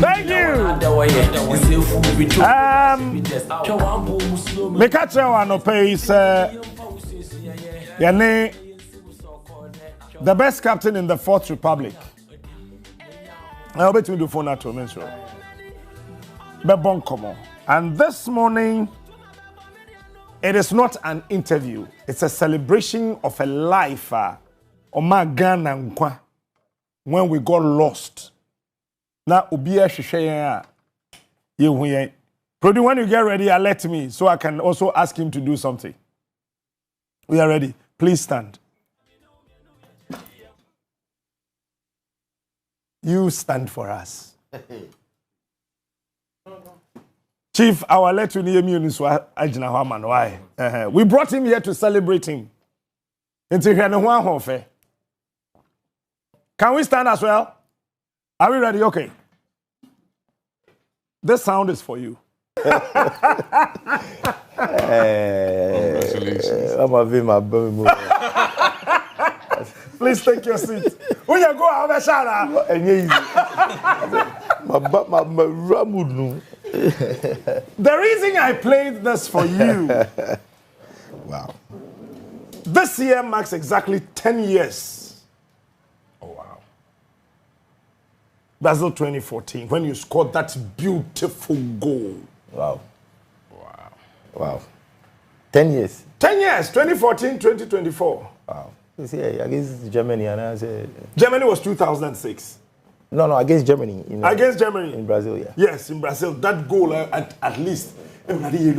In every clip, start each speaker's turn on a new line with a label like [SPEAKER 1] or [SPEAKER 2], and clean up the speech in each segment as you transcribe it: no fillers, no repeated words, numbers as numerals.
[SPEAKER 1] Thank you. Me catch you on the pace. The best captain in the Fourth Republic. I'll bet you do phone at home, so. Bebon Komo. And this morning, it is not an interview. It's a celebration of a life. Oma Ghana nkwa when we got lost. Now, Ubia Shishaya, Prodi, when you get ready, alert me so I can also ask him to do something. We are ready. Please stand. You stand for us. Chief, I will let you know why. We brought him here to celebrate him. Can we stand as well? Are we ready? Okay. This sound is for you.
[SPEAKER 2] Congratulations.
[SPEAKER 1] Please take your seat. When you go have a shower. The reason I played this for you.
[SPEAKER 2] Wow.
[SPEAKER 1] This year marks exactly 10 years.
[SPEAKER 2] Oh, wow.
[SPEAKER 1] Brazil 2014, when you scored that beautiful goal.
[SPEAKER 2] Wow. Wow. Wow. 10 years.
[SPEAKER 1] 10 years, 2014, 2024.
[SPEAKER 2] Wow. You see, against Germany, and I say
[SPEAKER 1] Germany was 2006.
[SPEAKER 2] No, against Germany.
[SPEAKER 1] Against Germany.
[SPEAKER 2] In Brazil, yeah.
[SPEAKER 1] Yes, in Brazil. That goal, at least. Baby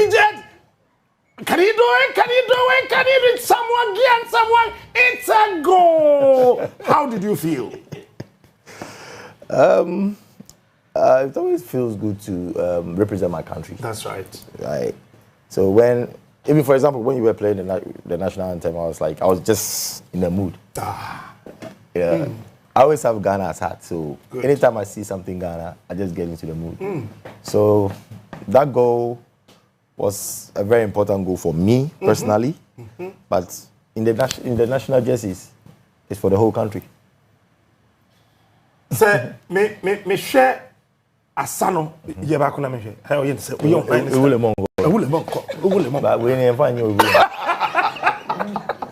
[SPEAKER 1] Jet, can you do it? Can you do it? Can you reach someone, Gyan, someone? It's a goal. How did you feel?
[SPEAKER 2] It always feels good to represent my country.
[SPEAKER 1] That's right.
[SPEAKER 2] Right. So when, even for example, when you were playing the national anthem, I was just in the mood. Yeah. I always have Ghana at heart, so good. Anytime I see something Ghana, I just get into the mood. So that goal was a very important goal for me personally, but in the national jerseys, it's for the whole country.
[SPEAKER 1] Say, me share Asano. Yebakuna me share. How you say? We
[SPEAKER 2] But we ain't find you.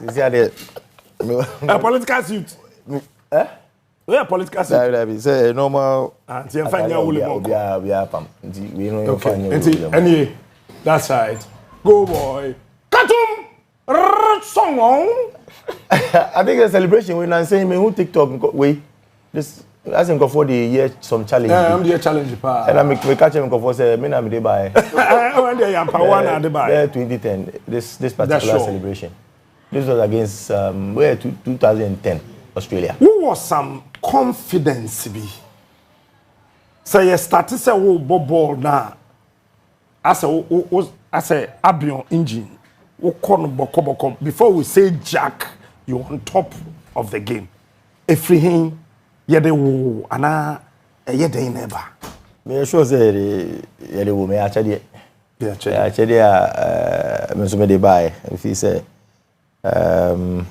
[SPEAKER 2] You see how they
[SPEAKER 1] a political suit.
[SPEAKER 2] Eh?
[SPEAKER 1] We are political suit.
[SPEAKER 2] That say normal.
[SPEAKER 1] And you find your
[SPEAKER 2] we are pam. We know find you.
[SPEAKER 1] Anyway, that's right. Go boy. Katum. Song.
[SPEAKER 2] I think a celebration when I'm saying me who TikTok way. This as in go for the year some challenge.
[SPEAKER 1] I'm the challenge pa.
[SPEAKER 2] And I make catch him go for say me na me dey buy.
[SPEAKER 1] When they am pa one na dey buy.
[SPEAKER 2] 2010 this particular celebration. This was against 2010 Australia.
[SPEAKER 1] Who was some confidence be? So you started say wo ball now. As a Abion engine. Before we say Jack, you're on top of the game. Everything yede wo ana yede never.
[SPEAKER 2] Me sure say yede wo me actually.
[SPEAKER 1] Yeah,
[SPEAKER 2] actually me so me dey buy. If he say I'm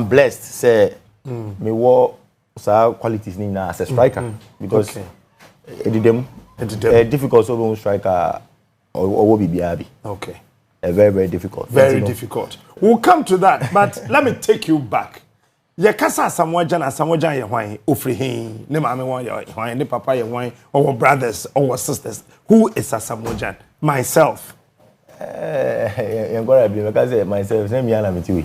[SPEAKER 2] blessed say me wo sa qualities ni na as a striker because it did them difficult so be striker or be biabi.
[SPEAKER 1] Okay.
[SPEAKER 2] Very, very difficult.
[SPEAKER 1] Very difficult. We'll come to that, but let me take you back. Ye kasa Asamoah Gyan ye hwan ofri hin ne maame won ye hwan ne papa ye hwan or brothers or sisters. Who is Asamoah Gyan? Myself.
[SPEAKER 2] You gonna be because myself name Yana Mitiwi.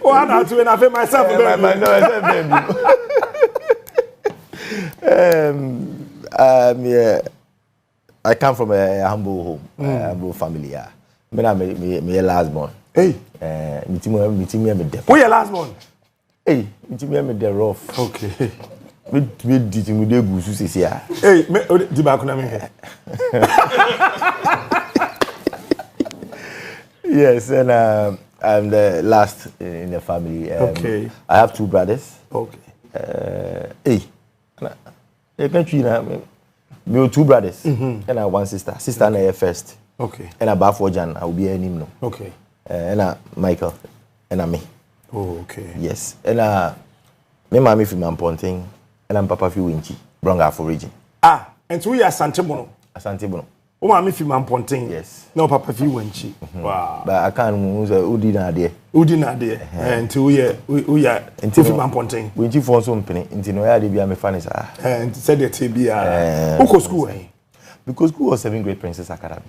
[SPEAKER 1] Oh, I know to when I feel myself.
[SPEAKER 2] Yeah, I come from a humble home, humble family. Yeah, me last born.
[SPEAKER 1] Hey,
[SPEAKER 2] me me deaf.
[SPEAKER 1] Who your last born?
[SPEAKER 2] Hey, me the rough.
[SPEAKER 1] Okay.
[SPEAKER 2] Me did me de gusu sisi ya.
[SPEAKER 1] Hey, me di ba kuna me here.
[SPEAKER 2] Yes, and I'm the last in the family.
[SPEAKER 1] Okay.
[SPEAKER 2] I have two brothers.
[SPEAKER 1] Okay.
[SPEAKER 2] Hey. Me two brothers and one sister. Sister na first. Okay. And Asamoah Gyan, I will be him no.
[SPEAKER 1] Okay.
[SPEAKER 2] And Michael, and me.
[SPEAKER 1] Oh, okay.
[SPEAKER 2] Yes. And me mommy fi Mamponting, and I'm Papa fi Winchi, Bronga for region.
[SPEAKER 1] Ah, and so we are Asante Bono.
[SPEAKER 2] Asante Bono.
[SPEAKER 1] Oh, mommy fi Mamponting.
[SPEAKER 2] Yes.
[SPEAKER 1] No, Papa fi Winchi. Wow.
[SPEAKER 2] But I can't use Udina there.
[SPEAKER 1] Udina there. Until we are fi Mamponting.
[SPEAKER 2] Winchi for some penny. Until no, I did be a mechanic.
[SPEAKER 1] And said that he be a. Who school?
[SPEAKER 2] Because school was 7th grade Princess Academy.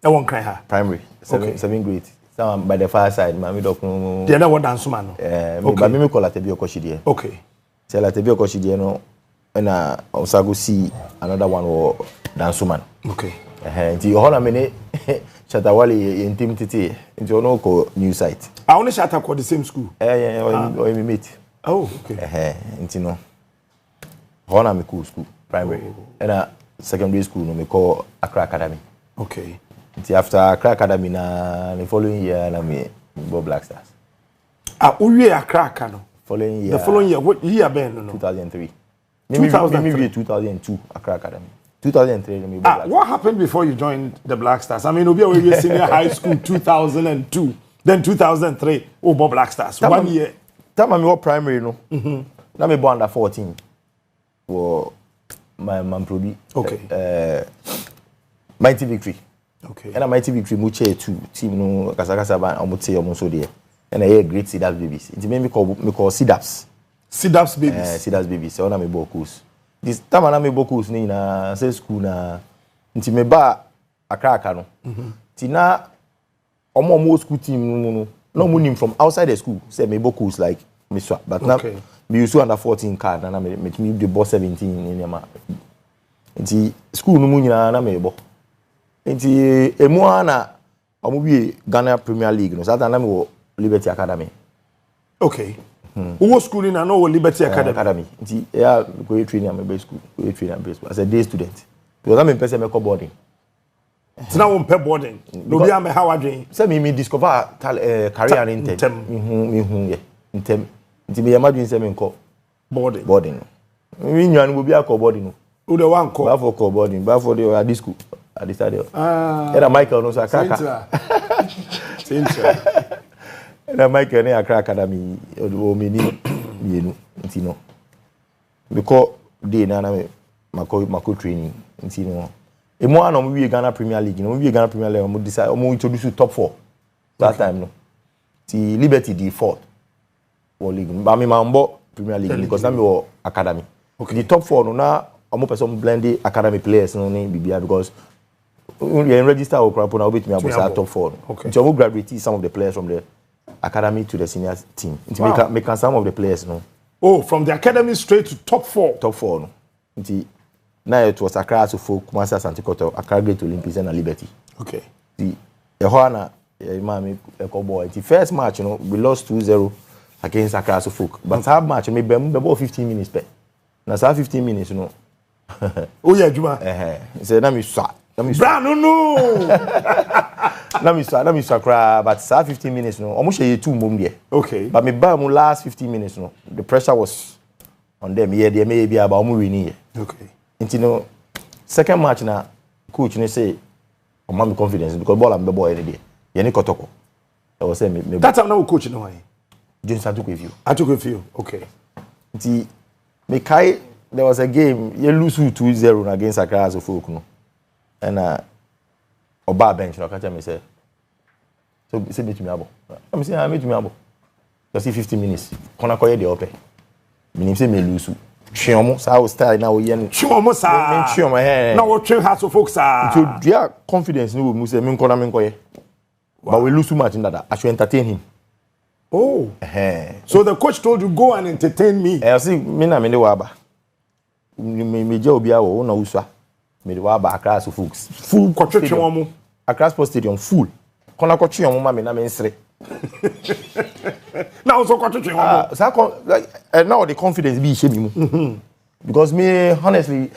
[SPEAKER 1] I won't cry her.
[SPEAKER 2] Primary. 7th grade. Some by the far side, Mammy Doc.
[SPEAKER 1] The other one dance man.
[SPEAKER 2] But me call at the Biocoshi.
[SPEAKER 1] Okay.
[SPEAKER 2] Tell at the Biocoshi, no, and also go see another one or dance woman.
[SPEAKER 1] Okay.
[SPEAKER 2] Until you hold a minute, Chatawali intimidity into no new site.
[SPEAKER 1] I only shut up at the same school.
[SPEAKER 2] Or me meet.
[SPEAKER 1] Oh, okay.
[SPEAKER 2] Into no. Honor me cool school, primary. And secondary school, no, me call Accra Academy.
[SPEAKER 1] Okay.
[SPEAKER 2] After Accra Academy, the following year, I me go Black Stars.
[SPEAKER 1] We are Accra no.
[SPEAKER 2] Following year.
[SPEAKER 1] The following year, what year ben? No.
[SPEAKER 2] 2003.
[SPEAKER 1] 2003.
[SPEAKER 2] Maybe 2002 Accra Academy. 2003. Me
[SPEAKER 1] What happened before you joined the Black Stars? I mean, we were senior high school 2002, then 2003. Oh, Bob Black Stars. 1 year.
[SPEAKER 2] Time I was primary, no. Now me born under 14. For my probi.
[SPEAKER 1] Okay.
[SPEAKER 2] Mighty Victory.
[SPEAKER 1] Okay.
[SPEAKER 2] And a Mighty Victory much too. Team no kasakasa ba omute omonso there. And I great Sidaps babies. It me call Sidaps.
[SPEAKER 1] Sidaps babies.
[SPEAKER 2] Sidaps babies. So na me bokus. This time na me bokus ni na say school na nti me ba Accra no. Ti na omo school team no money from outside the school. Say me bokus like me swap. But now me use under 14 card na me the boss 17 in yama. Nti school no mu nyina na me bo. Nti emu ana omo Ghana Premier League no. So that na me wo Liberty Academy.
[SPEAKER 1] Okay. Who school in no Liberty Academy?
[SPEAKER 2] Nti yeah go training am be school. Go training am be school as a day student. Because I'm person me go boarding.
[SPEAKER 1] So now on pay boarding. No be am how adwen.
[SPEAKER 2] Say me discover career in me intem. Nti me yamadwen say me nko boarding. Me nwan go be akọ boarding no.
[SPEAKER 1] Who the one call?
[SPEAKER 2] Ba for call boarding, ba for the at school. At the stadium. Era Michael no so kaka.
[SPEAKER 1] Sintra.
[SPEAKER 2] Era Michael ne Accra Academy o me ni mienu nti no. Because dey na me mako training nti no. Emo an omo wie Ghana Premier League, no wie Ghana Premier League omo decide omo introduce top 4. That time no. Ti Liberty the 4th. Or league. But me mambo Premier League because na me o academy. Okay. The top 4 no na omo person blend the academy players no ni bibia because you register or crap na obit me about top 4. Okay. So we graduate some of the players from the academy to the senior team. Wow. Make some of the players no.
[SPEAKER 1] Oh, from the academy straight to top 4.
[SPEAKER 2] Top 4 no. Nti now it was Accra to folk Kumasi Asante Kotto, Accra Great Olympics and Liberty.
[SPEAKER 1] Okay.
[SPEAKER 2] The Johanna mami boy. The first match, you know, we lost 2-0 against Accra to folk. But that match, me be about 15 minutes per. Now 15 minutes, you know.
[SPEAKER 1] Oh yeah, Juma.
[SPEAKER 2] Say na me swa.
[SPEAKER 1] Bra no.
[SPEAKER 2] Na me swa cry, but 15 minutes, you know. Almost 2 mom there.
[SPEAKER 1] Okay.
[SPEAKER 2] But me ba mu last 15 minutes, you know. The pressure was on them. Yeah, they may be about mu winning.
[SPEAKER 1] Okay.
[SPEAKER 2] Into no second match na coach ne say o ma me confidence because ball am be boy any day. Ye ni kotoko. I was say me
[SPEAKER 1] that time now coach no why.
[SPEAKER 2] James I took with you.
[SPEAKER 1] I took with you. Okay.
[SPEAKER 2] Nti me kai there was a game you lose 2-0 against Accra as folk no. And oba bench no catch me say so say me to me abo. I say I me to me abo. Just 15 minutes. Kona koye dey ope. Me say me lose. Chiomo sa o style na o yen
[SPEAKER 1] chiomo sa
[SPEAKER 2] me chiomo
[SPEAKER 1] na o train heart of folks sa
[SPEAKER 2] so dia confidence no we say me nko na me nko ye but we lose too much in that I should entertain him.
[SPEAKER 1] Oh so the coach told you go and entertain me.
[SPEAKER 2] I see me na me dey waba me je obi awo na usua me dey waba Accra so folks
[SPEAKER 1] full kwatwetwe omo
[SPEAKER 2] Accra Sports Stadium full kona kwatwe omo ma me na me nsre
[SPEAKER 1] now so kwatwetwe omo
[SPEAKER 2] like now the confidence be shame me because me honestly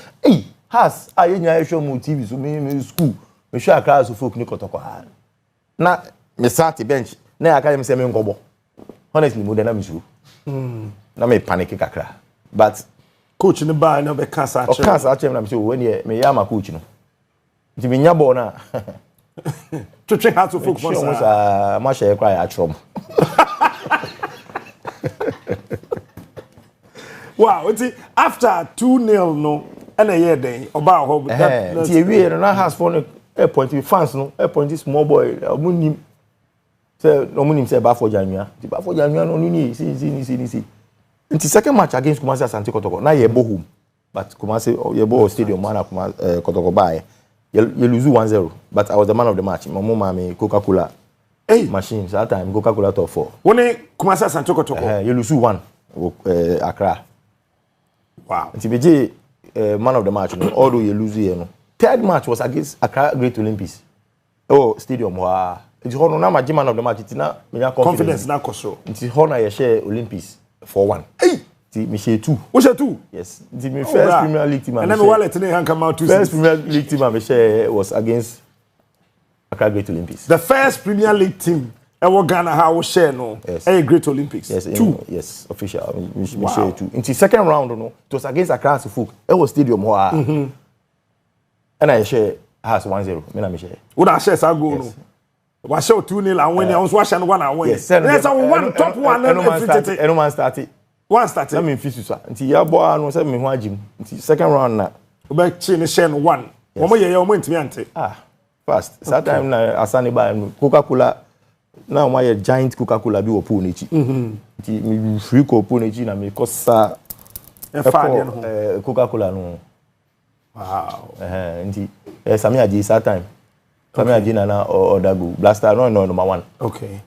[SPEAKER 2] has nya show mu TV so me school me show Accra so folk ni kotoko na me start bench na aka me say me ngobo honestly mo na me suru na me panic kakra but
[SPEAKER 1] coach ni ba na be cancer
[SPEAKER 2] na me say when me ya ma coach no nti me nya ball na
[SPEAKER 1] To train how to folk
[SPEAKER 2] once my share cry at Trump.
[SPEAKER 1] Wow, after 2-0 no and a year day about hope that
[SPEAKER 2] we na has for a point fans no a point small boy omunim say omunim say ba for January no ni see in the second match against Kumasi Asante Kotoko na ye bo home but Kumasi ye bo stadium man Kumasi Kotoko buy you lose 1-0 but I was the man of the match my mama me Coca-Cola machines that time Coca-Cola top 4
[SPEAKER 1] when Kumasi Asante Kotoko
[SPEAKER 2] you lose 1 Accra.
[SPEAKER 1] Wow.
[SPEAKER 2] It's man of the match, although you lose here. Third match was against Accra Great Olympics. Oh, stadium. Wow. It's how now my man of the match. It's not
[SPEAKER 1] confidence na koso.
[SPEAKER 2] It's how now you share Olympics for 1.
[SPEAKER 1] Hey.
[SPEAKER 2] Me share 2.
[SPEAKER 1] Who share 2?
[SPEAKER 2] Yes. It's my first Premier League team.
[SPEAKER 1] And then wallet today come out 2.
[SPEAKER 2] First Premier League team I share was against Accra Great Olympics.
[SPEAKER 1] The first Premier League team. Ewo Ghana how share no.
[SPEAKER 2] Yes.
[SPEAKER 1] Great Olympics.
[SPEAKER 2] Yes.
[SPEAKER 1] 2.
[SPEAKER 2] Yes. Official. We share 2. In the second round, no, it was against Accra Suffolk. It was stadium. And I share has 1-0. Me na me share.
[SPEAKER 1] Would I share sa goal no? Was show 2-0 and win. I was watching 1 and win.
[SPEAKER 2] Yes.
[SPEAKER 1] There's a one top one.
[SPEAKER 2] No man started.
[SPEAKER 1] One started.
[SPEAKER 2] Let me fix you sir. Until ya boy no say me ho agim. Until second round na.
[SPEAKER 1] Oba chin share 1. Omo ye omo ntimi ante.
[SPEAKER 2] Fast. That time na Asani buy Coca-Cola. Now my giant Coca-Cola bi opo nechi. Nti me free ko opo nechi na me kosa Coca-Cola no.
[SPEAKER 1] Wow.
[SPEAKER 2] Nti Sami Aji that time. Sami Aji na Odagu. Blaster no number 1.
[SPEAKER 1] Okay.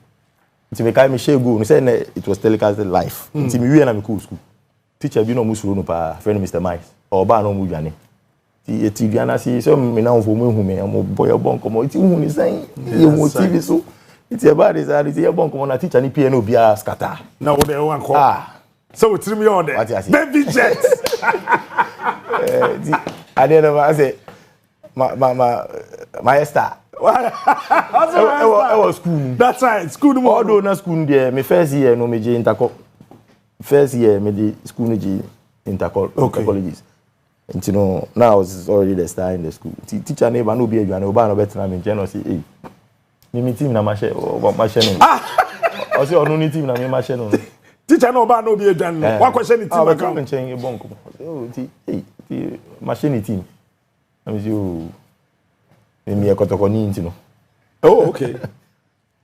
[SPEAKER 2] Nti me kai me share go. No say it was telecasted live. Nti me we na me school. Teacher bi no musuro no pa friend Mr. Mice. Oba no mu dwane. Ti etiduana si so me na mfo mu hu me am boy bon komo. Ti hu ni say ye mo TV so. It's about this, it's a bon come on teacher ni piano bia scatter.
[SPEAKER 1] Now what they want call. So it's me on there. Baby jet.
[SPEAKER 2] I didn't know I say my star. I was school.
[SPEAKER 1] That's right, school more.
[SPEAKER 2] Although na school there, my first year no me je intercol. First year me the school no je intercol colleges. And you know, now I was already the star in the school. Teacher never no be a no ba no better me je no say eh. Me team na mashe no. I say onu ni team na me mashe no.
[SPEAKER 1] Teacher no ba no be adwan no. Wa question ni team
[SPEAKER 2] account. I can bon ko. Oh ti mashe ni team. I mean you me Kotoko ni nti no.
[SPEAKER 1] Oh okay.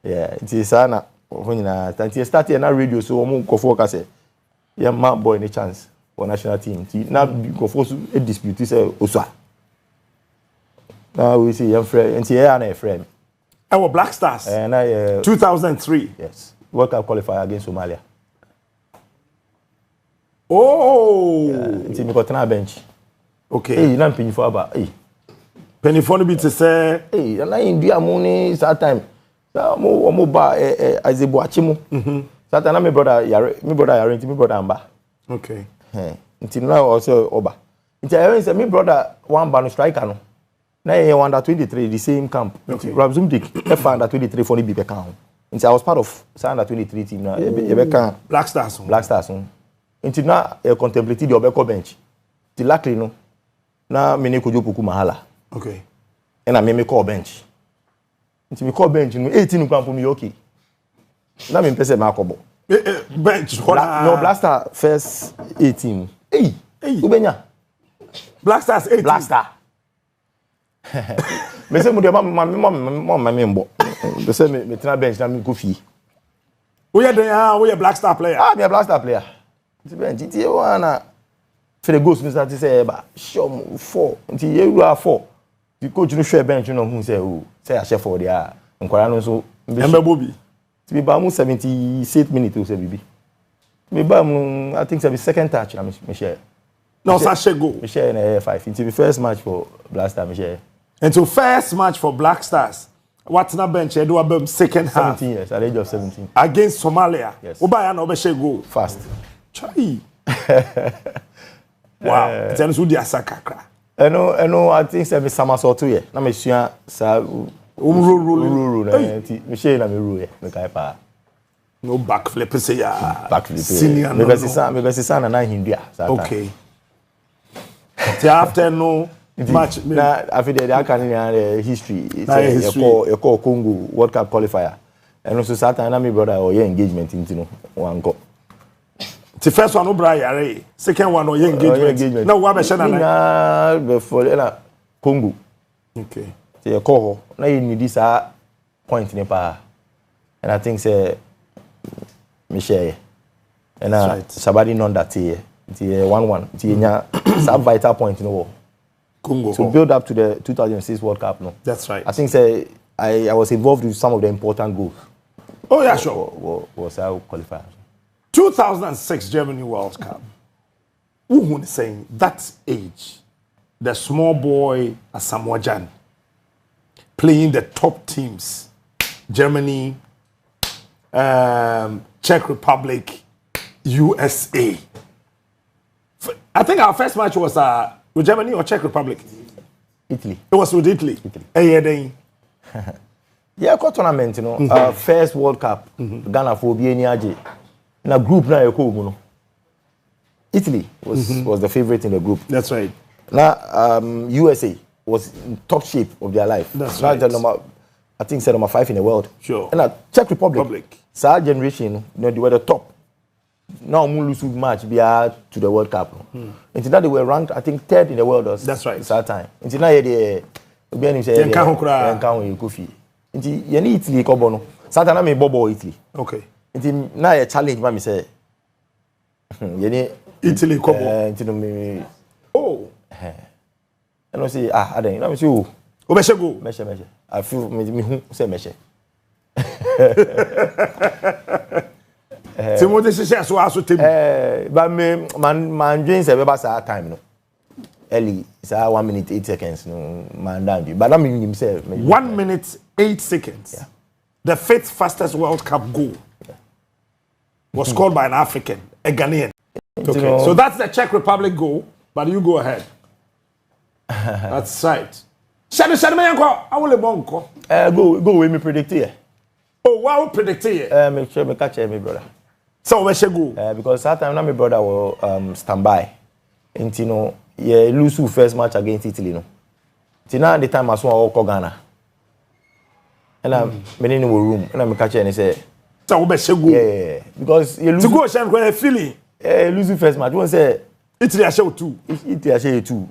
[SPEAKER 2] Yeah, it is sana ho nyina. Tanti start na radio so omo nkofo ka say yeah man boy ni chance for national team. Ti na nkofo so e dispute say osua. Now we see your friend and here na friend.
[SPEAKER 1] Our Black Stars. 2003.
[SPEAKER 2] Yes. World Cup qualifier against Somalia.
[SPEAKER 1] Oh.
[SPEAKER 2] Until me got na bench.
[SPEAKER 1] Okay.
[SPEAKER 2] Hey, na penny for aba. Hey.
[SPEAKER 1] Penny for be to say.
[SPEAKER 2] Hey, na India money that time. Sa mo ba Azebo Achimo. That time my brother yare amba.
[SPEAKER 1] Okay.
[SPEAKER 2] Until now also oba. Until say my brother one ba no striker no. Na under 23 the same camp. Okay. Rabzum Dick under 23 for the big account. And I was part of under 23 team na
[SPEAKER 1] Black Stars.
[SPEAKER 2] Black Stars. Until now contemplated the Obeko bench. Till luckily no. Na me ko jopuku mahala.
[SPEAKER 1] Okay.
[SPEAKER 2] And I me call bench. Until me call bench no 18 camp me okay. Na me pese ma akobo.
[SPEAKER 1] Bench.
[SPEAKER 2] No Black Star first 18. Hey. Ubenya.
[SPEAKER 1] Black Stars 18.
[SPEAKER 2] Black Star. Me say mo de ma me mbo. They say me tena bench na me go fie.
[SPEAKER 1] We are Black Star player.
[SPEAKER 2] Me a Black Star player. Ti bench ti e wana Fere goals me start say ba show 4. Ti e ru 4. The coach no share bench no hu say o say a chef for there. Nkwara no so
[SPEAKER 1] Embe Bobby.
[SPEAKER 2] Ti be ba mu 78 minutes o say bibi. Me ba mu I think say the second touch na me share.
[SPEAKER 1] No, Sasha go.
[SPEAKER 2] Me share in 5. It's the first match for Black Star me share.
[SPEAKER 1] And so first match for Black Stars. What's na bench? I do a second half.
[SPEAKER 2] 17 years, at the age of 17.
[SPEAKER 1] Against Somalia.
[SPEAKER 2] Yes.
[SPEAKER 1] Ubaya no be go.
[SPEAKER 2] Fast.
[SPEAKER 1] Chai. Wow. It's an sudi asakakra.
[SPEAKER 2] I think say me sama so 2 years. Na me sua sa
[SPEAKER 1] rule
[SPEAKER 2] na me share na me rule me kai pa.
[SPEAKER 1] No backflip say ya.
[SPEAKER 2] Backflip.
[SPEAKER 1] Senior.
[SPEAKER 2] Me be say na Hindia.
[SPEAKER 1] Okay. After no match.
[SPEAKER 2] Na after that can history. It's a call Congo World Cup qualifier. And also Satan and my brother or your engagement into one go.
[SPEAKER 1] The first one O'Brien, second one or your engagement. No, what I
[SPEAKER 2] before Congo.
[SPEAKER 1] Okay.
[SPEAKER 2] So you call now you need this point in the and I think say Michelle and somebody known that here. It's 1-1. It's a vital point in the war.
[SPEAKER 1] Congo.
[SPEAKER 2] To build up to the 2006 World Cup, no.
[SPEAKER 1] That's right.
[SPEAKER 2] I think say I was involved with some of the important goals.
[SPEAKER 1] Oh yeah, sure.
[SPEAKER 2] Was how qualified.
[SPEAKER 1] 2006 Germany World Cup. Who would say that age, the small boy Asamoah Gyan playing the top teams, Germany, Czech Republic, USA. I think our first match was with Germany or Czech Republic.
[SPEAKER 2] Italy.
[SPEAKER 1] It was with Italy.
[SPEAKER 2] Yeah, got tournament, you know. First World Cup, Ghana for BNAJ. In a group now, you know. Italy was the favorite in the group.
[SPEAKER 1] That's right.
[SPEAKER 2] Now, USA was in top shape of their life.
[SPEAKER 1] That's
[SPEAKER 2] now
[SPEAKER 1] right.
[SPEAKER 2] I think number 5 in the world.
[SPEAKER 1] Sure.
[SPEAKER 2] And Czech Republic. So our generation, you know, they were the top. Now we lose match to the World Cup. Until now they were ranked, I think, 3rd in the world.
[SPEAKER 1] That's right.
[SPEAKER 2] That time. Until now they Until you need Italy kobono. Satan me bobo Italy.
[SPEAKER 1] Okay.
[SPEAKER 2] Until now you challenge me say. You need
[SPEAKER 1] Italy kobo.
[SPEAKER 2] Until me.
[SPEAKER 1] Oh.
[SPEAKER 2] And I say I don't. I say oh.
[SPEAKER 1] Meshe go.
[SPEAKER 2] Meshe. I feel me who say meshe.
[SPEAKER 1] Timothy says so aso table.
[SPEAKER 2] But me man dream say be sa time no. Early, it's 1 minute 8 seconds. No, man, down. But I mean himself.
[SPEAKER 1] 1 minute 8 seconds.
[SPEAKER 2] Yeah.
[SPEAKER 1] The 5th fastest World Cup goal was scored by an African, a Ghanaian. Okay, so that's the Czech Republic goal. But you go ahead. That's right. Shadi me yanko. I will bonko.
[SPEAKER 2] Go with me predict here.
[SPEAKER 1] Oh, wow, predict here.
[SPEAKER 2] Make sure me catch me brother.
[SPEAKER 1] So where should go?
[SPEAKER 2] Because that time now my brother will stand by. And you know. Yeah, lose first match against Italy, no. Till now, the time I saw Ghana. And I'm in the room, and I'm catching and say,
[SPEAKER 1] so
[SPEAKER 2] yeah, because you lose.
[SPEAKER 1] To go and go feeling.
[SPEAKER 2] Lose first match. One say
[SPEAKER 1] Italy a show too.
[SPEAKER 2] Italy a show too.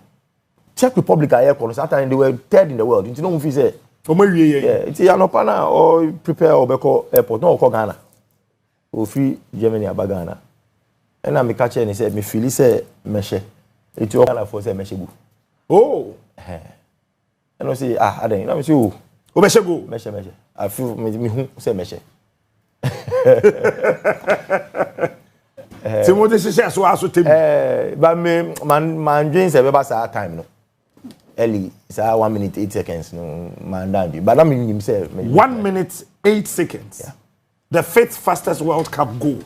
[SPEAKER 2] Czech Republic are here. That time they were 3rd in the world. You know what we say? Yeah, it's Yanopana or prepare or Beko airport. No, Ghana. Or free Germany about Ghana. And I'm catching and say, me feel say meshe. It's your kind of force meshe. Oh. And I say I don't. I say oh. Meshe. I feel me who say meshe.
[SPEAKER 1] Timothy says so aso table.
[SPEAKER 2] But me man dream say be sa time no. Early, it's 1 minute 8 seconds. No, man, down. But I mean himself.
[SPEAKER 1] 1 minute 8 seconds. Yeah. The 5th fastest World Cup goal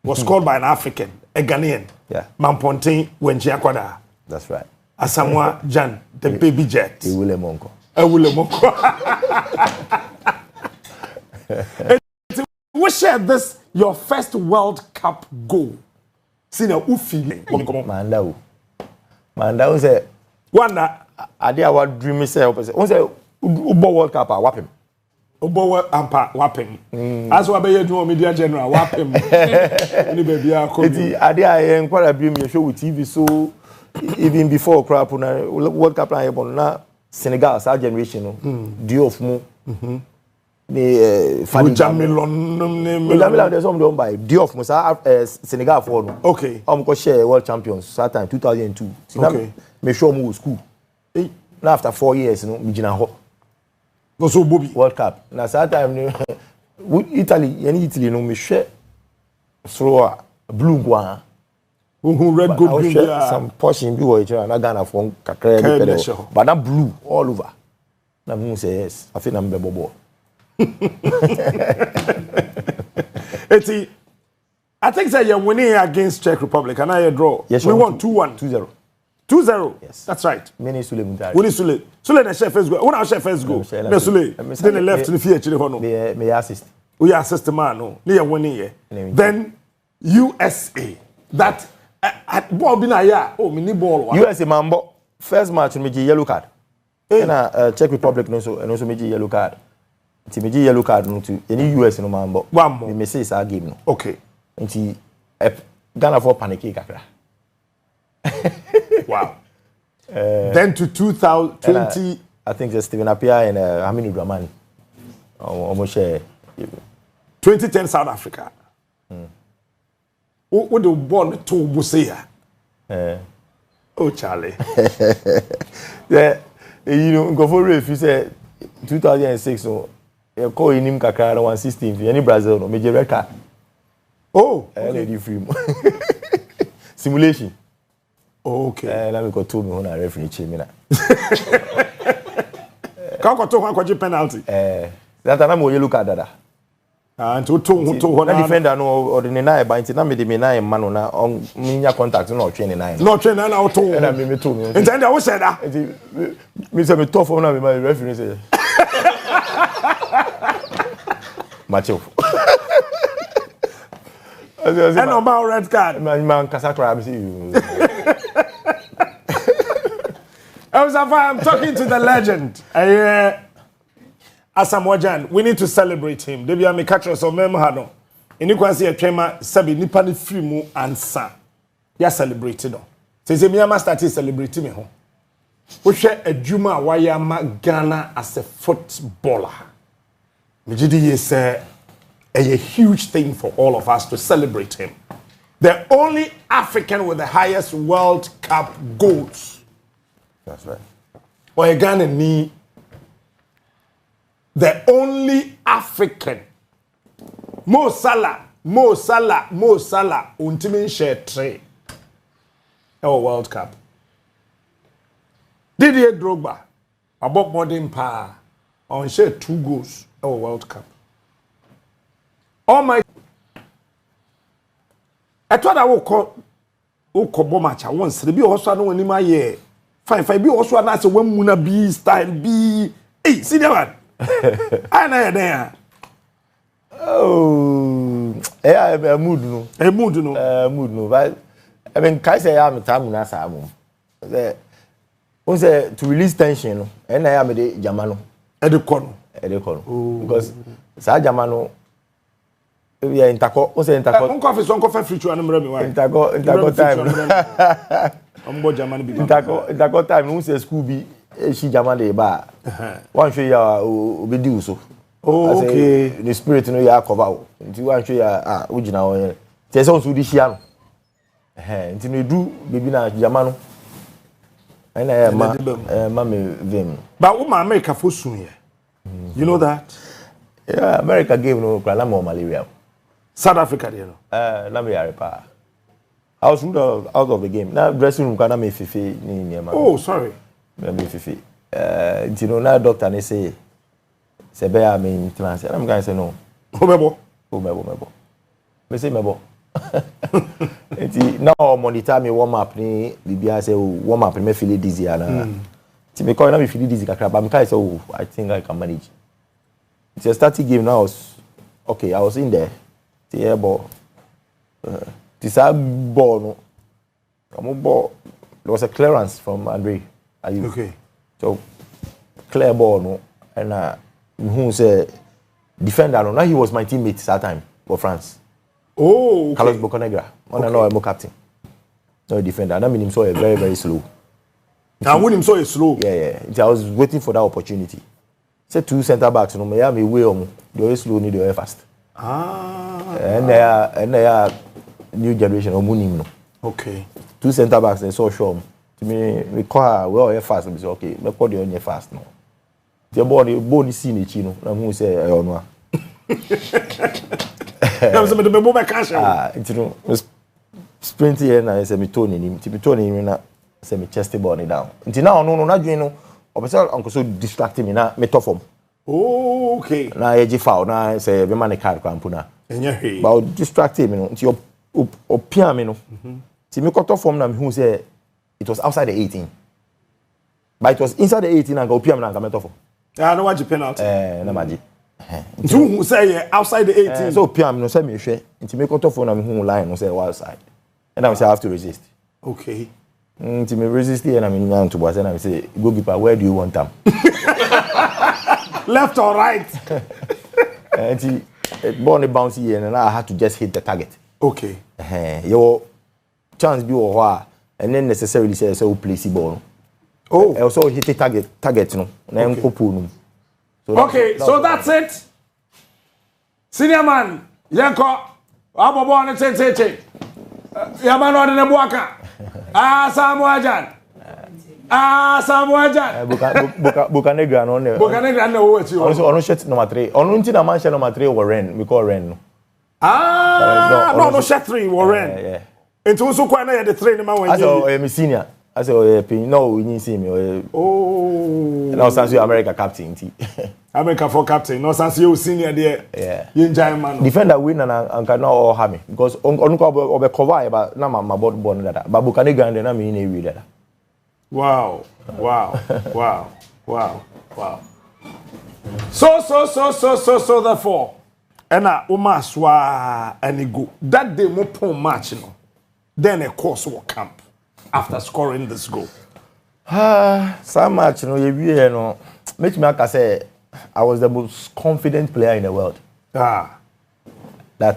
[SPEAKER 1] was scored by an African, a Ghanaian.
[SPEAKER 2] Yeah.
[SPEAKER 1] Mampontin Wenjiakwada.
[SPEAKER 2] That's right.
[SPEAKER 1] Asamoah Gyan, the baby jet.
[SPEAKER 2] Ewulemonko.
[SPEAKER 1] We shared this, your first World Cup goal. See now, who feeling?
[SPEAKER 2] Manda say
[SPEAKER 1] Wanda,
[SPEAKER 2] I did our dream myself. One say World Cup wap him.
[SPEAKER 1] Obo ampa wap him. As we be do media general wap him. Any baby a come.
[SPEAKER 2] I did I inquire dream you show with TV so even before crap na World Cup na Senegal our generation due of mo. The
[SPEAKER 1] Jamilon
[SPEAKER 2] there's some done by Diouf Musa Senegal for no.
[SPEAKER 1] Okay.
[SPEAKER 2] Go share world champions that time 2002.
[SPEAKER 1] Okay.
[SPEAKER 2] Me show mo school. Now after 4 years no me gina ho.
[SPEAKER 1] Go so Bobby
[SPEAKER 2] World Cup. Now that time Italy no me share throw blue one.
[SPEAKER 1] Who red gold green
[SPEAKER 2] some portion be what na Ghana for kakra but that blue all over. Na me say yes. I feel na me bobo.
[SPEAKER 1] I think that you're winning against Czech Republic and I draw.
[SPEAKER 2] Yes,
[SPEAKER 1] we won 2-1.
[SPEAKER 2] 2-0.
[SPEAKER 1] 2-0.
[SPEAKER 2] Yes.
[SPEAKER 1] That's right.
[SPEAKER 2] Many Sule Mutari.
[SPEAKER 1] Winnie Sule. Sule the chef first go. When our chef first go. No Sule. Then the left to the fear actually hono.
[SPEAKER 2] Me assist.
[SPEAKER 1] We assist the man no. They are winning here. Then USA. That ball been a year. Oh, mini ball.
[SPEAKER 2] USA mambo first match me yellow card. And Czech Republic no so and also me yellow card. Ti me yellow card no to any US no man but
[SPEAKER 1] one more.
[SPEAKER 2] Me say it's a game no.
[SPEAKER 1] Okay.
[SPEAKER 2] Nti Ghana for panic kakra.
[SPEAKER 1] Wow. Then to 2020
[SPEAKER 2] I think just Steven Appiah and Hamini Dramani. Almost
[SPEAKER 1] 2010 South Africa. What the born to Busia? Oh, Charlie.
[SPEAKER 2] Yeah, you know, go for if you say 2006, so you call him Kakara 116. Any Brazil, no major record.
[SPEAKER 1] Oh, okay.
[SPEAKER 2] Simulation.
[SPEAKER 1] Okay.
[SPEAKER 2] Let me go to me when I referee chimina.
[SPEAKER 1] Can't go to one penalty.
[SPEAKER 2] That time we look at that.
[SPEAKER 1] And to one
[SPEAKER 2] defender no or the nine by na me the nine man na on minya contact no train nine.
[SPEAKER 1] No train nine out to.
[SPEAKER 2] And me to me.
[SPEAKER 1] And then I was said that.
[SPEAKER 2] Me say me tough on my referee say. Macho.
[SPEAKER 1] And about red card.
[SPEAKER 2] Man Kasakra see you.
[SPEAKER 1] I'm talking to the legend. Asamoah Gyan, we need to celebrate him. Debi ami catch us on memo hano. Ini kwansi ya twema sabi nipa ni free mu ansa. Ya celebrate no. Say me am start celebrate me ho. Wo hwe adwuma waya ma Ghana as a footballer. Me gidi ye say a huge thing for all of us to celebrate him. The only African with the highest World Cup goals.
[SPEAKER 2] That's right.
[SPEAKER 1] Or Ghana ni the only African. Mo Salah, untimin share three. Our World Cup. Didier Drogba, about modern power, on share 2 goals. Our World Cup. Oh my! I thought I would call match. I once the be also no in my year. Fine, be also an answer when Muna be style be. Hey, see that one. I know there.
[SPEAKER 2] Oh, yeah, a mood no.
[SPEAKER 1] Mood no.
[SPEAKER 2] But I mean, kai say I am time na samu. Say to release tension, and I am the Jamano.
[SPEAKER 1] Edekon.
[SPEAKER 2] Because sa Jamano. We are in Tako. We say in Tako.
[SPEAKER 1] Uncle free to animal me.
[SPEAKER 2] In Tako time.
[SPEAKER 1] Germany.
[SPEAKER 2] In Tako time. We say school be. She Jamade ba. One show ya obedi so.
[SPEAKER 1] Oh, okay.
[SPEAKER 2] The spirit no ya cover. Nti one show ya ujina won. Te so so di hia no. Nti no du baby na Jamano. I na ma me vim.
[SPEAKER 1] But wo ma America for soon here. You know that?
[SPEAKER 2] Yeah, America gave no na more malaria.
[SPEAKER 1] South Africa there no.
[SPEAKER 2] Na me repair. I was out of the game. Now dressing room kana me fifi ni
[SPEAKER 1] Oh, sorry.
[SPEAKER 2] Maybe fifi. You know, now doctor they say be I mean trans. I'm going to say no.
[SPEAKER 1] Mebo.
[SPEAKER 2] Me say mebo. Now monitor me warm up ni bibia say warm up me feel dizzy ana. Ti me call na me feel dizzy kakra but me kai say oh I think I can manage. It's a starting game now. Okay, I was in there. The air ball. This ball no. Come ball. There was a clearance from Andre.
[SPEAKER 1] Okay.
[SPEAKER 2] So clear ball no and who say defender no. Now he was my teammate that time for France.
[SPEAKER 1] Oh, okay.
[SPEAKER 2] Carlos Bocanegra. Okay. No, I'm captain. No defender. That means him so very very slow.
[SPEAKER 1] Now when him so is slow.
[SPEAKER 2] Yeah. I was waiting for that opportunity. Say 2 center backs no me ya me way omo. They always slow, need the fast. And they are new generation omo nim no.
[SPEAKER 1] Okay.
[SPEAKER 2] 2 center backs they so sure. Me call her we all fast me say okay me call the on fast no the ball ni see nechi no na who say ono a
[SPEAKER 1] na so me the ball cash
[SPEAKER 2] you know sprint here na say me tone ni na say me chest ball ni down until now no na dwen no obese uncle so distracting me na me top form
[SPEAKER 1] oh okay
[SPEAKER 2] na ye foul na say be man card kwampu na
[SPEAKER 1] enya he
[SPEAKER 2] but distracting me no until opia me no ti me cut off form na me who say it was outside the 18. But it was inside the 18 and go PM na gameto for.
[SPEAKER 1] No watch penalty.
[SPEAKER 2] Na maji.
[SPEAKER 1] Who say outside the 18.
[SPEAKER 2] So PM no say me hwe. Nti me cut off na me hu line no say outside. And I say I have to resist.
[SPEAKER 1] Okay.
[SPEAKER 2] To me resist and I'm in to boss and I say, goalkeeper, where do you want them?
[SPEAKER 1] Left or right?
[SPEAKER 2] And he born a bouncy and I had to just hit the target.
[SPEAKER 1] Okay.
[SPEAKER 2] Your chance be or and then necessarily say so place ball.
[SPEAKER 1] Oh,
[SPEAKER 2] also hit the target no.
[SPEAKER 1] Okay. Okay, so that's it. Senior man, Yanko, Abobo on the Yaman on the Buaka. Asamoah Gyan. Asamoah Gyan.
[SPEAKER 2] Bukanegra on there.
[SPEAKER 1] Bukanegra no what you
[SPEAKER 2] also on shirt number 3. On until a mansion number 3 or Ren, we call Ren.
[SPEAKER 1] No shirt 3 or Ren.
[SPEAKER 2] Yeah.
[SPEAKER 1] Into also quite the 3 man when
[SPEAKER 2] you. I'm senior. I say, no, we didn't see me.
[SPEAKER 1] Oh.
[SPEAKER 2] Now, since you're America captain.
[SPEAKER 1] America for captain. No, since you senior there.
[SPEAKER 2] Yeah.
[SPEAKER 1] You enjoy man.
[SPEAKER 2] Defender win and cannot all have me. Because on cover, but now my board born that. But Buchanan and then I'm in a reader.
[SPEAKER 1] Wow. So, therefore, and Umaswa and go. That day, more poor match, then a course will camp. After scoring this goal?
[SPEAKER 2] Some match, you know, make me say I was the most confident player in the world. That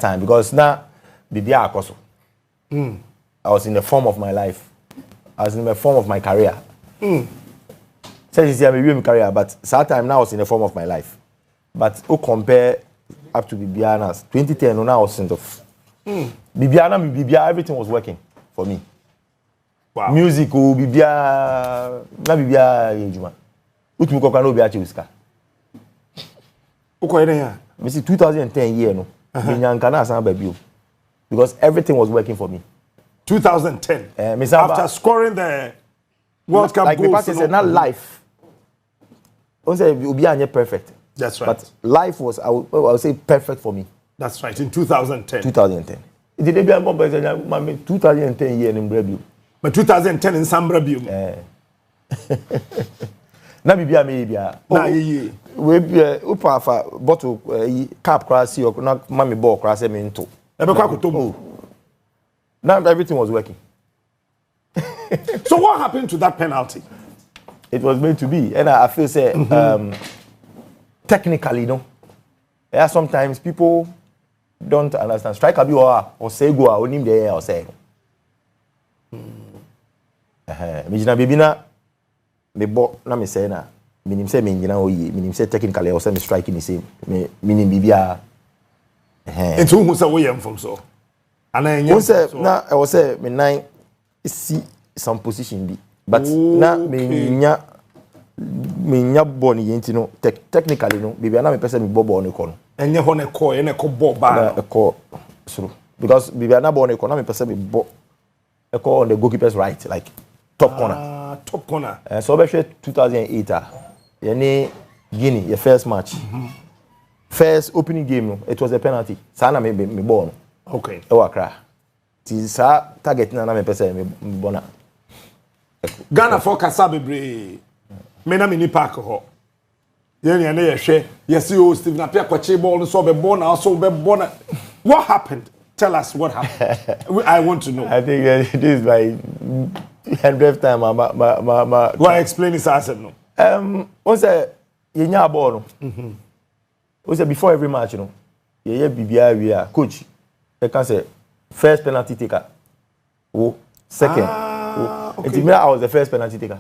[SPEAKER 2] time because now, I was in the form of my life. I was in the form of my career. Since I'm a career, but that time now I was in the form of my life. But who compare up to Bibiana's 2010? Now I was in the Bibiana, everything was working for me.
[SPEAKER 1] Wow.
[SPEAKER 2] Music will be na bibia ejuma. Utu ko no bia chiuska.
[SPEAKER 1] Uko ene ya.
[SPEAKER 2] Me see 2010 year no. Nyanka na asan babio. Because everything was working for me.
[SPEAKER 1] 2010. After scoring the World Cup
[SPEAKER 2] like
[SPEAKER 1] goals.
[SPEAKER 2] Like the said not life. On say obi anye perfect.
[SPEAKER 1] That's right.
[SPEAKER 2] But life was I would say perfect for me.
[SPEAKER 1] That's right in 2010.
[SPEAKER 2] 2010. It did be a 2010 year in Brazil.
[SPEAKER 1] But 2010 in Sambra Bium.
[SPEAKER 2] Na bibia me bia.
[SPEAKER 1] Na ye.
[SPEAKER 2] We upa fa bottle cap cross or na mami ball cross me into. Now everything was working.
[SPEAKER 1] So what happened to that penalty?
[SPEAKER 2] It was meant to be, and I feel say technically, you know, yeah, sometimes people don't understand. Strike a or say go or name there or say. Mijina bibina me bo na me say na minim say me ngina oyi minim say technically or say me striking the same me minim bibia
[SPEAKER 1] into who say we am from so and I
[SPEAKER 2] say na I was say me nine see some position bi but na me nya ball ni yenti no technically no bibia na me pese me ball no ko no
[SPEAKER 1] enye ho ne ko ball ba
[SPEAKER 2] na ko so because bibia na ball no ko na me pese me ball e ko on the goalkeeper's right like top corner.
[SPEAKER 1] Top corner.
[SPEAKER 2] So we 2008 yani Guinea your first match. First opening game it was a penalty. Sana me ball.
[SPEAKER 1] Okay.
[SPEAKER 2] E wa kra. Ti sa target na me pese me bona.
[SPEAKER 1] Ghana for kasa bebre. Me na mini park ho. Ye na ye hwe. Yes you Steve na pia kwache ball so be born also be born. What happened? Tell us what happened. I want to know.
[SPEAKER 2] I think this is my 100th time
[SPEAKER 1] Why explain this answer no?
[SPEAKER 2] On say you nya ball no. On say before every match no. Ye bibia we are coach. They can say first penalty taker. Oh, second. Okay. I was the first penalty taker.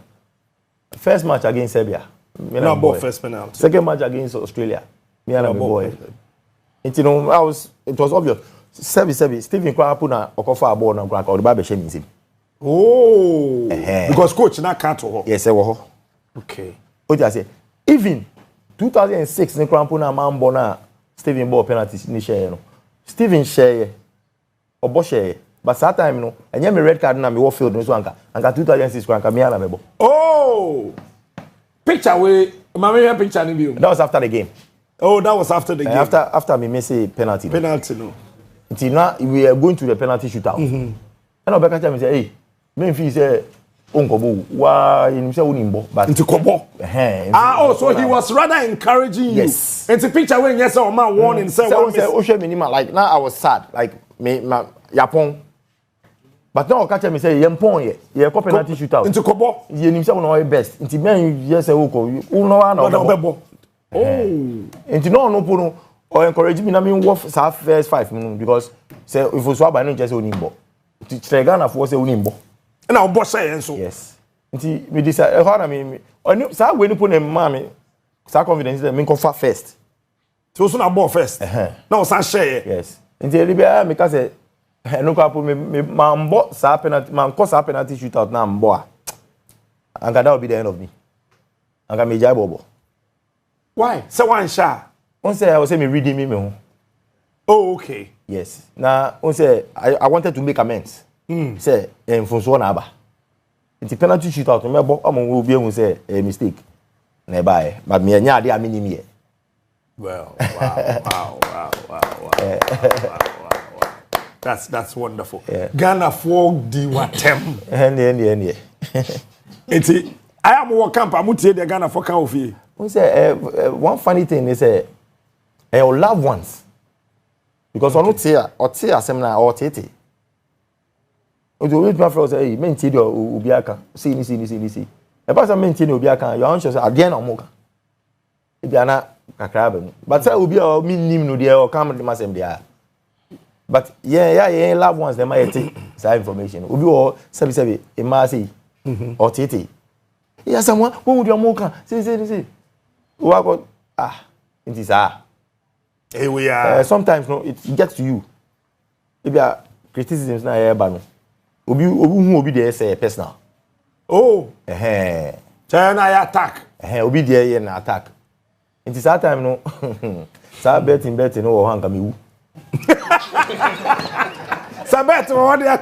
[SPEAKER 2] First match against Serbia. Me
[SPEAKER 1] na ball first penalty.
[SPEAKER 2] Second match against Australia. Me and my boy. It was obvious. Sebi Stephen Kwapuna okofa a ball na crack or the babe shame him.
[SPEAKER 1] Oh, because coach na can't ho.
[SPEAKER 2] Yes, okay. What I say? Even 2006 ni Kwapuna man bona Stephen ball penalty ni share no. Stephen share obo share. But that time no, enye me red card na me wo field no so anka 2006 anka me na me bo.
[SPEAKER 1] Oh. Picture we mama picture ni bi.
[SPEAKER 2] That was after the game.
[SPEAKER 1] Oh, that was after the game.
[SPEAKER 2] After me miss a penalty.
[SPEAKER 1] Penalty no.
[SPEAKER 2] Until now we are going to the penalty shootout. And Obeka tell me say, hey, me feel say onkobo wa you say unimbo but
[SPEAKER 1] into kobo. So he was rather encouraging you.
[SPEAKER 2] Yes.
[SPEAKER 1] It's a picture when yes or man warning say
[SPEAKER 2] one say minima like now I was sad like me yapon But now catch me say yempon ye ko penalty shootout.
[SPEAKER 1] Into kobo.
[SPEAKER 2] Ye nim say no best. Into men yes say wo ko. Wo no one
[SPEAKER 1] no. Oh.
[SPEAKER 2] Into no puno or encourage me na me work first 5 minutes because say if you swap by no just onimbo. To Ghana for say onimbo.
[SPEAKER 1] Na obo say enso.
[SPEAKER 2] Yes. Into me decide how na me oni say we ni puno ma me say confidence say me go first.
[SPEAKER 1] So na ball first. Na o san share.
[SPEAKER 2] Yes. Into Libya me ka say no kwa me mambo sa penalty man ko sa penalty shootout na mbo and that will be the end of me. Anga me jai bobo.
[SPEAKER 1] Why? Say one shot.
[SPEAKER 2] On say I was say me reading me ho.
[SPEAKER 1] Oh, okay.
[SPEAKER 2] Yes. Now on say I wanted to make amends. Say Fonso na aba. It's penalty shootout me bo am wo bi ehun say a mistake. Na buy but me nya ade amini me.
[SPEAKER 1] Well, wow. That's wonderful.
[SPEAKER 2] Yeah.
[SPEAKER 1] Ghana for the watem.
[SPEAKER 2] Any.
[SPEAKER 1] It's I am work camp amutie the Ghana for can ofie.
[SPEAKER 2] We say one funny thing is your loved ones. Because on tia or tia semina or tete. O do with my friend say men tie do obi aka. See. E pass men tie obi aka. You answer say again or moka. E bia na kakra ba mu. But say obi o min nim no there or come dem asem there. But yeah, loved ones them might take that information. Obi or sebi e ma say or tete. Yes, someone who would your moka. See. What got it is
[SPEAKER 1] here we are.
[SPEAKER 2] Sometimes no, it gets to you. If you are criticisms na here ba no. Obi there say personal.
[SPEAKER 1] Oh. China attack.
[SPEAKER 2] Obi there here na attack. It is that time no. Sa betting no wo hanka me wu.
[SPEAKER 1] Sa bet wo dey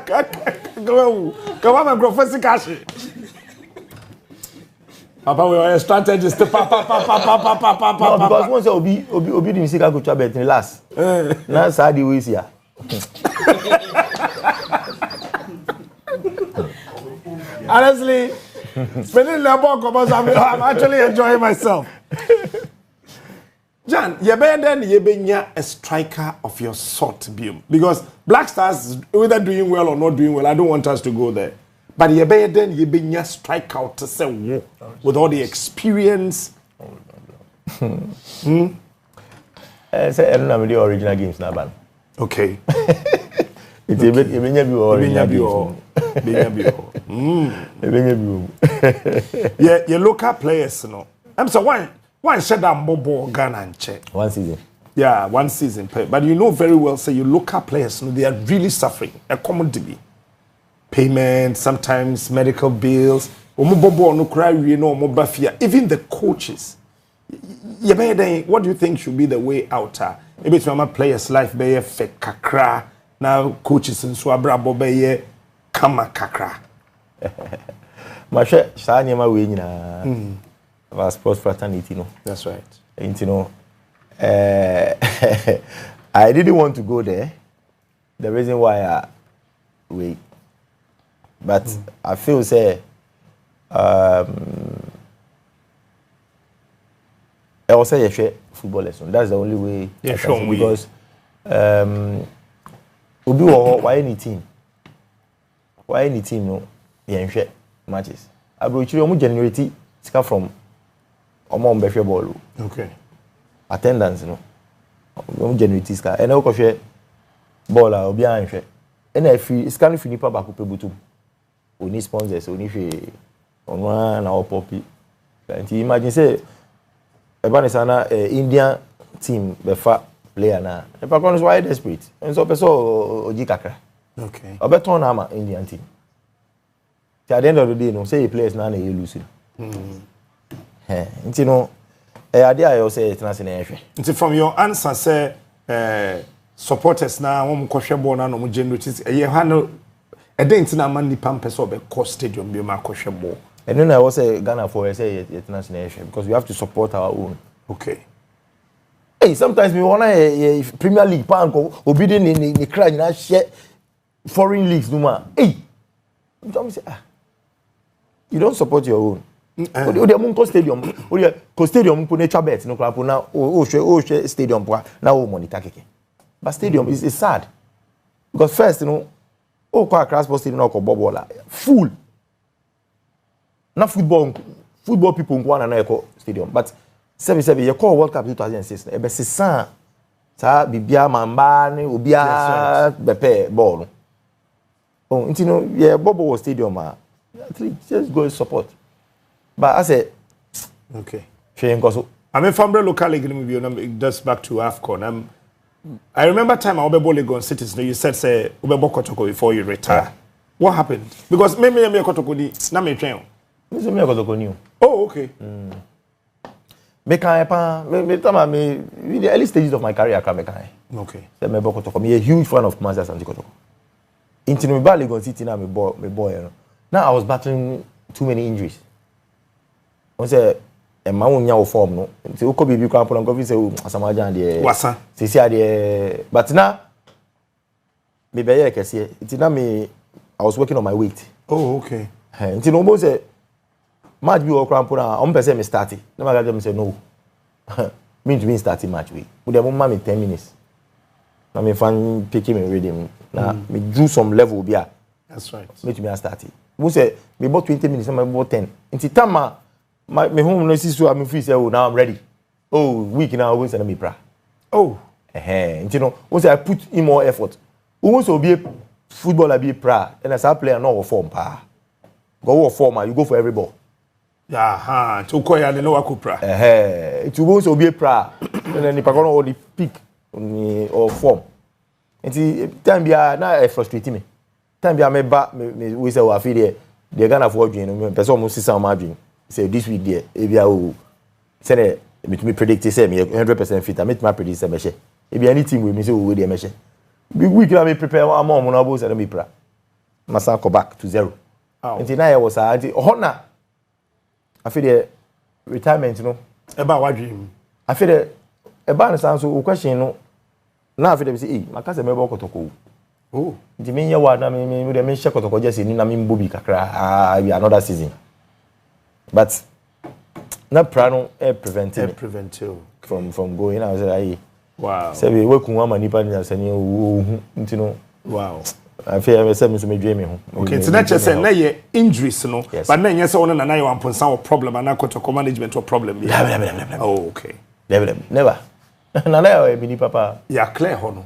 [SPEAKER 1] go. Come on, professor cash. Papa, we are strategists. No,
[SPEAKER 2] because once Obi didn't see go to bet in last. Now Saudi we see.
[SPEAKER 1] Honestly, spending the ball, I'm actually enjoying myself. Jan, you be a striker of your sort, because Black Stars, whether doing well or not doing well, I don't want us to go there. But you be a strike out to say with all the experience.
[SPEAKER 2] Say I don't have the original games now, ban.
[SPEAKER 1] Okay.
[SPEAKER 2] It's a bit original games.
[SPEAKER 1] Yeah, your local players, no. I'm so why shut down Bobo Ghana and Czech?
[SPEAKER 2] One season.
[SPEAKER 1] Yeah, one season. But you know very well, say your local players, no, they are really suffering. A common DB. Payment, sometimes medical bills. Even the coaches. What do you think should be the way out? Maybe it's my players' life be fake kakra. Now coaches and so abrabo be kama kakra.
[SPEAKER 2] Mashe sanya we nyina. Our sports fraternity, no.
[SPEAKER 1] That's right.
[SPEAKER 2] And you know, I didn't want to go there. The reason why we. But I feel say I will say a football lesson. That's the only way.
[SPEAKER 1] Yeah, sure.
[SPEAKER 2] Because why any team no share matches. I go to generate sika from ball.
[SPEAKER 1] Okay.
[SPEAKER 2] Attendance no. Generate sika. And I go share ball obi an share. And I feel it's kind of finipa back up butu. Oni sponsors, oni hwe onwa na opopi. Nti imagine say ebane sana Indian team befa player na. E pa kono why desperate. And so person oji kakra.
[SPEAKER 1] Okay.
[SPEAKER 2] Obeton na ama Indian team. At the end of the day no say players na you lose. Nti no ade ayo say etna se na hwe.
[SPEAKER 1] Nti from your answer say supporters na won kohwe ball na no mo generate e ha no I didn't know man nipa person be cost stadium be ma kohwe ball.
[SPEAKER 2] And then I was say Ghana for say international because we have to support our own.
[SPEAKER 1] Okay.
[SPEAKER 2] Hey, sometimes we wanna Premier League pan go obedient in cry na share foreign leagues no ma. Hey. You say you don't support your own. O dey mun stadium. O dey stadium po nature bet no crap na o share stadium po na o monitor keke. But stadium is sad. Because first, you know, oh kwa Accra Sports Stadium na ko bobola full na football people nkwa na eko stadium but 77 ye call World Cup 2006 e be sesan sa bibia mamba ne obia bepe ball no oh you know yeah bobo stadium just go support but I say
[SPEAKER 1] okay
[SPEAKER 2] shame cause
[SPEAKER 1] I'm a family local league just back to AFCON. I remember time I was Legon Cities. You said say Ubebo Kotoko before you retire. What happened? Because me Kotoko di na me train.
[SPEAKER 2] Me Kotoko new.
[SPEAKER 1] Oh okay.
[SPEAKER 2] Me kan me the early stages of my career can me kan.
[SPEAKER 1] Okay.
[SPEAKER 2] Say me Kotoko. Me a huge fan of Kumasi Asante Kotoko. Into me ba Legon City na me boy you know. Now I was battling too many injuries. I say e ma wonya wo form no nti wo ko bibi kwa pon ko fi say Asamoah Gyan de
[SPEAKER 1] wasa
[SPEAKER 2] sisi ade but na me be ye kese nti na me I was working on my weight.
[SPEAKER 1] Oh okay.
[SPEAKER 2] Nti no mo say match bi wo kwa pon a on pese me start na ma ga dem say no me to be starting match we dem ma me 10 minutes na me fan picking me rhythm na me do some level bia
[SPEAKER 1] that's right
[SPEAKER 2] me to be start mo say me about 20 minutes na me about 10 nti tama my home no see so I'm free say oh now I'm ready. Oh week now we send me pra.
[SPEAKER 1] Oh.
[SPEAKER 2] You know, once I put in more effort. Once you be a footballer be pra and as a player no form pa. Go form you go for every ball.
[SPEAKER 1] Yeah, to call ya no wa pra.
[SPEAKER 2] It once you be a pra and then if I go on the peak or form. And time be na frustrate me. Time be me back me we say we feel there. They gonna afford you know person mo see some margin. Say this week there if you say me predict say me 100% fit I make my predict say me share if any team with me say we dey me share big week na me prepare one more na bo say me pra masa go back to zero until now I was honor I feel the retirement you know
[SPEAKER 1] about what dream
[SPEAKER 2] I feel the about the sound so question no na I feel the say eh maka say me bo kotoko oh nti me nya wa na me share kotoko just ni na me mbobi kakra another season. But not prano preventive from going. I was like, wow. So we work on one manipa and say, you know, wow. I feel I said, Mr. Dreaming.
[SPEAKER 1] Okay, so that's just say, na injuries, no. Yes. But then yes, on na you want some problem and na to management or problem. Oh, okay.
[SPEAKER 2] Never. Na I be papa.
[SPEAKER 1] Ya clear hono.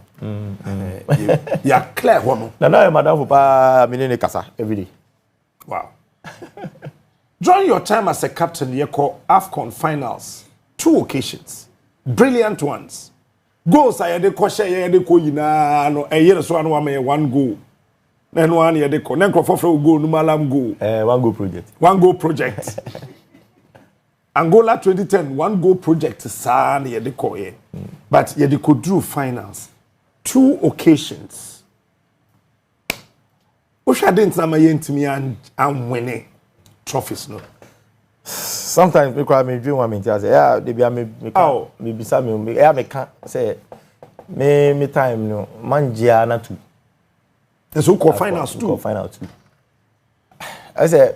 [SPEAKER 1] Ya clear hono.
[SPEAKER 2] Na madam for pa minene kasa every day.
[SPEAKER 1] Wow. During your time as a captain, you call AFCON finals, 2 occasions, brilliant ones. Goals I had a question, I had a coina, no, a year so one goal. Then 1 year they call, then for goal, no malam goal.
[SPEAKER 2] 1 goal project.
[SPEAKER 1] 1 goal project. Angola 2010, 1 goal project, san ye de call ye. But ye de could drew finals, 2 occasions. Which I didn't say to me and winning. Trophies no.
[SPEAKER 2] Sometimes me cry me dream one me say yeah they be me bisa me yeah me can say me time no manjia na two.
[SPEAKER 1] So call finals too.
[SPEAKER 2] Final too. I say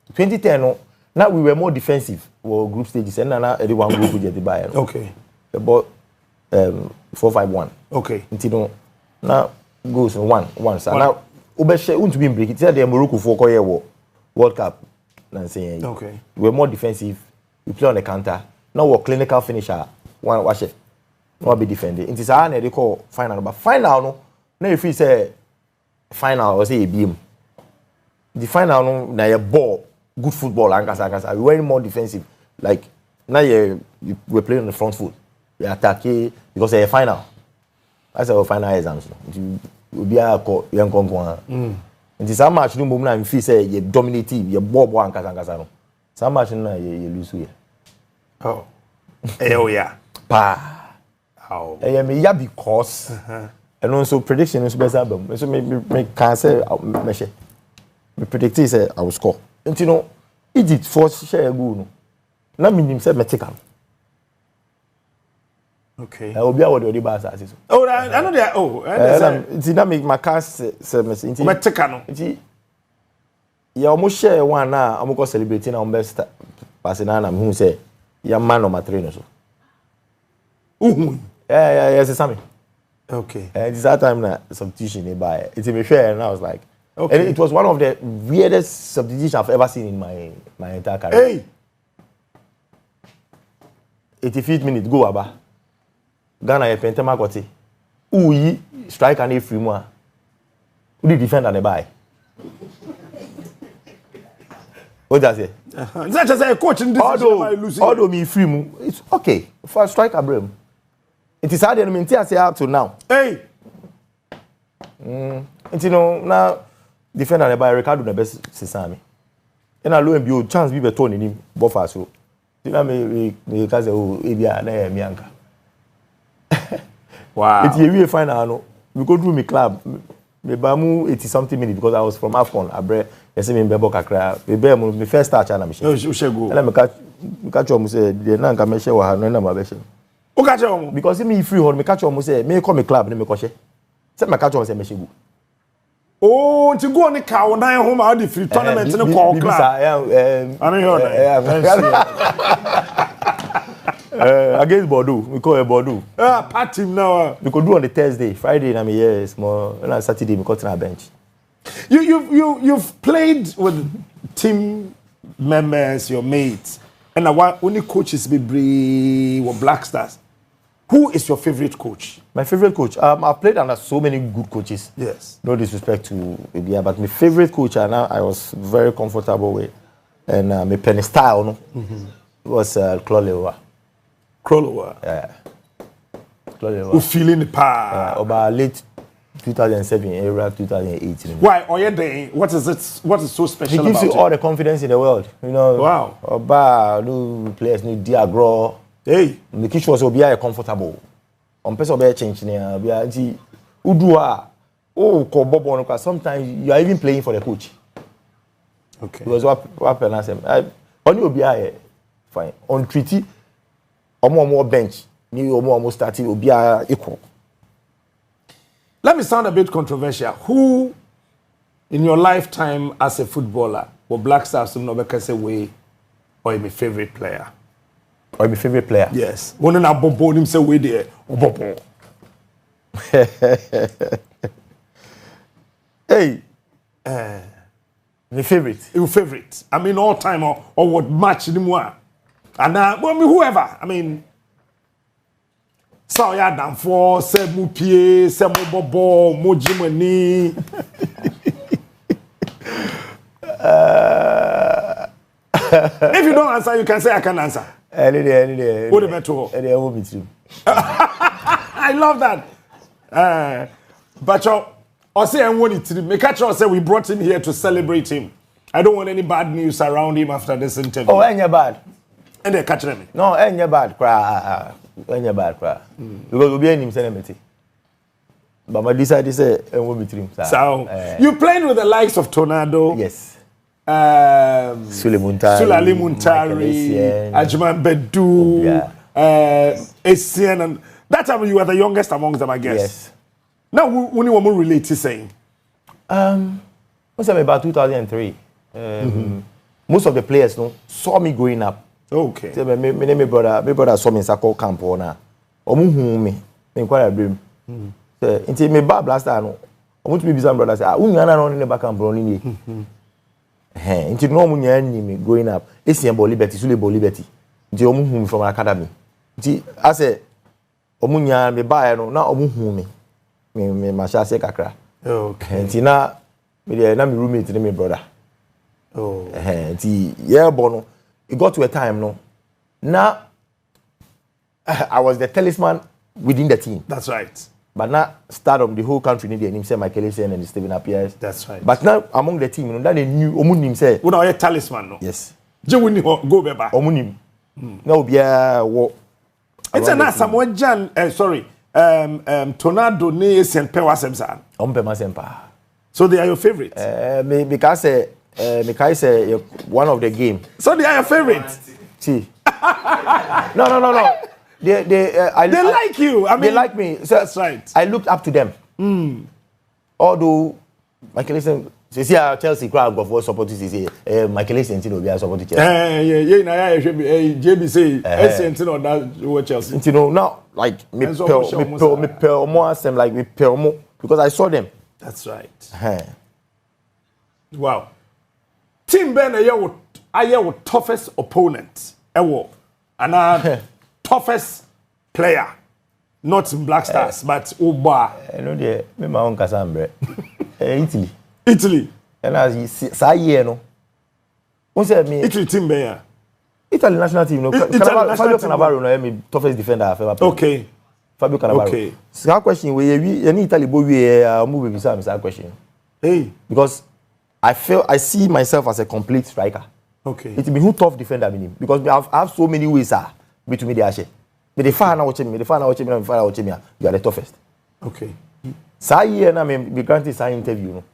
[SPEAKER 2] 2010 no now we were more defensive for group stages and now everyone group get the buy.
[SPEAKER 1] Okay.
[SPEAKER 2] About 4-5-1.
[SPEAKER 1] Okay.
[SPEAKER 2] Until now goes 1 so now obeshe want to be break it say the Morocco for koye World Cup.
[SPEAKER 1] Okay.
[SPEAKER 2] We're more defensive. We play on the counter. Now we're clinical finisher. One watch it. Not be defending. It is our they call final. But final no. Now if we say final or say a beam. The final no na a ball. Good football and kasa. We're more defensive. Like now we're playing on the front foot. We attack because it's a final. That's our final exams. We'll be a young conqueror. It is how much no moment I feel say you dominate you bobo and kasa no. So much no you lose here.
[SPEAKER 1] Oh. Oh yeah.
[SPEAKER 2] Pa.
[SPEAKER 1] How?
[SPEAKER 2] Me ya because and also prediction is better but so me can say me predict say I will score. And you know Egypt force share goal no. Na minim say metika.
[SPEAKER 1] Okay.
[SPEAKER 2] I will be able to do basa so.
[SPEAKER 1] Oh, I know that. Oh,
[SPEAKER 2] it's not make my cast say
[SPEAKER 1] metika no.
[SPEAKER 2] It's ya almost share one na I'm go celebrating on best passing na who say ya man number 3 no so. Yeah, yes, Sammy.
[SPEAKER 1] Okay.
[SPEAKER 2] It's that time na substitution nearby. It's me share and I was like,
[SPEAKER 1] Okay.
[SPEAKER 2] And it was one of the weirdest substitutions I've ever seen in my entire career.
[SPEAKER 1] Hey!
[SPEAKER 2] 85th minute, go Aba. Ghana ye pentema kote. Uyi strike and free mo. Who the defender the buy? What does it?
[SPEAKER 1] That's just a coach in this.
[SPEAKER 2] Although me free mo, it's okay. For strike Abraham. It is hard to say up to now.
[SPEAKER 1] Hey!
[SPEAKER 2] Now defender the buy Ricardo the best sesame. And I lo and be chance be better in him buffer so. You know me because Ebia na Mianka.
[SPEAKER 1] Wow.
[SPEAKER 2] It's a real final no. We go through my club. Me bamu 80 something minutes because I was from Afcon. Abre, you see me Bebo Kakra. We be my first start na me.
[SPEAKER 1] You should go.
[SPEAKER 2] And me catch you say the na nka me share wa no na ma be share.
[SPEAKER 1] O catch you?
[SPEAKER 2] Because me free hold me catch you say me come my club me ko share. Say me catch you say me share go.
[SPEAKER 1] Oh, to go on the car na home out the free tournament in the call club. I don't hear that.
[SPEAKER 2] Against Bordeaux, we call it Bordeaux.
[SPEAKER 1] Party now.
[SPEAKER 2] We could do on the Thursday, Friday, and yes, more. And on Saturday, we got on our bench.
[SPEAKER 1] You've played with team members, your mates, and only coaches be brave or Black Stars. Who is your favorite coach?
[SPEAKER 2] My favorite coach. I've played under so many good coaches.
[SPEAKER 1] Yes.
[SPEAKER 2] No disrespect to Ibia, but my favorite coach, and I was very comfortable with, and my penny style, no, was Klolewa.
[SPEAKER 1] Krolowa.
[SPEAKER 2] Yeah. Klolewa.
[SPEAKER 1] Who feeling the power?
[SPEAKER 2] About late 2007, era 2008.
[SPEAKER 1] Why? Or you what is it? What is so special about it?
[SPEAKER 2] He gives you all the confidence in the world. You know.
[SPEAKER 1] Wow.
[SPEAKER 2] Oba, new players, new Diagro.
[SPEAKER 1] Hey.
[SPEAKER 2] The kitchen was be comfortable. On person be change near be anti udua. Oh, ko bobo no. Sometimes you are even playing for the coach.
[SPEAKER 1] Okay.
[SPEAKER 2] Because what penance? Only obi fine. On treaty. Omo bench. Ni omo starting obi equal.
[SPEAKER 1] Let me sound a bit controversial. Who, in your lifetime as a footballer, or Black Stars no be say way, or my favorite player?
[SPEAKER 2] Or my favorite player?
[SPEAKER 1] Yes. One na bobo him say way there. Bobo.
[SPEAKER 2] Hey. My favorite.
[SPEAKER 1] Your favorite. I mean all time or what match anymore. And whoever. I mean so ya dan for say mu pie, say mu bobo, mu jimani. If you don't answer, you can say I can answer.
[SPEAKER 2] Any day.
[SPEAKER 1] What about to?
[SPEAKER 2] Any will be true.
[SPEAKER 1] I love that. But I say I want it to make sure say we brought him here to celebrate him. I don't want any bad news around him after this interview.
[SPEAKER 2] Oh, ain't bad.
[SPEAKER 1] And they catch me.
[SPEAKER 2] No, ain't bad cry. Ain't bad cry. Because we be in him celebrity. But my decided to say I will be true.
[SPEAKER 1] So you played with the likes of Tornado.
[SPEAKER 2] Yes.
[SPEAKER 1] Sulali Muntari, Ajman Bedu, Essien, and that time you were the youngest amongst them, I guess.
[SPEAKER 2] Yes.
[SPEAKER 1] Now, when you were more related to saying?
[SPEAKER 2] Most of about 2003. Most of the players saw me growing up.
[SPEAKER 1] Okay.
[SPEAKER 2] So, my brother saw me in Sako camp or na. Omu me in quite a dream. So, until me bad last time, I want to be some brother say, "Ah, we are not in the back camp only." Until no one knew me growing up. It's in Liberty, Sule Liberty. Until omu from academy. Until I say, omu nya me buy no na omu me. Me masha se kakra.
[SPEAKER 1] Okay.
[SPEAKER 2] Until na me na me roommate me brother.
[SPEAKER 1] Oh.
[SPEAKER 2] Until yeah bono. It got to a time no. Now I was the talisman within the team.
[SPEAKER 1] That's right.
[SPEAKER 2] But now start of the whole country need him say Michael Essien and Stephen Appiah.
[SPEAKER 1] That's right.
[SPEAKER 2] But now among the team, that they knew Omunim say.
[SPEAKER 1] We are a talisman, no?
[SPEAKER 2] Yes.
[SPEAKER 1] Je wini go beba.
[SPEAKER 2] Omunim. Now be what?
[SPEAKER 1] It's an Asamoah Gyan. Sorry. Tornado ne Essien pe wasemsa.
[SPEAKER 2] Sempa.
[SPEAKER 1] So they are your favorites.
[SPEAKER 2] Because one of the game.
[SPEAKER 1] So they are your favorites.
[SPEAKER 2] See. No. They
[SPEAKER 1] like you. I mean,
[SPEAKER 2] they like me. So
[SPEAKER 1] that's right.
[SPEAKER 2] I looked up to them. Although Michael Essien, see how Chelsea crowd go for support to say Michael Essien no be support to Chelsea.
[SPEAKER 1] JB say Essien no that Chelsea.
[SPEAKER 2] You know now like me more them like me more because I saw them.
[SPEAKER 1] That's right. Wow. Team Ben aye toughest opponent ewo and toughest player. Not in Black Stars, but Oba.
[SPEAKER 2] No, dear, me my own Casambre. Italy.
[SPEAKER 1] Italy.
[SPEAKER 2] And as you say, no. Who said me?
[SPEAKER 1] Italy team there.
[SPEAKER 2] Italy national team. No, Fabio Cannavaro no me toughest defender I've ever played.
[SPEAKER 1] Okay.
[SPEAKER 2] Fabio Cannavaro. Okay. So that question we any Italy boy we move beside me that question.
[SPEAKER 1] Hey.
[SPEAKER 2] Because I see myself as a complete striker.
[SPEAKER 1] Okay.
[SPEAKER 2] It be who tough defender meaning because I have so many ways between the ashe. But the fan now watching me, you are the toughest.
[SPEAKER 1] Okay.
[SPEAKER 2] So year na me granted sign interview. No.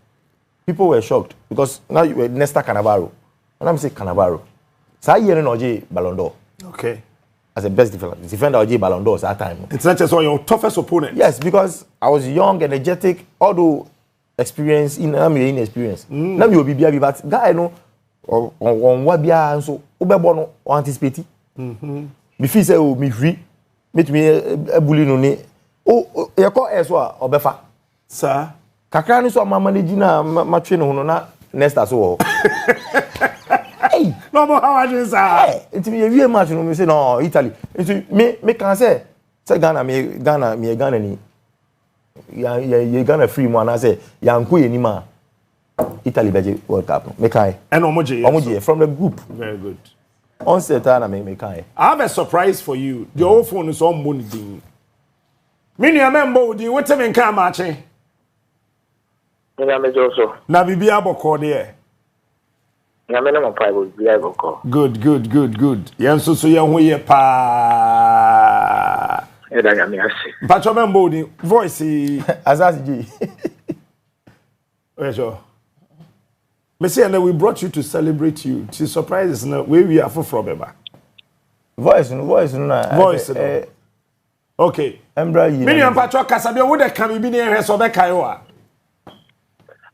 [SPEAKER 2] People were shocked because now you were Nesta Cannavaro. And I'm saying Cannavaro. So year no Oje Ballon d'Or.
[SPEAKER 1] Okay.
[SPEAKER 2] As a best defender Oje Ballon d'Or at that time.
[SPEAKER 1] It's not just your toughest opponent.
[SPEAKER 2] Yes, because I was young, energetic, although experience inexperience. Now you will be but guy no on what bia so obebo no anticipate. Before say o me free meet me bully no ni o ye call eso a obefa
[SPEAKER 1] sir
[SPEAKER 2] kakra ni so ma manage na ma twe no na next so hey
[SPEAKER 1] no more how I sir
[SPEAKER 2] it me wie match no me say no Italy it me can say Ghana ni ya Ghana free mo na say yanko ye ni ma Italy beje World Cup me kai
[SPEAKER 1] and omoje
[SPEAKER 2] from the group.
[SPEAKER 1] Very good.
[SPEAKER 2] On Setana me kai.
[SPEAKER 1] I have a surprise for you. The old phone is on money ding. Mini amembo di what me nka match.
[SPEAKER 3] Na me joso.
[SPEAKER 1] Na bibia boko there.
[SPEAKER 3] Na me na mo pai bibia boko.
[SPEAKER 1] Good. Yen so yen ho ye pa.
[SPEAKER 3] E da nyame ase.
[SPEAKER 1] Pacho membo di voice
[SPEAKER 2] Azaz G.
[SPEAKER 1] Where's your Messi, and we brought you to celebrate you. To surprise us, where we are from, Beba.
[SPEAKER 2] Voice.
[SPEAKER 1] Okay. Many and Patrick Casabia would have come in here, so that Kiowa.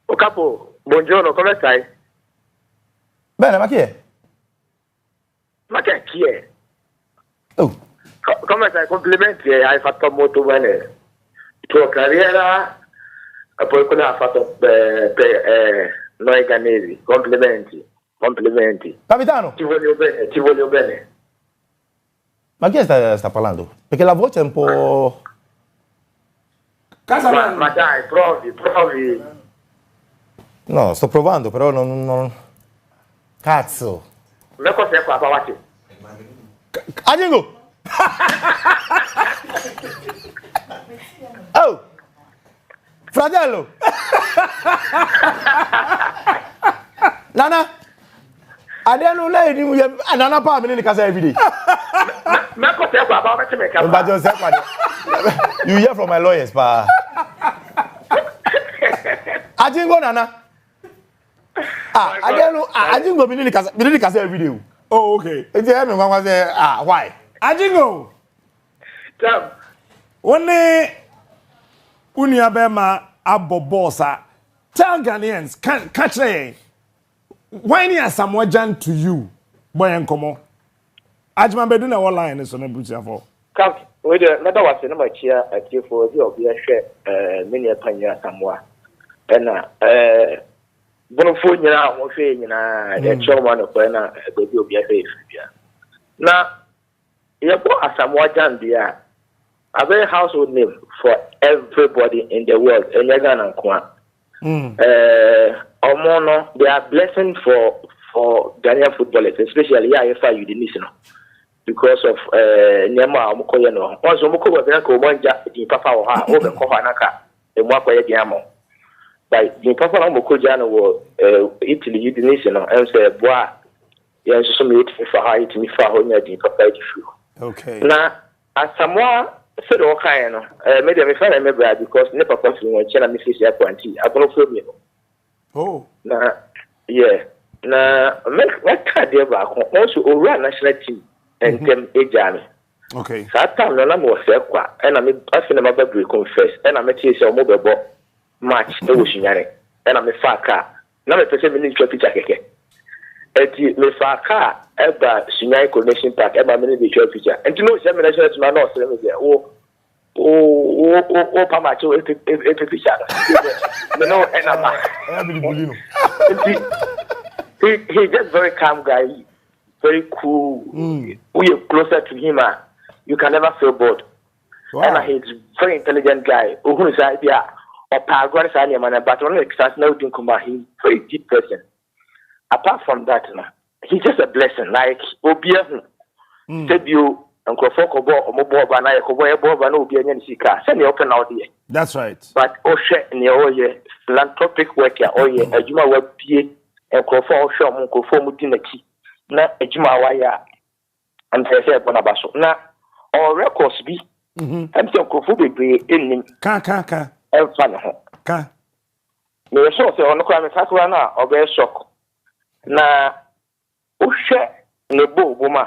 [SPEAKER 3] Okapo, buongiorno, come stai?
[SPEAKER 2] Bene, ma chi è?
[SPEAKER 3] Ma che chi è?
[SPEAKER 2] Oh.
[SPEAKER 3] Come stai? Complimenti, hai fatto molto bene. Tua carriera, e poi cosa ha fatto per noi ghanesi. Complimenti.
[SPEAKER 2] Capitano.
[SPEAKER 3] Ti voglio bene.
[SPEAKER 2] Ma chi sta parlando? Perché la voce è un po'...
[SPEAKER 3] Ma dai, provi.
[SPEAKER 2] No, sto provando, però non... Cazzo.
[SPEAKER 3] Ma cos'è qua, Pavati?
[SPEAKER 2] Agingo! Oh! Fratello! Nana! Adeno lei ni Nana pa me ni kasa every day.
[SPEAKER 3] Ma cos'è qua, Pavati me kasa?
[SPEAKER 2] But just you hear from my lawyers pa. Agingo Nana. Adeno Agingo me ni kasa every day.
[SPEAKER 1] Oh, okay.
[SPEAKER 2] E je me ngwa say why?
[SPEAKER 1] Agingo.
[SPEAKER 3] Tam.
[SPEAKER 1] One unia bema abobosa. Tell Ghanaians, catch it. Why ni Asamoah Gyan to you? Boy and come Ajman bedu na line is on a butcher for.
[SPEAKER 3] Come, we the another was in my chair at you for the obvious many a panya Samoa. And Bonofo nyina wo hwe nyina the chairman of na go bi obi afa efibia. Na yebo Asamoah Gyan dia a very household name for everybody in the world. Ghana nkwa. Omono, they are blessing for Ghanaian footballers, especially IFA Udinese, because of Nyama Omokoye no. Once Omokoye be ko monja di papa wo ha, o be ko ha naka, e mo akoye diamo. By di papa Omokoye no wo Italy Udinese no, and say boa, ya so me it for ha it mi fa ho nya di papa di fu.
[SPEAKER 1] Okay.
[SPEAKER 3] Na Asamoah said okay no, me dey me fa na me bra because ne papa fi won chena me fisi akwanti, abono fo mi no.
[SPEAKER 1] Oh.
[SPEAKER 3] Na yeah. Na me card there back. Also over national team and them ejami.
[SPEAKER 1] Okay.
[SPEAKER 3] So that time na mo se kwa. E na me afina ma ba confess. E na me tie se o mo bebo match e wo shinyare. E na me fa ka. Na me pese me ni twa picture keke. E ti me fa ka e ba shinyare connection park e ba me ni twa picture. Enti no se me national team na no se me say, "Oh, Pamacho, if no, he's just very calm guy, very cool. We are closer to him, you can never feel bored. Wow. And he's very intelligent guy. Who is idea or Paraguay, but only exercise no he's a very deep person. Apart from that, he's just a blessing. Like Obia, said you. That's
[SPEAKER 1] right.
[SPEAKER 3] But Osha in the philanthropic work, a Juma work, and Crawford Sham, conform Dinaki, not a Juma Waya, and I said Bonabaso. Now, all records be, and so Crawford in him,
[SPEAKER 1] and
[SPEAKER 3] fun. May a sort on the crime Sakurana or bear shock. Now, Osha in the bow, woman.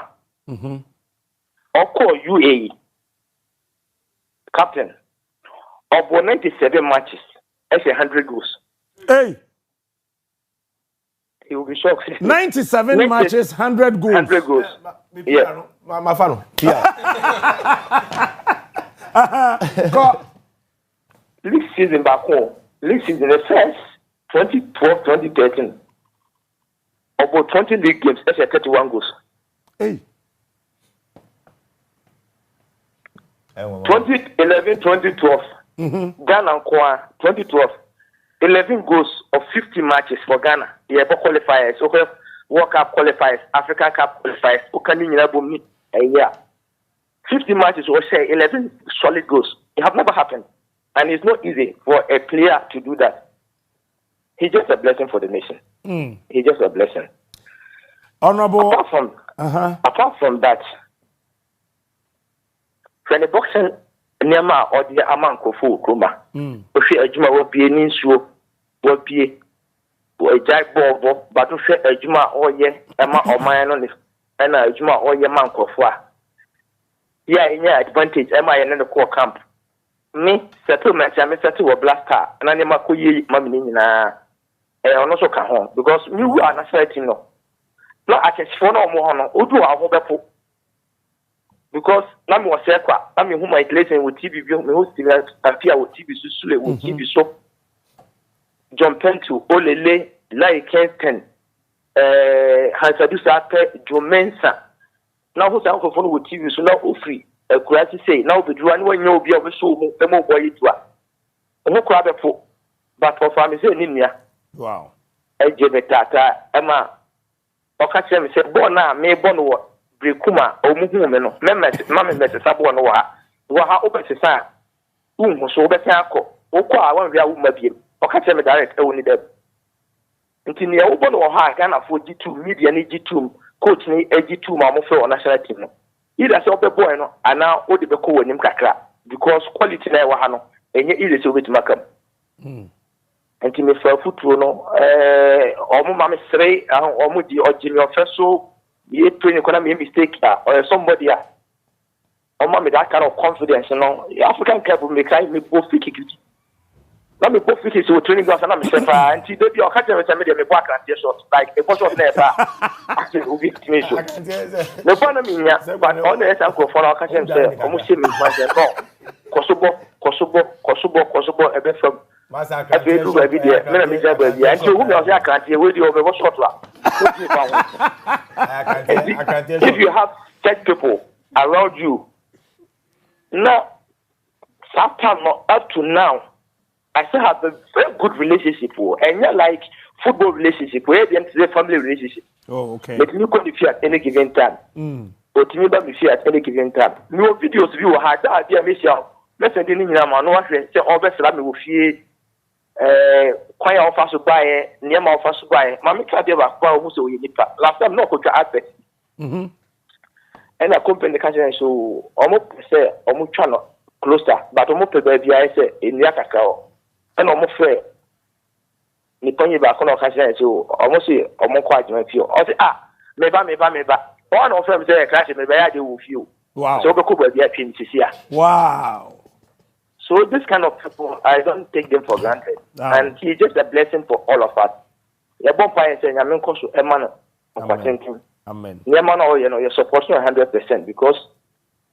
[SPEAKER 3] Oko UAE captain of 97 matches, that's 100 goals.
[SPEAKER 1] Hey,
[SPEAKER 3] he will be shocked.
[SPEAKER 1] 97 matches, 100 goals.
[SPEAKER 3] 100 goals. Yeah,
[SPEAKER 2] my fan. Yeah.
[SPEAKER 3] League season back home. League season the first 2012-2013. About 20 league games, that's 31 goals.
[SPEAKER 1] Hey.
[SPEAKER 3] 2011-2012, Ghana 2012, 11 goals of 50 matches for Ghana. Yeah, qualifiers, okay, World Cup qualifiers, African Cup qualifiers, okay, 50 matches or say 11 solid goals. It have never happened, and it's not easy for a player to do that. He's just a blessing for the nation. He's just a blessing.
[SPEAKER 1] Honorable.
[SPEAKER 3] Apart from that. When the boxing Nema or the Amanko Fu Kuma, if you Juma will be an insu, will be a jack ball, but to say a Juma or ye, Emma or my on it, and a Juma or ye manko for. Yeah, in your advantage, Emma and the core camp. Me, settlement, I may settle a blaster, and I never could ye, mammy, and also come home because you are not certain. No, I can phone or more, or do I hope. Because Nami was Sekwa, I mean, whom I listen with TV, me who still appear with TV, Sule, with TV, so John Pentu, Olele, Lai Kenton, Hansadusa, Jomensa. Now, who's uncle phone with TV, so now free. A grassy say, now the Juan, when you'll be able to show the more boy to her. No crab for, but for family, Ninia.
[SPEAKER 1] Wow.
[SPEAKER 3] Ejebetata, Emma, Okachem said, Bona, may Bonwo. Brekuma omuhumeno mama mesesabo no wa obesesa so obesako okwa awan via umabiem okache me direct e woni deb ntini e wo no ha Ghana for G2 media ni G2 coach ni G2 ma mo fe o national team no ida se obeboy no ana odi be ko wonim kakra because quality na e wa ha no enye ile se obetima kam ntini fa futuro no omo ma me sere omo di ojimi ofeso you training gonna make mistake or somebody or me that kind of confidence, you know. African club will make me both kick it. Let me both kick it so training grounds and I'm saying and see baby or catch me me back and shot like a bunch of never actually will be me so. The one me but on the uncle for our catch him say almost see me no. Kosobo a bit from every day. Me me baby and you who me say I can't hear with you over what shot. If you have Czech people around you, now, sometime up to now, I still have a very good relationship, and not like football relationship, where the family relationship.
[SPEAKER 1] Oh, okay.
[SPEAKER 3] But you can fear at any given time. But you never be fear at any given time. No videos view had that idea, Miss Young. Let's send in Yaman, no one say, all best let me with fear. Quite offer to buy near my offer to buy. Mammy can't ever acquire who's a nipa. Last time, no coach advert. And a company can so almost say, almost channel closer, but almost baby, I say, in Yakakao. And almost fair. Nippon back on occasion, so almost say, almost quite my few. I say, maybe. One of them say, clash, maybe I do with you.
[SPEAKER 1] Wow.
[SPEAKER 3] So the couple be a pin to see.
[SPEAKER 1] Wow.
[SPEAKER 3] So this kind of people, I don't take them for granted. And he's just a blessing for all of us. Your bonfire saying, I'm going to Emmanuel.
[SPEAKER 1] Amen. Amen.
[SPEAKER 3] You support 100% because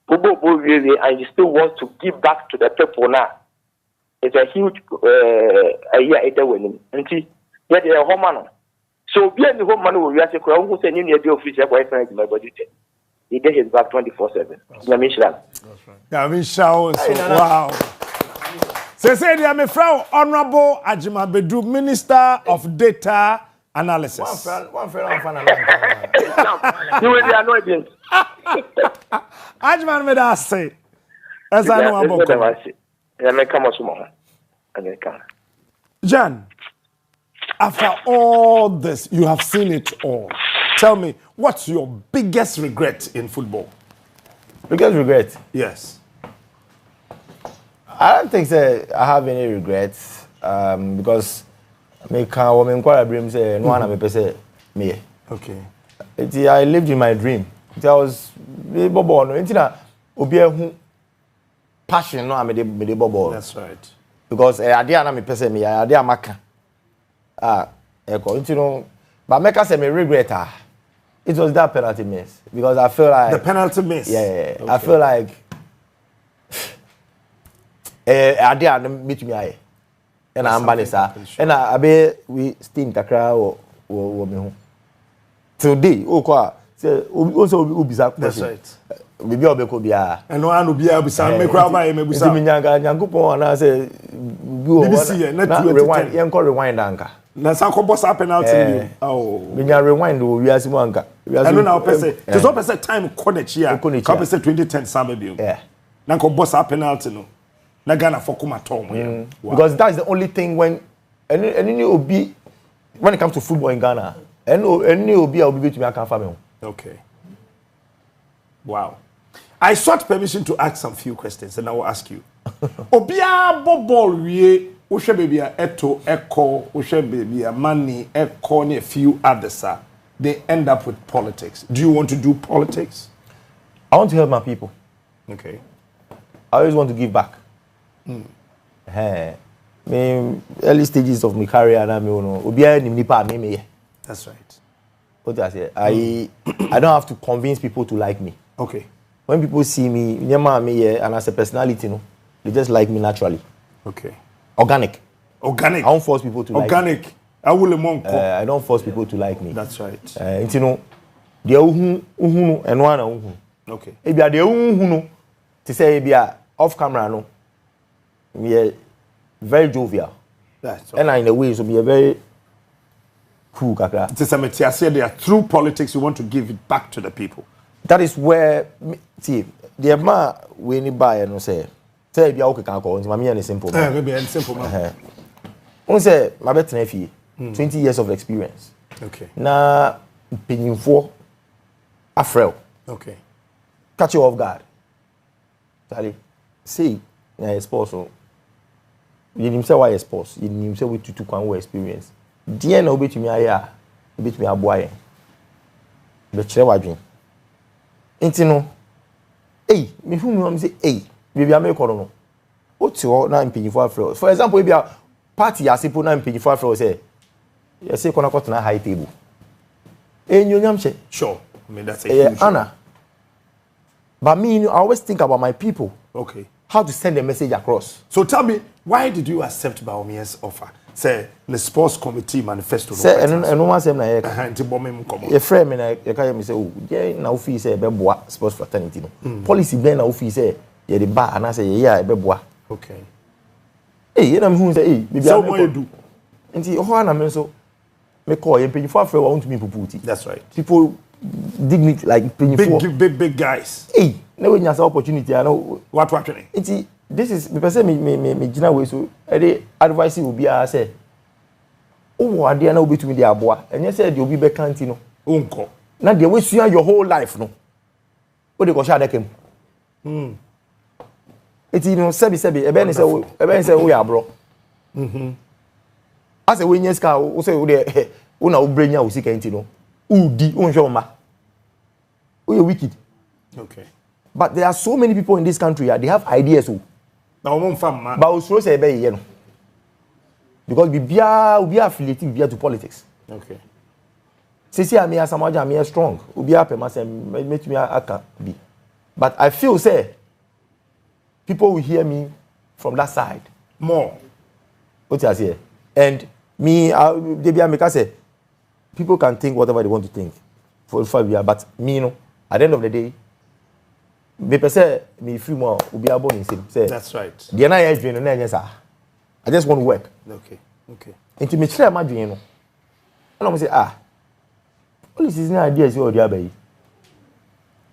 [SPEAKER 3] and you still want to give back to the people now. It's a huge idea winning. And see, yeah, they are home man. So be in the home man will say, who send you the official boyfriend in my body. He did his back 24/7.
[SPEAKER 1] Wow. Say they are from Honorable Asamoah Gyan, Minister of Data Analysis.
[SPEAKER 2] One friend.
[SPEAKER 3] You will be annoyed.
[SPEAKER 1] Asamoah made us say, as I know about Gyan, after all this, you have seen it all. Tell me, what's your biggest regret in football?
[SPEAKER 2] Biggest regret?
[SPEAKER 1] Yes.
[SPEAKER 2] I don't think I have any regrets because say no one say me.
[SPEAKER 1] Okay.
[SPEAKER 2] I lived in my dream. I was passion no am the ball.
[SPEAKER 1] That's right.
[SPEAKER 2] Because idea na me pese me idea maka. But make us say me regret it was that penalty miss because I feel like
[SPEAKER 1] the penalty miss.
[SPEAKER 2] Yeah. Okay. I feel like idea na meet me aye. And I'm banisa. And I be we steam kakra wo me ho. Today say also ubisa.
[SPEAKER 1] That's right.
[SPEAKER 2] Bibi obeko bia.
[SPEAKER 1] Eno anu bia bisa me kra ba me busa.
[SPEAKER 2] Ntimi nyanga nyankopon na say
[SPEAKER 1] BBC na
[SPEAKER 2] rewind yenko rewind anka.
[SPEAKER 1] Na sa ko boss penalty oh.
[SPEAKER 2] Binya rewind o wiase mu anka.
[SPEAKER 1] Eno na opese. Just opese time konechi a. Ko opese 2010 samba bio.
[SPEAKER 2] Yeah.
[SPEAKER 1] Na ko boss penalty no. Na Ghana for kuma tom.
[SPEAKER 2] Wow. Because that's the only thing when any obi when it comes to football in Ghana. Any obi obi to me aka fa me.
[SPEAKER 1] Okay. Wow. I sought permission to ask some few questions and I will ask you. Obia ball we ushe baby eto echo ushe baby money echo and a few others they end up with politics. Do you want to do politics?
[SPEAKER 2] I want to help my people.
[SPEAKER 1] Okay.
[SPEAKER 2] I always want to give back. Early stages of my career na me no obia ni nipa me.
[SPEAKER 1] That's right.
[SPEAKER 2] What I say I don't have to convince people to like me.
[SPEAKER 1] Okay.
[SPEAKER 2] When people see me, and as a personality, no, they just like me naturally.
[SPEAKER 1] Okay.
[SPEAKER 2] Organic.
[SPEAKER 1] I
[SPEAKER 2] don't force people to like me.
[SPEAKER 1] Organic. I
[SPEAKER 2] don't force people to like me.
[SPEAKER 1] That's right.
[SPEAKER 2] You know, they uhunu and one uhunu.
[SPEAKER 1] Okay.
[SPEAKER 2] If you are the uhunu, to say if you are off camera, no, we are very jovial.
[SPEAKER 1] That's right.
[SPEAKER 2] And in a way, so we are very cool, kakra.
[SPEAKER 1] I said they are through politics. You want to give it back to the people.
[SPEAKER 2] That is where see the man we ni buy no say if you okay can call me and simple man.
[SPEAKER 1] Maybe a simple man.
[SPEAKER 2] On say my better fee 20 years of experience.
[SPEAKER 1] Okay.
[SPEAKER 2] Na penyimfo afrel.
[SPEAKER 1] Okay.
[SPEAKER 2] Catch you off guard. Tali see na sports so you nim say why sports you nim say we tutu kwan we experience. Die na obetumi aya obetumi aboa ye. Be kire wadwen. Intino, me whom say, maybe I make no. What's your 9 for For example, if you are party as people 9 for say, you say, Konakotana high table.
[SPEAKER 1] Sure. I mean, that's a huge
[SPEAKER 2] Anna. But me, I always think about my people.
[SPEAKER 1] Okay.
[SPEAKER 2] How to send a message across.
[SPEAKER 1] So tell me, why did you accept Baumia's offer? Say, the sports committee manifesto.
[SPEAKER 2] Say, and no one said, your friend, you can't say, oh, yeah, now fee say, beboa, sports fraternity. Policy ben, now fee say, yeah, the bar, and I say, yeah, beboa.
[SPEAKER 1] Okay.
[SPEAKER 2] Hey, you know who say, hey,
[SPEAKER 1] so what you do?
[SPEAKER 2] And see, oh, I'm so, me call you, pay for I want to be puputi.
[SPEAKER 1] That's right.
[SPEAKER 2] People dignity, like,
[SPEAKER 1] big guys.
[SPEAKER 2] Hey, no one has opportunity, I know.
[SPEAKER 1] What happening?
[SPEAKER 2] This is because me jina we so the advice will be I say oh ade na obetumi dey aboa enye say dey obi be kanti no
[SPEAKER 1] onko
[SPEAKER 2] na dey we sua your whole life no o dey go sha dekem eti no sebi ebe ni say we abro as we nye ska o say o dey o na o brenya o sika enti no udi o nhwe o ma o you wicked.
[SPEAKER 1] Okay.
[SPEAKER 2] But there are so many people in this country they have ideas o.
[SPEAKER 1] Now,
[SPEAKER 2] but we should say, you know, because we are affiliated to politics.
[SPEAKER 1] Okay.
[SPEAKER 2] See, I mean, Asamoah Gyan, strong. We are permanent. Make me a can be. But I feel, say, people will hear me from that side.
[SPEAKER 1] More.
[SPEAKER 2] What I say? And me, they say, people can think whatever they want to think for 5 years, but me, you know, at the end of the day, people say, me free more, will be able to say.
[SPEAKER 1] That's right.
[SPEAKER 2] I just want to work.
[SPEAKER 1] Okay.
[SPEAKER 2] Into me, share my dream, you know. And I'm say, all this is an idea, you already have.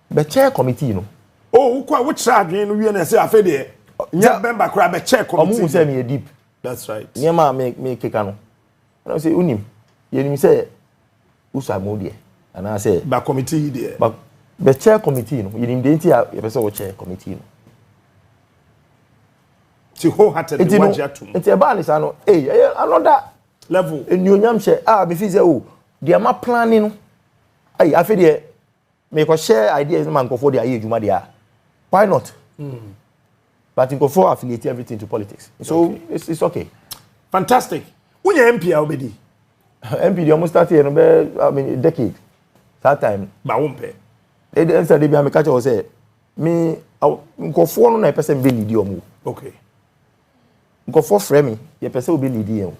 [SPEAKER 2] But chair committee, you know.
[SPEAKER 1] Oh, which side you know, say, I feel there. Yeah, member crab a chair committee.
[SPEAKER 2] I'm say me a deep.
[SPEAKER 1] That's right.
[SPEAKER 2] Nyama make kekano. And I say, unim. You say, Asamoah Gyan. And I say,
[SPEAKER 1] by committee there.
[SPEAKER 2] But the chair committee, you know, you didn't hear a person chair committee, you know.
[SPEAKER 1] To wholeheartedly watch your tomb.
[SPEAKER 2] It's a balance, I know. Hey, another
[SPEAKER 1] level.
[SPEAKER 2] In your name, share. Me feel say, oh, they are not planning. Hey, I feel they make a share ideas, man, go for their age, why not? But in go for affiliate everything to politics. So okay. It's okay.
[SPEAKER 1] Fantastic. When you MP already?
[SPEAKER 2] MP, they almost started, I mean, a decade. That time.
[SPEAKER 1] But won't pay.
[SPEAKER 2] They said they be a catcher say, me, go for no person be lead you.
[SPEAKER 1] Okay.
[SPEAKER 2] Go for framing, your person will be leading you.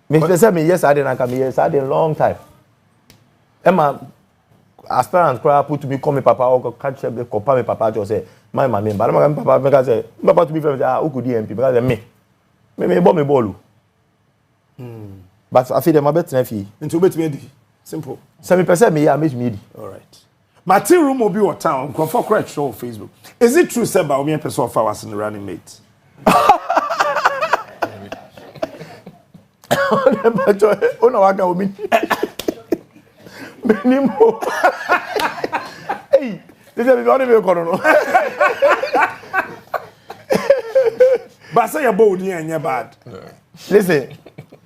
[SPEAKER 2] Me person me yes I didn't come yes I did a long time. Emma aspirant crowd put to me call me papa or catch up the compare me papa just say my mammy but my papa make say papa to be friends who could DMP because me ball me ball. But I feel them a better fee.
[SPEAKER 1] Into bet me simple.
[SPEAKER 2] 7% me I make me.
[SPEAKER 1] All right. My team room will be what town. Come for correct show on Facebook. Is it true said by me and person of ours in the running mate?
[SPEAKER 2] Oh no, I got me. Minimo. Hey, this is not even corona.
[SPEAKER 1] But say your body and your bad.
[SPEAKER 2] Listen.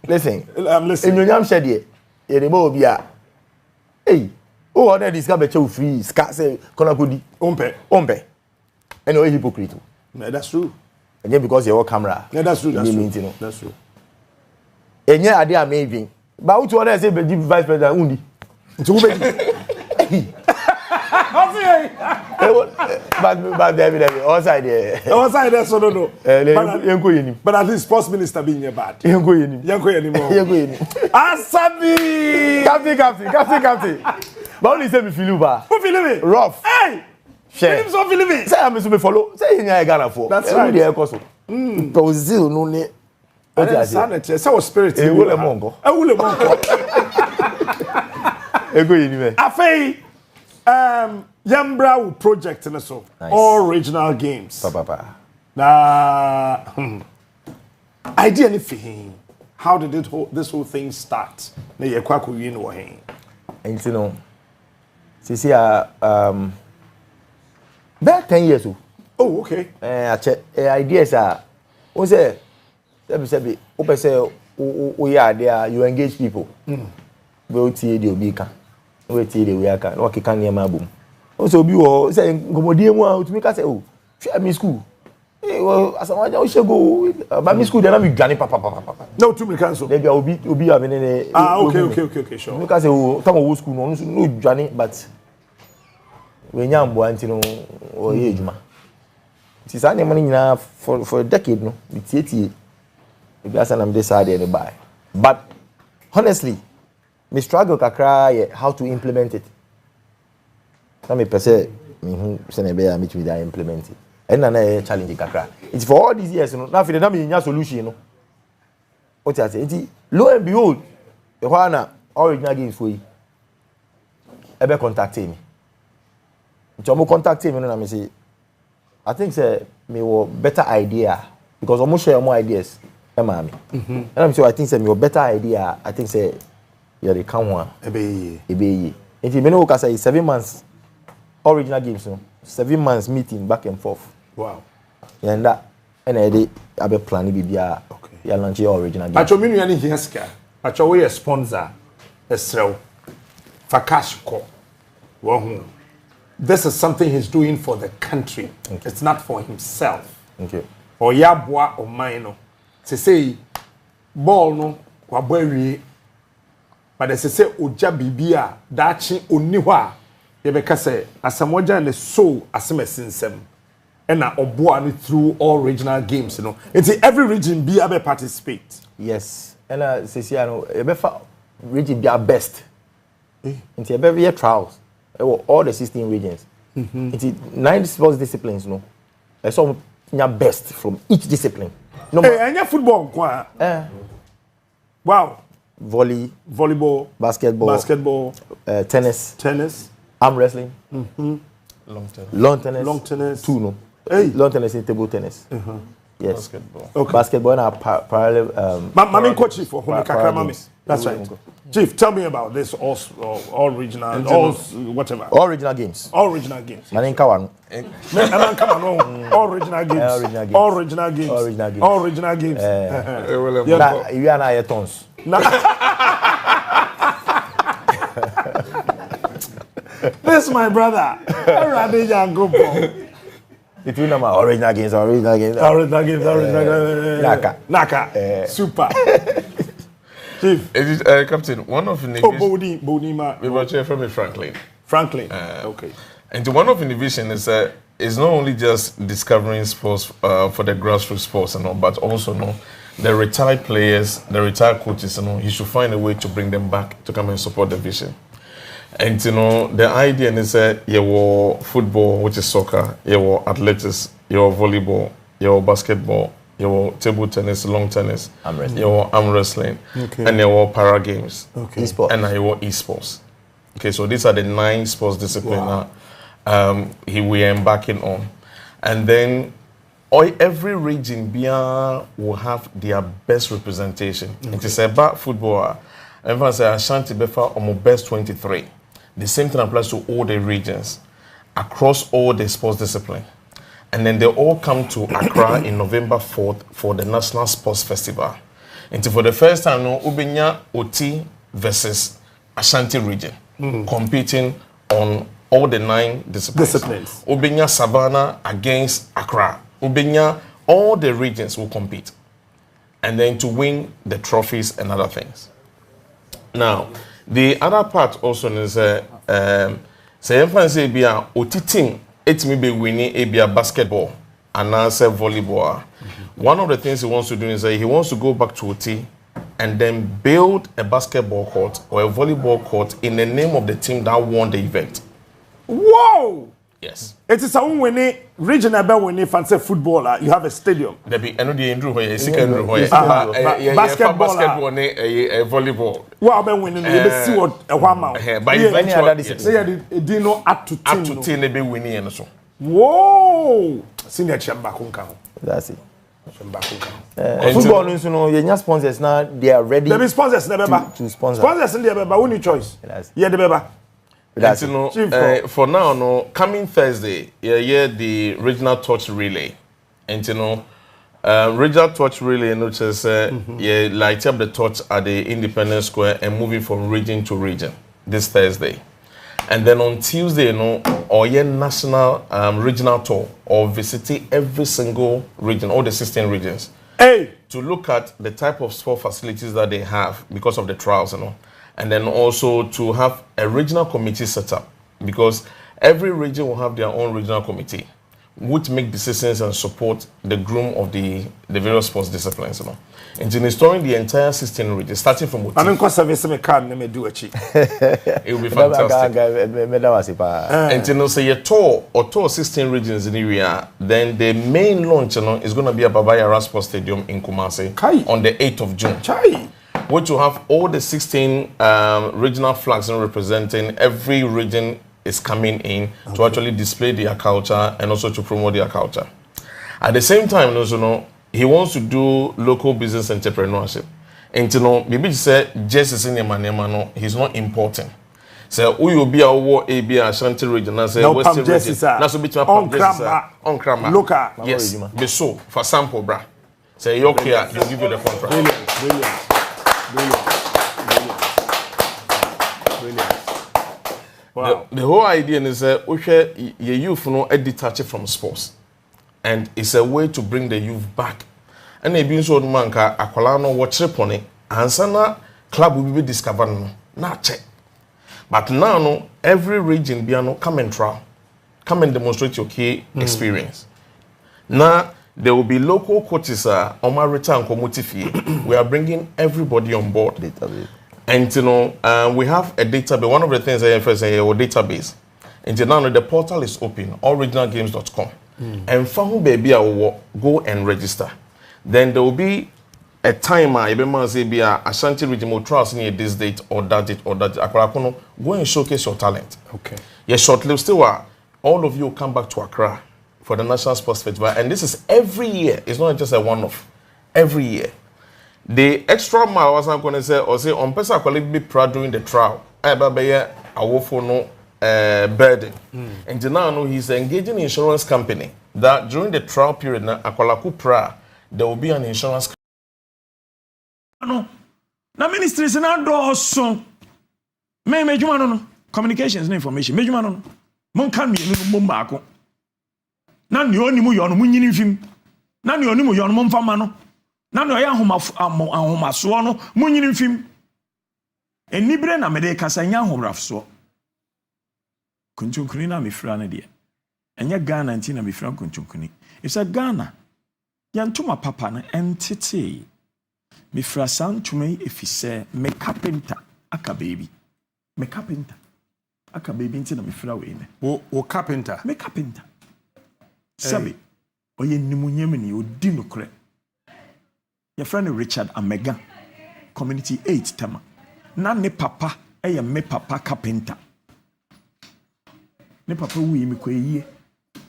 [SPEAKER 1] I'm listening.
[SPEAKER 2] In your yam shed here, the boy be a. Hey, oh, other discover chow free. Scat say, Konakudi. Ompe. And no hypocrite.
[SPEAKER 1] No, that's true.
[SPEAKER 2] Again, because you're camera.
[SPEAKER 1] Yeah, that's true. That's true.
[SPEAKER 2] And yeah, I did amazing. But what other say, but vice president undi. But David, outside there.
[SPEAKER 1] Outside there, so no. But at least sports minister being your bad.
[SPEAKER 2] You go in.
[SPEAKER 1] Asabi!
[SPEAKER 2] Captain. But only say me feel bad.
[SPEAKER 1] Who feel me?
[SPEAKER 2] Rough.
[SPEAKER 1] Hey!
[SPEAKER 2] Share.
[SPEAKER 1] So feel me?
[SPEAKER 2] Say I'm to follow. Say in Ghana for.
[SPEAKER 1] That's right.
[SPEAKER 2] Brazil no ne.
[SPEAKER 1] Sanity. So spirit.
[SPEAKER 2] E wole mongo. E go yin me.
[SPEAKER 1] Afei Yambra project in so. Nice. All regional games.
[SPEAKER 2] Papa.
[SPEAKER 1] Na idea ni fi. How did this whole thing start? Na ye kwa ko wi no hen.
[SPEAKER 2] And you know. See about 10 years old.
[SPEAKER 1] Oh, okay.
[SPEAKER 2] Ideas are. What's it? Say, open say, yeah, there you engage people. We see the obika. We see the worker. No, can near my boom. Also, you say, Gomodi, to make us say, oh, share me school. Well, Asamoah Gyan, we should go. But me school, then I'm Ghanaian, papa.
[SPEAKER 1] No, to me cancel.
[SPEAKER 2] Maybe I'll be having any.
[SPEAKER 1] Okay, sure.
[SPEAKER 2] Because oh, some of school, no, Ghanaian, but. We nyambo antino o yejuma. Ti sa ne money na for a decade no. We tie. We asa na me decide any buy. But honestly, me struggle kakra how to implement it. Na me pese me hu se na be ya me to implement it. And na challenge kakra. It's for all these years no. Na fi na me nya solution no. What you say? It lo and behold, the one original games for you. Ebe contact me. Jomo contact him and I say, I think say me a better idea because almost share more ideas. And I'm sure I think say me a better idea. I think say you the come one. Ebe. And you know because say 7 months original games no 7 months meeting back and forth.
[SPEAKER 1] Wow.
[SPEAKER 2] And that and I did abe plan bibia. Okay. Ya launch your original games.
[SPEAKER 1] Acho minu yani hiaska. Acho we a sponsor. Esrew. For cash call. Wahoo. This is something he's doing for the country. Okay. It's not for himself.
[SPEAKER 2] Okay.
[SPEAKER 1] Or yabwa or mine. Se say ball no kwa boy. But they say oja bibia dachi oniwa yɛbɛka sɛ Asamoah Gyan is so asɛmɛsinsɛm ɛna ɔboa no through all regional games, you know. It's every region be able participate.
[SPEAKER 2] Yes. And Ceciano, yɛbɛfa region be our best. Into every trials. All the 16 regions. Into 9 sports disciplines, no. That's all your best from each discipline.
[SPEAKER 1] No, and your football, wow. Volleyball, basketball, tennis,
[SPEAKER 2] arm wrestling, long tennis, two no, long tennis and table tennis. Yes,
[SPEAKER 4] basketball.
[SPEAKER 1] Okay.
[SPEAKER 2] Basketball and parallel.
[SPEAKER 1] Mami coach for Mami. That's right. Chief, tell me about this all regional, all whatever.
[SPEAKER 2] All regional games.
[SPEAKER 1] All regional games.
[SPEAKER 2] Maninkawan.
[SPEAKER 1] All regional games. All regional games.
[SPEAKER 2] All regional games.
[SPEAKER 1] All regional games.
[SPEAKER 2] You and I tons.
[SPEAKER 1] This is my brother.
[SPEAKER 2] Between them are original games.
[SPEAKER 1] Naka. Super. Chief.
[SPEAKER 4] Captain, one of the
[SPEAKER 1] Bodima.
[SPEAKER 4] We were from Franklin.
[SPEAKER 1] Okay.
[SPEAKER 4] And one of the innovation is not only just discovering sports for the grassroots sports and all, but also the retired players, the retired coaches, he should find a way to bring them back to come and support the vision. And the idea is that you have football, which is soccer, you have athletics, you have volleyball, you have basketball, you have table tennis, long tennis, you have arm wrestling, and you have para games,
[SPEAKER 2] esports,
[SPEAKER 4] and you have esports. Okay, so these are the 9 sports disciplines we are embarking on, and then every region will have their best representation. It is about football. Everyone says Ashanti Befa on best 23. The same thing applies to all the regions across all the sports disciplines. And then they all come to Accra in November 4th for the National Sports Festival. And for the first time, Ubenya Oti versus Ashanti region competing on all the 9 disciplines. Ubenya Savannah against Accra. Ubenya, all the regions will compete. And then to win the trophies and other things. Now, the other part also is say say bia oti team etimi be winning a basketball and answer volleyball. One of the things he wants to do is that he wants to go back to Oti and then build a basketball court or a volleyball court in the name of the team that won the event.
[SPEAKER 1] Whoa!
[SPEAKER 4] Yes.
[SPEAKER 1] It is a winning regional winning fancy footballer. You have a stadium.
[SPEAKER 4] There be another Andrew Hoye, basketball, volleyball.
[SPEAKER 1] What about winning? You see what a one man.
[SPEAKER 4] By any other discipline,
[SPEAKER 1] they know up to
[SPEAKER 4] 10 they be winning and so.
[SPEAKER 1] Whoa! Senior chamber kunka.
[SPEAKER 2] That's it. Football, you know, your sponsors now they are ready.
[SPEAKER 1] There be sponsors never
[SPEAKER 2] to sponsor.
[SPEAKER 1] Sponsors in there, but only choice. Yeah, the beba.
[SPEAKER 4] For now, coming Thursday, the regional touch relay, and regional touch relay, which is light up the touch at the Independence Square and moving from region to region this Thursday, and then on Tuesday, national regional tour or visiting every single region, all the 16 regions, to look at the type of sport facilities that they have because of the trials, and then also to have a regional committee set up, because every region will have their own regional committee, which make decisions and support the groom of the various sports disciplines. And in restoring the entire 16 regions, starting from Oti. It will be fantastic. And say a tour 16 regions in the area, then the main launch is going to be at Babaya Sports Stadium in Kumasi on the 8th of June. Which will have all the 16 regional flags representing every region is coming in to actually display their culture and also to promote their culture. At the same time, he wants to do local business entrepreneurship. And maybe say just in the he's not importing. So we will be a war a Ashanti region and say Western region. That's a bit on Krama.
[SPEAKER 1] Local.
[SPEAKER 4] Yes. Be so for sample, bra. Say you're here, he'll give you the contract.
[SPEAKER 1] Brilliant. Wow.
[SPEAKER 4] The whole idea is that your youth detach from sports, and it's a way to bring the youth back. And they've been so manka akwala no watch upon it, and sana club will be discovered na check. But now, no, every region, Biano, come and trial. Come and demonstrate your key experience. Now, there will be local coaches on my return community. We are bringing everybody on board.
[SPEAKER 2] Database.
[SPEAKER 4] And you know, we have a database. One of the things I emphasize here, our database. And now the portal is open, allregionalgames.com. And for baby, I will go and register. Then there will be a timer. You may say, "Be a Ashanti regional trials near this date or that date or that date." Go and showcase your talent.
[SPEAKER 1] Okay.
[SPEAKER 4] Yes, shortly still all of you come back to Accra for the National Sports Festival, and this is every year. It's not just a one-off. Every year, the extra mile was I'm going to say or say on person colleague be proud during the trial. I will for no burden, and now he's engaging insurance company that during the trial period na akwalaku pra there will be an insurance.
[SPEAKER 1] No, na ministry is not do so. Me juma no communications and information. Me juma no. Mon kan mi no mbako. Na ni oni mu yo no munyini fim. Na ni oni mu yo no mfama no. Na ni oya ahoma so no munyini fim. Enibre na me de kasanya ahorafso. Kunchunkuni na me fra na de. Enya Ghana nti na me fra kunchunkuni. It's a Ghana. Yantuma papa na entity. Me fra santuma efise me carpenter aka baby. Me carpenter aka baby nti na me fra we ne.
[SPEAKER 5] O carpenter.
[SPEAKER 1] Me carpenter. Sabi. Oye nimunyem ni odi nokre. Your friend Richard Amega. Community 8 tema. Na ne papa eye me papa carpenter. Ne papa wi me kweye.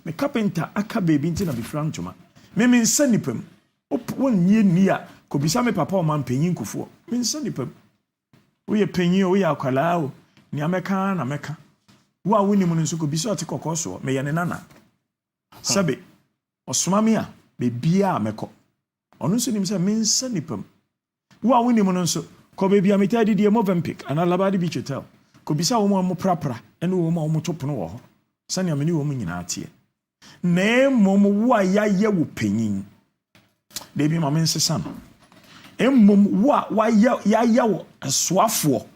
[SPEAKER 1] Me carpenter aka baby nti na me fra ntoma. Me nsa nipam. Wonye ni a ko bisa me papa o man panyin kufuo. Me nsa nipam. Wo ye panyin o ye akwala o. Ni ameka na meka. Wo a woni mu nso ko bisa oti kokoso me ye ne nana. Sabe osoma me a be bia meko. Ono nso nim se me nsa nipam. Wo a woni mu nso ko be bia metadi die Movenpick ana labadi beach hotel. Ko bisa wo mo prapra ene wo mo topono wo ho. Sane ameni wo mo nyina atie. Na mom wo a yaye wo panyin. Debi ma men sesa no. Mom wo a yaye wo asoafo.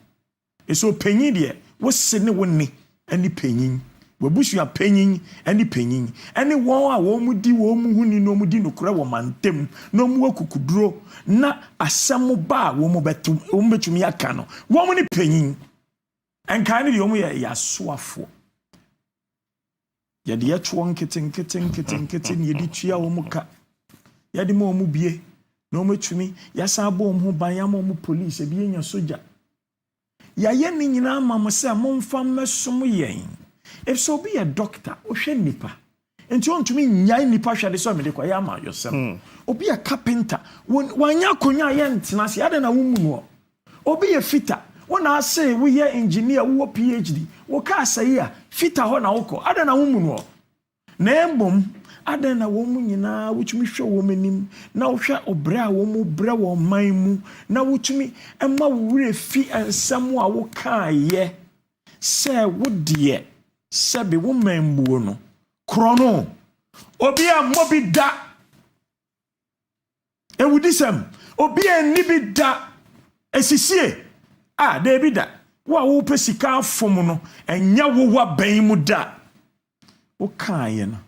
[SPEAKER 1] Eso panyin de wo se ne wo ni ani panyin. Wabusua panyin ani panyin. Ani won a wo mu di wo mu huni no mu di nokura wo mantem. No mu akukuduro na asem ba wo mu betum wo mu betumi aka no. Wo mu ni panyin. Enka ne de wo mu ya asoafo. Yadi ya chuon kitten yedi tua wo muka yadi mo mu bie no metumi ya sa bo mu ban ya mo mu police bi enya soja ya ye ni nyina mam se momfa mesom yen if so be a doctor o hwe nipa enti on tumi nyai nipa hwade so me de kwa ya ma yosem obi a carpenter wanya konya ye ntena se ade na wo mu no obi a fitter wona say we ye engineer wo PhD wo ka say a fita ho na woko ada na wo mu no na embom ada na wo mu nyina wotumi hwe wo manim na wo hwe obra wo mu bra wo man mu na wotumi emma wure fi ensam a wo ka ye se wo de se be wo man mu no krono obi a mobi da ewudisem obi ani bi da esisie David da wo pesika afom no enya wo wa ban mu da wo kan no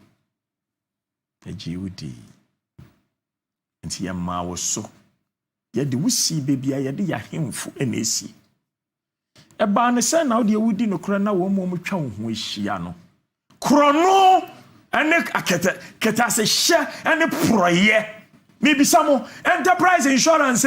[SPEAKER 1] eji wudi enti ya ma wo so ye de wusi bebia ye de ya hemfu ena esi ba ne se na wo de wudi no kra na wo mo twa wo ho ehia no krono ene akete keta se hye ene proye me bisamo enterprise insurance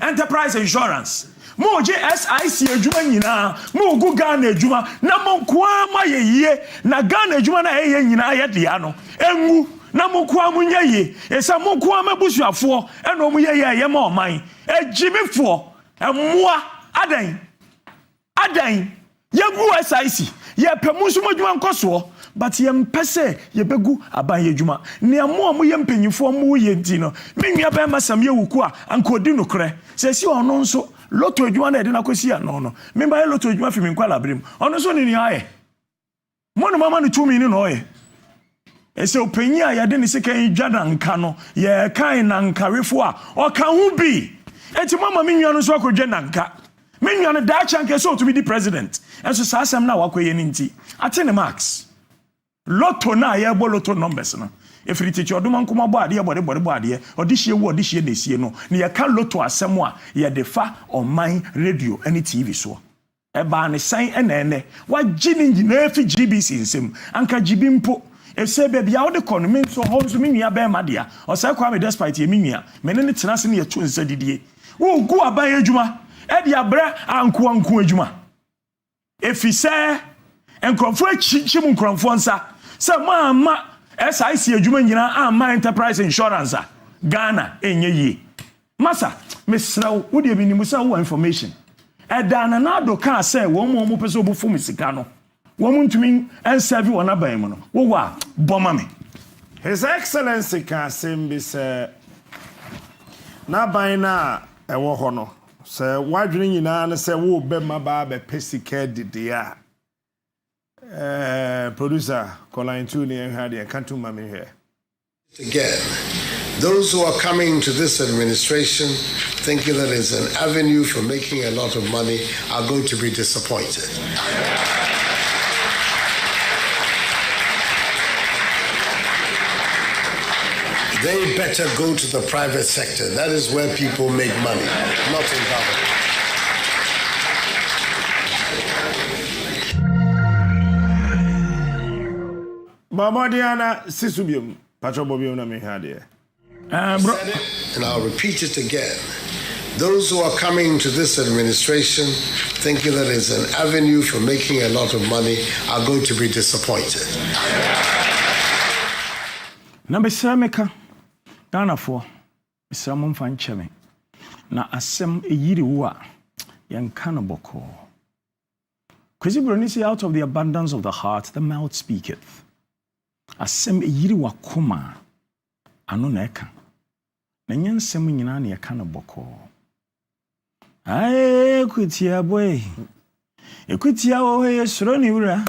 [SPEAKER 1] enterprise insurance mo JSIC adwuma nyina mo gu Ghana adwuma na mo kwa ma ye na Ghana adwuma na ye nyina ye de ano engu na mo kwa mo nya ye esa mo kwa ma busuafo ena mo ye ma oman ejimifo emmoa adan ye gu SIC ye pe mo so adwuma nkoso but ye mpese ye begu aban ye adwuma ne mo ye mpanyifo mo ye ntino menua ba masam ye wuku a ankodi nokre se si ono nso loto adwuma na ede na kwesi ya no me ba loto adwuma fi me nkwala brem ono so ni aye mo no mama no 2 mini no oye ese opanyi a yade ne sika dwada nka no ye kan na nkarefo a o ka hu bi enti mama me nua no so akodwa na nka Me nua no da chanke so to be the president. And so sa asem na wakoye ni nti. Ate ne marks. Lotto na ye bo lotto numbers no. If you teach your doman kuma body, body, or this year, this year, no. Near can lotto asemwa, ye defa on my radio, any TV so. Eba ne sign and what Jimmy Nefi GBC in sim, Anka Jibimpo. If say baby out the economy, so holds me near Bear Madia, or Sakwame despite ye minia, many tenants in your twin said didier. Oh, go abay ejuma, Edia bra, anku ejuma. If he say, and confront Chimun Cronfonsa, say, ma. SIC adwuma nyina ama enterprise insurance Ghana enye yi masa mesraw wo de binimu sa wo information edana na do ka say wo mo pese obufu misika no wo ntumi enserve wona ban mu no wo wa boma me His Excellency ka sembi se na ban na ewo ho no se wadwene nyina na se wo be maba be pesika didia producer Colin Tuni and Hadi and Kantu Mami here.
[SPEAKER 5] Again, those who are coming to this administration thinking that it's an avenue for making a lot of money are going to be disappointed. They better go to the private sector. That is where people make money, not in government.
[SPEAKER 1] Mama Diana Sisubium, Patrobobium na me had
[SPEAKER 5] And I'll repeat it again. Those who are coming to this administration thinking that it's an avenue for making a lot of money are going to be disappointed.
[SPEAKER 1] Number Sameka, Ghana for Samon Fan Cheme. Na asem a yiri wa yan kanaboko. Kwesi Bronisi, out of the abundance of the heart, the mouth speaketh. Asem yiri wa koma ano na eka na nyansem nyina na eka na boko ai kutia boy ekutia o he soro ni wura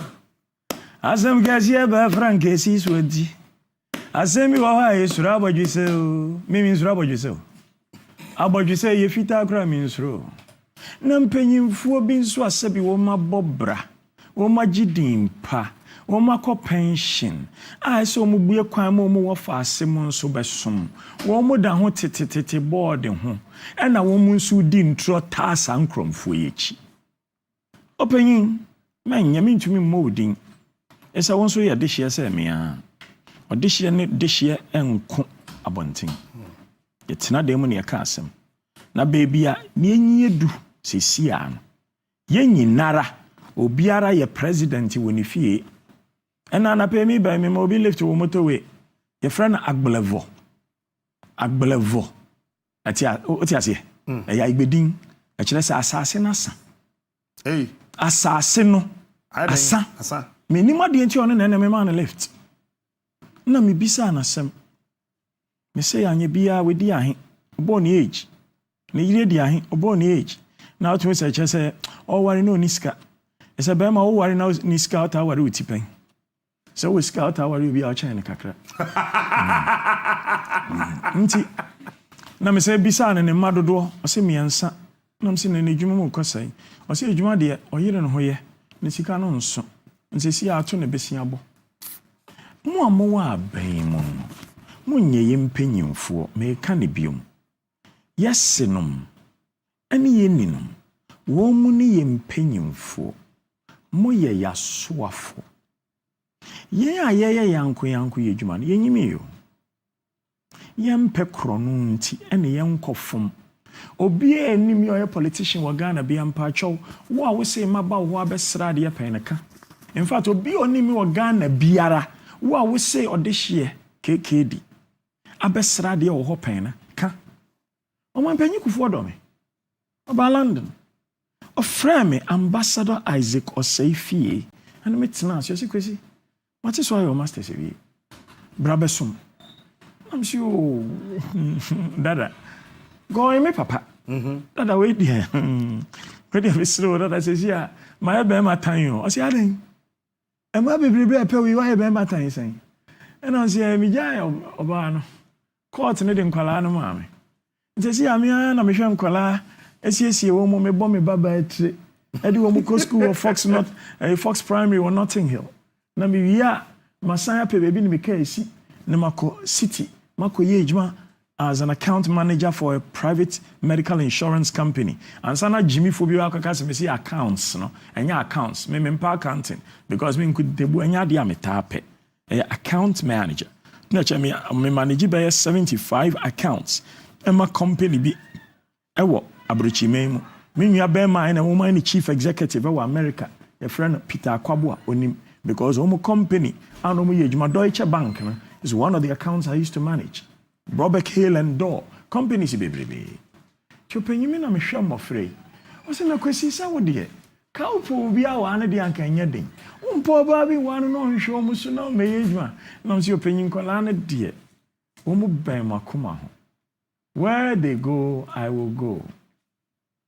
[SPEAKER 1] asem gasia ba frankesi swadi asem wa ha ye soro abodwise o mimi soro abodwise o abodwise ye fita akra mi soro na mpanyimfuo bi nso asabi wo mabobra wo magidimpa Womako pension. I saw Mubuya Kwamo Wafa Simon Subesum. Womoda ho tete boarding home. And a woman so didn't throw tas and crumb for each. Opening, man, you mean to me molding. As I once saw this year, say me, or this year and cook a bunting. It's not the money a castle. Na baby, ye do, say Sian. Yen nara, obiara ye president when you fee. And I pay me by me mobile lift to motorway. Your friend Agbelevo. Atia, what you say? A bedin. A chess assassin.
[SPEAKER 2] Hey,
[SPEAKER 1] Assassin. Asa. Minima the ention and enemy man left. No, me bisa na sem. Me say, and ye be with the ahin, born age. Ni the ahin, born age. Now to me, say, oh, worry no niska. It's a bema, oh, worry now niska out our route pen. So we scout our be our China kakra. Nti na me say bisa na ne madodo o se miensa na me se na edwuma mu kosai o se edwuma de o yire no hoye ne sika no nso nti si ato ne besia bo mo amowa aban mu mo nyeye mpanyimfo me ka ne biom yesenom ene yeninum wo mu ne ye mpanyimfo mo ye yasoafo ye yanko ye dwuma no yenyime yo yempe krono nti ene yenkofom obi anim ye politician wa Ghana bi ampa chow wo a wo se maba wo abesra de peneka in fact obi onim wa Ghana biara wo a wo se odehye KKD abesra de wo ho pen ka o man panyi kufu odome oba London o frame ambassador Isaac Oseifie and me tena so kwesi what is why your master say brabesum I'm sure dada go me papa dada wait there wait there slow dada says yeah my be my time o say aden e ma bebrebe pe we why be my time say and I say me jai oba no court ne de nkwala no ma me say see am ya na me hwe nkwala Esi wo mo me bo me baba etre. Edi wo mo go school of Fox Primary or Notting Hill. Na me wia masanya pe baby ni me ka esi na mako city mako ye ejuma as an account manager for a private medical insurance company. And sana Jimmy Phobia Kakasi me see accounts, no? Enya accounts, me mpa accounting. Because me could debu enya dia metape. Account manager. No me manage by 75 accounts. Emma company bi ewo abrochi memu. Me nua be man na woman ni chief executive of America. Your friend Peter Kwabua onim because omo company and omo ye ejuma Deutsche Bank no, is one of the accounts I used to manage. Robert Hill and Door companies bebrebe. Chopanyimi na me hwam ofrei. O se na kwesi sa wo de. Ka upo bia wa na de anka nya den. Umpo ba bi wa no nhwe mu so na me yejuma. Na so opanyin kola na de. Wo mu ben makoma ho. Where they go, I will go.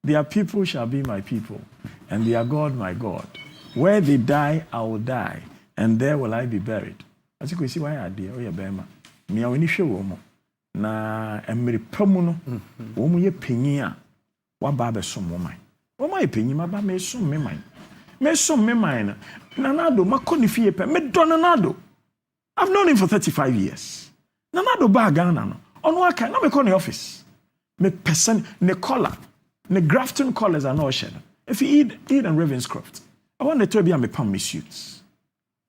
[SPEAKER 1] Their people shall be my people, and their God my God. Where they die, I will die, and there will I be buried. As you can see, why I did, oh yeah, Bema. Me, I will show you. Na emiri pamu no wo mu ye panyin a wa ba be som wo man wo ma ye panyin ma ba me som me man na Nado makoni fie pe me do Nado. I've known him for 35 years. Nado ba Ghana no ono aka na me call the office me person ne collar ne Grafton collars are no shed if you eat and Ravenscroft I want to be a me pam me suits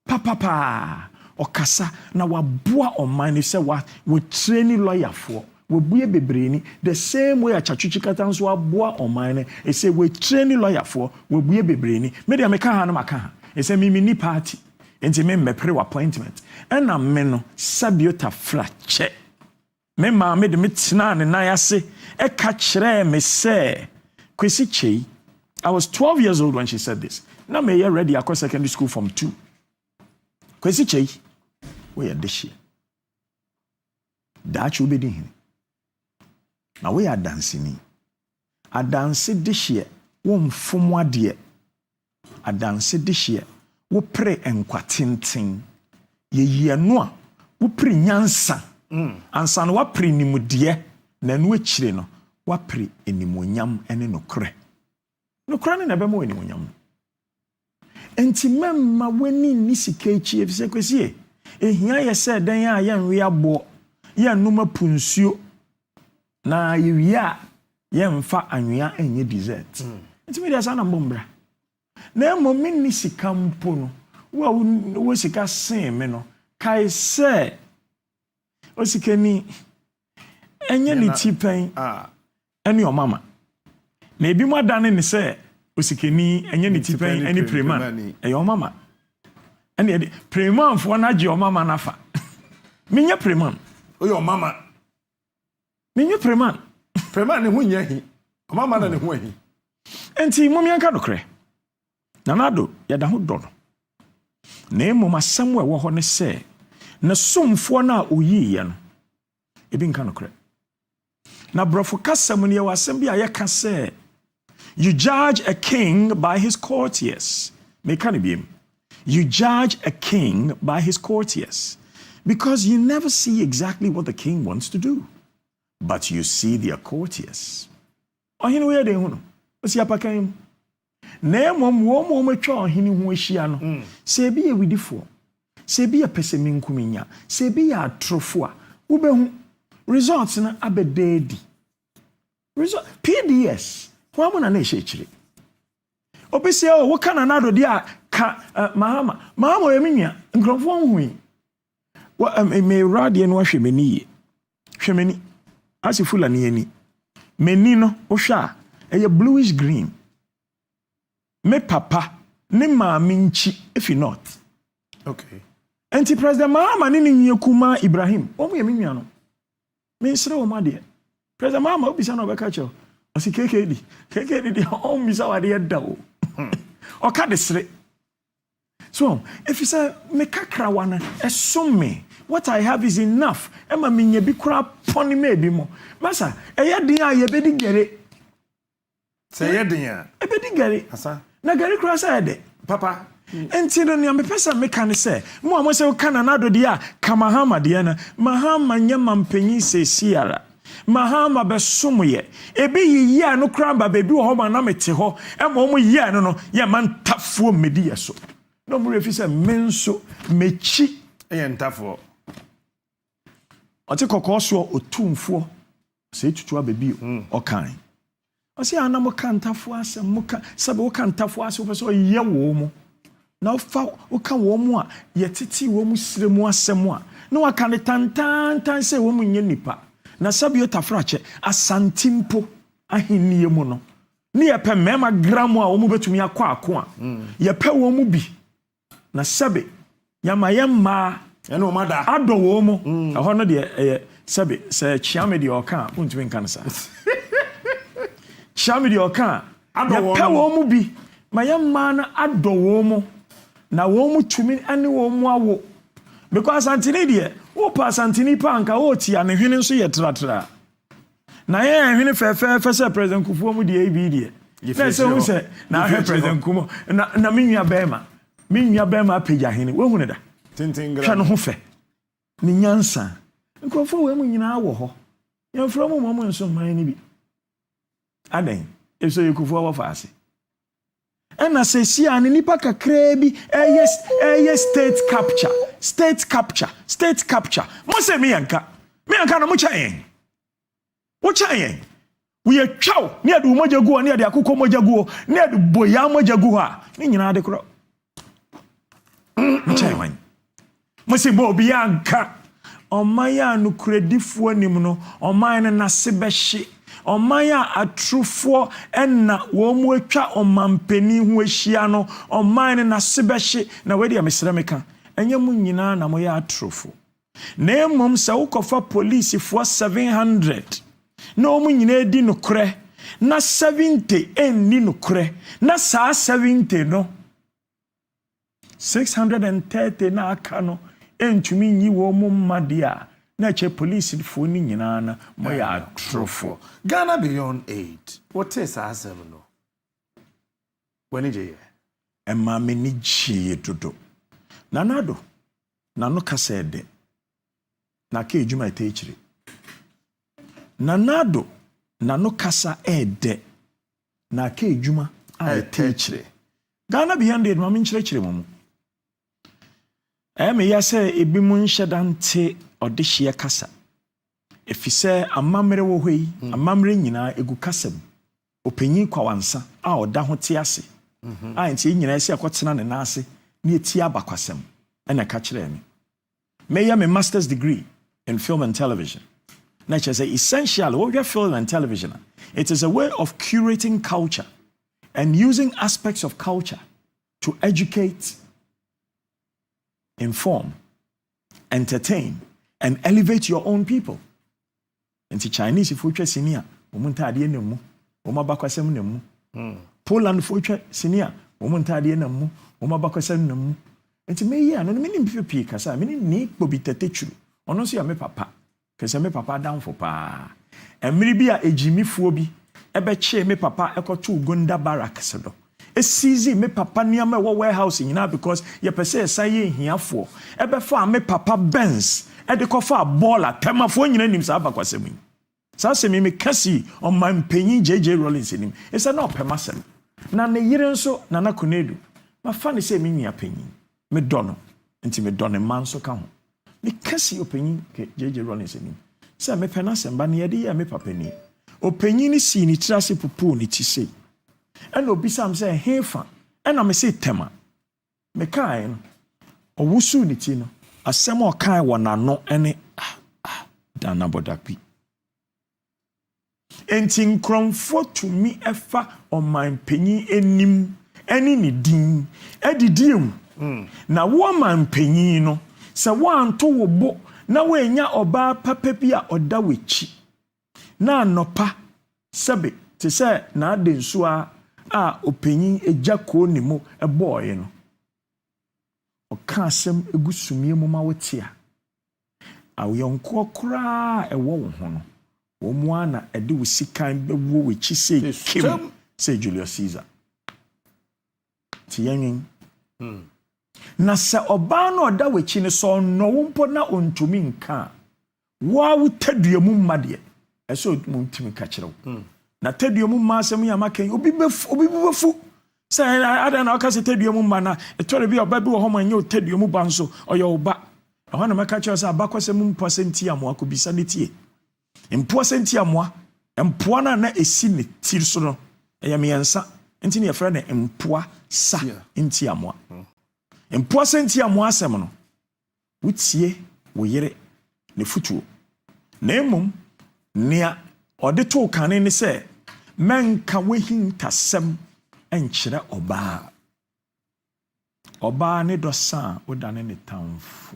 [SPEAKER 1] pa Okasa na waboa online say what we training lawyer for we buye bebreni the same way achachuchi katan so waboa online e say we training lawyer for we buye bebreni me dey meka ha na maka ha e say me ni party enti me mepre appointment and na me no sabiota flache me ma me de metena ne nan ase e ka kire me say Kwesi Chei. I was 12 years old when she said this na me ye ready across secondary school from 2 Kwesi Chei, we are this year. That should be the now we are dancing. I dance this year. Won from what dear. I dance this year. We pray and quatinting. Ye no. We pray nyansa. And san wa pray ni mu dear. Then we chile no. Wa pray eni mo nyam ene no kre. No kre ne be mo eni mo nyam. Enti memma weni ni sikechi efise kwesi ehia ye se dan ya yenwe abo ye numa punsuo na yewia ye mfa anwea enye dessert enti me dia sa na mbombra na mo minni sikampo no wo sika sen me no kai se o sikani enye ni tipen eni o mama na ebi mo adane ni se Osikeni enye ni tipen any preman e your mama ene preman fo na je your mama nafa menye preman o your mama menye preman ne ho nya hi mama na ne ho hi enti momi anka dokre na Nado ya da ho do no na emo masam we wo ho ne se na somfo na oyi ye no ebi nka dokre na brofo kasam ne ye wasam bi aye ka se you judge a king by his courtiers. You judge a king by his courtiers because you never see exactly what the king wants to do, but you see their courtiers. Oh, you know where they are? What's your package? Name one mature hini who is shiano. Say be a widifo. Say be a pessemin kuminya. Say be a trofua. Ube results in abededi. Result PDS. Kwa mwana na eshechire obese o wo kana Nado dia ka mahama yeminua nkrofo hui wa me radio no hwemeni hwemeni asi fulani ani meni no wo hwa eye bluish green me papa ne maami nchi efi north okay anti president mahama ne nwie kuma Ibrahim o mo yeminua no me nsere o ma de president mahama obisa na obeka cho Osi KKD o misa wade yeda o. O ka desre. So, if you say me kakra wana esom me, what I have is enough. Ema me nya bi kura poni me bi mo. Masa, eya din a ye bedi gere. Say ye din a. E bedi gere. Asa. Na gere kura say de. Papa. Enti no nya me pesa me kan say, mo amo say o kana Nado dia kamahama dia na. Mahama nya mampanyi se siara. mahama besomoye ebe yiye no kramba bebi wo ho ma na mete ho e ma omo yiye no no ye man tafuo medi yeso no mo refi se menso mechi e ntafo ɔte kɔkɔɔ so otumfo sɛ tutu abebi ɔkan ɔse ana mo kantafo asɛm mo ka sɛbe wo kantafo asɛm wo pɛ sɛ ɔyɛ wo mu na wo ka wo mu a yɛtete wo mu sire mu asɛm a na waka ne tantantan sɛ wo mu nyɛ nipa na sɛbe yo tafrakyɛ asantimpo ahennie mu no ne yɛpɛ mɛma gram a wo mu betumi akɔ ako a yɛpɛ wo mu bi na sɛbe yama yɛmmaa ɛna o mada adɔ wo mu ɛhɔ no de sɛbe sɛ chiame de ɔka untumi nka no saa chiame de ɔka yɛpɛ wo mu bi ma yɛmmaa no adɔ wo mu na wo mu tumi ane wo mu awo because antini de wo pa santini pa anka wo tia ne hwene nso yɛ tratra na yɛ hwene fɛfɛɛfɛ sɛ president Kufuor mu de abi de na sɛ wo sɛ na hwɛ president Kufuor na me nua bɛma apagya hene wo hu ne da hwɛ no ho fɛ ne nyansa nkurɔfoɔ wɔ mu nyinaa wɔ hɔ yɛmfrɛ mu mmɔ mu nso mman no bi adan ɛsɛ yɛ Kufuor wɔ faase ɛna sɛ si a ne nipa kakraa bi ɛyɛ state capture mo sɛ meyanka no mo kyɛ yɛn woyɛ twaw ne yɛde wo mogya gu hɔ ne yɛde akokɔ mogya gu hɔ ne yɛde boyaa mogya gu hɔ a ne nyinaa de korɔ mo kyɛ yɛn mo sɛ bɔ obi anka ɔman yɛ anokoredifoɔ nim no ɔman no nase bɛhye ɔman a atrofoɔ ɛna wɔn mu atwa ɔmampani ho ahyia no ɔman no nase bɛhye na wɔde amesrɛ meka ɛnyɛ mu nyinaa na moyɛ atrofo na mmom sɛ wokɔfa polisifoɔ 700 na wɔn nyinaa di nokorɛ na 70 ɛnni nokorɛ na saa 70 no 630 na aka no entumi nyi wo mu mmade a na che police fo ni nyina na mo ya atrofo
[SPEAKER 6] Ghana beyond aid what is asem no when je
[SPEAKER 1] emma me ni chie dodo nanado nano kasa ede na ka ejuma etechire nanado nano kasa ede na ka ejuma a etechire Ghana beyond aid ma me nkyerechire mo me ya sɛ ebi mu nhyɛdante ɔdehye kasa efisɛ amamre wo hoi amamre nyinaa egu kasa mu opanyin kwawansa a ɔda ho te ase a nti nyinaa sɛ akɔtena ne naase ne eti abakwasɛm ɛna ka kyerɛ me ya me master's degree in film and television na kyerɛ sɛ essentially what we film and television it is a way of curating culture and using aspects of culture to educate, inform, entertain, and elevate your own people. And the Chinese, if we try senior, womuntadi nemu, womabakwasem nemu. Poland, if we try senior, womuntadi nemu, womabakwasem nemu. And to me, yeah, no, many people kasa, many need to be tetechu. Ono si ame papa, kasa me papa down for pa. And maybe a Jimmy Fobi, ebe che me papa eko tu Uganda barrack sedo. Esizi me papa niama wo warehouse nyina because ye pese esaye hiafo ebe fa me papa Benz e de kofa baller temafo nyina nim sa abakwasem sa se me kasi on my mpanyin JJ Rollins nim e se na opemasem na ne yire nso na na konedu ma fa ne se me nua panyin me dono nti me dono man so ka ho me kasi opanyin ke JJ Rollins nim se me penasem ba ne ye de ye me papa ni opanyin ni si ni trase pupu ni ti sei and obisam say hefa and I say tema me kai no owusu ni ti no asem o kai wona no ene dana bodakpi enti nkromfo to me efa on my panyin enim eni ni din edidiem na wo man panyin no se wo anto wo bo na wo enya oba papa bi a oda wechi na anopa sebe te se na adensu a opanyin ejako ni mo eboye no oka asem egusumie mo ma wotia awonko kra ewo wo ho no wo mu ana ede wo sikan bewo wechi se kim se Julius Caesar ti yanin na se oba na oda wechi ne so no wo mpo na ontumi nka wo awutaduamu mmade eso mu ntimi ka kyerɛ wo na tadua mu ma asɛm ya makan obi befu say ada na aka se tadua mu ma na etore bi oba bi wo ho ma nye tadua mu ba nso oye oba ɛhɔ na maka kyerɛ sɛ abakɔsɛm mpo senti amoa ko bisa ne tie mpo senti amoa mpo na esi ne ti so no ɛyɛ miɛnsa nti ne yɛfrɛ ne mpo sa enti amoa mpo senti amoa asɛm no wotie wo yere ne futuo na emom nea ɔde to kane ne sɛ menka wahintasɛm enkyerɛ ɔbaa ne dɔsa wodane ne tamfo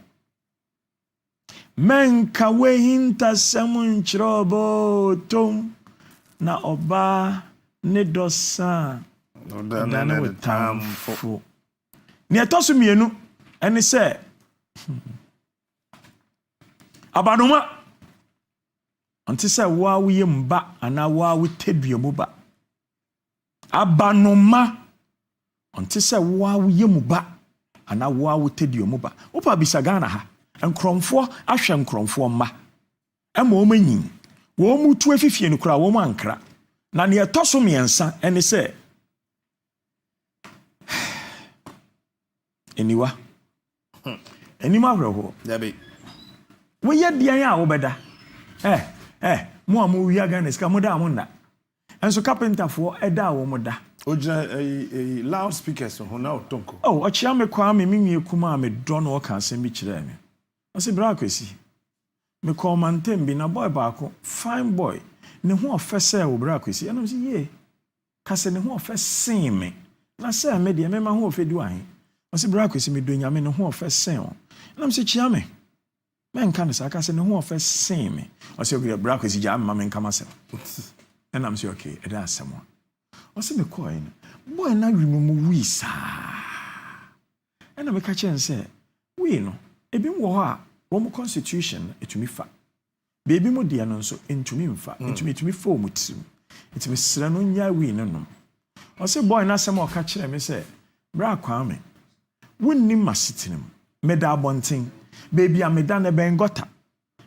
[SPEAKER 1] menka wahintasɛm enkyerɛ ɔbɔtom na ɔbaa ne dɔsa wodane ne tamfo nea ɛtɔ so mmienu ɛne sɛ abanoma ɔnte sɛ woa woyɛ mba anaa woa wotadua mu ba abanoma ɔnte sɛ woa woyɛ mu ba anaa woa wotadua mu ba wopa bisa Ghana ha nkrɔmfoɔ ahwɛ nkrɔmfoɔ mma ɛma wɔn anyin wɔn mu tu afifie no koraa wɔn ankra na ne ɛtɔ so mmiɛnsa ɛne sɛ eniwa anim ahwerɛhoɔ
[SPEAKER 6] dabi
[SPEAKER 1] woyɛ deɛn a wobɛda mo a mo wia Ghana sika mo da mo nda enso carpenterfoɔ ɛda wo mo da
[SPEAKER 6] ogyina loud speakers ho na otonko
[SPEAKER 1] ɔkyea me kwa me nwie kuma a me dɔ no ɔka asɛm bi kyerɛ me ɔsɛ bra akwasi me kɔ mantem bi na boy baako fine boy ne ho ɔfɛ sɛ wo bra akwasi ɛnam sɛ ye ka sɛ ne ho ɔfɛ sen me na sɛ me deɛ me ma ho ɔfɛ di wahe ɔsɛ bra akwasi me do nyame ne ho ɔfɛ sen o ɛnam sɛ kyea me menka ne saka se ne ho ofe sen me o se okure bra kwesi ja ma menka masem enam se okay eda asem o se me ko yin boy na wimu mu wi sa ena me ka chen se wi no ebi mo ho a wo mo constitution etumi fa bebi mo dia no nso entumi mfa etumi fa o mutim etumi sra no nya wi no no o se boy na asem o ka kire me se bra kwa me wonni masitinim meda abonten baby ameda na bengota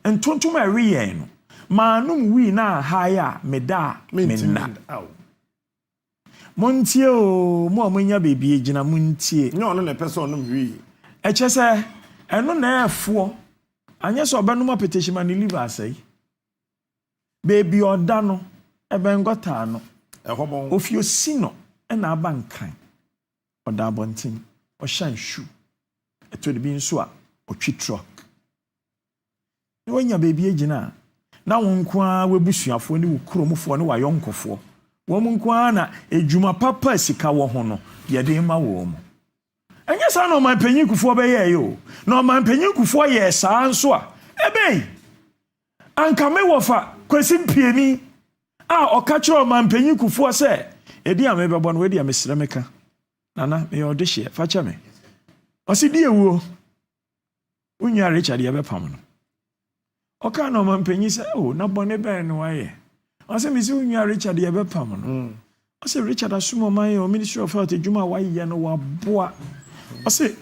[SPEAKER 1] entontom a reyen no manum wi na haya meda menna montie o mo amanya baby egina montie
[SPEAKER 6] no no na person no wi
[SPEAKER 1] eche se eno na efo anye so obenum petition ma ni liver asai baby oda no ebengota no
[SPEAKER 6] ehobon
[SPEAKER 1] ofio sino na abankan oda abontin o shan shu eto de bi nso a otwi truck ni wanya baby egina na won ko a webusuafo ni wokromfo ni wayonkofo wo mun ko na ejuma papa sika wo ho no ye de ma wo mu enye sa no man panyin kufo be ye yo no man panyin kufo ye sa nso a ebe anka me wo fa kwesi mpieni a okachiro man panyin kufo se edi a me bebo no we di a mesre meka nana me yo de hye fa cha me osi di ewo unya Richard ye be pam no oka no man panyin se na bone be no aye ose mi si unya Richard ye be pam no ose Richard asumo man o Ministry of Health ejuma wa ye no wa boa ose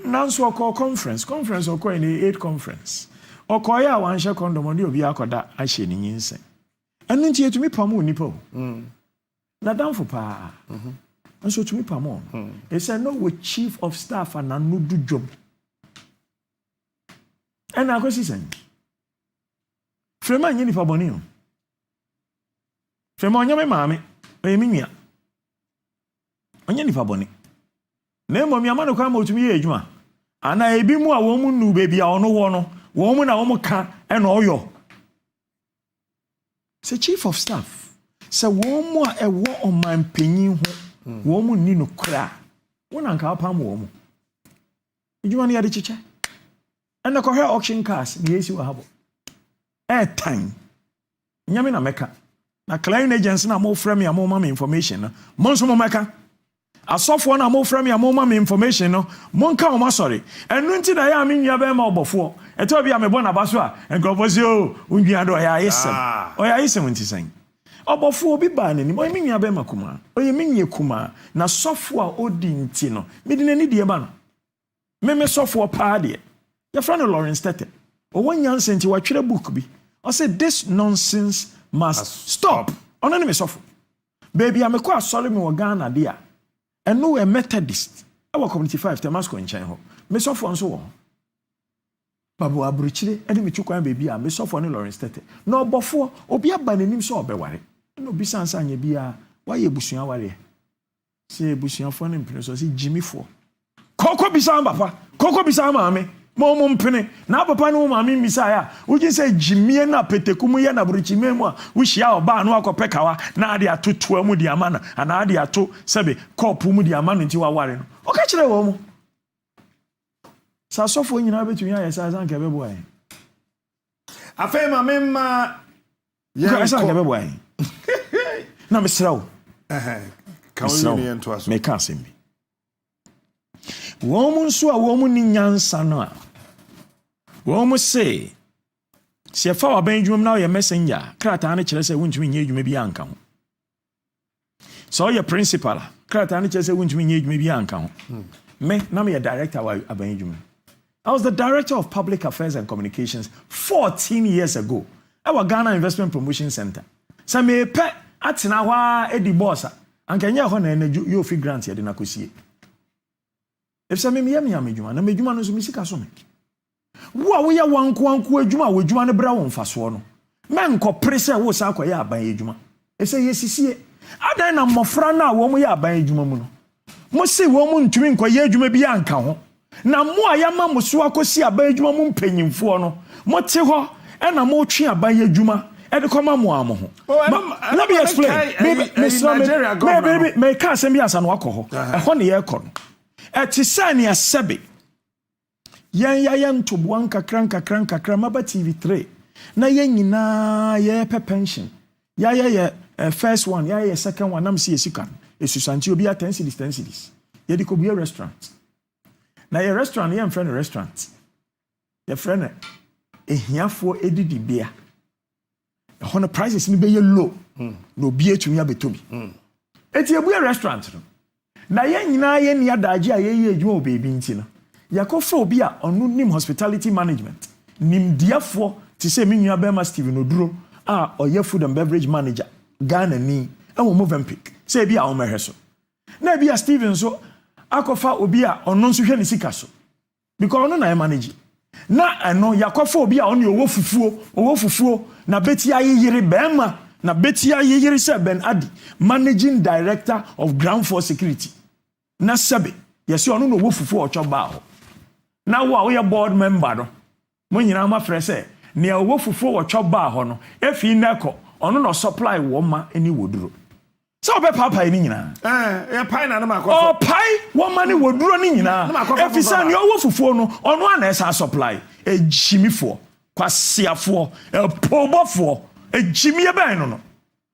[SPEAKER 1] nanso okọ conference okọ in the 8 conference okọ ya wan hye condom ni obi akoda a hye ni nyinse enu nti etumi pam onipa o na danfo pa nso etumi pam o e say no we chief of staff and no do job and akosi sen frema nyi nipa boni o frema onyame maame o yemi nua onye nipa boni na emo mi amano kwa ma otumi ye adwuma ana ebi mu a wo mu nu bebi a ono wo no wo mu na wo mu ka e na oyo se chief of staff se wo mu a ewo oman panyin ho wo mu ni no kra wo na nka pam wo mu adwuma ne yade chiche ena ko hwe auction cars ni yesi wa habo time nyame na meka na client agency na mo frame ya mo ma information na mo nso mo meka asofo na mo frame ya mo ma information no mo nka o ma sorry enu nti na ya me nua be ma obofo eto bia me bo na baso a enkrofo o unwia do ya yesem nti san obofo obi ba nani mo me nua be ma kuma oye me nye kuma na sofo a odi nti no me di nani die ba no me sofo pa de ya fra no Lawrence Tete o wanya nti wa twere book bi o say this nonsense
[SPEAKER 7] must stop. On enemy suffer. Baby, I'm a quite sorry me Ghana dear. And no a Methodist. Our community 5 Temasco in China. Me suffer on so on. Babu Abruchile, enemy chukwa baby, me suffer on Lawrence Tete. No before, Obia Banim so be worry. No be sansan ye bia, why ye bushing worry? Say bushing for an imprints, see Jimmy for. Coco bisa papa, Coco bisa mami. Mom penny. Now, papa, no, mammy, Messiah. We can say Jimmy and Petecumuya and Abrichimemo, which ya ba no pekawa, Nadia to 12 mudiamana, and Nadia to Sabe, call Pumudiaman into our warren. O catch the woman. So, for you know, between your size and give away.
[SPEAKER 1] I feel my memma.
[SPEAKER 7] Yes, I give away. Now, Miss Row.
[SPEAKER 1] Can you to us?
[SPEAKER 7] Make us in me. Woman so a woman in Yansana. Woman say, see a flower Benjamin now your messenger, Cratani Chelsea won't mean you may be uncle. So your principal, Cratani Chelsea won't mean you may be uncle. Me, now me a director of Benjamin. I was the director of public affairs and communications 14 years ago. Our Ghana Investment Promotion Center. So me pet at Nawa Eddie Bossa, and can you honor you free grants here in Akusi? If some me adwuma na medwuma no so misika so me wo we ya wanko adwuma wo adwuma no bra won faso no men ko prese wo sa akoye aban adwuma ese yesisie adan na mofra na wo mo ya aban adwuma mu no mo se wo mo ntumi nkoye adwuma bi anka ho na mo ayama mo so akosi aban adwuma mu mpanyimfo no mo te ho e na mo twe aban adwuma e de koma mo amo ho let me explain maybe me ka sem bi asa no akoho e ho ne ye kɔ no Etisani a sebe. Yan to buanka kranka maba TV3. Na yina ye pe pension. Ya first one, ya second one, nam si esikan. Esusanti obi a 10 cedis. Ye di ko bi a restaurant. Na ye restaurant ye friend restaurant. Ye friend ehiafo edidi bia. Ho no prices ni be ye low. No bi etumi abetobi. Eti ye bu a restaurant no. Na ye nyina ye ni adaje a ye adwuma obebi nti no yakofo obi a onu nim hospitality management nim diafo ti se menua bema Steven Oduro a oye food and beverage manager Ghana ni e wo Mozambique se bi a o meheso na bi a Steven so akofa obi a onu nso hwe ni sika so because onu na e manage na eno yakofo obi a onu owo fufuo na beti ayeyire bema na beti ayeyire se Ben Adi managing director of ground force security na sabe yesi onu no wo fufu ochoba ho na wo a board member no mo nyina ma frese ne wo fufu ochoba ho no efi nako onu no supply wo ma eni woduro so be papa ni nyina
[SPEAKER 1] ya pai na ma ko
[SPEAKER 7] o pai wo ma ni woduro ni nyina efi sa ne wo fufu no onu ana esa supply ejimifo kwasiafo pobofo ejimie ben no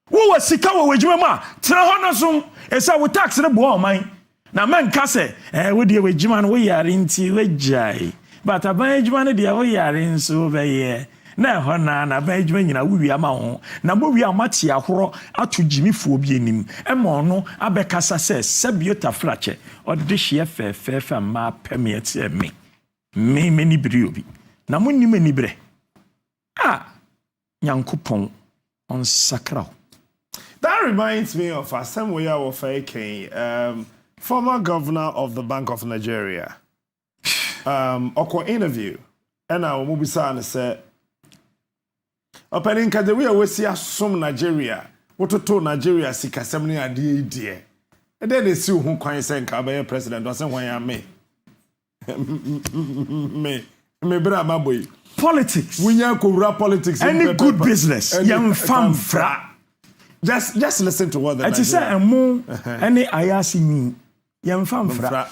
[SPEAKER 7] wo wasika wo wadwuma ma tra ho na so esa wo tax ne bo o man na man ka se wo de wadwuma no wo yare nti wajai but aban adwuma ne de wo yare nso be ye na ho na aban adwuma nyina wo wi ama ho na mo wi amati ahoro ato jimifo bi enim e ma ono abekasa se sebiota frache o de hye fe ma pemiet me ni biri obi na mo ni mani bre nyankopon on sakra.
[SPEAKER 1] That reminds me of Asamoah Gyan, former governor of the Bank of Nigeria. Oko interview, and I will be saying, say, opening Kaderia, we see some Nigeria, what to tell Nigeria, see Casemni idea. And then they see who can say, Kabe president, or someone I may. Me, brother, boy.
[SPEAKER 7] Politics.
[SPEAKER 1] We have politics.
[SPEAKER 7] Any good business. Young famfra.
[SPEAKER 1] Just listen to what the
[SPEAKER 7] Nigerian. It is a mo any ayasi me. Young famfra.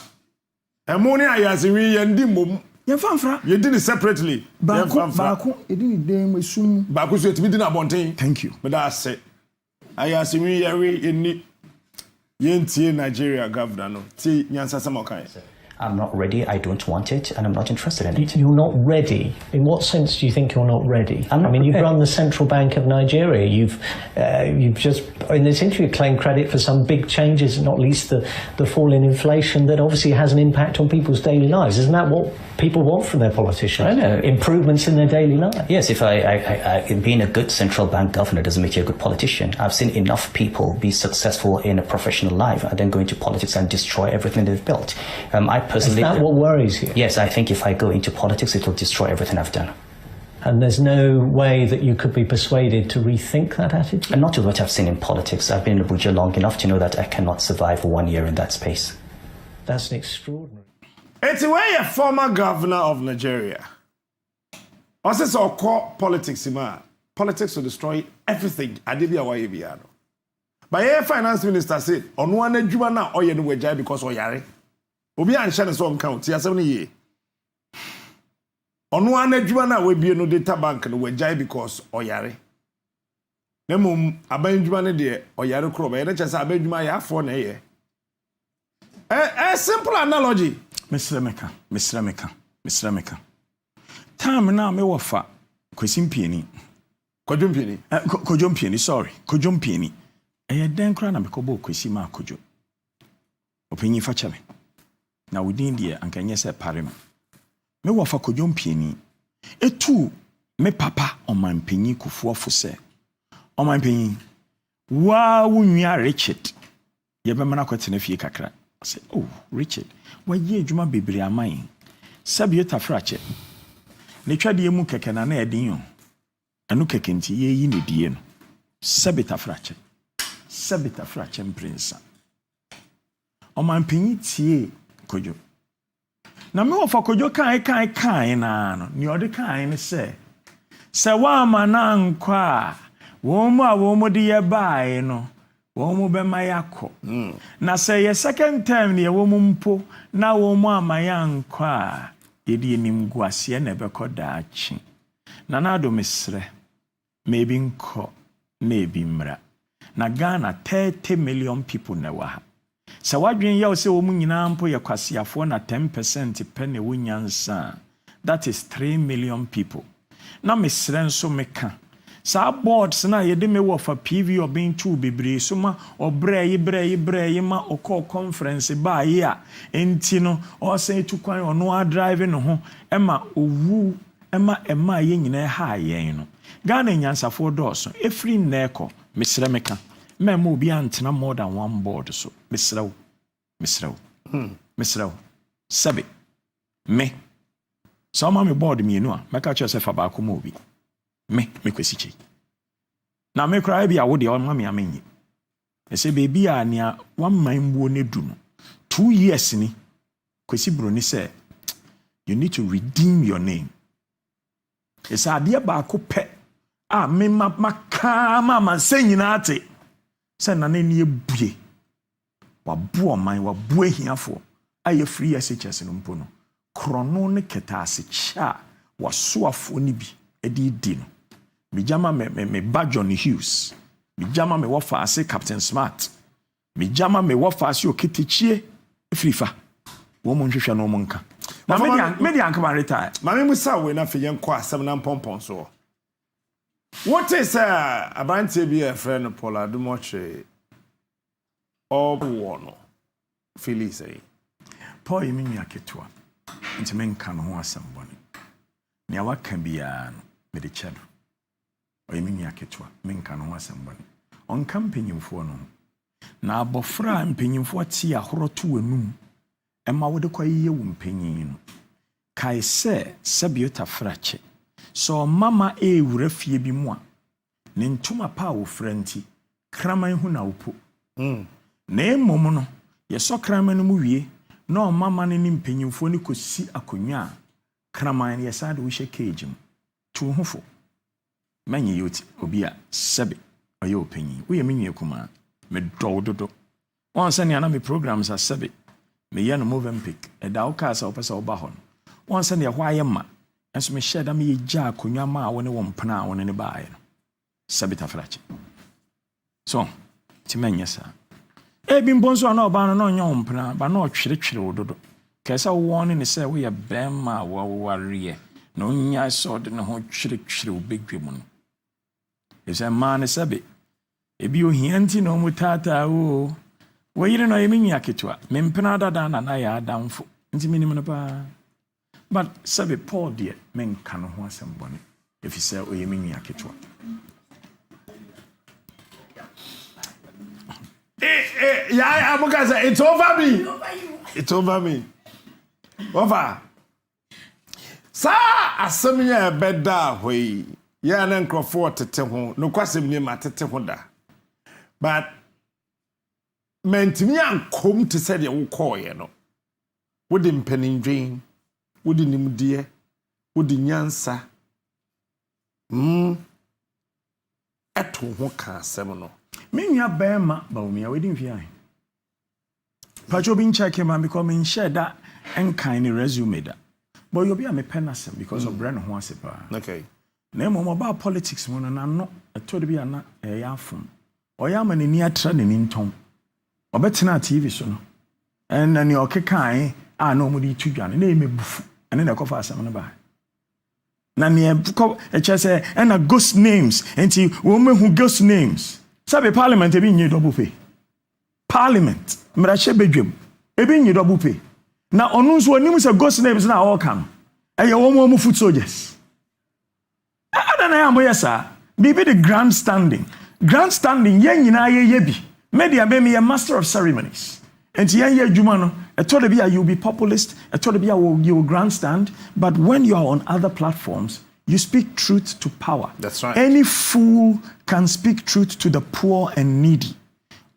[SPEAKER 1] A money ayasi me yendi mum.
[SPEAKER 7] Young famfra.
[SPEAKER 1] You did it separately.
[SPEAKER 7] Baku. It did them with soon.
[SPEAKER 1] Baku so it be dinner bonting.
[SPEAKER 7] Thank you.
[SPEAKER 1] But that's it. Ayasi me yari in Nigeria governor no. Ti nyansa samokai.
[SPEAKER 8] I'm not ready, I don't want it, and I'm not interested in it.
[SPEAKER 9] You're not ready? In what sense do you think you're not ready? I mean, you've run the Central Bank of Nigeria. You've just, in this interview, claimed credit for some big changes, not least the fall in inflation that obviously has an impact on people's daily lives. Isn't that what people want from their politicians?
[SPEAKER 8] I know.
[SPEAKER 9] Improvements in their daily lives.
[SPEAKER 8] Yes, if being a good central bank governor doesn't make you a good politician. I've seen enough people be successful in a professional life and then go into politics and destroy everything they've built. I personally...
[SPEAKER 9] Is that what worries you?
[SPEAKER 8] Yes, I think if I go into politics, it will destroy everything I've done.
[SPEAKER 9] And there's no way that you could be persuaded to rethink that attitude?
[SPEAKER 8] And not to what I've seen in politics. I've been in Abuja long enough to know that I cannot survive 1 year in that space.
[SPEAKER 9] That's an extraordinary...
[SPEAKER 1] It's where a former governor of Nigeria. Also, so called politics, politics will destroy everything. Adibia wa yebiano. But your finance minister said, on one ejuma na oye no wejai because oyare. Obi an share so account ya 7 years. On one ejuma na we bi no data bank no wejai because oyare. Nemum abanjuma ne de oyare kro ba ye na chese abanjuma ya afọ na ye. A simple analogy.
[SPEAKER 7] Mr. Meka. Time na me wofa kwesimpieni. Kojompieni, sorry. Kojompieni. Eye den kra na me kobo kwesima kojo. Opinyi fa chame. Na within there anka nye se parema. Me wofa kojompieni. Etu me papa omanpenyi kufuo fose. Omanpenyi wa wunwa Richard. Ye be mana kwetene fie kakra. Say, oh, Richard, why ye juma bebre amain? Sabiota frache. Ne twade emu keke na na edin yo. Anu keke nti ye yi ne die no. Sabita frache mprinsa. Omanpenyi tie kojo. Na me ofa kojo kan na no. Ni ode kan ne se wa ma na nkwa wo mu de ye bae no. Womu be mayako. Na say ye second time ne womu mpo na womu amayankwa yedi nimguase na be kodachi. Na nado mesre maybe nko na ebi mra. Na Ghana 30 million people na wa ha. Sa wadwen ya se womu nyina mpo ye kwasiafo na 10% pe ne wonyansa. That is 3 million people. Na mesre nso meka sa boards na yede me wo fa PV obin tu bebre so ma obrey ma okọ conference ba ye a enti no o say tu kwan ono a drive no ho ema owu ema ye nyina ha yen no Ghana nyansafo doso efri nneko mesre meka mema obi antena more than one board so mesrew sabe me so ma me board mi enu a meka che se fa ba ko mo obi me kwesi chi na me cry bia wo de on ma me amenyi e se baby a nia wan manbuo ne du no 2 years ni kwesi bro ni say you need to redeem your name e sa ade ba ko pe a me ma senyina ate se na ne ebue wa buo man wa buo hiafo aye free SHS no mpo no krono ne ketase cha wa soafo ni bi edi no Mijama me Bajon Hughes. Mijama me wafa ase Captain Smart. Mijama me wafa ase Okitichie Frifa. Wo mo nhwehwe no mo nka. Na media anka ma retire. Ma me musa we na feyen kwa asem na pompon so. What is abante bi a friend Paul Adumoche or wono Phyllis say. Paul yimi mi aketua. Nti me nka no ho asem bone. Ne awaka bia no me de chedo. Oyemi aketwa menka no asembane onka mpanyimfo no na abofra mpanyimfo tie ahoroto wanum ema wode kwaye wo mpanyin no kai se sabiota frache so mama ewura fie bi mu a ne ntuma pa wo franti kraman hu na wopo na emom no ye so kraman no mu wie na mama ne mpanyimfo ne kosi akonwa kraman ye sade wo hye cage mu tu hofo Many youth obia sebe oyo opanyi we menye kuma me dododo won sane ana me programs a sebe me ye no Mozambique e da o ka sa opesa oba ho won sane ho ayema enso me share da me ye gya akonwa ma woni wo mpena woni ne baaye no sebe tafrache so ti menya sa e bi mbonso ana oba no onyo mpena ba na otwere ododo Kesa warning is say we a bema wa warrior. No nya saw the no chiri big woman. Is a man is a bit. Ebi ohianti no mutata o. We yire no yemi yaketwa. Mempena dada na na ya adamfo. Nti minim no pa. But sabe Paul dear men kan ho asem bone. If you say oyemi yaketwa.
[SPEAKER 1] Yeah, Abuka, it's over me. It's over me. Over. Sa Asamoah beda hoi. Ya na nkrofo tete ho. No kwasem ni matete ho da. But mentimi ankom te se de wo koye no. Wo de mpanindwen, wo de nimdie, wo de nyansa. Eto ho ka asem no.
[SPEAKER 7] Me nua bema ba omi a we din fian. Pacho bin check him because me share that and kind resume da. But you be a me penasem because of brand ho asepa.
[SPEAKER 1] Okay.
[SPEAKER 7] Na mo about politics mo na no to de be na e afum. Oya ma ni atra ne ntom. Obetena TV so no. And na ni okekan a no mo di tudwane na e mebufu. Ene na kofa asem no ba. Na ni e chese and a ghost names enti wo mehu ghost names. Sabe parliament ebi nyi double pay. Parliament mrache bedwem ebi nyi double pay. Na onu nso onim se ghost names na all come. Eye wo mo foot soldiers. Ada na am yesa. Bibi the grandstanding. Grandstanding yen nyina ye bi. Media be me a master of ceremonies. Enti yen ye adwuma no, e to de bia you be populist, e to de bia you grandstand, but when you are on other platforms, you speak truth to power.
[SPEAKER 1] That's right.
[SPEAKER 7] Any fool can speak truth to the poor and needy.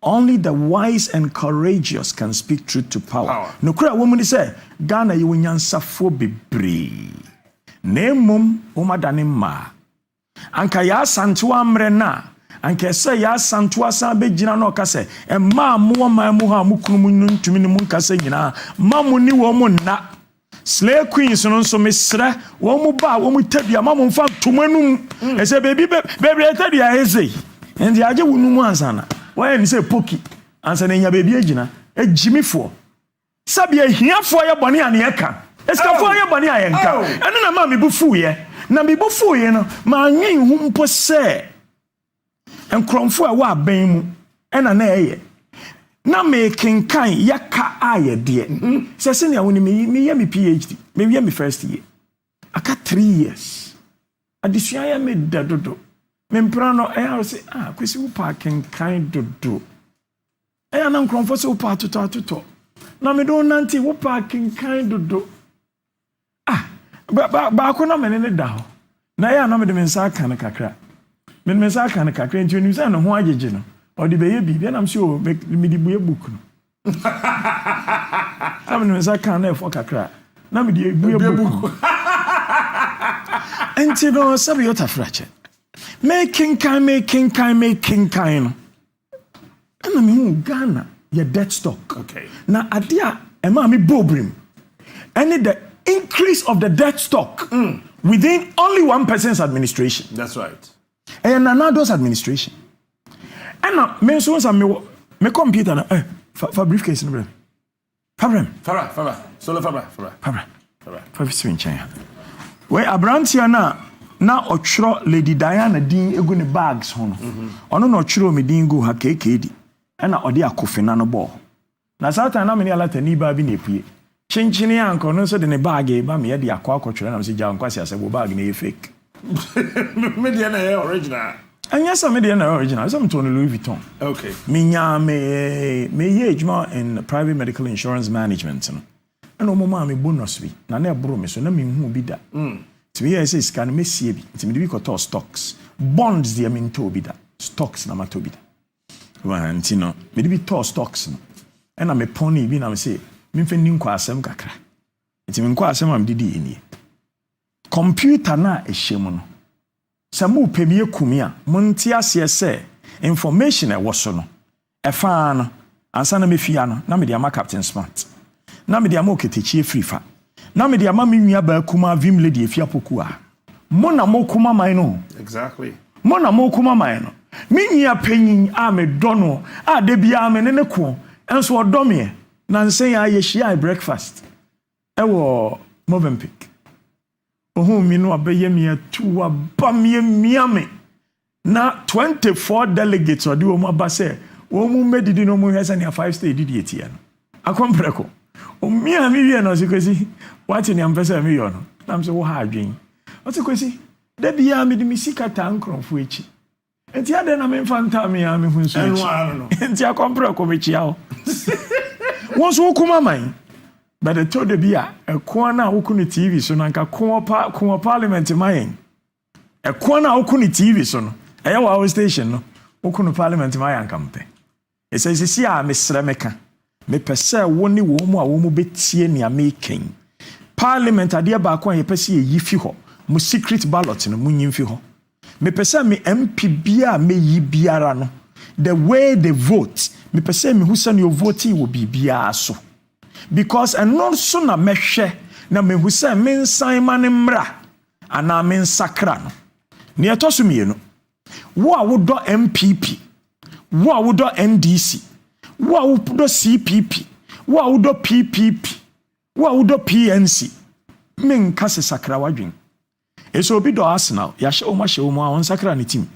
[SPEAKER 7] Only the wise and courageous can speak truth to power. No kura woman say Ghana you nyansafo bebre. Nemum umadane ma. Anka ya santu amre na. Anka se ya santu asan be gina no ka se e ma mo ma mu ha mu kunu mu ntumi ni mu nka se nyina ma mu ni wo mu na. Slay queens no so mesra wo mu ba wo mu tadua ma mu mfa tomanum e se baby tadua eze and ya je wunu mu ansana why ni say poki ansana nya baby agina ejimifo sabe ahiafo ye bone ane ye ka eskafo ye bone aye nka ene na ma me bufu ye na me bufu ye no ma anwen hu mpo se enkromfo a wa ban mu ena na eye na me kenkan yaka aye de se se ne awoni me ye me PhD me ye me first year aka 3 years adisua ya me dadodo me mprano I say kwesi wo pa kenkan dodo na nkromfo se wo pa toto na me do nanti wo pa kenkan dodo ba ko na me ne da ho na ya na me de me nsa kan kakra me nsa kan kakra nti oni se no ho agege no o de be ye bibia na mse o me di buye book no na me nsa kan na efo kakra na me di buye book enti no sabe yo tafrache making kind no na me hu Ghana ye debt stock.
[SPEAKER 1] Okay.
[SPEAKER 7] Na adia e ma me bobrim any the increase of the debt stock within only one person's administration.
[SPEAKER 1] That's right.
[SPEAKER 7] And Nanado's administration. And now, me so me computer na for briefcase no problem.
[SPEAKER 1] Fabra. Solo Fabra.
[SPEAKER 7] For swing chain. Where Abrantia na ochro Lady Diana din egu ne bags ho no. Ono na ochro me din go ha KKD. And na ode akofina no ball. Na Satan na me ni alata ni ba bi na epue. Chinchini anko no so de ne bag e ba me ye de akwa na me se ja nkwasi asebo bag na e fake.
[SPEAKER 1] Me de na original.
[SPEAKER 7] And yes, I'm original. I'm to Louis Vuitton.
[SPEAKER 1] Okay.
[SPEAKER 7] Me ye ejuma in private medical insurance management. And no mama me bonus bi. Na na bro me so na me hu bi da. To me say scan me sie bi. To me bi ko stocks. Bonds dey me to bi da. Stocks na ma to bi da. Wanti no. Me bi to stocks no. And na me pony bi na me say me fe ni nkwa asem kakra. Ti me nkwa asem am didi eni. Computer na ehyem no. Samu pemie kumia monti ase se information e woso no e fa no ansa na mefia no na me dia ma Captain Smart na me dia ma oketechi efrifa na me dia ma me nua ba kuma vim lady efia poku a mo na mo kuma man no
[SPEAKER 1] exactly
[SPEAKER 7] mo na mo kuma man no me nua panyin a me dono a de bia me ne ko enso odo me na nsen ya ye hia breakfast ewo Movenpick ohu mi no abeye mi atu abam ye miame na 24 delegates odi wo aba say wo mu medidi no mu hwesa na 5 state didi etia no akompreko o miame wie no sikosi what ni ampesa mi yo no nam so wo ha adwen o sikosi da bia mi di mi sika ta nkronfo echi enti ade na me mfanta me ya me hunsu echi enti akompreko me chia o won so kuma man but the told the bia e ko na wo kunu TV so na nka ko parliament mayen e ko na wo kunu TV so no e ya wa station no wo kunu parliament mayen kampe e say sisi a mesrɛ meka me pese wo ni wo mu a wo mu betie ni amaken parliament ade ba ko ye pese yi fi ho mu secret ballot no mu nyim fi ho me pese me MP bia me yi biara no the way they vote me pese me hu sane your vote will be bia so because and not so na mehwe na me hu sane me nsan mane mra ana me nsakra no ne etoso mienu wo a wo do MPP wo a wo do NDC wo a wo do CPP wo a wo do PPP wo a wo do PNC me nka se sakra wadwen eso obi do Arsenal ya hye o ma hye o ma on sakra ne team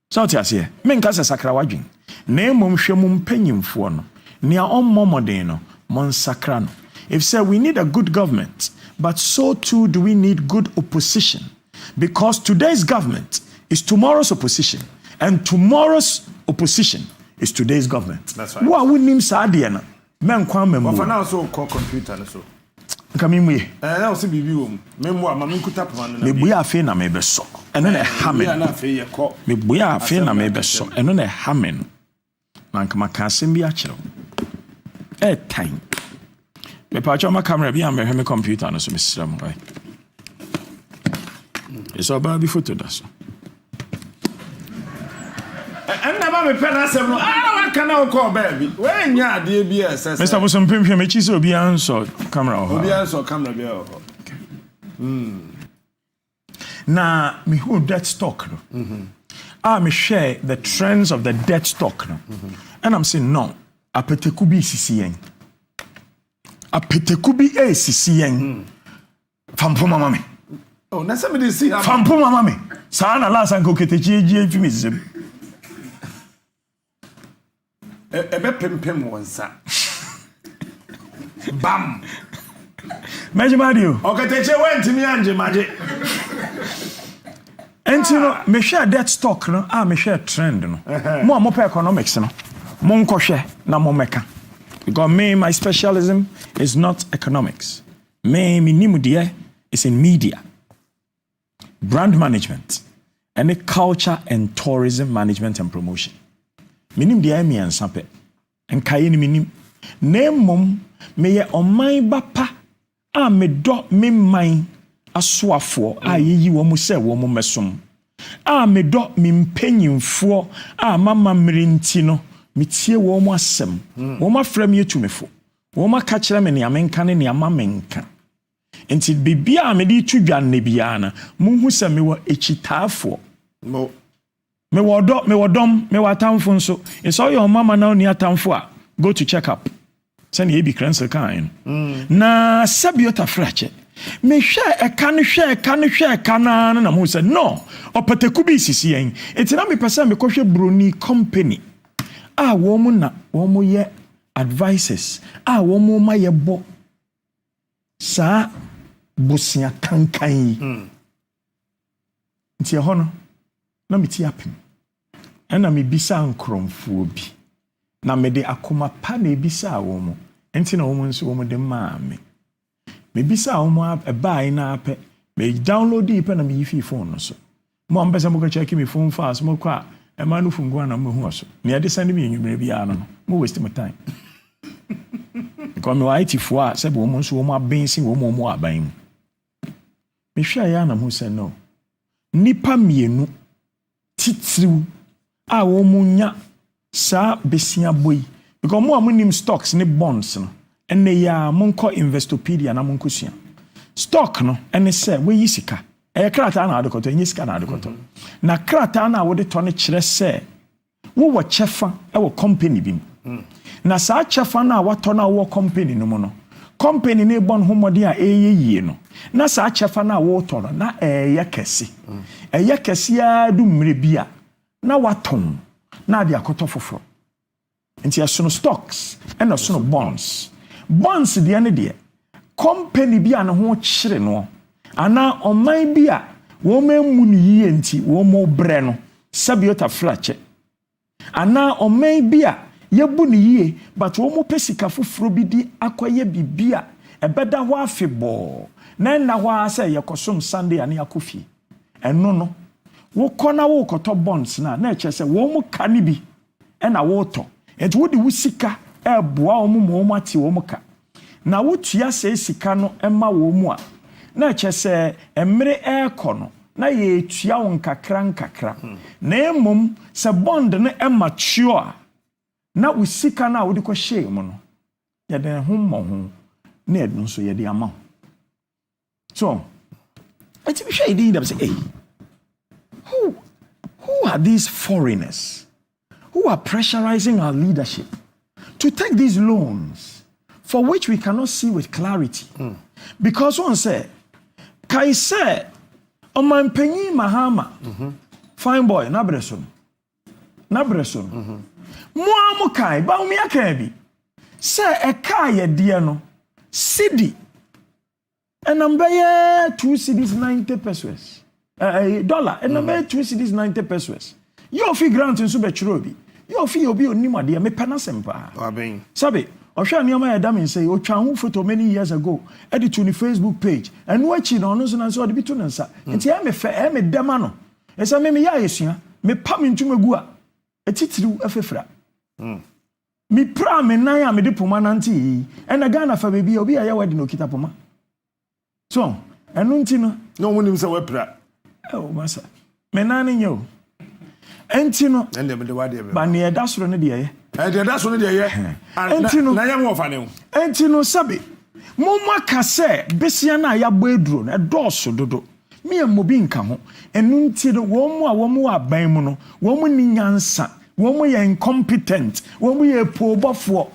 [SPEAKER 7] so ti ase me nka se sakra wadwen na emom hwe mum panyimfo no nia on momoden no mon sakra no if say we need a good government but so too do we need good opposition because today's government is tomorrow's opposition and tomorrow's opposition is today's government.
[SPEAKER 6] That's right.
[SPEAKER 7] What we name Sadia na men kwa memu.
[SPEAKER 6] But for now so call computer na so.
[SPEAKER 7] Kamimwe.
[SPEAKER 6] Na so bibi wo memu a mama nkuta pama na.
[SPEAKER 7] Me buya afi na me beso. Eno na hamen.
[SPEAKER 6] Me na afi ye call.
[SPEAKER 7] Me buya afi na me beso. Eno na hamen. Man kama kasem bi a kiro. Time. Me pa cho ma camera bi am me computer na so me sram right. It's about the photo da so.
[SPEAKER 6] And never me pen asem no. Ah, can I call baby? When ya dey bi SS.
[SPEAKER 7] Mr. Bosom pimpim me chi so obi answer camera ho.
[SPEAKER 6] Obi answer camera bi ho.
[SPEAKER 7] Na me who debt stock no. Me share the trends of the debt stock no. And I'm saying no. Apeteku bi sisi yen. Apeteku bi sisi yen. Fampo mama me.
[SPEAKER 6] Oh, na some dey see
[SPEAKER 7] fampo mama me. Sa na last anko ketechi ejie fi me zem.
[SPEAKER 6] Ebe pempem wonsa. Bam.
[SPEAKER 7] Meji Mario.
[SPEAKER 6] Oketeche went me anje maje.
[SPEAKER 7] Enti no me share debt stock no, me share trend no. Mo amopa economics no. Mo nkohwe na mo meka. Because my specialism is not economics. Me nimu is in media, brand management, and culture and tourism management and promotion. Minim dia mi ansape. Enkaye ni minim. Nemom me ye oman bapa me do me man asoafo yeyi wo mu se wo mu mesom. Me do me mpanyimfo mama mrenti no metie wo mu asem. Wo ma frem yetumefo. Wo ma ka kire me ne amenka ne ama menka. Enti bibia me di tudwan ne bia na munhu se me wo echitaafo. Me wodom me watamfo nso. Eso your mama na oni atamfo a go to check up. Send ye be cancel kind. Na sabiota frache. Me hwe eka na mo say no. Opateku bi sisi yen. Enti na me pese me kohwe broni company. Wo mu ye advices. Wo mu ma ye bo. Sa bosia kankan. Nti ho no na me ti apim. Na me bisa nkromfo bi. Na me de akoma pa na ebisa wo mu. Enti na wo mu nso wo mu de ma me. Me bisa wo mu eba na ape. Me download it na me yifi phone no so. Mo ambesa mo ka check me phone fast mo kwa e ma no fungu na mo hu so. Ne ade send me enwumere bia no. Mo waste my time. Because me IT fo a se bo mo nso wo mu abensi wo mu aban mu. Me hwa ya na mo say no. Nipa mienu titiriw wo mu nya sa besia boy because mo amunim stocks ne bonds no ene ya monko Investopedia na monko sua stock no ene se we yisika krata na adekoto enye sika na adekoto na krata na wo de to ne kire se wo chefa wo company bi na sa chefa na wato na wo company no mo no company ne bon homode a yie no na sa chefa na wo to no na eye kese eye kese a du mre bia na waton na de akoto foforo nti asono stocks and asono bonds de ane de company bia na ho kyere no ana oman bia wo memu ni yie nti wo mo bre no sabiota flache ana oman bia yebu ni yie but wo mo pesika foforo bi di akoye bibia ebeda ho afebo na ho asa yekosom Sunday ane akofi eno no wo kona wo koto bonds na echese wo mo ka ni bi na wo to enti wo di wusika eboa wo mo ati wo mo ka na wo tua se sika no ema wo mu a na echese emre ekono na ye tua wo nkakra na emom se bond no mature na usika na wo di ko share mo no ya den ho mo na edun so ye di ama so eti bi hwe di dem say hey who are these foreigners who are pressurizing our leadership to take these loans for which we cannot see with clarity? Because one say, Kaise, Oman Penyi Mahama, fine boy, Nabreson. Mo kai, ba umi akebi. Say a kaya diano, Sidi, and number 2 cedis 90 pesos. $1, and number 2 cedis 90 pesos. You fee grant in Subechrobi. You fee obi onima de me panasempa. Sabe, Osha Niama Adam say, O Changu photo many years ago, edit to the Facebook page, and watching on us and so the bitunansa. And tia me fair, me demano. Esa me ya yesia, me pam into megua. A titru afefra. Me pra me naya me de pomananti, and a Ghana for baby obi a wedding no kitapoma. So, and nuntino, no one himself wepra. Oh, massa. Menani yo. Entino. And the wadi. But near that's one idea. And that's one idea. Entino. I am off an Entino Sabi. Moma Case, Bessiana ya bedroom, a dorso dodo. Me and Mobin Camo, and Nuntino, one more Baimono, woman in Yansa, one way incompetent, one way a poor buffalo.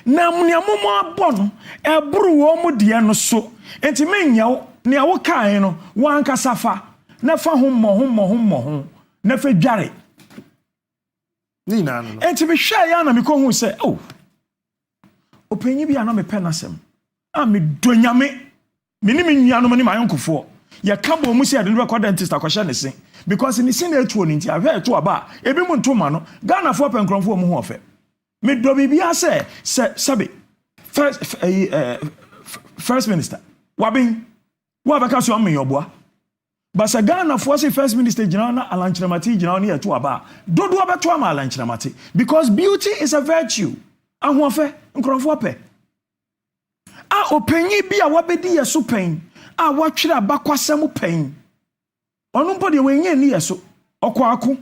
[SPEAKER 7] Now, Munyamo Bono, a brew womo diano so, and to me, near Wakaino, one casafa. Nefa hum nefa dware ni na no enti be hwa ya na me ko hu se opanyi bia na me penasem me donyame me ni me nua no me ni mayonkofo ya kabo mu se ade no record dentist akwhya ne se because ni sin na etuo ni nti ahwe etuo aba ebi mu ntoma no Ghana fo penkromfo mu ho ofe me do bibia se sabe first minister wabin wa baka so am yoboa Basa Ghana force first minister General Alanchiramati General near to aba. Dodo abeto ama Alanchiramati because beauty is a virtue. Ahofe nkrofo pe. Opanyi bia wabedi yeso pen. Watwere abakwasam pen. Ono mpo de wenye ni yeso. Okwako.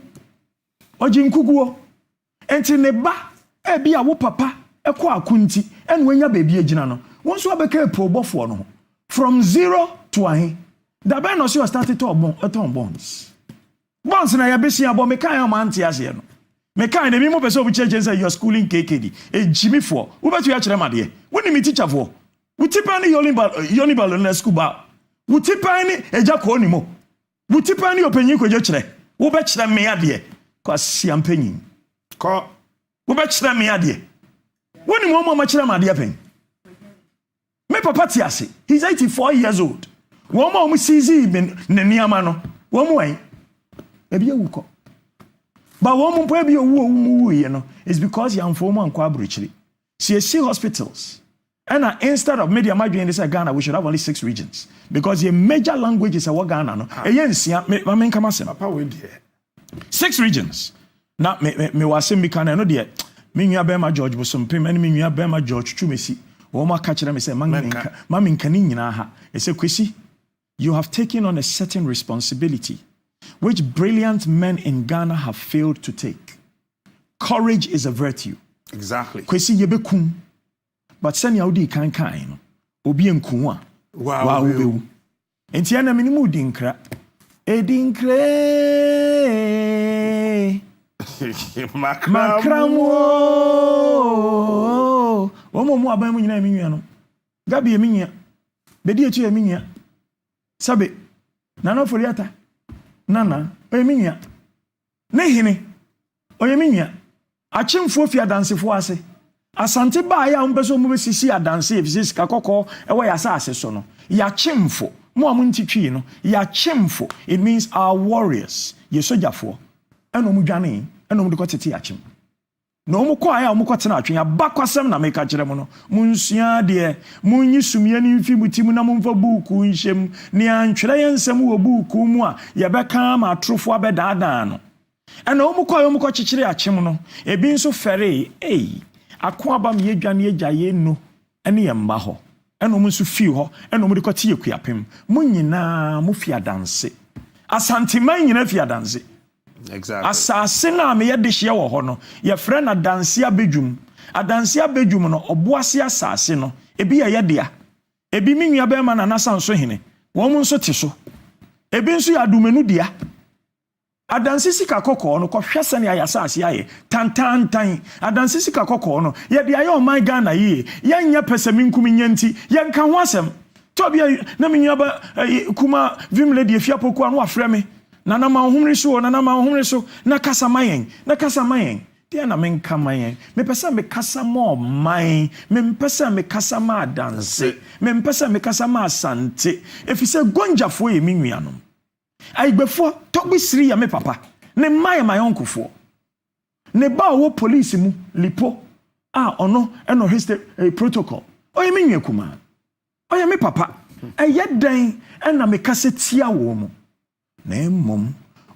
[SPEAKER 7] Ojinkuguo. Enti ne ba bia wo papa ekwa nti en wenya bebi agina no. Wonso abeka probofo no. From 0 to 100. The Ben was started to bonds. Bonds na yabesi abo me kan am anti ase no. Me kan na mi mo pese obi church say your schooling KKD. Jimmy for. Wo betu ya kire made. Woni mi teacher for. Wuti pa ni yoni balo na school ba. Wuti pa ni eja ko ni mo. Wuti pa ni opanyin ko je kire. Wo be kire me ade. Kwa si ampanyin. Ko wo be kire me ade. Woni mo ma kire made pen. Me papa ti ase. He's 84 years old. Woman CZ been Neniamano, one way. Maybe a wuko. But woman probably a woo, you know, is because young former and quabrichly. CSC hospitals. And instead of media migraine in Ghana, we should have only 6 regions. Because the major language is a Ghana. No, I mean, come on, 6 regions. Now, me was saying, me can I know the me you Bema George was some payment, me you Bema George Chumesi. Woma catch them say, Mammy Canina ha. It's a quissy. You have taken on a certain responsibility, which brilliant men in Ghana have failed to take. Courage is a virtue. Exactly. Kwesi yebekum. But send yaudi kan obi enkuwa. Wow. Enti ana minimu dinkra. Edinkre. Makramo. Omo mu aban mu nyina emi no. Gabi eminya. Bedi etu eminya. Sabe. Nana Foliata. Nana eminya. Ne hene. Oyeminya. Achimfo fi adansefo ase. Asante ba ya umbeso mu besisi adanse efisi kakoko ewe ya asase so no. Ya chimfo. Mo amuntitwi no. Ya chimfo. It means our warriors. Ye sojafo. Eno mu dwane. Eno mu de kotete ya chim. No mu kwa ya mu kotena atwen ya bakwasem na meka kire mu no. Munsua de munyi sumye ni mfi mutimu na mumfa buku nhyem ne antwere yensem wo buku mu a ye beka ma atrofo abedaadaa no. Eno mu kwa yo mu kochichire achim no. Ebi nso fere ako aba me yedwane yegaye no ene ye mba ho. Eno mu nso fi ho. Eno mu de kote yekuapem. Munyina mu fi adanse. Asanteman nyina fi adanse.
[SPEAKER 6] Exactly.
[SPEAKER 7] Asase na me yede hye wo ho no ye frɛ na danse abedwum. Adanse abedwum no oboase asase no ebi ye yedea. Ebi minua be ma na nasanso hene. Wo mu nso te so. Ebi nso ya dumenu dia. Adanse sika kokko no kɔhwɛ sɛ ne ayasase aye tantantan. Adanse sika kokko no ye de aye o my Ghana ye yenya pesaminkum nyanti yenka ho asɛm. Tobia na minua ba kuma vimle de fiapoku anu afrɛ me. Nana ma ohumri so na kasa mayen dia na menka mayen me pesa me kasa mo man me pesa me kasa ma danse me pesa me kasa ma asante efise gonjafo ye minnuanom aigbefo togbisiri ya me papa ne maye my uncle fo ne ba wo police mu lipo ono eno histe protocol oye minnu kuma oye me papa eye dan na me kasa tia wo mu na mmom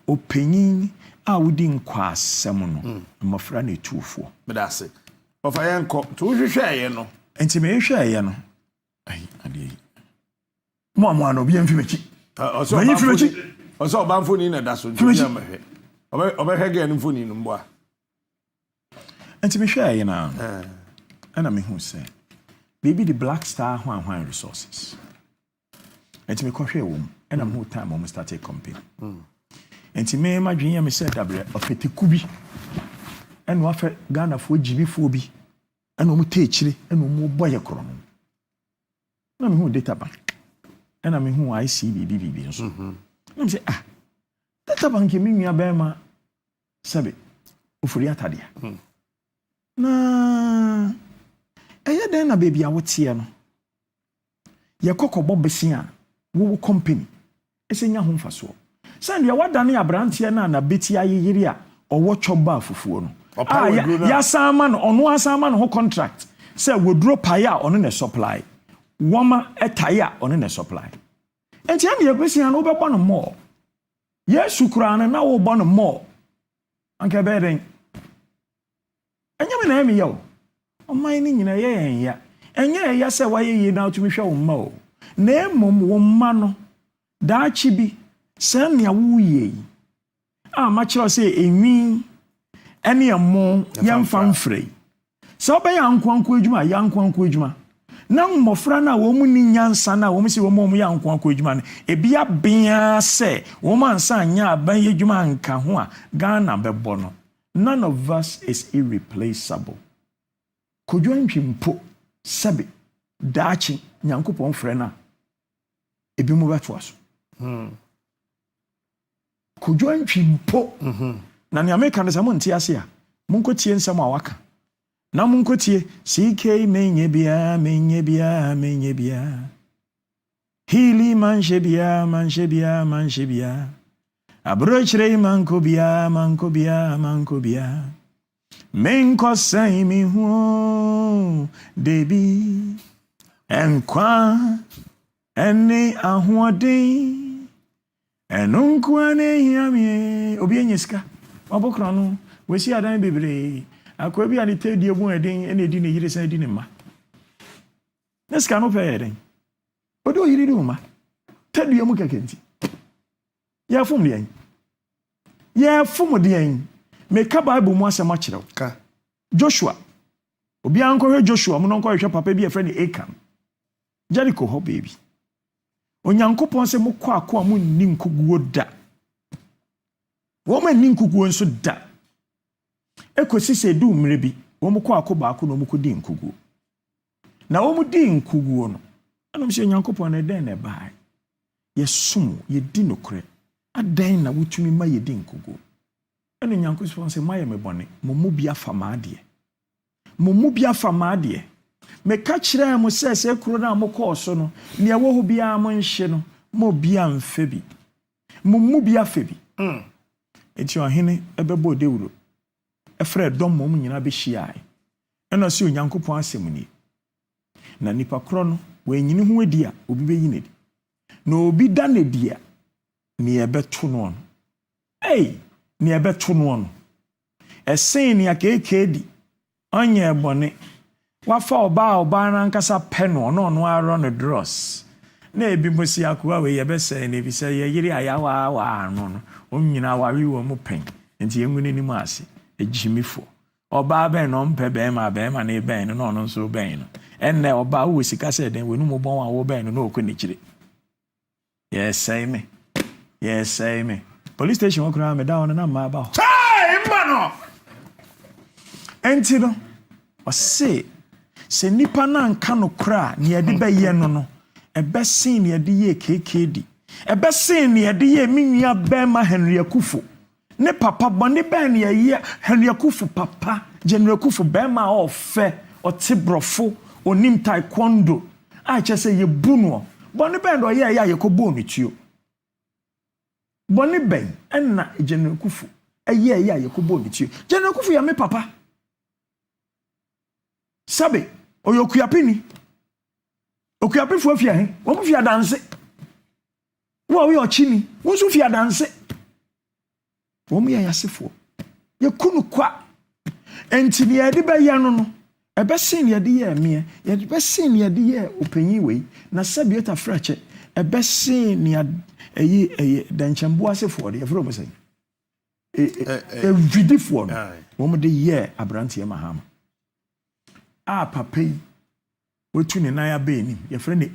[SPEAKER 7] opanyin a wodi nkwasem no mmofra na etufo
[SPEAKER 6] medase ofa yenko to hwehweye no
[SPEAKER 7] enti me hwehweye no ade mo no bi amfi mechi
[SPEAKER 6] oso banfo ni na daso ntia mahwe obehwege no mfoni no mboa
[SPEAKER 7] enti me hwehweye na ana me hu se baby the Black Star hwan resources enti me kohwe wo and I'm whole time almost started campaign. And to me, my dream, I said, of a kubi and offer Ghana for GB phobi and no teach and no more boy a crown. I'm who data bank and I'm who I see BB. I'm say, data bank mean me a bema sabe Ufuriatadia. Na a then a baby I would see no. Ya coco bob besia wo company. Esenya ho mfaso sande ya wadane abrantie na beti ayeyiri a owo choba afufuo no ya sama no ono asama no ho contract say woduro paye a ono ne supply woma etaye a ono ne supply enti am ye kwesi an wo bebo no more yesu kura na wo bo no more anka be den enya me na emi ye o oman ni nyina ye ya enye ya se waye na otumi hwe wo ma o na emom wo ma no daachi bi sanya wuye ma kire se enwi ene emo yamfa mfrey so be yankwanko adwuma yankwanko adwuma na mmofra na wo mu ni nyansa na wo mu si wo mu yankwanko adwuma ne ebia bia se wo mansa anya aban adwuma nka ho a Ghana bebo no none of us is irreplaceable kodwo ntwimpo sabe daachi nyankopon frɛ na ebi mu beto aso kodwo ntwimpo na ne America nsa mo ntia se a munkotie nsɛm a waka na munkotie CK menye bia hili manche bia abrochre manko bia menko sai mi hu debi enkwa ene ahoɔden enunkwane hiamie obi enyiska obokra no wesi adan bebre akwa bi ani tedie mu eden ene di ne yire san di ne ma neska no pɛ eden odo yire di uma tedie mu kekenti ya fom de an me ka bible mu asɛm akyerɛw
[SPEAKER 6] ka
[SPEAKER 7] Joshua obi ankɔhwɛ Joshua mu no nkɔhwɛ papa bi efrɛ ne Achan Jericho ho baby onyankopɔn sɛ mokɔ akɔ mu nni nkuguo da wo ma nni nkuguo nso da ekosi sɛ du mmerɛ bi wo mokɔ akɔ baako no mokɔ di nkuguo na wo mu di nkuguo no I'm saying Yankopon and then a buy. Yes, soon ye dino cre. A den na wutumi ma ye din kugo. And in Yankopon say, my me bonnet, Momubia famadie. Momubia famadie. Me catch them says, a crona mo course no, near wo be a mon sheno, mo biam febi. Momubia febi. It's your henny, a bebo deuro. A Fred dom mom in a beshiai. And I see Yankopon semuni. Na nipa krono, when you know who dear, will be in it. No be done a dear. Near bet to one. Hey, near bet to one. A saying ya kedi. On your bonnet. What for bow banan casa pen or no run a dross. Nay, be Musiaku away your best saying if you say ye ayawa no. You know why we were moping. And the young in mercy. A Jimmy for. Or barben on pebema bem and a ben and on so ben. And now about who is a cassette, then we no more born or ben no quinichity. Yes, say me. Yes, say me. Police station will cry me down and I'm about. Hey, mano! Entino was say nipa na nka no kra ne yede be ye no ebe sin ne yede ye KKD ebe sin ne yede ye minua be ma Henry Akufo ne papa bone be ne ye Henry Akufo papa General Akufo be ma ofe otibrofo onim taekwondo a che se ye bunu bone be ndo ye ya ye ko bo ni tuo bone be enna General Akufo eye ya ye ko bo ni tuo General Akufo ya me papa sabe oyokuapini okuapi fo afia he wo mu fia danse wo we ochini wo su fia danse wo mu ya yasefo ye kunu kwa entini ye de be ye no ebe sin ye de ye me ye de be sin ye de ye opanyi we na sabe eta frache ebe sin ne eye danchembo asefo de ye fro mo say vidifo no wo mu de ye abrante mahama papai wetu ne nan abenim ye frɛ ne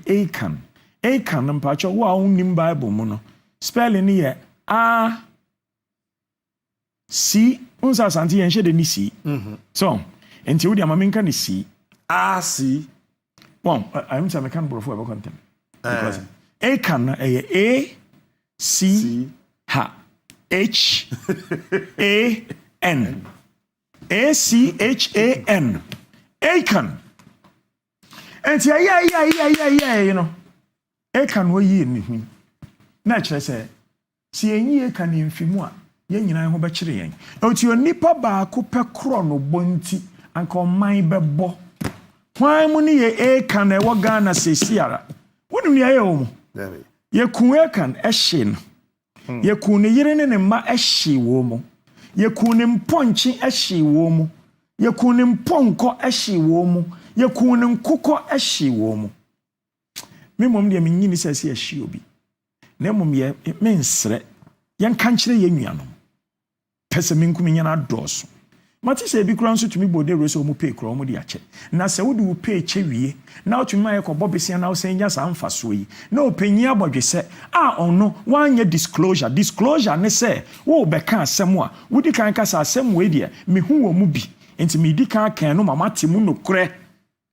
[SPEAKER 7] Akan no mpacho wo a unnim Bible mu no spelling ne ye A C unsa santi ye nhye de ni C so enti wo de amamenka ne C
[SPEAKER 6] A C
[SPEAKER 7] I'm saying I can't borrow for content because Akan no A C H A N ACHAN Akan. And yeah, you know. Akan wo yi ni hu. Na kire se si enyi Akan mfimu a ye nyina ho be kire yen. Na oti onipa ba ko pe kro no bonti anka oman bebo. Kwan mu ni ye Akan e wo Ghana sesiara. Wonu ni aye wo mu. Ye ku Akan e hye no. Ye ku ne yire ne ma e hye wo mu. Ye ku ne mponchi e hye wo mu. Ye ku ne mponko e hye wo mu. Ye ku ne nkukɔ e hye wo mu. Me mom de me nyini sese e hye obi. Na mom ye me nsre. Ye nka nkyere ye nuanom. Pese me nkum nyana dɔso. Mati se bi kura nso tumi bode rese omu pay kura omu de akyɛ. Na se wo de wo pay kyɛ wie, na otumi ma ye kɔ bɔbesia na wo se nya sa mfaso yi. Na opanyi abɔdwe se ɔno wanyɛ disclosure. Disclosure ne se wo bɛka asɛm a wo di kan kasa asɛm we de me hu wo mu bi. Enti me di kan kan no mama temu no korɛ.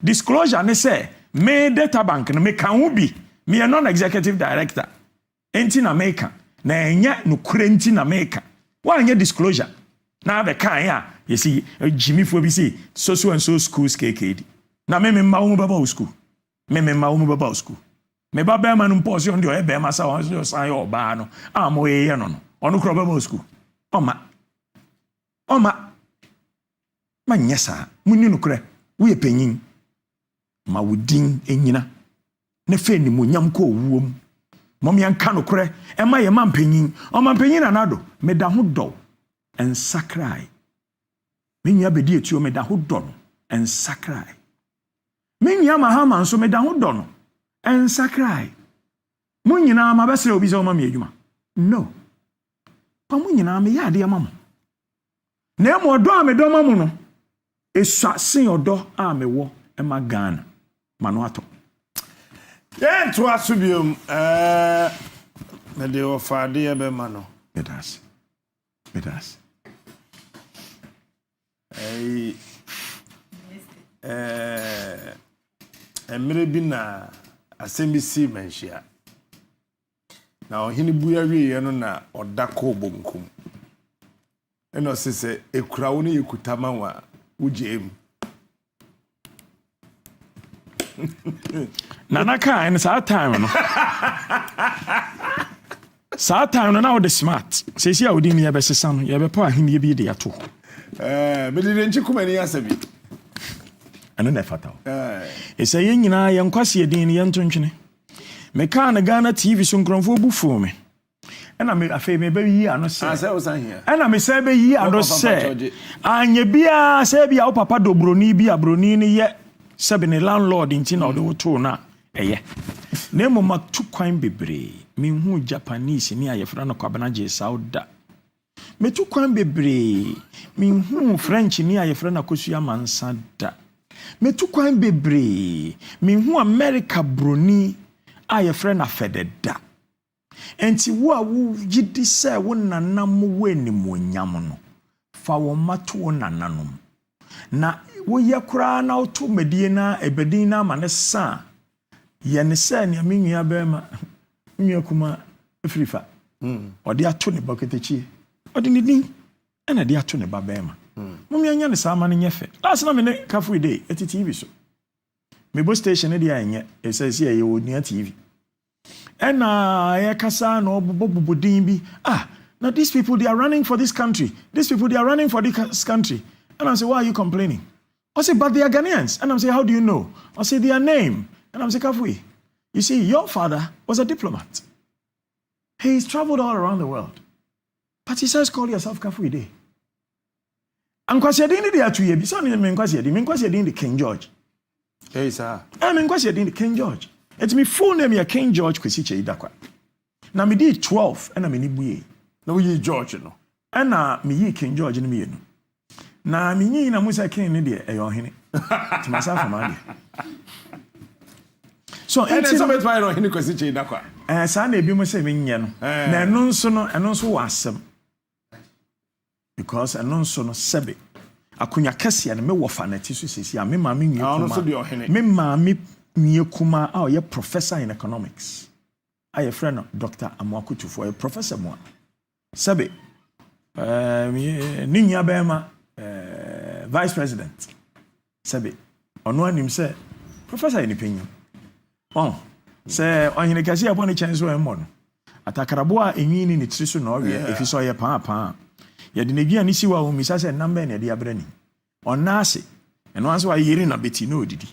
[SPEAKER 7] Disclosure ne say me data bank no me kan wo bi me a non-executive director enti na me kan na enya no kure enti na me kan wa anya disclosure na be kan ya you see Jimmy fo bi say so and so schools KKD na me ma wo baba school me ma wo baba school me baba ma no portion de o e be ma sa o san yo ba no mo ye no ono kro baba school oma ma nyesa munni no kure wo ye panyin ma wudin enyina ne fe ni monyam ko owuom mom yanka no kore e ma ye mampanyin o mampanyin anado me da ho dɔ ensakrai me nya bedi etuo me da ho dɔ no ensakrai me nya mahama nso me da ho dɔ no ensakrai mo nyina ma besere obi se o ma me adwuma no pa mo nyina me ya de ma mo na mo dɔ a me dɔ ma mo no esua sen ɔdɔ a me wo e ma Ghana Manuato.
[SPEAKER 1] Yeah, to asubium. Me de ofade ebe mano.
[SPEAKER 7] It has.
[SPEAKER 1] Emre bi na
[SPEAKER 6] asembisi menhia na ohini buya wie no na odako bonkum eno sese ekura wo ne ekutama wa ugem
[SPEAKER 7] Nana ka en sa time no sa time no na wo de smart se si a wo di ne be sesa no ye be pa ahini bi de ato
[SPEAKER 6] me de nchi kuma ni asabi
[SPEAKER 7] ano na fata ese yen nyina ye nkwase edin ye ntontwene me ka na Ghana TV so nkronfo bufu me ena me afi me be yi ano se
[SPEAKER 6] asa o san here
[SPEAKER 7] ena me se be yi ano se anye bia se bia wo papa do broni bia broni ne ye sebe ne landlord nti na wo to na eye na mo maktu kwan bebre me hu Japanese ni ayefra na kwabana je sauda me tu kwan bebre me hu French ni ayefra na kosua mansa da me tu kwan bebre me hu America broni ayefra na fededa enti wo a wo gidi se wo nanam wo animonyam no fa wo mato wo nananom na wo yakura na oto medie na ebedin na ma ne sa ye ne se ne menua bema nua kuma afrifa odi ato ne baketechie odi ne din ena de ato ne ba bema mumia nya ne sa ma ne nyefe last na me ne kafu day eti TV so me bo station ne dia enye esese ye wo nia TV ena ye kasa no bobodin bi now these people they are running for this country, these people they are running for this country, and I say, why are you complaining? I say, but they are Ghanaians. And I'm saying, how do you know? I say, their name. And I'm saying, Kafui, you see, your father was a diplomat. He's traveled all around the world. But he says, call yourself Kafui Day. And Kwasiadini de atuye bi so ne me Kwasiadini de King George.
[SPEAKER 6] Hey sir.
[SPEAKER 7] Me Kwasiadini de King George. It's me full name ya King George Kwesi Cheidakwa. Na me di 12 and me ni buye.
[SPEAKER 6] Na we George no.
[SPEAKER 7] And na me yi King George ni me no. Na me nyi na Musa King ni de eyo hene. Ti masafa ma de. So
[SPEAKER 6] and so bet why no hene Kwesi Cheidakwa.
[SPEAKER 7] Sa na ebi mo se me nye no. Na eno nso wo asem. Because eno nso no sebe akunya kese na me wo fa na ti so sesi a me ma me nwie me ma me nwie kuma a ye professor in economics. Aye friend Dr. Asamoah Gyan, a professor mo. Sebe ni nya ba ma vice president. Sebe ono anim se professor ni penyu. Se ohine kasi abone chance wo emmo no. Atakarabo a enwi ni tiri so na owie efi so ye pa. Ye de nedua ni siwa o misa se number na de abrani. Onase eno anso wa yiri na beti na odidi.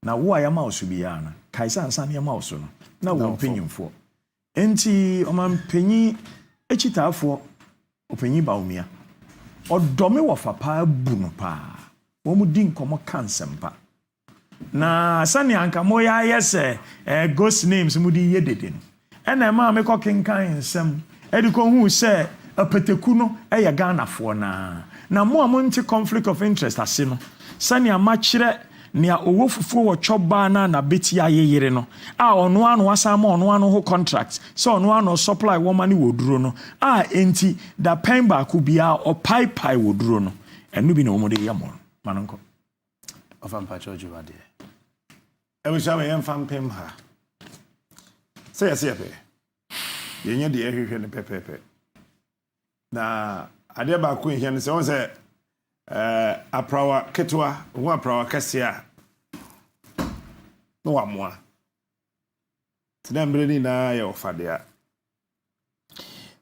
[SPEAKER 7] Na wo ayama osu biya na. Kaisa ansa na yama osu no. Na wo penyimfo. Enti o man penyi echitafo o penyi ba umia. Odome wo fa pa bu no pa. Wo mu di nkomo kansempa. Na sani anka mo ya yese ghost names mu di yedede no. Ena ma me ko kenkan nsem. Edi ko hu se apeteku no eye Ghana fo na mo amonti conflict of interest ase no. Sani amachire nia owo fufuo wo choba na beti ayeyere no ono anu asama ono anu ho contract so ono anu supply woman ni woduro no enti da pen ba ku bia o pai woduro no enu bi na omo de yamo manonko
[SPEAKER 6] ofam pa George wade e we sha me yem fam pem ha se pe yenye de ehwehwe ne pepepe na ade ba ku ehia ne se won se aprawa ketwa ho aprawa kasia no amoa tinambre ni na ya ofadea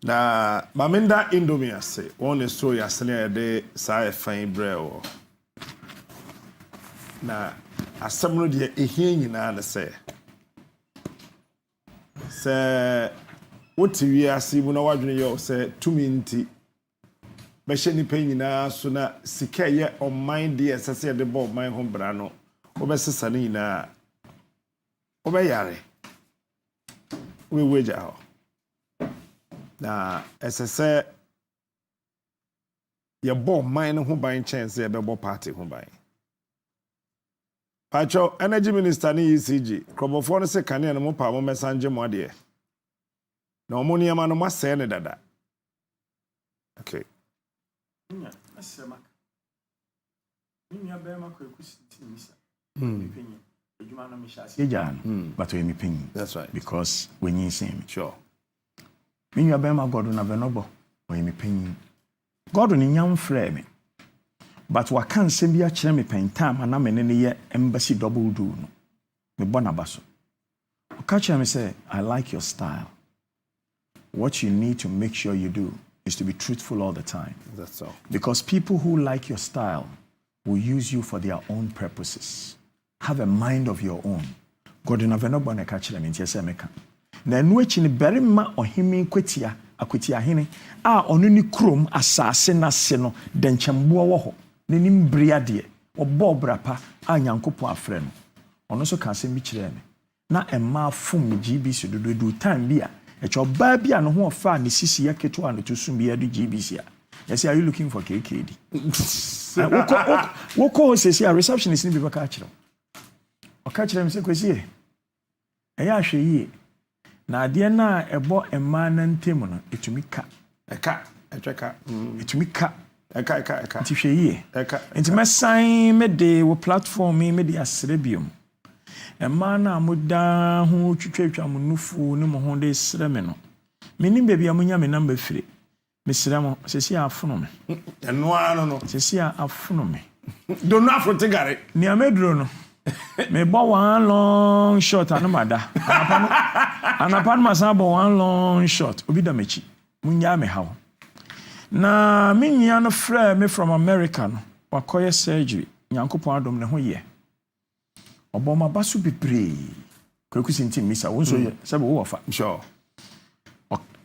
[SPEAKER 6] na mamenda indomie ase one so ya sene de sa fan breo na asamno de ehia nyina na se woti wi ase mu na wadwene yo se tuminti Beshe ni pe nyina so na sika ye on mind de esese de bo mind ho bra no obesesa ni nyina obeyare we weja ho na esese ye bo mind ho ban chance ye be bo party ho ban Pacho energy minister ni ECG krobofo no se kane no mo pa mo mesanje mo de na omoni ama no masɛ ne dada okay
[SPEAKER 7] Asema. Ninya bema ko ekusi timisa. but we me pin.
[SPEAKER 1] That's right.
[SPEAKER 7] Because when you see me.
[SPEAKER 1] Sure.
[SPEAKER 7] When you are my God on a venobo, when me pin. God on young frame. But what can't send me a chemi pain time and I'm in any embassy double do. No. Me bonabaso. Catch him say, I like your style. What you need to make sure you do is to be truthful all the time.
[SPEAKER 1] That's all.
[SPEAKER 7] Because people who like your style will use you for their own purposes. Have a mind of your own. God in a venobone catch them in Tiasemeka. Na nuechi ni berima ohimi kwetia akwetia hene a onu ni krom asase na se no denchembo wo ho ne nimbria de obo brapa a nyankopon afre no ono so ka asem bi kire me na emma fom GBC do time bia echo ba bia no ho ofa ne sisi yaketo an to sum bia do GBC a yes are you looking for KKD woko sesi a receptionist ni bi baka kire o ka kire me se kwesi e ya hwe yi na ade na ebo emma na ntem no etumi ka
[SPEAKER 1] etweka
[SPEAKER 7] etumi ka
[SPEAKER 1] eka
[SPEAKER 7] nti hwe yi nti mesan me de wo platform me de asrebium emma na moda ho twetwetwa monufu ne mo ho de sre me no menim bia bia munya me number fire me sre mo sesi afono me
[SPEAKER 1] eno ano no
[SPEAKER 7] sesi afono me
[SPEAKER 1] do no afro tigare
[SPEAKER 7] ni amedro no me bo one long shot anamada anapan masabo one long shot obi da mechi munya me hawo na minya no frɛ me from America no wakoye surgery nyankopon adom ne ho ye oboma basu bebre kwekusi ntim misa wonso ye sebe wo wafa
[SPEAKER 1] sure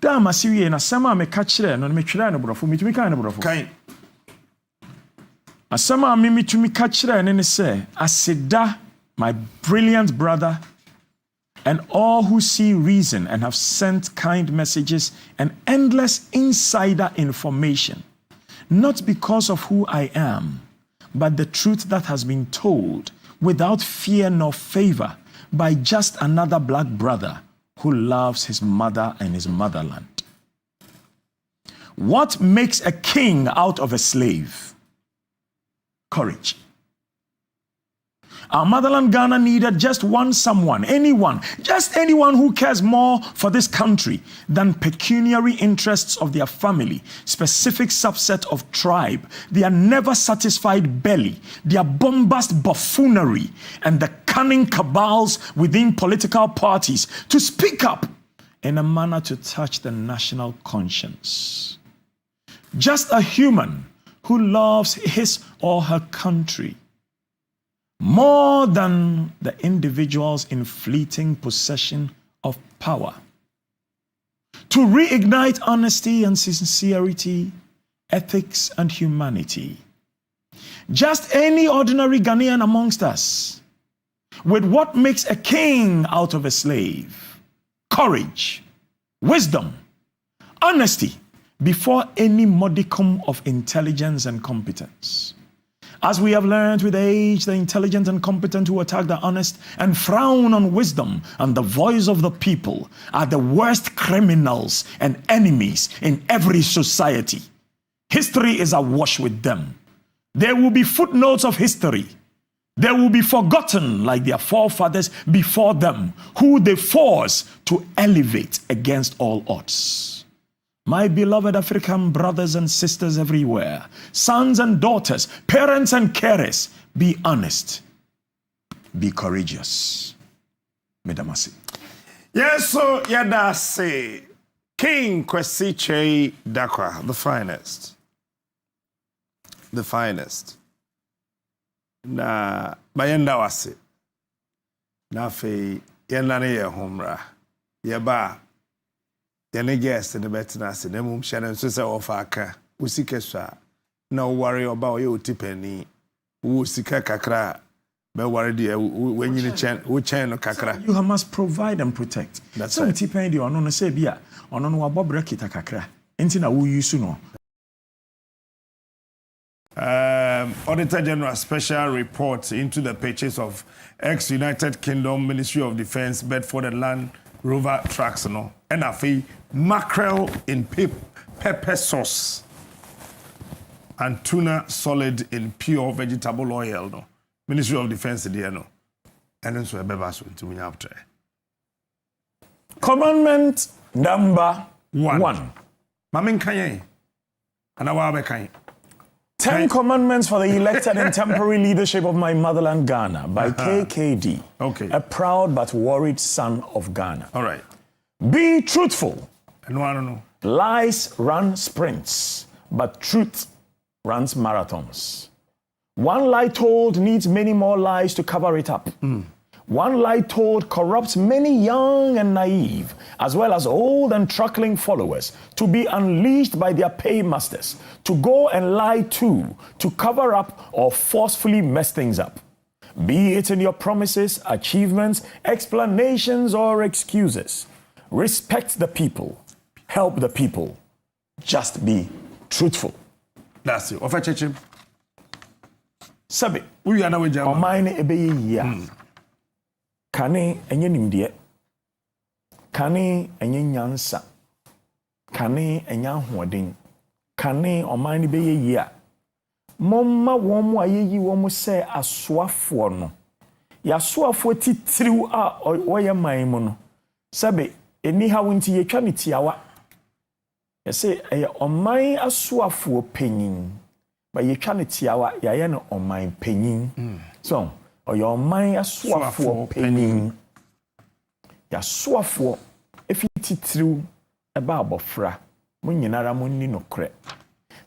[SPEAKER 7] da masiwie na sama me ka kire no me twira ne borofo mitumi kan ne borofo
[SPEAKER 1] kan
[SPEAKER 7] asama me mitumi ka kire ne se aseda my brilliant brother and all who see reason and have sent kind messages and endless insider information, not because of who I am, but the truth that has been told without fear nor favor by just another black brother who loves his mother and his motherland. What makes a king out of a slave? Courage. Our motherland Ghana needed just anyone who cares more for this country than pecuniary interests of their family, specific subset of tribe, their never satisfied belly, their bombast buffoonery, and the cunning cabals within political parties to speak up in a manner to touch the national conscience. Just a human who loves his or her country more than the individuals in fleeting possession of power. To reignite honesty and sincerity, ethics and humanity. Just any ordinary Ghanaian amongst us, with what makes a king out of a slave: courage, wisdom, honesty, before any modicum of intelligence and competence. As we have learned with age, the intelligent and competent who attack the honest and frown on wisdom and the voice of the people are the worst criminals and enemies in every society. History is awash with them. There will be footnotes of history. They will be forgotten like their forefathers before them, who they force to elevate against all odds. My beloved African brothers and sisters everywhere, sons and daughters, parents and carers, be honest, be courageous. Medamasi.
[SPEAKER 1] Yes, so yada say King Kwesi Che Dakwa, the finest. The finest. Na bayenda wase. Na fe yenda ne ye homra. Yeba yene guest the betina se na mum hye so se ofa aka usika so na worry oba o ye otipani wo sika kakra be worry de wenyini chen wo chen no kakra.
[SPEAKER 7] You must provide and protect.
[SPEAKER 1] That's
[SPEAKER 7] so
[SPEAKER 1] right.
[SPEAKER 7] Otipani de ono no se bia ono no wabo brakita kakra enti na wo use no.
[SPEAKER 1] Auditor General special report into the purchase of ex-United Kingdom Ministry of Defense Bedford and Land Rover trucks no and afi mackerel in pepper sauce and tuna solid in pure vegetable oil no Ministry of Defense there no
[SPEAKER 6] And then so ebeba so nti munya after.
[SPEAKER 7] Commandment number 1.
[SPEAKER 6] Mamen kan ana wa be kan.
[SPEAKER 7] 10 Commandments for the Elected and Temporary Leadership of My Motherland, Ghana, by KKD.
[SPEAKER 6] Okay.
[SPEAKER 7] A proud but worried son of Ghana.
[SPEAKER 6] All right.
[SPEAKER 7] Be truthful.
[SPEAKER 6] No, I don't know.
[SPEAKER 7] Lies run sprints, but truth runs marathons. One lie told needs many more lies to cover it up. One lie told corrupts many young and naive, as well as old and truckling followers, to be unleashed by their paymasters, to go and lie too, to cover up or forcefully mess things up. Be it in your promises, achievements, explanations, or excuses. Respect the people. Help the people. Just be truthful.
[SPEAKER 6] That's it. Ofa chechim.
[SPEAKER 7] Sabi.
[SPEAKER 6] We are now with Jama.
[SPEAKER 7] Omine ebeye ya. Kane enye nimdeɛ. Kane enye nyansa. Kane enye ahoɔden. Kane ɔman ne bɛyɛ yi a. Momma wɔn mu ayeyi wɔn mu sɛ asoafoɔ no. Yasoafoɔ titiriw a wɔyɛ man mu no. Sabe eni ha wonti yɛtwa ne tiawa. Yɛsɛ ɛyɛ ɔman asoafoɔ panyin. Ba yɛtwa ne tiawa yɛayɛ no ɔman panyin. So ɔyɛ ɔman asoafoɔ panyin. Yasoafoɔ efi titiriw ɛba abɔfra. Mo nyinara mo ni nokorɛ.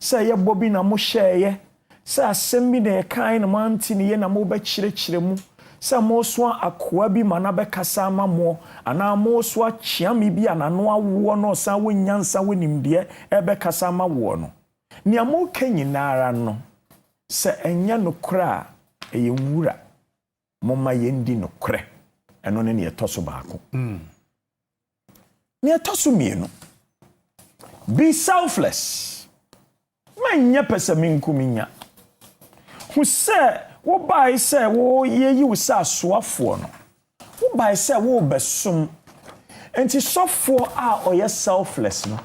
[SPEAKER 7] Sɛ yɛbɔ bi na mo hyɛɛyɛ. Sɛ asɛm bi na yɛkan na mo anti ne yɛ na mo bɛkyerɛkyerɛ mu. Sɛ mo so akoa bi ma na bɛkasa ama mo ana mo so akyiame bi anano awoɔ no san wo nyansa wo nimdeɛ ɛbɛkasa ama wo no. Nea mo ka nyinara no sɛ ɛnyɛ nokorɛ a ɛyɛ nwura. Momma yɛndi nokorɛ. Ɛno ne ne yɛtɔ so baako. Ne yɛtɔ so mmienu. Be selfless. Manyɛ pɛ sɛ menkuminya. Hu sɛ wo bai sɛ wo yeyi wo sɛ asoafoɔ no. Wo bai sɛ wo bɛsom. Enti sɔfoɔ a ɔyɛ selfless no.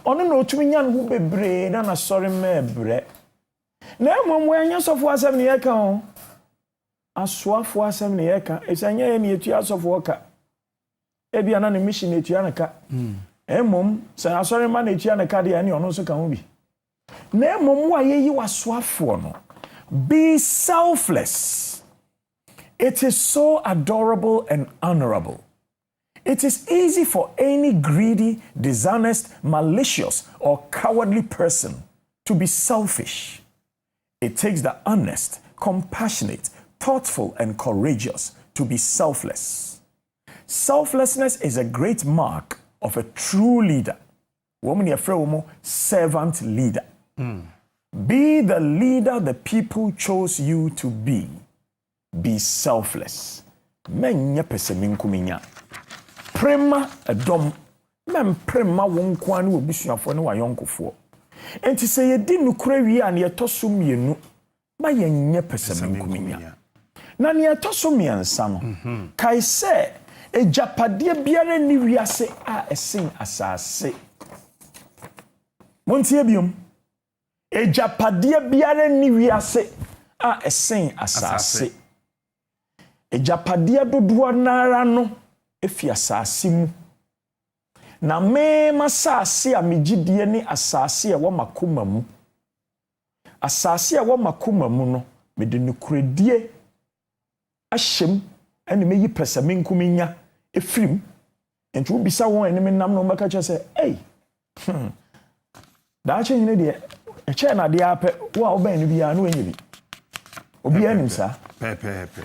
[SPEAKER 7] Ɔno na otumi nya no ho bebree na sɔre mɛbrɛ. Na mmom wo anya sɔfoɔ asɛm ne yɛka ho. Asoafoɔ asɛm ne yɛka. Ɛsɛ anya yɛ ne etua sɔfoɔ ka. Ebi ana ne mission etua ne ka. Mmom sɛ asɔre ma ne etua ne ka de ani ɔno nso ka ho bi. Na mmom wo a yeyi wasoafoɔ no. Be selfless. It is so adorable and honorable. It is easy for any greedy, dishonest, malicious, or cowardly person to be selfish. It takes the honest, compassionate, thoughtful, and courageous to be selfless. Selflessness is a great mark of a true leader. Woman, servant leader. Be the leader the people chose you to be. Be selfless. Menye pese minkuminya. Prema edom. Men prema wonkwane obusuafo ne wayonkofo. Enti se yedi nukure wi a ne yetoso mienu. Ma yenye pese minkuminya. Na ne yetoso miensa no. Kai se ejapade biara ni wiase a esen asase. Montie biom. Ejapade biara ni wiase a esen asase. Ejapade dodoɔ nara no efi asase mu. Na me masase a megidie ni asase a wɔ makoma mu. Asase a wɔ makoma mu no me de nukuredie ahyem ɛne me yi pɛsɛ me nkuminya efrim. Enti wo bisa wɔn ɛne me nam no mbɛka kyerɛ sɛ ei. Daakye nyine de eche na de apɛ wo a wo ban no bia no enye bi obi anim sa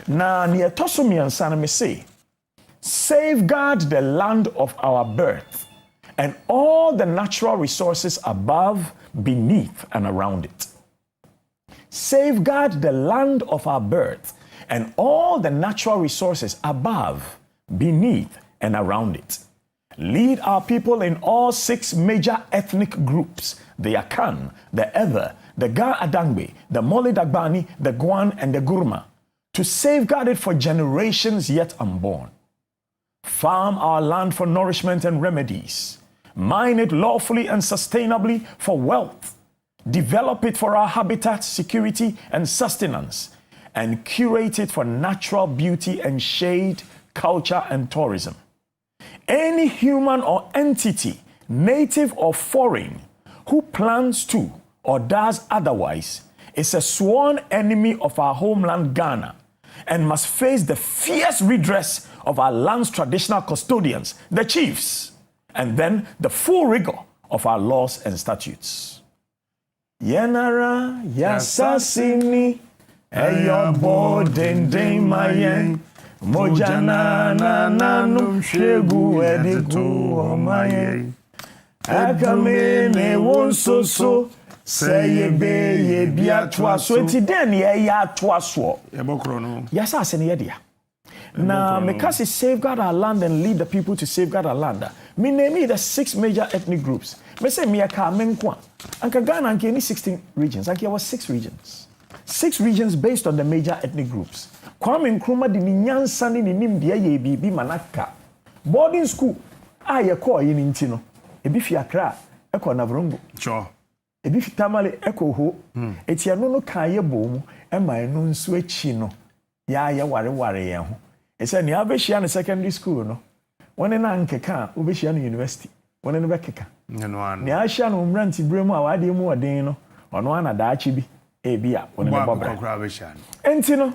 [SPEAKER 7] na ne etoso miensa no me say safeguard the land of our birth and all the natural resources above, beneath, and around it. Safeguard the land of our birth and all the natural resources above, beneath, and around it. Lead our people in all 6 major ethnic groups, the Akan, the Ewe, the Ga Adangbe, the Mole Dagbani, the Gwan, and the Gurma, to safeguard it for generations yet unborn. Farm our land for nourishment and remedies. Mine it lawfully and sustainably for wealth. Develop it for our habitat, security, and sustenance. and curate it for natural beauty and shade, culture, and tourism. Any human or entity, native or foreign, who plans to or does otherwise is a sworn enemy of our homeland Ghana and must face the fierce redress of our land's traditional custodians, the chiefs, and then the full rigor of our laws and statutes. Yenara yasasini eyobo dendeng mayen mojana na numshegu editu omayen akame ne wonsoso say ye bia toa so enti den ye ya toa so
[SPEAKER 6] Ebokro no.
[SPEAKER 7] yasase ne ye dia na because it safeguard our land and lead the people to safeguard our land. Me name the 6 major ethnic groups. Me say me aka menkwa. Anka Ghana anka any 16 regions. Anka was 6 regions. 6 regions based on the major ethnic groups. Kwame Nkrumah di nyansa ni nimdia ye bibi manaka. Boarding school ye ko ye nti no. Ebi fi Accra, eko Navrongo.
[SPEAKER 6] Sure.
[SPEAKER 7] Ebi fi Tamale eko ho. Eti ano no kan ye bom e man no nso achi no. Ya ye ware ye ho. He said, "Ni abeshia na secondary school no. One na nkeka, obeshia na university. One na bekeka. Ni ahia na umranti bremu a wade mu odin no. Ono ana daachi bi. Bia one na bobra. Enti no,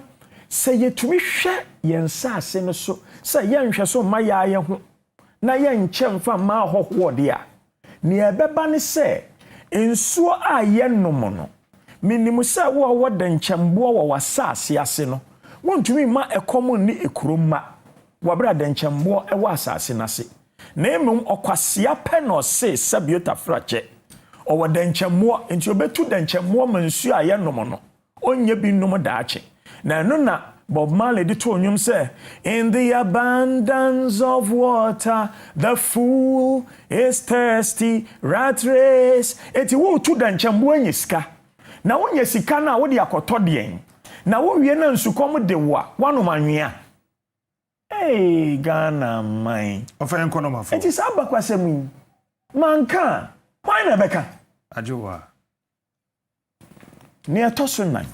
[SPEAKER 7] se yetumi hwe yensa ase no so, se yenhwe so ma ya ye ho. Na yenche mfa ma hoho de a. Ni ebeba ne se ensuo a ye nom no. Minimu se wo wodanchembo wo wasase ase no. Wontumi ma ekomo ni ekuroma wabra danchembo e wa asase nase na emum okwasea pe no se sabiota frache o wadanchembo enti obetu danchembo mansu aye nomo no onye bi nom daache na no na Bob Marley di to onwum se in the abundance of water the fool is thirsty rat race eti wo tu danchembo anyisika na wonya sika na wo de akoto de na wo wie na nsukom de wo wanu manwea Ghana man
[SPEAKER 6] ofa enko no mafo
[SPEAKER 7] it is abakwasem manka why na beka
[SPEAKER 6] ajowa
[SPEAKER 7] ni atoso nan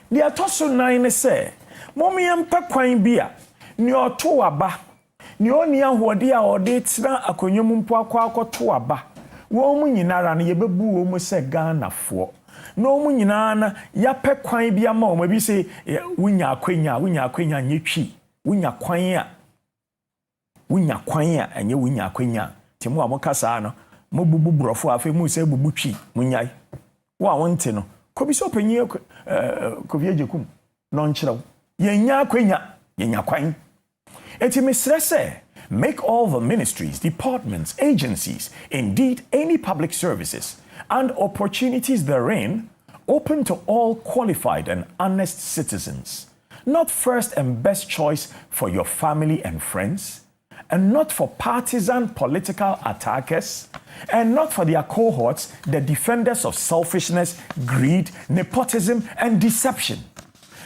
[SPEAKER 7] ni atoso nan ne se momiam pa kwan bia ni oto aba ni oni ahode a ode tira akonyum mpo akoto aba wo mu nyinara ne yebebu wo mu se Ghana fo no mu nyina na ya pe kwan bia ma o ma bi se wunya akwanya nyetwi wunya kwan a enye wunya akwanya timu a mokasa no mo bubu brofo afa mu se bubu twi munyai wo a wonte no ko bi so panyi ko bi ajekum no nkyerɛw yenya akwanya yenya kwan eti mesrɛ sɛ make all the ministries, departments, agencies, indeed any public services and opportunities therein open to all qualified and honest citizens, not first and best choice for your family and friends, and not for partisan political attackers, and not for their cohorts, the defenders of selfishness, greed, nepotism, and deception.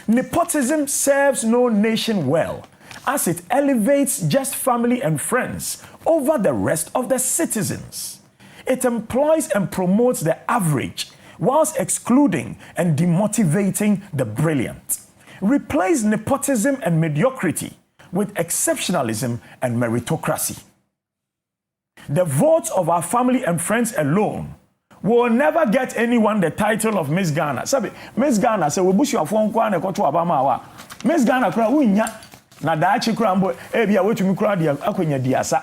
[SPEAKER 7] Nepotism serves no nation well, as it elevates just family and friends over the rest of the citizens. It employs and promotes the average, whilst excluding and demotivating the brilliant. Replace nepotism and mediocrity with exceptionalism and meritocracy. The votes of our family and friends alone will never get anyone the title of Miss Ghana. Sabi, Miss Ghana say we bush your phone kwa na koto abama wa. Miss Ghana kura wunya na daachi kura mbo bia wetumi kura dia akwanya diasa.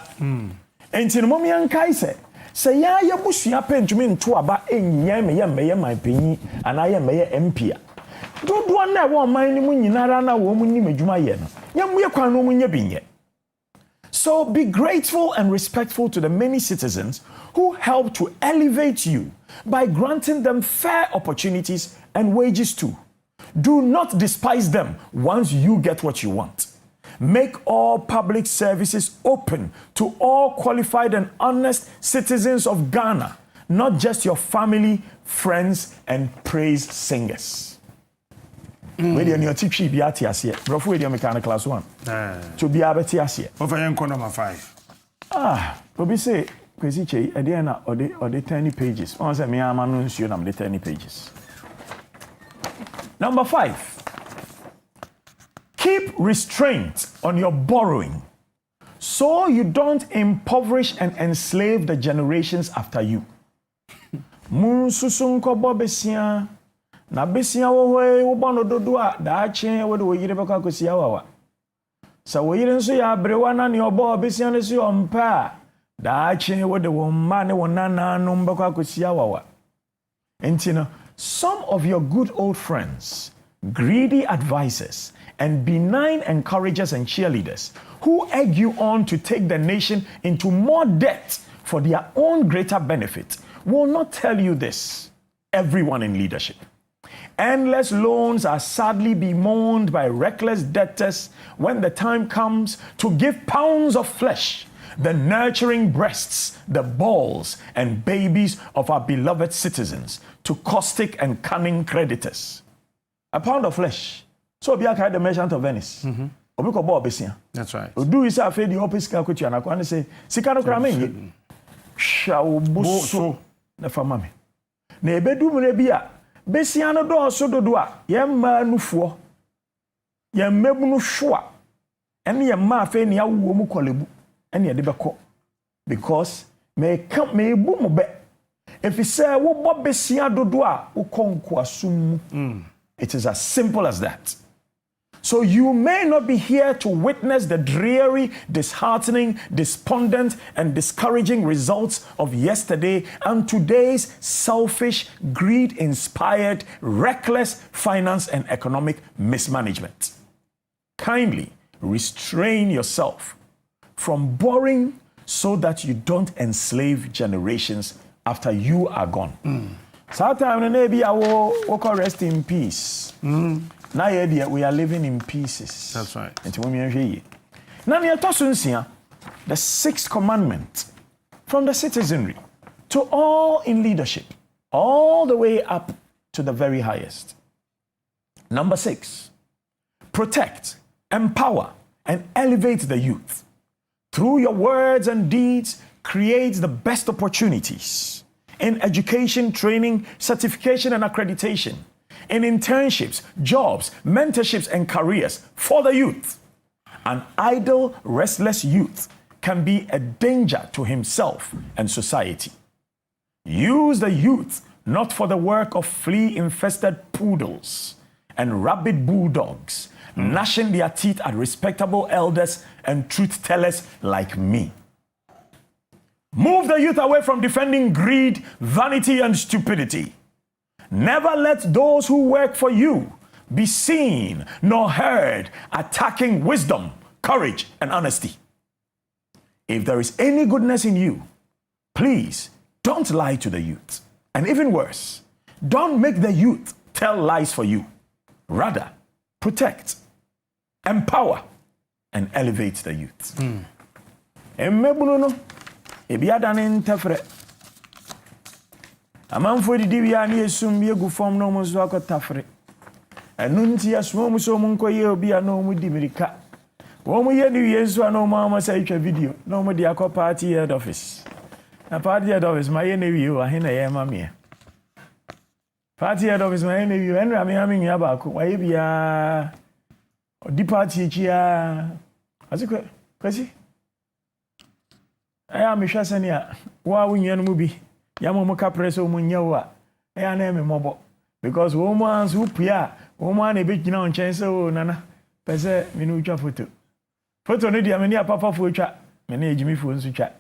[SPEAKER 7] Enti no momi ankai se ya busua pentumi nto aba enyinya meye manpanyi ana ye meye MP a. Dodo na wo man ni mu nyinara na wo mu ni madwuma ye no. Nyamuye kwan no mu nya binye. So be grateful and respectful to the many citizens who help to elevate you by granting them fair opportunities and wages too. Do not despise them once you get what you want. Make all public services open to all qualified and honest citizens of Ghana, not just your family, friends, and praise singers. Where you teach you biati asie. Brofo we dey mechanic class 1. To be abeti asie.
[SPEAKER 6] Over yenko number 5.
[SPEAKER 7] Obi say kwesi chei e dey na ode 10 pages. On say me ama no nsuo na me 10 pages. Number 5, keep restraint on your borrowing so you don't impoverish and enslave the generations after you. Munsusun kobo besia na besia wo hoi wo bono dodo a da achen wo de wo yire beka kosia wawa. Sa wo yire nso ya abrewa na ne obo besia ne so ompa da achen wo de wo mma ne wo nana no beka kosia wawa. Entina, some of your good old friends, greedy advisors, and benign encouragers and cheerleaders who egg you on to take the nation into more debt for their own greater benefit will not tell you this. Everyone in leadership. Endless loans are sadly bemoaned by reckless debtors when the time comes to give pounds of flesh, the nurturing breasts, the balls, and babies of our beloved citizens to caustic and cunning creditors. A pound of flesh. So be a the merchant of Venice.
[SPEAKER 6] That's right.
[SPEAKER 7] Do you say I the opposite calculation and I can say Sikano Krame shall buso na famame. Na ebedu mrebia besiano do so dodoa yemma nufuo yemmebu no hwoa ene yemma afa ne awo mu kolebu ene ye de beko because me ebu mo be efise wo bo besia dodoa wo konko asum. It is as simple as that. So you may not be here to witness the dreary, disheartening, despondent, and discouraging results of yesterday and today's selfish, greed-inspired, reckless finance and economic mismanagement. Kindly restrain yourself from borrowing so that you don't enslave generations after you are gone. Sometimes maybe I will rest in peace. Now we are living in pieces.
[SPEAKER 6] That's right.
[SPEAKER 7] Now the 6th commandment from the citizenry to all in leadership, all the way up to the very highest. Number 6, protect, empower, and elevate the youth. Through your words and deeds, create the best opportunities in education, training, certification, and accreditation, in internships, jobs, mentorships, and careers for the youth. An idle, restless youth can be a danger to himself and society. Use the youth not for the work of flea-infested poodles and rabid bulldogs, gnashing their teeth at respectable elders and truth-tellers like me. Move the youth away from defending greed, vanity, and stupidity. Never let those who work for you be seen nor heard attacking wisdom, courage, and honesty. If there is any goodness in you, please don't lie to the youth. And even worse, don't make the youth tell lies for you. Rather, protect, empower, and elevate the youth. Amanfo didi bia na esum bi egu fom no mo so akotafre enu nti asmo mo so mo nkoye obi a no mo di mirika wo mo ye ni yesu a no mo amasa itwa video no mo di akọ party head office na party head office ma ye na wi o ahe na ye ma me party head office ma ye na wi enra me ha me nwa ba ko wa ye bia odi party chia azikwe kwesi aya me hwasani a wa wunye no mu bi yamo muka preso munyawa ya na eme mobo because wo mo ansu pia wo mo na begina on chen so nana pese me no twa photo no dia me ni papa fo twa me na ejimi fo nsu twa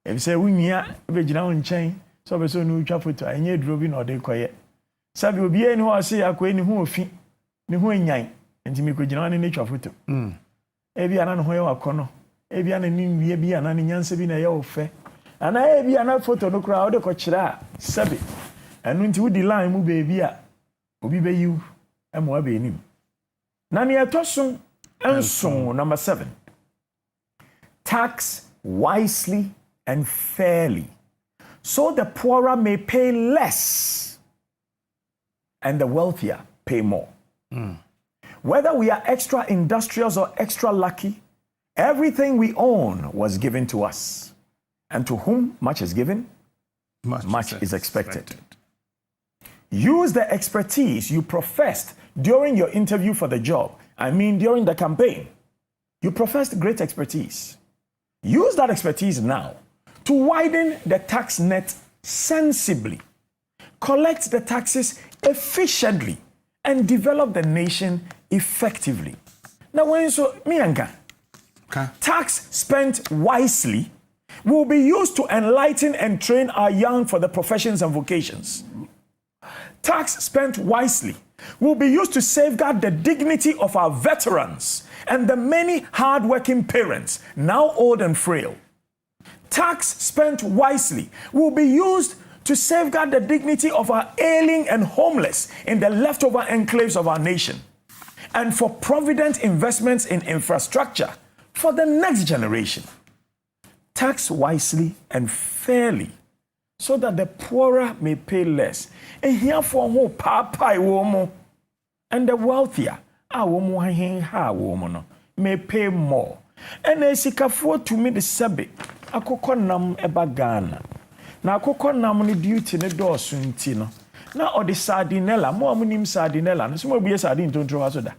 [SPEAKER 7] e se wunyia begina on chen so be so no twa photo enye duro bi na ode koye sabi obi eni ho ase akwa eni ho ofi ni ho enyan enti me ko gina ne twa photo e bia na no ho ye wakono e bia na ni wie bia na ni nyanse bi na ye ofe ana ebi ana photo no kra ode ko kira sabi enu nti wudi line mu baby a obi be you emo abe enim na ne etosun enson number 7, tax wisely and fairly so the poorer may pay less and the wealthier pay more. Whether we are extra industrious or extra lucky, everything we own was given to us. And to whom much is given, much is expected. Use the expertise you professed during your interview for the job, I mean during the campaign, you professed great expertise. Use that expertise now to widen the tax net sensibly, collect the taxes efficiently, and develop the nation effectively. Now, when so mianga, tax spent wisely will be used to enlighten and train our young for the professions and vocations. Tax spent wisely will be used to safeguard the dignity of our veterans and the many hard-working parents, now old and frail. Tax spent wisely will be used to safeguard the dignity of our ailing and homeless in the leftover enclaves of our nation, and for provident investments in infrastructure for the next generation. Tax wisely and fairly so that the poorer may pay less. And here for who papa womo, and the wealthier may pay more. And as sikafo to me the sabe, akoko nam eba Ghana. Na akoko nam ni duty ne doosu nti no. Na odi sardinella, mo amunim sardinella, no so be sardine tontro haso da.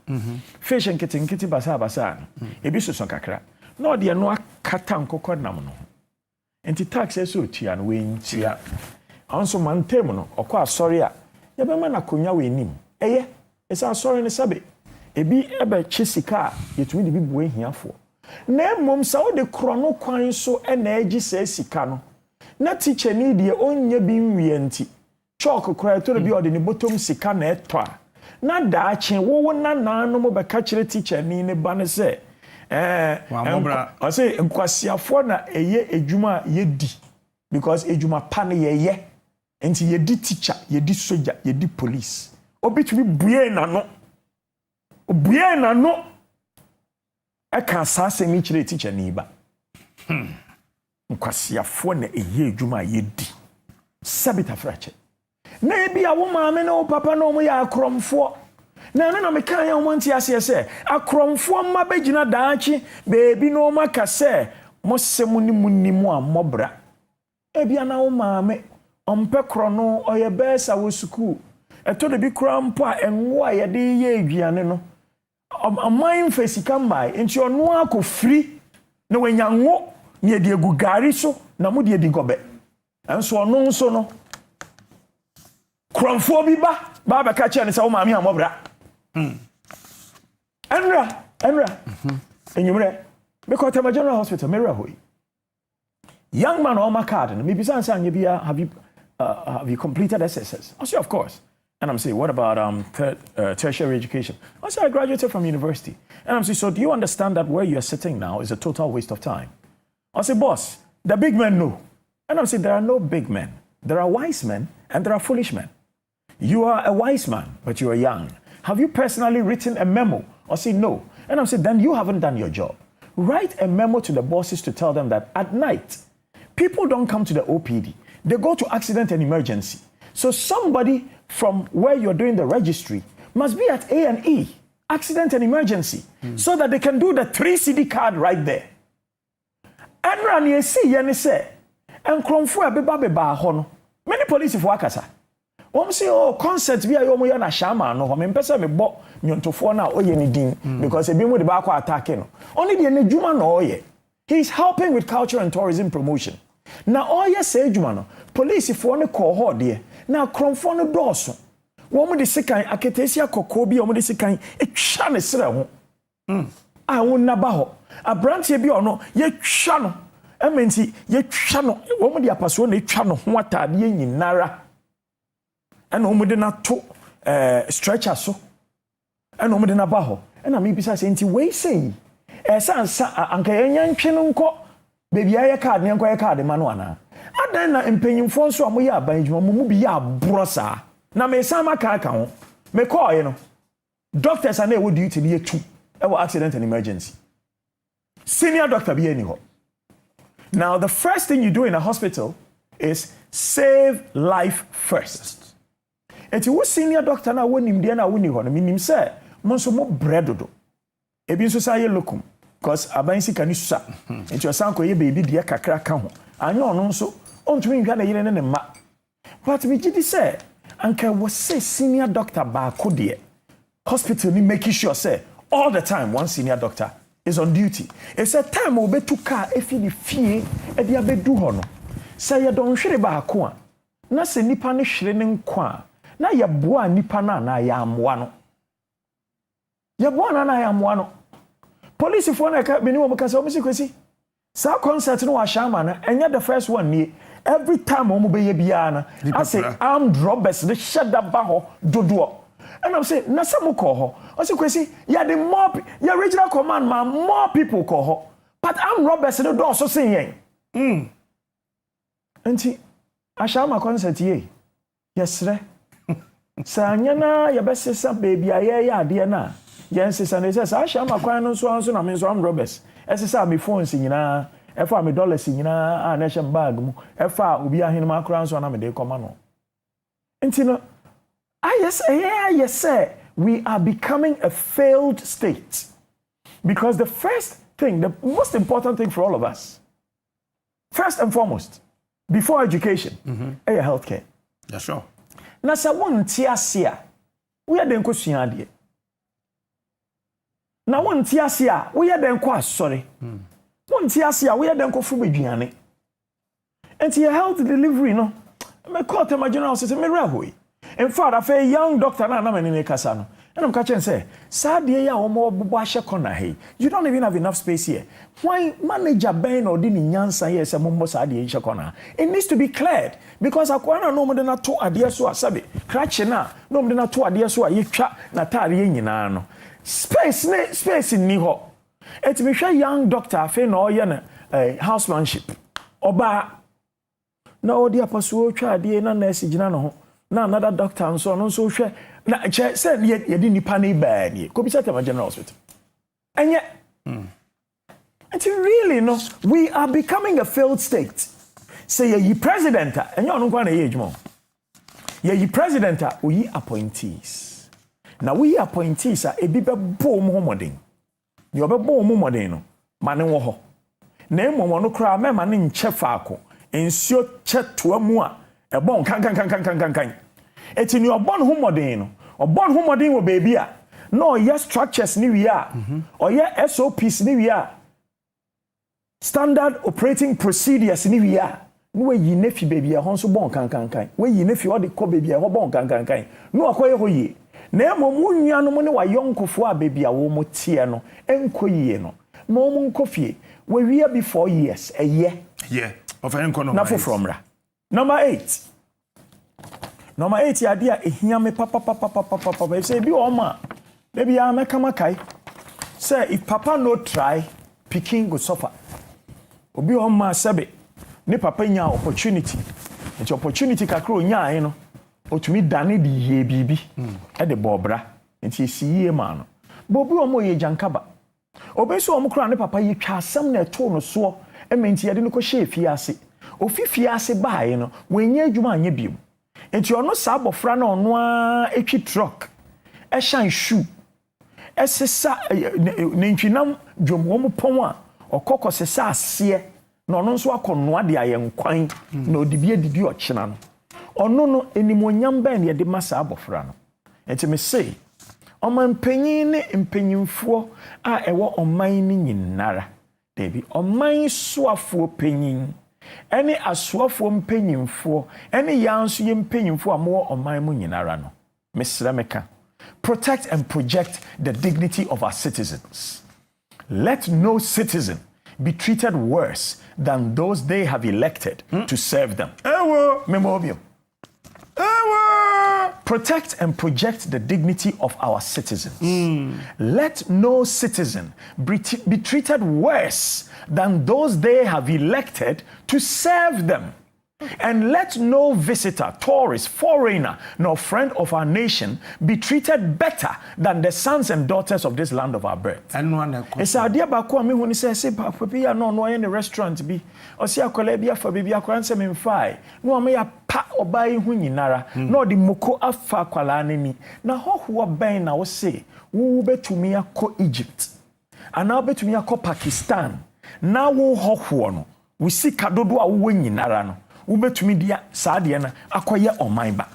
[SPEAKER 7] Fish nkiti basa no. Ebi so kakra. Na odi no akata nkoko nam no. Enti tax eso tia no we ntia. Anso mantem no, okwa asori a, ye be ma na konya we nim. Eye, esa asori ne sabe. Ebi ebe chisika yetumi de bi buwe hiafo. Na mom sa wo de krono kwan so na agi sa sika no. Na teacher ni de onye bi nwie nti. Chalk kra to bi ode ni bottom sika na eto a. Na da ache wo na no mo be ka kire teacher ni ne ba ne se I say nkwasiafo na eye ejuma yedi because ejuma pa ne ye enti yedi teacher yedi soldier yedi police obitumi buye na no obuye na no aka sase mi kire teacher ni ba nkwasiafo na eye ejuma yedi sabita frache na ebi awo maame na o papa na o mo ya akromfo na no na me kan ya omanti ase se akromfo ma begina daachi beebi no maka se mo semu ni munimu amobra ebia na wo maame ompe krono oye besa wo school eto de bi krampo a enwo a ye de ye aduane no aman fasika mai enti ono akofri na wanyanwo ne de egu gari so na mo de gobe enso ono nso no kromfo bi ba be ka che ne se wo maame amobra Enra. Enyumre. Because Tema General Hospital, Mirahoy. Young man on my card, and maybe have you completed SSS? I say, of course. And I'm saying, what about tertiary education? I say, I graduated from university. And I'm saying, so do you understand that where you're sitting now is a total waste of time? I say, boss, the big men know. And I'm saying, there are no big men. There are wise men and there are foolish men. You are a wise man, but you are young. Have you personally written a memo? Or say no. And I'm saying, then you haven't done your job. Write a memo to the bosses to tell them that at night, people don't come to the OPD. They go to accident and emergency. So somebody from where you're doing the registry must be at A&E, accident and emergency, so that they can do the 3 CD card right there. And run ye see, yene say, and kromfu beba hono. Many police if wakasa. Say, oh, concert be a yomo na shama no. I mean, person me bo nyontofoɔ na oye ni din because ebi mo de ba akɔ attack no. Only the nejuma no oye. He's helping with culture and tourism promotion. Na oye say ejuma no. Police for ne call ho de. Na kromfo no dɔɔso. Wɔn mo de sekan aketesia kokɔ bi wɔn de sekan etwa ne sere ho. A wɔn naba hɔ. Abrantie bi ɔno ye twa no. Ementi ye twa no. Wɔn mo de apaso na etwa no ho atade nyinara. And omudi na to stretcher so and omudi na ba ho and am bisa say nti we say sansa anka yanyantwe no nko baby aye card ne nko aye card ma no ana adan na empanyimfo nso amoye abanjuma mu bi ya brosa na me sama ka ho me call no doctors are na we duty be two e wo accident and emergency senior doctor be any ho. Now the first thing you do in a hospital is save life first. Eti wo senior doctor na wonim de na woni ho no minim se mo so mo bredodo ebi nso sa ye lokum because aban sika ni susa enti osan ko ye baby de kakra ka ho anya ono nso ontumi nhwa na yire ne ma but me gidi se anka wo se senior doctor ba ko de hospital ni making sure say all the time one senior doctor is on duty. It's a time we be to car if you fee e dia be do ho no. Say you don hwere ba ko a na se nipa ne hwere ne nkwa na ye boa nipa na ya amwa no. Ye boa na ya amwa no. Police for na ka beni wo mo ka say o msi kwesi. Sa concert no wa shama na enya the first one ni every time o mo be ye bia na I say armed robbers they shut that ba ho dodo. And I'm saying, Nasamu call her. I say, Kwesi, yeah, the more, your regional command, man, more people call her. But I'm Robert, the door, so saying, Auntie, I shall my concert ye. Yes, sir. Sanyana, your best sister, baby, I dear na. Yes, and he says, I shall my crown so I mean, so I'm Roberts. As I me phone singing, if I'm $1 singing, a nation bag, if I will be a him my crown so I'm a day command. Auntie, yes, sir. We are becoming a failed state. Because the first thing, the most important thing for all of us, first and foremost, before education, is healthcare.
[SPEAKER 1] Yeah, sure.
[SPEAKER 7] Now, so one tiasia, we are then question. Now, one tiasia, we are then quite sorry. One tiasia, we are then go for me. And your health delivery, no, me call to my general system, me railway. In fact, I feel young doctor na me ni kasa no. And I'm catching say, "Sadie ya omo bobashe kona hey. You don't even have enough space here. Why manager ben or dini nyansa here say mombo sadie she kona? It needs to be cleared because akwana no mo de na to ade so asabe. Crash na no mo de na to ade so ayetwa na tare nyina no. Space ni ho. Et me hwe young doctor fe na oye na housemanship. Oba na odi apaso twa ade na nurse gina no ho. Na another doctor and so on so hwe na che say ye di nipa na ba ni ko bi say general hospital and yet until really no we are becoming a failed state. Say ye president and you no kwa na ye adwuma ye president we appointees na we appointees ebi be bo mo homoden ye be bo mo moden no ma ne wo ho na emomo no kra me ma ne nche faako ensio che toa mu a ebon kan eti ni obon humodin no obon humodin wo baby a no yes structures ni wi a or yes SOPs ni wi a standard operating procedures ni wi a no we yi nefi baby a ho so bon kan we yi nefi o de ko baby a ho bon kan no akoye ho yi na emomu nuanom ne wa yonkofo a baby a wo mo tie no enkoyie no mo mu nkofie we wi be 4 years a year
[SPEAKER 1] of enko no
[SPEAKER 7] na for from ra number 8 ade a ehia me papa say bi o ma baby a meka makai say if papa no try pikin go suffer obi o ma sebe ne papa nya opportunity the opportunity kakro nya ayi no otumi dane di ye bibi e de bobra nti siye ma no bobi o mo ye jankaba obi so o mo kra ne papa ye twa asem na eto no so e menti ye de no ko hye fiase ofifiase baaye no wenye adwuma anya biom enti ono sa abofra na ono a etwi truck e shan shoe esesa nentwinam dwomwo mo pon a okokọ sesa ase na ono nso akonoa de ayenkwan na odibie okena no ono no enimonyam ben ye de masa abofra no enti me say omanpanyin ne mpanyimfo a ewo oman ni nyinara debi oman soafo panyin any aswafo mpanyimfo any yanso ye mpanyimfo amo oman mu nyinara no mesra meka protect and project the dignity of our citizens. Let no citizen be treated worse than those they have elected to serve them. Protect and project the dignity of our citizens. Let no citizen be treated worse than those they have elected to serve them. And let no visitor, tourist, foreigner, nor friend of our nation be treated better than the sons and daughters of this land of our birth. It's idea ba ko me hu ni say papa bi ya no in the restaurant bi o si akola bi afa bi akora nsem mfai no me ya pa obai hu nyinara no de moko afa akwala nani na hoho ben na wo say wo betumi akọ Egypt ana betumi akọ Pakistan na wo hoho no wo sika dodo a wo nyinara no ubetumi dia saade na akoye oman ba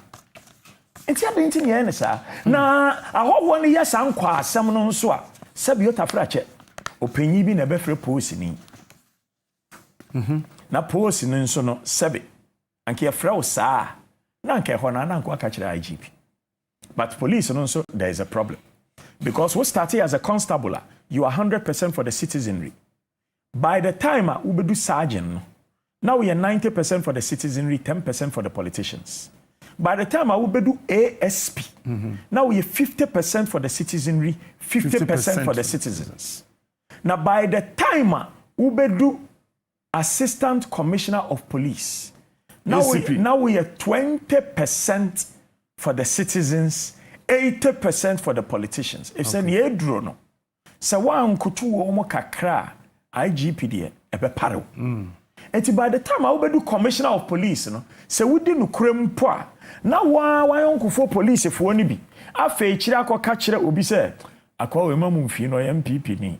[SPEAKER 7] Enti adenti ne ene sa. Na ahoho ne yesa nkwa asem no nso a sabi otafrache. Opanyi bi na befre post ni. Na post no nso no sabi. Anke yefra wo saa. Na anke ho na anko aka kire IGP. But police no nso there is a problem. Because we started as a constable, you are 100% for the citizenry. By the time we do sergeant, now we are 90% for the citizenry, 10% for the politicians. By the time we do ASP, now we are 50% for the citizenry, 50% for the citizens. Now by the time we do assistant commissioner of police, now we are 20% for the citizens, 80% for the politicians. If say ye draw no, so one kutu omo kakra IGP de ebe paro. Enti by the time I will do commissioner of police no, se wudi no krem po a na wa yonkufo police fo ni bi. Afa ekire akoka kire obi se akwa we mamu mfi no ye MPP ni.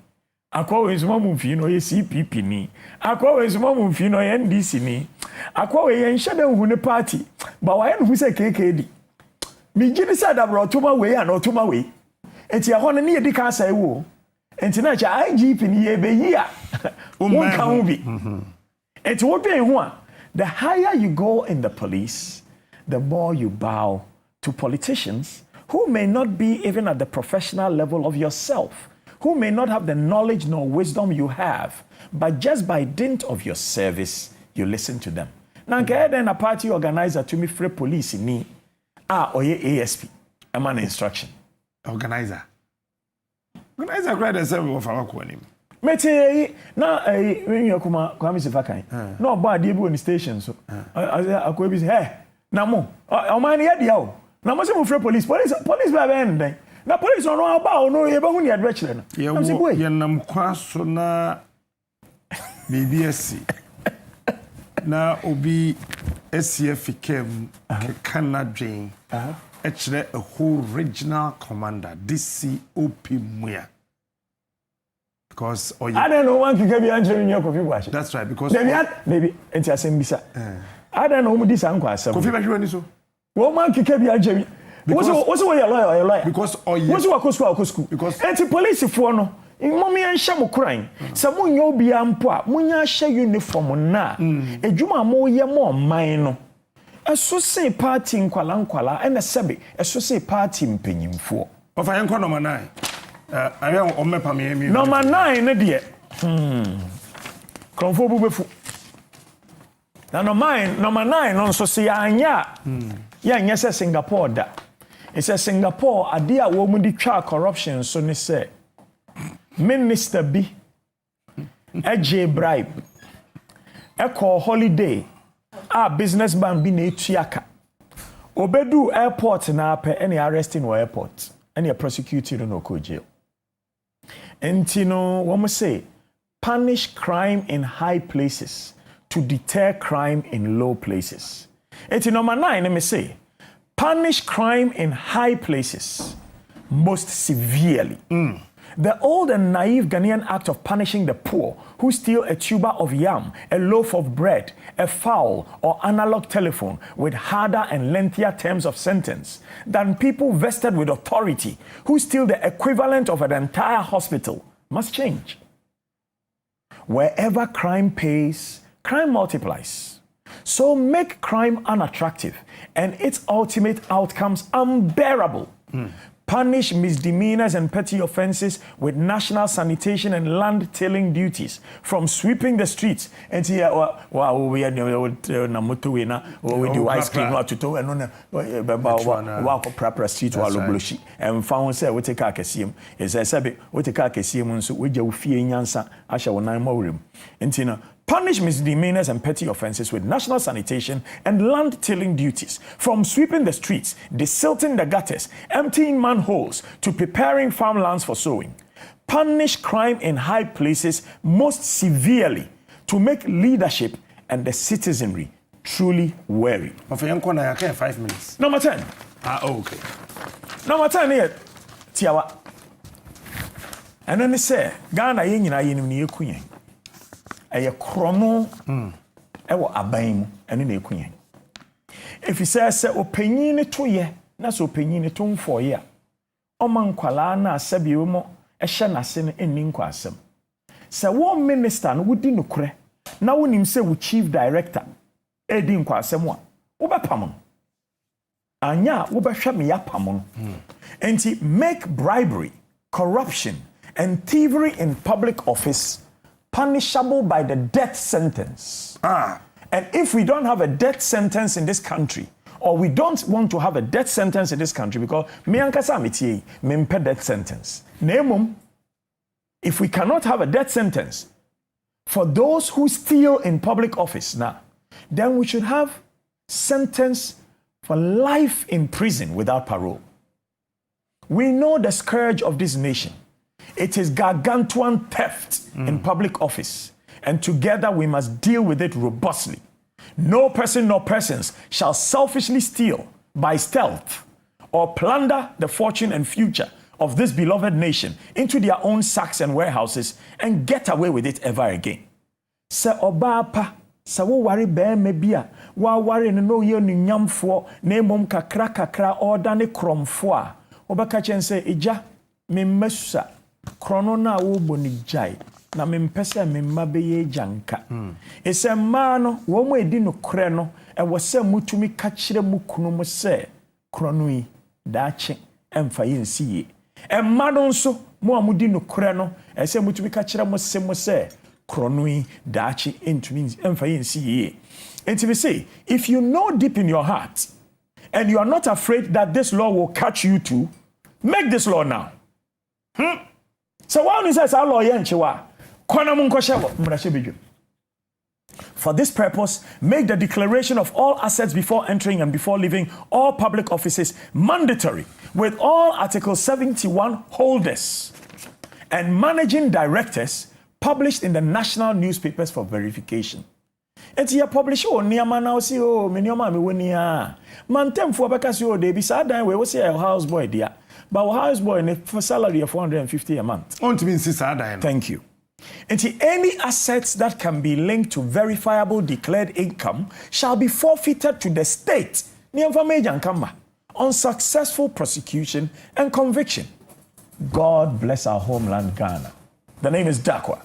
[SPEAKER 7] Akwa we mamu mfi no ye CPP ni. Akwa we mamu mfi no ye NDC ni. Akwa we ye nhede hu ne party. Ba wa ye no se KKD. Mi gidi sa da bro tuma we ya no tuma we. Enti ya hono ne ye di ka sai wo. Enti na cha IGP ni ye be yi a. Won kan bi. Enti wo be hu a, the higher you go in the police, the more you bow to politicians who may not be even at the professional level of yourself, who may not have the knowledge nor wisdom you have, but just by dint of your service, you listen to them. Now, then a party organizer to me free police ni oye ASP, I'm an instruction.
[SPEAKER 6] Organizer cried the same of our quanim.
[SPEAKER 7] Mete na when you come Kwame Sefakan. No bad dey be on the station so. Akwa bi say, "Hey, na mo, o man here dia o. Na mo say mo free police ba ben den. Na police no aba no ye be hu ne adre kire no."
[SPEAKER 6] Ye nam kwa so na BBSC. Na obi SCF kem Canadian. Actually a whole regional commander DCOP Muya. Because
[SPEAKER 7] I don't know one can be answering your coffee wash.
[SPEAKER 6] That's right, because
[SPEAKER 7] maybe enti asem bisa. I don't know who this anko asem.
[SPEAKER 6] Coffee wash when so.
[SPEAKER 7] One can be answering. What's why you're lawyer? Because what's what cost because enti police for no. Mommy and Shamu crying. Some you be ampo, munya share uniform na. Ejuma mo ye mo mine. Eso say party nkwala and a sebe. Eso say party mpenyimfo.
[SPEAKER 6] Of I enko number 9. I am on my pami.
[SPEAKER 7] Number 9 ne de. Kromfo bubefu. Na number 9 no so say anya. Ya nya say Singapore da. It says Singapore ade a wo mu di twa corruption so ne say Minister B AJ bribe call holiday businessman bi na etuaka obedu airport na ape any arresting or airport any prosecuted no ko jail entino wo say punish crime in high places to deter crime in low places. Enti number 9 me say punish crime in high places most severely. The old and naive Ghanaian act of punishing the poor who steal a tuber of yam, a loaf of bread, a fowl, or analog telephone with harder and lengthier terms of sentence than people vested with authority who steal the equivalent of an entire hospital must change. Wherever crime pays, crime multiplies. So make crime unattractive and its ultimate outcomes unbearable. Punish misdemeanors and petty offenses with national sanitation and land tilling duties, from sweeping the streets and we na motorway na we do ice cream to to and no proper street wa lobloshi and found say we take akesiem is say we take akesiem nso we je ofie nyansa ahya wonan mawrem entina. Punish misdemeanors and petty offenses with national sanitation and land tilling duties, from sweeping the streets, desilting the gutters, emptying manholes, to preparing farmlands for sowing. Punish crime in high places most severely to make leadership and the citizenry truly wary.
[SPEAKER 6] 5 minutes.
[SPEAKER 7] Number 10.
[SPEAKER 6] Okay.
[SPEAKER 7] Number 10 here, Tiawa. And then they say, Ghana yenyina yenim ni yekunye. Eye krono ewo aban mu ene na ekunye. If you say opanyin ne toye na so panyin ne tom for year ɔma nkwala na asabi mo ɛhye nase no enni nkwasɛm sɛ wo minister no wodi nokore na wonim sɛ wo chief director edi nkwasɛm a wobɛpam no anya wobɛhwɛ me yapam no enti make bribery, corruption and thievery in public office punishable by the death sentence. And if we don't have a death sentence in this country, or we don't want to have a death sentence in this country, because me ankasa metie me mpe death sentence. Nemum, if we cannot have a death sentence for those who steal in public office now, then we should have sentence for life in prison without parole. We know the scourge of this nation. It is gargantuan theft in public office, and together we must deal with it robustly. No person nor persons shall selfishly steal by stealth or plunder the fortune and future of this beloved nation into their own sacks and warehouses and get away with it ever again. Se obapa sa wo ware be me bia wa ware no ye nunyamfo na emom kakra order ne kromfo a obaka chen se eja me masusa krono na wo boni jai na me mpese me mma be ye janka ese ma no wo mo edi no kre no e wo se mutumi ka kire mu kunu mo se krono yi da che emfa ye nsiye emma no nso mo amudi no kre no e se mutumi ka kire mo se krono yi da che entumi emfa ye nsiye. And we say, if you know deep in your heart and you are not afraid that this law will catch you too, make this law now. So one is says, for this purpose, make the declaration of all assets before entering and before leaving all public offices mandatory with all Article 71 holders and managing directors published in the national newspapers for verification. And you publish niama na osi me niama me woni a mantemfo beka si de bi sa dan we wo say a house boy dia but a house boy ne for salary of 450 a month
[SPEAKER 6] on to mean si sa dan.
[SPEAKER 7] Thank you. And any assets that can be linked to verifiable declared income shall be forfeited to the state niamfa mejan kama on successful prosecution and conviction. God bless our homeland Ghana. The name is Dakwa,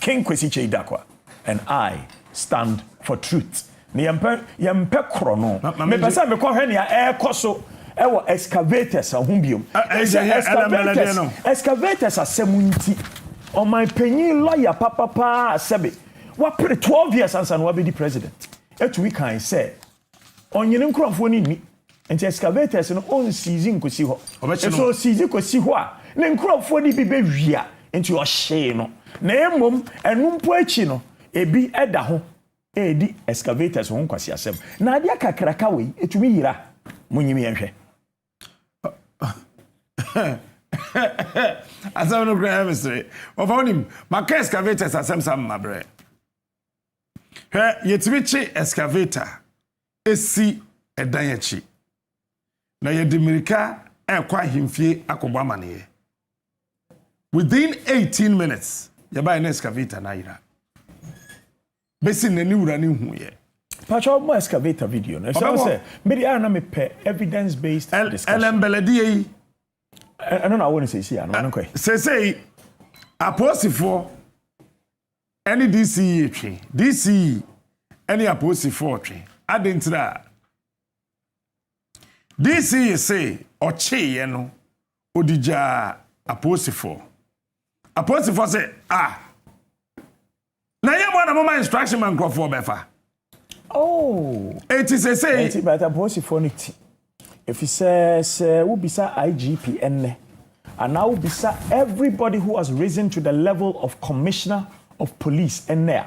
[SPEAKER 7] King Kwesi Dakwa, and I stand for truth. Ni yempe krono. Me pesa me ko hwe ne ekoso ewo excavators ahumbium. Excavators asemunti. On my penny lawyer papa sebe. Wa pre 12 years ansa no be president. Etu we kan say on yene nkrofo ni enti excavators no on season kosi ho. So season kosi ho a ne nkrofo ni bi be wia enti o hye no. Na emom enumpo achi no ebi eda ho edi excavators ho kwasi asem na ade akakraka we etumi yira munyimi yenhwe
[SPEAKER 6] asem no graham mystery of onim maka excavators asem sam mabre he yetimi chi excavator esi edan achi na yedimirika ekwa himfie akobwa mane within 18 minutes yaba na excavator na yira besi nani wura ni hu ye
[SPEAKER 7] pacho mo excavator video no so say me dey na me pe evidence based discussion
[SPEAKER 6] elembelede
[SPEAKER 7] I don't know what to say no no
[SPEAKER 6] say aposifo any DC twe DC any aposifo twe adentra DC say oche ye no odija aposifo say na ye mo na mo instruction man crofo befa it is say
[SPEAKER 7] but aposifo ni ti if he says ubisa IGP enne and now ubisa everybody who has risen to the level of commissioner of police enne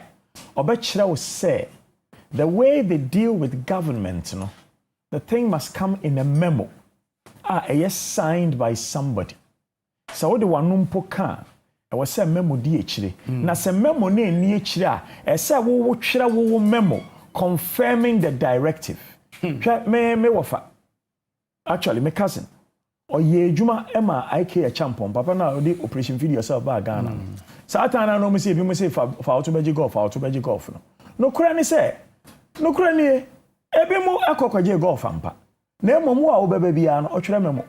[SPEAKER 7] obechira will say the way they deal with government, you know, the thing must come in a memo yes signed by somebody. So the one numpo can I was say memo di echire na se memo na eni echire a say wo twere wo memo confirming the directive me wofa actually my cousin oye adwuma ema IK champion papa na odi operation video yourself ba Ghana satana no me say fa auto beji golf no kura ni say no kura ni ebi mu akokwaje golf ampa na mmom a wobɛba bia no ɔtwerɛ memo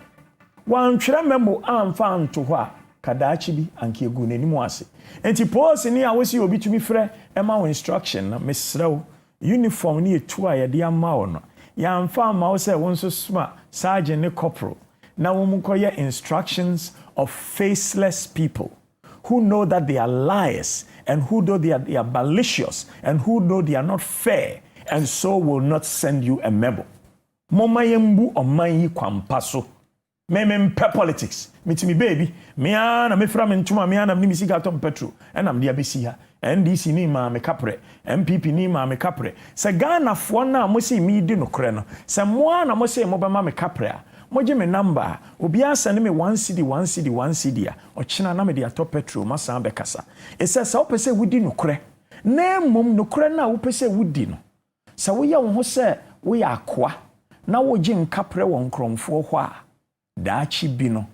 [SPEAKER 7] wantwerɛ memo amfa anto hɔ a kadaachi bi anke egu n'anim ase enti police ni a wosi obi tumi frɛ ɛma wo instruction na mesrɛw uniform ni etu a yɛde ama wo no yɛamfa ama wo sɛ wo nso sma sergeant ne corporal na wo mu kɔyɛ instructions of faceless people who know that they are liars and who know they are malicious and who know they are not fair and so will not send you a memo. Mama yembu oman yi kwampa so. Mempe politics. Mitimi baby. Miana me fra me ntuma miana me misika tom petrol. Enam dia besi ha. NDC ni ma me kapre. MPP ni ma me kapre. Se Ghana fo na mo se mi di no kre no. Se mo na mo se mo be ma me kapre a. Moje me number. Obi asane me 1 cedi a. Ochina na me dia top petrol masan be kasa. E se sa opese wudi no kre. Na mom no kre na opese wudi no. Sa wo ye wo ho se wo ya akoa. Na wo gye nkapre won kromfo ho a. Daachi bi no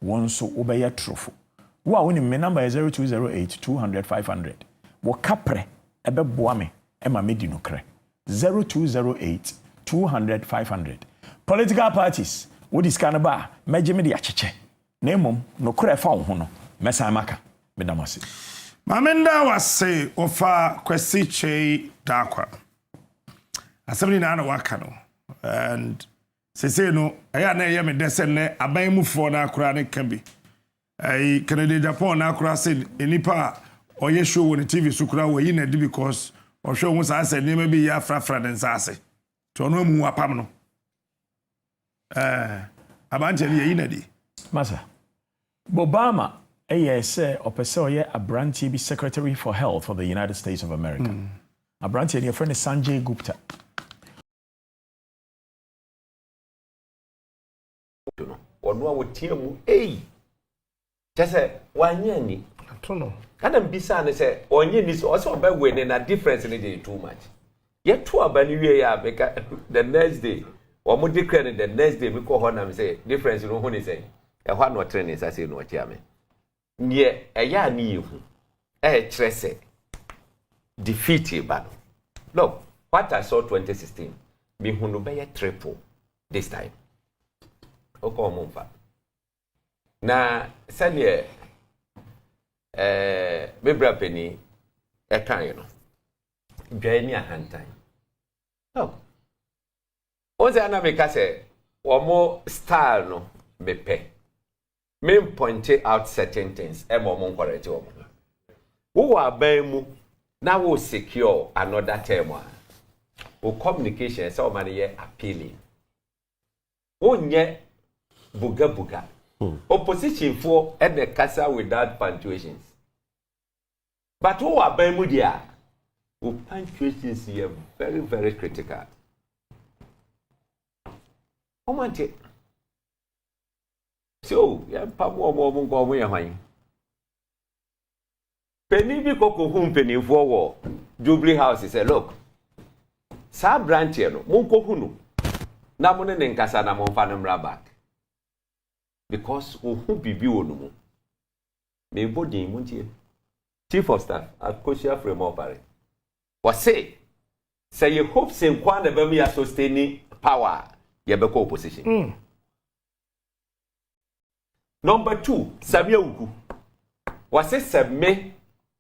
[SPEAKER 7] won so obeye trofo wo a woni me number 0208 200 500 wo kapre ebeboa me ema medi no kre 0208 200 500 political parties wo diskana ba meje me de acheche na emom no kre fa wo ho no mesa maka medamase
[SPEAKER 1] mamenda wase ofa kwesi chei dakwa asabni na ana waka no and sese no aya na ye me desen ne aban mufo na akura ne kan bi ai Canada Japan na akura se enipa oye show won TV sukura wo yi na di because o show won sa se ne ma bi ya frafra den sa ase to no mu apam no abanje ne yi na di
[SPEAKER 7] masa Obama say opese oye abranti bi Secretary for Health for the United States of America abranti ne friend Sanjay Gupta
[SPEAKER 10] ono a wotia mu chese wanye ni
[SPEAKER 1] atono
[SPEAKER 10] kana mbisa ne se onye ni so o be we ne na difference ne dey too much yet to abani wie ya beka the next day o mo declare the next day me ko ho na me say difference no ho ni say e ho no training sa say no o chia me nie eya ni yehu kire se defeat ba no look what I saw 2016 me hunu be triple this time oko mumfa na sane bebra peni ekan you know dwani ahantan no oze ana me ka se omo style no mepe me point out certain things e mo correct omo wo aban mu na wo secure another term o communication so man ye appealing onye buga opposition for and the casa without punctuations but who are bemudia who punctuations are very very critical so yeah pamo go ya hwan penny bi koko hu penny for Jubilee House say look sa branch no mun ko hunu na mo ne nkasa na mo fa no mra back because who bibi onumu me body muntie chief of staff akosia framework pare was say you hope say kwa na be me ya sustaining power ye be ko opposition number 2 Samia Ugu was say me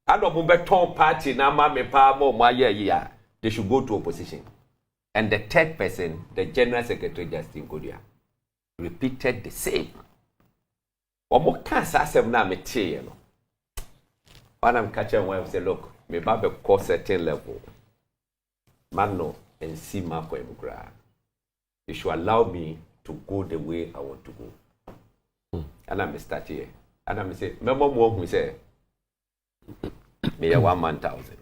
[SPEAKER 10] ado be ton party na ma me pa mo aye ya they should go to opposition and the third person the general secretary Justin Kodia repeated the same omo kan sa asem na me tie no when I'm catching when I say look me ba be call certain level man no and see ma for emgra you should allow me to go the way I want to go and I'm start here and I'm say remember mo who say me 1,000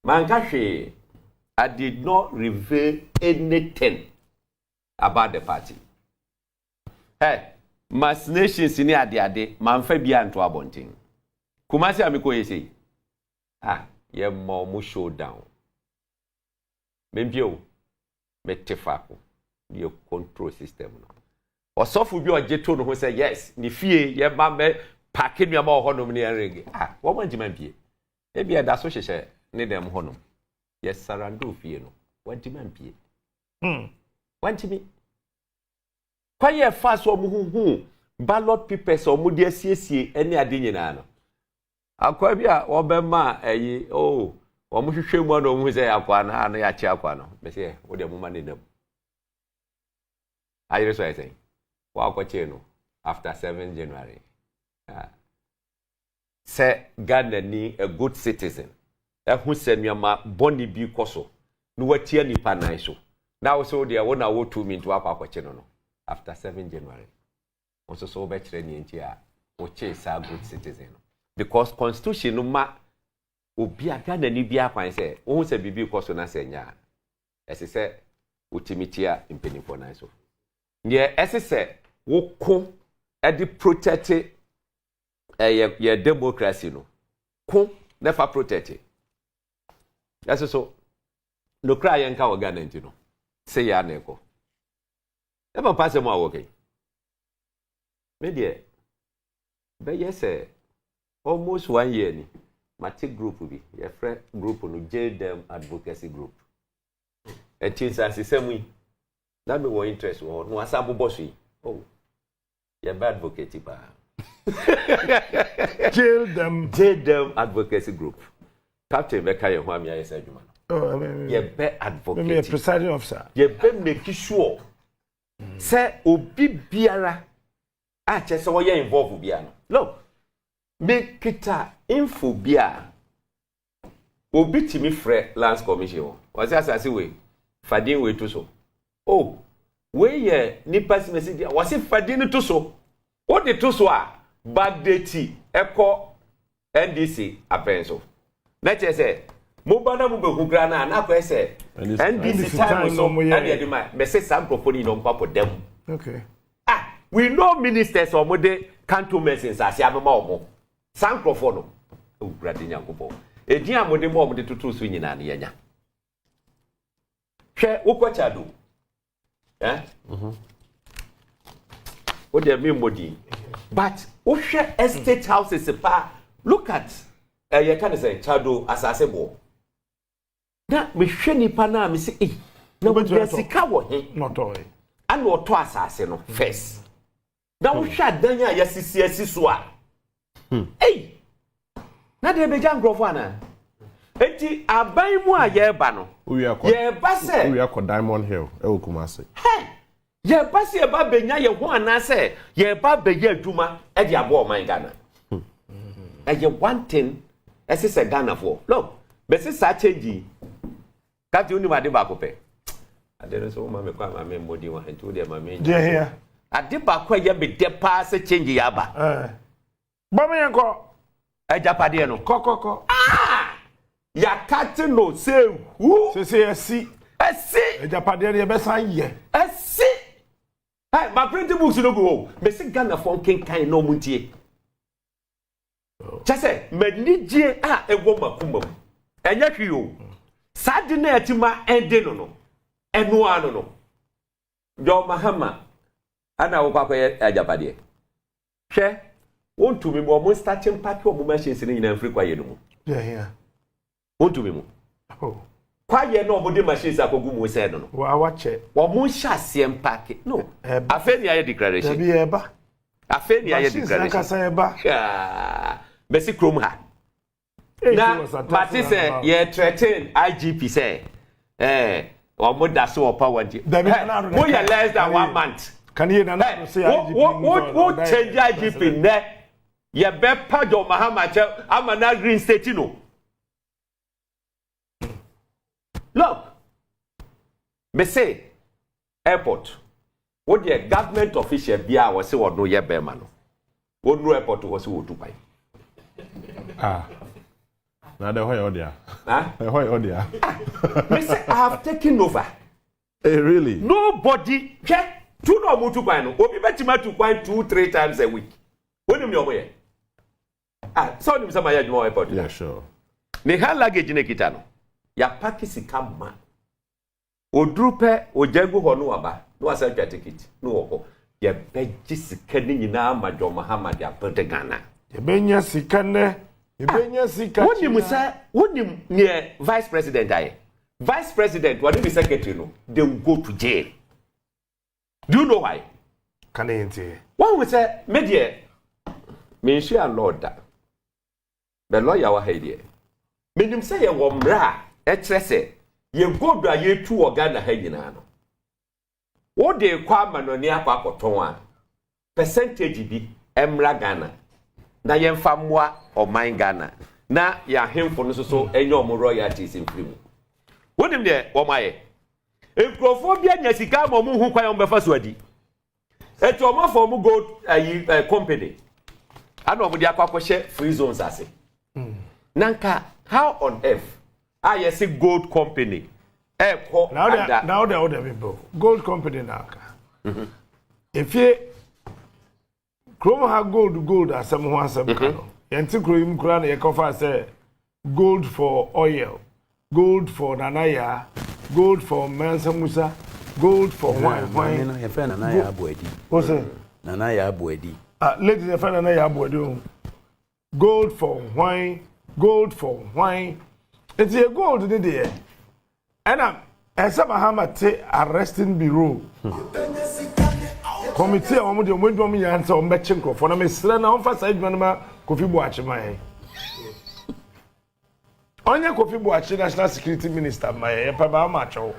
[SPEAKER 10] man kashi I did not reveal anything about the party hey Mass nations in ade manfa bia nto abontin kumasi amiko yesi ye mo showdown membio metefako the control system no osofu bi ojeto no ho say yes ni fie ye ba me pake nua ma ho no ne rege wo ma njima bie e bia da so hyehye ne dem ho no yes sarando fie no wo njima bie Want me? Quiet fast or who ballot papers or moody CSC any adinina. Aquabia or Bema, oh, or Mushu one or Muse Aquana and Yachiaquano. Messia, what the woman in them. I just say, Waquacheno after 7 January. Say, Ghana need a good citizen. Who send me a bonny be coso. No, what tear ni panaiso. Now, so they won't award to me to Aquacheno after 7 January. Also, so better than India, or chase a good citizen. Because Constitution no ma obi aga na ni bia kwan say ohun se bibi koso na senya ese se utimitia impenifo na so ye ese se wo ko e di protect ye democracy no ko never protect ese so no cry yen ka oga na ntino say ya na eko e ba pass mo awoke me de be yes almost 1 year ni matic group bi your friend group no jail them advocacy group and things as the same way that me were interest or no asabu boss oh your bad advocate ba
[SPEAKER 1] jail them
[SPEAKER 10] advocacy group captain be kai ho am ya yesa adwuma
[SPEAKER 1] oh I mean
[SPEAKER 10] your be advocate
[SPEAKER 1] me presiding officer
[SPEAKER 10] your be make sure say obi biara a chese wo ye involve biara no me kita info bia obi timi frɛ lands commission o say asase we fadin we to so oh we ye nipa simesi dia wase fadin to so o de to so a backdate ekɔ NDC apenso na che say mo bana mo be kukra na ko say NDC time so na de ma me say sam proponi no papo dem
[SPEAKER 1] okay
[SPEAKER 10] we know ministers or mode cantonments in sase amema omo Sankrofo no owurade nyankopɔ edin amode mo omode tutu so nyina na yanya hwɛ wokwacha do o de me modi but wo hwɛ estate houses pa look at you can say chado asase bo na me hwɛ nipa na me say na wo de sika wo he
[SPEAKER 1] not all
[SPEAKER 10] and wo to asase no first na wo hwɛ adan a yasisi so a hey na de be jangrofo ana enti aban mu a ye ba no ye ba se
[SPEAKER 4] we are Diamond Hill e Kumasi
[SPEAKER 10] ye ba se ye ba benya ye ho ana se ye ba be ye adwuma e de abo o man Ghana ye one thing ese se Ghana for look be se sa change ka ti oni ma de ba ko pe ade no so ma me kwa ma me modi wa enti o de ma me
[SPEAKER 1] je here
[SPEAKER 10] ade ba kwa ye be de pa se change ya ba
[SPEAKER 1] Bami yanko
[SPEAKER 10] ejapade no
[SPEAKER 1] kokoko
[SPEAKER 10] ya kate no say who
[SPEAKER 1] say esi ejapade no be san ye
[SPEAKER 10] esi hey my printing books no go me say Ghana for kan no muntie chese menije ewo makuma enya hwi o sade na atima ende no enu anu no jo mahama ana wo kwakoye ejapade hwe won to me mo starting party o mo machines ni nyina mfiri kwaye no mu
[SPEAKER 1] yeah
[SPEAKER 10] won to me mo
[SPEAKER 1] oh
[SPEAKER 10] kwaye no mo de machines akogu mu se no
[SPEAKER 1] wa wache
[SPEAKER 10] wo mo hya siem party no afeni aye declaration
[SPEAKER 1] be eba
[SPEAKER 10] afeni aye declaration
[SPEAKER 1] ka sa eba
[SPEAKER 10] besi krom ha na but say ye threaten IGP say o mo da so power nti mo ye less than 1 month
[SPEAKER 1] can you na say IGP
[SPEAKER 10] what change IGP ne ye be pajo mahama che amana green state no look me say airport what the government official bia was say wodo ye be ma no wonu airport was wodu pai
[SPEAKER 4] na de hoy odia hoy odia
[SPEAKER 10] me say I have taken over
[SPEAKER 4] really
[SPEAKER 10] nobody check two no mutu kwan no obi betima tu kwan 2-3 times a week wonu mi omo ye so ni msama ya juma airport
[SPEAKER 4] yeah sure
[SPEAKER 10] ne hand luggage ne kita no ya pack sika ma odrupe ojagu ho no aba no asa twa ticket no wo ya beji sika ni nyina majo Muhammad ya pete Ghana
[SPEAKER 1] ya benya sika ne ibenya sika
[SPEAKER 10] woni musa woni ne vice president aye vice president what the secretary no they will go to jail Do you know why?
[SPEAKER 1] Can I enter?
[SPEAKER 10] One would say, media, me share Lord that. The lawyer was here. Meaning say a woman, say, you go to a year 2 or Ghana heading. What they require no near Papa Tonwa percentage be Emra Ghana. Na yen famwa or mine Ghana. Na ya him for no so enyo mo royalties in free. What him there, o my Encrophobia nyasika mo mu hu kwan o befa so adi. Eto mo for mu gold company. Ano mo dia kwakwohye free zones ase. Nanka how on earth I say gold company.
[SPEAKER 1] Now they other people. Gold company now. If you Chrome have gold as someone kano. Yanti Chrome Kuran ye kofa say gold for oil, gold for nanaya, gold for Mansa Musa, gold for wine.
[SPEAKER 11] Your friend Nanaya Abuedi.
[SPEAKER 1] What's it?
[SPEAKER 11] Nanaya Abuedi.
[SPEAKER 1] Ladies and friend Nanaya Abuedi. Gold for wine, gold for wine. It's a gold in there. And Asamoah Gyan arresting bureau. Committee on the Windom answer on Betchenko for a Mr. Emphasize Manama Kofi Boachima. Only Kofi Boachi, National Security Minister, my Papa Macho.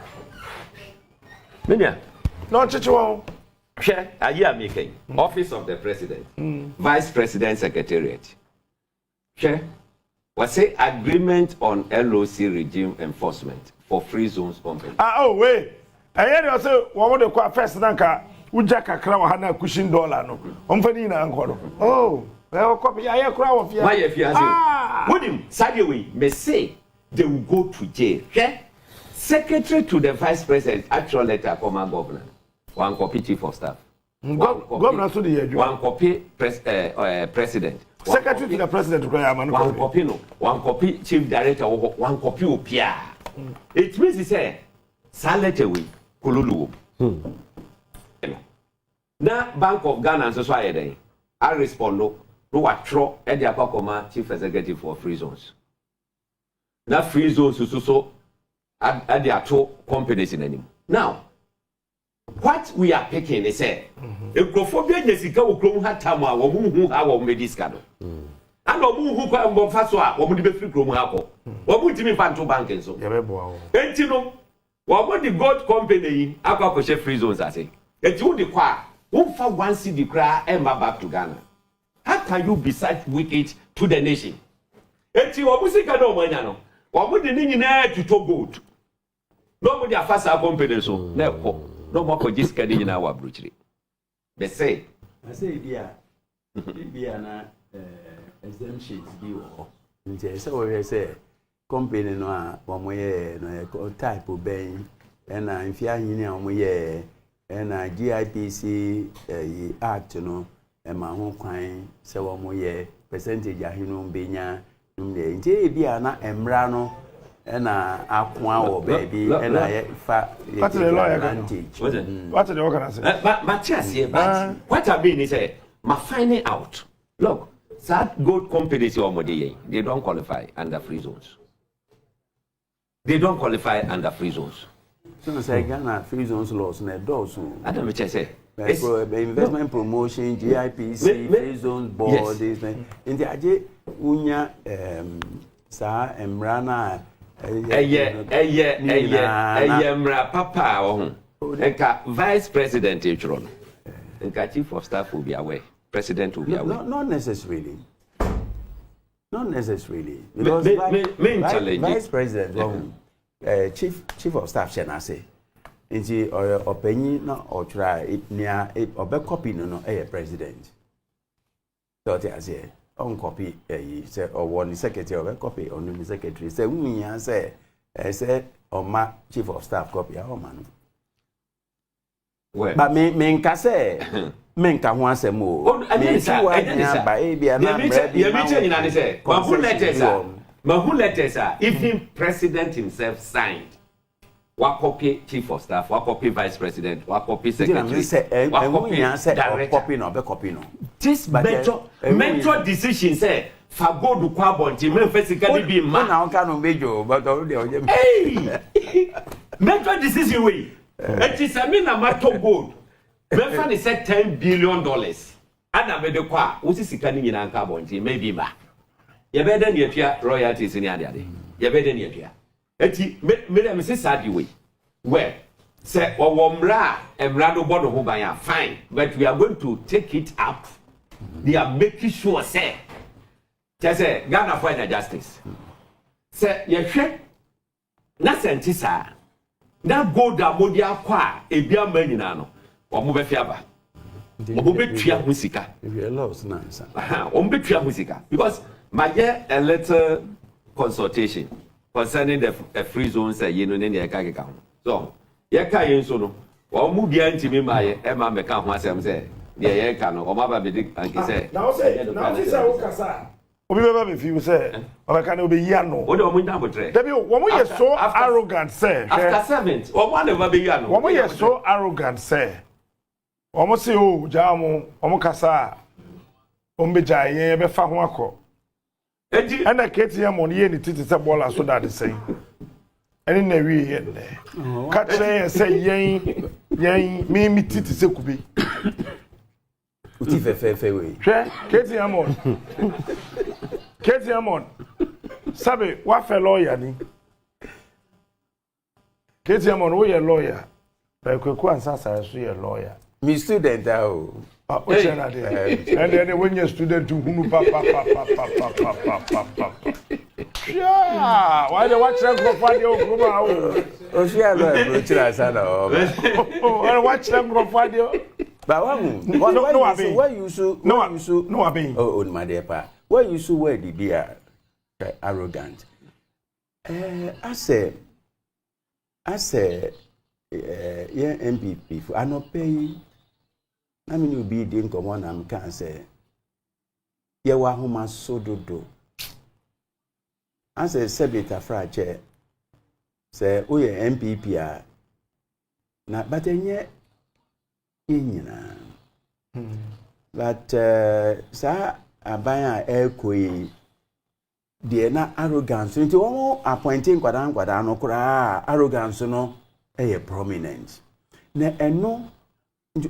[SPEAKER 10] Minya,
[SPEAKER 1] no Chicho.
[SPEAKER 10] Share a year making Office of the President, Vice President Secretariat. Share was say agreement on LOC regime enforcement for free zones company.
[SPEAKER 1] Oh wait. I hear you say one of the first nanka uja kakra wa hana cushion dollar no. Omfani na anko. Oh, well copy I kra wa fia.
[SPEAKER 10] Why if you say what him side way may say they will go to jail. Okay? Secretary to the Vice President actual letter from our governor. One copy chief of staff.
[SPEAKER 1] Governor so the
[SPEAKER 10] one copy president.
[SPEAKER 1] Secretary to the President
[SPEAKER 10] one copy no. One copy chief director one copy opia. It means he say salete we kululu. Na Bank of Ghana and so I respond no what throw at the Apakoma chief executive for free zones. Na free zones so at the two companies in anymore. Now what we are picking is a Ecophobia Jessica will clone her tama or who our mediscado. And who can go fast or would be free from Hapo. What would you mean to bank and so? And you know, what would the gold company Aqua free zones I say? And you the choir, who for one city cry and back to Ghana. How can you be such wicked to the nation? And you are musical no manano. What would the name to talk good? Nobody are fast company so. No more for this caddy in our bruchery. They say,
[SPEAKER 11] I say, dear, na exemptions be or so we say company no one way no type of being and if you are in a and GIPC act no and my home crime so one way percentage a hino benya nje bia na emrano and akwa baby and I
[SPEAKER 1] what's the lawyer advantage? What's the organization?
[SPEAKER 10] But here, but what I mean is my finding out. Look, that gold companies they don't qualify under free zones. They don't qualify under free zones.
[SPEAKER 11] So say Ghana free zones laws na doors.
[SPEAKER 10] I don't know what I say.
[SPEAKER 11] Investment promotion, GIPC, free zones board, this in the aje unya sa emrana
[SPEAKER 10] mra papa ohun enka vice president ejron enka chief of staff will be aware, president will be aware.
[SPEAKER 11] Not necessarily because vice president chief of staff shall say nti openyi na otrai nia obe copy no president so te ase on copy say or one secretary obe copy on the secretary say unya say oma chief of staff copy a man well but me nka say me nka ho asem o me nka wa nya ba e bia na
[SPEAKER 10] me say who letters are even president himself signed. What copy chief of staff, what copy vice president, what copy secretary, what copy director. This mentor decision say for go to Kwabonti, men physically be man.
[SPEAKER 11] Now can major, but
[SPEAKER 10] hey, mentor decision way. It is a mean a matter gold. Befa ni say $10 billion. Ana me de kwa, wo si sika ni nyina nka bonti maybe ba. Ye be den ye tua royalties ni ade ade. Ye be den ye tua. Eti me dem say sad way. Well, say owomra emra do bodo ho ban fine, but we are going to take it up. They are making sure say say Ghana for justice. Say ye hwe na sentisa na gold amodia kwa ebia manyina no omo be fiaba. Omo be tua ho sika.
[SPEAKER 11] We lost nonsense.
[SPEAKER 10] Omo be tua ho sika because my a little consultation concerning the free zones you know ne ka keka ho. So ye ka yen so no omo bia ntimi ma ye e ma me ka ho asem say de ye ka no omo ba be dik anki say.
[SPEAKER 1] Now say wo kasa. Obi beba be fi say obeka na obi yi ano.
[SPEAKER 10] O de omo nda botre.
[SPEAKER 1] Debi wo mo ye so arrogant say.
[SPEAKER 10] After 7 omo na be yi ano.
[SPEAKER 1] Wo mo ye so arrogant say. Omo say o jamu omo kasa ombe jaye be fa ho akọ.
[SPEAKER 10] Enti
[SPEAKER 1] and the KTM on ye ni titi say ball so that the same. Any na wi ye ne. Ka tire say yen me titi say kubi.
[SPEAKER 11] Uti fe we.
[SPEAKER 1] Hwe KTM on. KTM on. Sabe wa fe lawyer ni. KTM on wo ye lawyer. Ba kweku ansa so ye lawyer.
[SPEAKER 11] Me student oh.
[SPEAKER 1] And then when you're student to whom yeah, why the watch them go for the Okuma?
[SPEAKER 11] Oh, she had a brochure, son.
[SPEAKER 1] Oh, watch them go for the.
[SPEAKER 11] But where you so
[SPEAKER 1] no, I mean,
[SPEAKER 11] oh, my dear pa, where you so where the beer arrogant. I say, yeah, MPP, I not pay. I mean, you be doing come on, I can say, yeah, wahuma so do. I say, Sebita Frache, say, oh, yeah, MPP, not but then yet, but, sir, I buy a air quay, dear, not arrogance, into all appointing Quadano Kura, arrogance, no, a prominent. And no.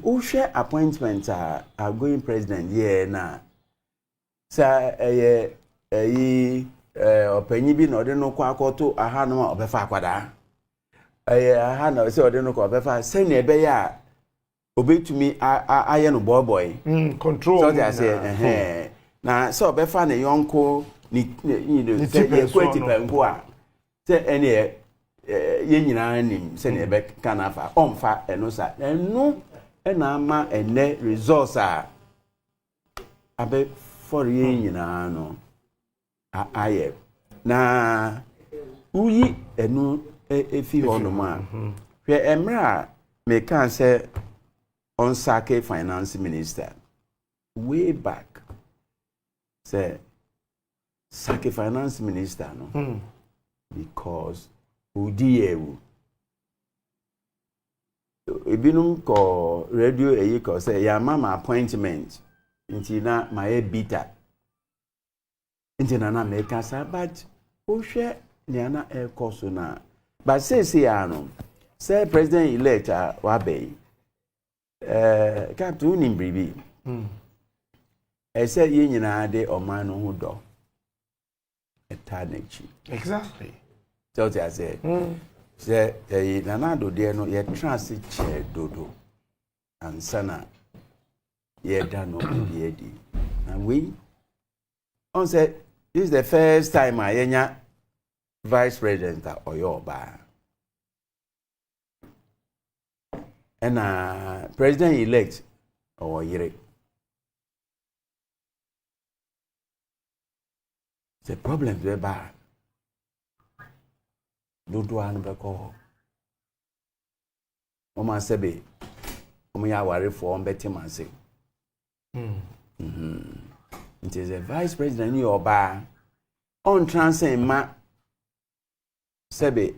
[SPEAKER 11] Who share appointments are going president yeah na sa opanyi bi na ode no kwa akoto aha no obefa akwada aha na se ode no kwa obefa se na ebe ya obetumi aye no boy
[SPEAKER 1] control
[SPEAKER 11] so they say na so obefa na yonko ni say kweti penko a se ene ye nyina nim se na ebe kana fa omfa eno sa eno ena ama ene resource a abe for ye nyina no aye na uyi enu efi hono ma hwe emra me kan say on sake finance minister way back say sake finance minister no because udiyewu ebinum ko radio eyi ko say ya mama appointment nti na my bitter nti na me kasa but o hwe ne na e koso na but say ya no say president elect wa be captain ni bribi e say ye nyina de oman no ho do etanachi
[SPEAKER 1] exactly
[SPEAKER 11] so I say say nanado de no ye trans che dodo ansana ye da no be di and we on say this is the first time ayenya vice president oyoba and president elect owoyire the problem we ba dodo anu be ko o ma sebe o ya ware for on beti manse it is a vice president ni oba on transcend ma sebe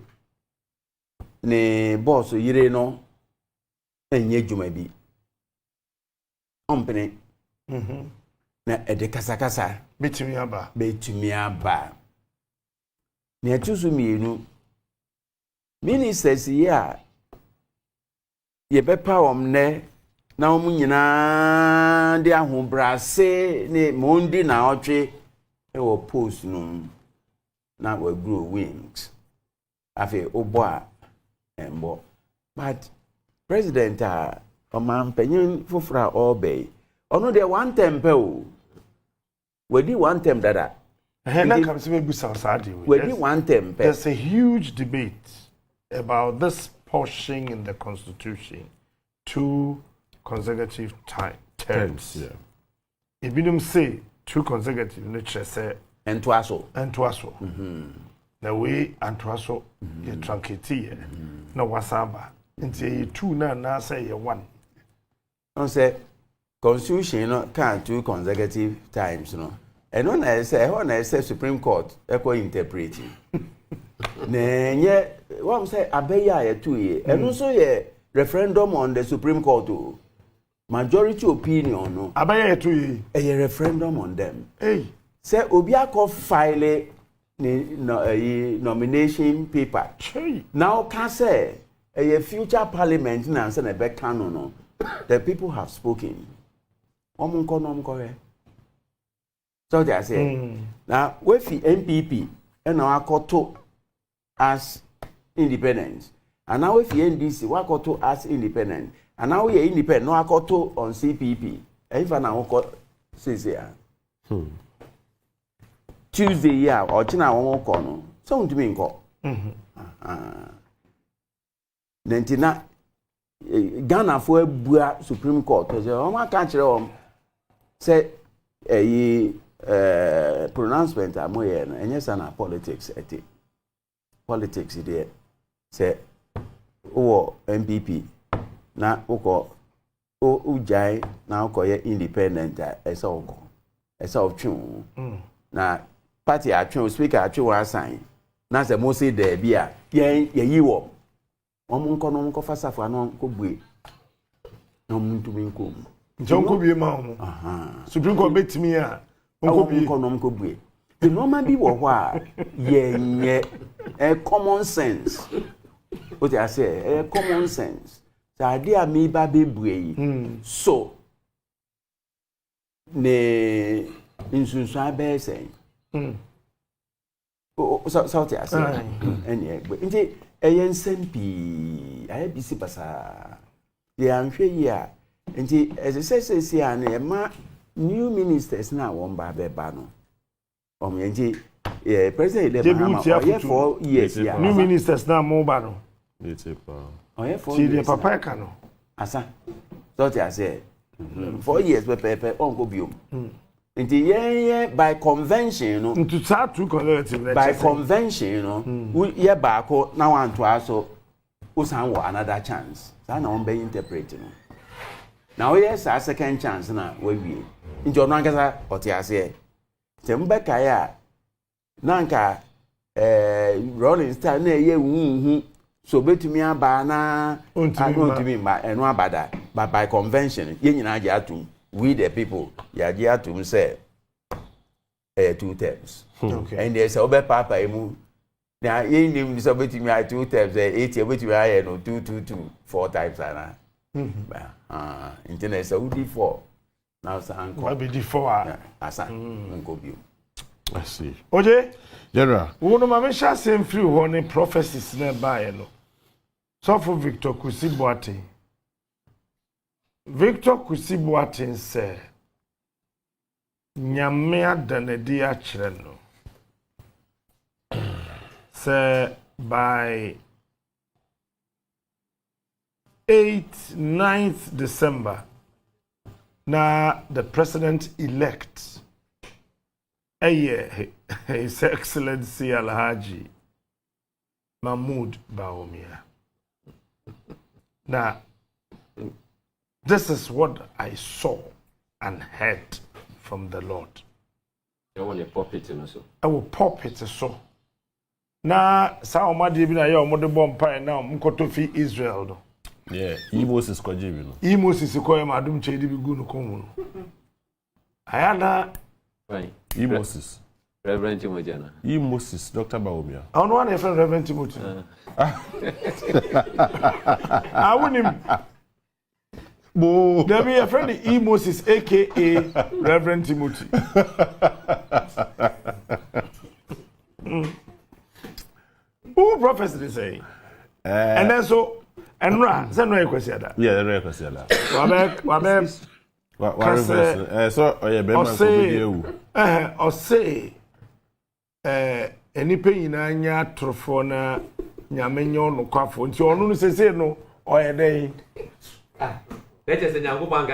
[SPEAKER 11] ne boss yire no enye juma bi ompene na ede kasa
[SPEAKER 1] betumi aba
[SPEAKER 11] ne atusu mienu ministers here ye bepa ne na omu nyina de ahobrase ne mondi na otwe e wo post no na we grow wings afi obo a embo but president a oman penyin fofra obey ono de one tempe o we di one temp dada
[SPEAKER 1] There's a huge debate about this pushing in the constitution 2 consecutive terms.
[SPEAKER 2] Yeah.
[SPEAKER 1] If you don't say 2 consecutive, nature say
[SPEAKER 11] and twaso.
[SPEAKER 1] The way and twaso you truncate no wasaba. Into 2 na say 1.
[SPEAKER 11] On say constitution no can 2 consecutive times no. And when I say Supreme Court, echo interpreting. Nenye, what say abeya 2 years. And also a referendum on the Supreme Court. Majority opinion no.
[SPEAKER 1] Abeya 2 years.
[SPEAKER 11] A referendum on them.
[SPEAKER 1] Hey.
[SPEAKER 11] Say Obiako file nomination paper. Now can say a future parliament na say na be canon no. The people have spoken. Omunko so they say now we fi MPP and now akoto as independent and now we fi NDC we akoto as independent and now we independent no akoto on CPP if na akoto say Tuesday ya or china won ko no so ntumi nko nentina Ghana for abua Supreme Court say o ma ka kire o say pronouncement amoye no enye sana politics eti politics there say o MPP na uko ujai na uko ye independent esa uko esa otwe na party atwe speaker atwe wa sign na say mo say there bia ye yiwo omunko no munko fasafa no ko bue no muntu minko
[SPEAKER 1] Jonko bi ma ho Supreme Court betimi a
[SPEAKER 11] onko bue the normal bi wo ho a ye common sense what I say common sense sa dia me ba be bue yi so ne insunsu abe say so what I say any nti ensem pi aye bisi basa ye anhwe yi a nti say an ma new ministers na won ba be ba no nti president de Mahama oye 4 years ya
[SPEAKER 1] new ministers na mo ba no
[SPEAKER 11] oye 4
[SPEAKER 1] years
[SPEAKER 11] years
[SPEAKER 1] papa ka no
[SPEAKER 11] asa so ti say 4 years pe onko biom nti ye by convention no
[SPEAKER 1] nti sa 2 consecutive
[SPEAKER 11] by convention no ye ba ko na wan to aso usan wo another chance sa na on be interpret no now yes a second chance na we wie nti ono ankasa oti ase temba ya nanka rolling star na ye hu so betumi aba na ontumi ma eno abada but by convention ye nyina age atum we the people ya age atum say 2 terms okay and there's obe papa emu na ye nim so betumi 2 terms 8 ye betumi aye no 2 4 times ana internet so udi 4 now san
[SPEAKER 1] ko be di 4
[SPEAKER 11] asa nko bio
[SPEAKER 2] I see.
[SPEAKER 1] Oje
[SPEAKER 2] General
[SPEAKER 1] wo no ma me sha sem free ho ne prophecies na ba ye no so for Victor Kusiboate say nyame adanadi a kire no say by 9th December na the president-elect His Excellency Alhaji Mahmoud Bawumia. Now, this is what I saw and heard from the Lord.
[SPEAKER 10] I will pop it
[SPEAKER 1] so. Now, some of the bomb now, Mkoto fi Israel. No.
[SPEAKER 2] Yeah, Emos is Kojibi.
[SPEAKER 1] Emos is Koyam Adum Chedi Biguno Komuno. Ayana.
[SPEAKER 2] Moses.
[SPEAKER 10] Reverend Timothy.
[SPEAKER 2] Moses, Dr. Bawumia.
[SPEAKER 1] I don't want a friend, Reverend Timothy. I wouldn't him.
[SPEAKER 6] There be a friend E. Moses, aka Reverend Timothy. Who prophet is saying? And then so, and Ra, send no question that.
[SPEAKER 12] Yeah, no question that.
[SPEAKER 6] Wabe,
[SPEAKER 12] so,
[SPEAKER 6] or say, any pain in anya trofona, Yamenyon, no quaffo, and you only say no, or a day.
[SPEAKER 10] Let us say,
[SPEAKER 6] I'm not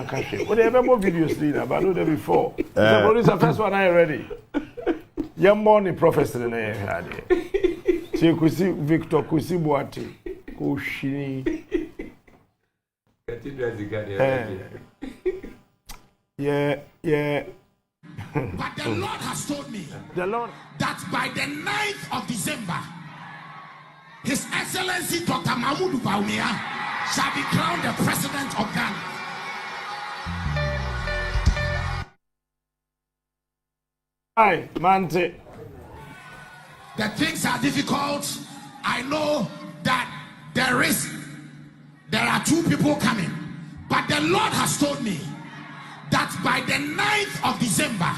[SPEAKER 6] catching. Whatever more videos did about it before. So, what is the first one I ready? Young morning professor in a had it. So, you could see Victor Kusibuati, Kushini. Yeah.
[SPEAKER 13] But the Lord has told me that by the 9th of December, His Excellency Dr. Mahmoud Bawumia shall be crowned the President of Ghana.
[SPEAKER 6] Hi, Mante.
[SPEAKER 13] The things are difficult. I know that there are 2 people coming. But the Lord has told me that by the 9th of December,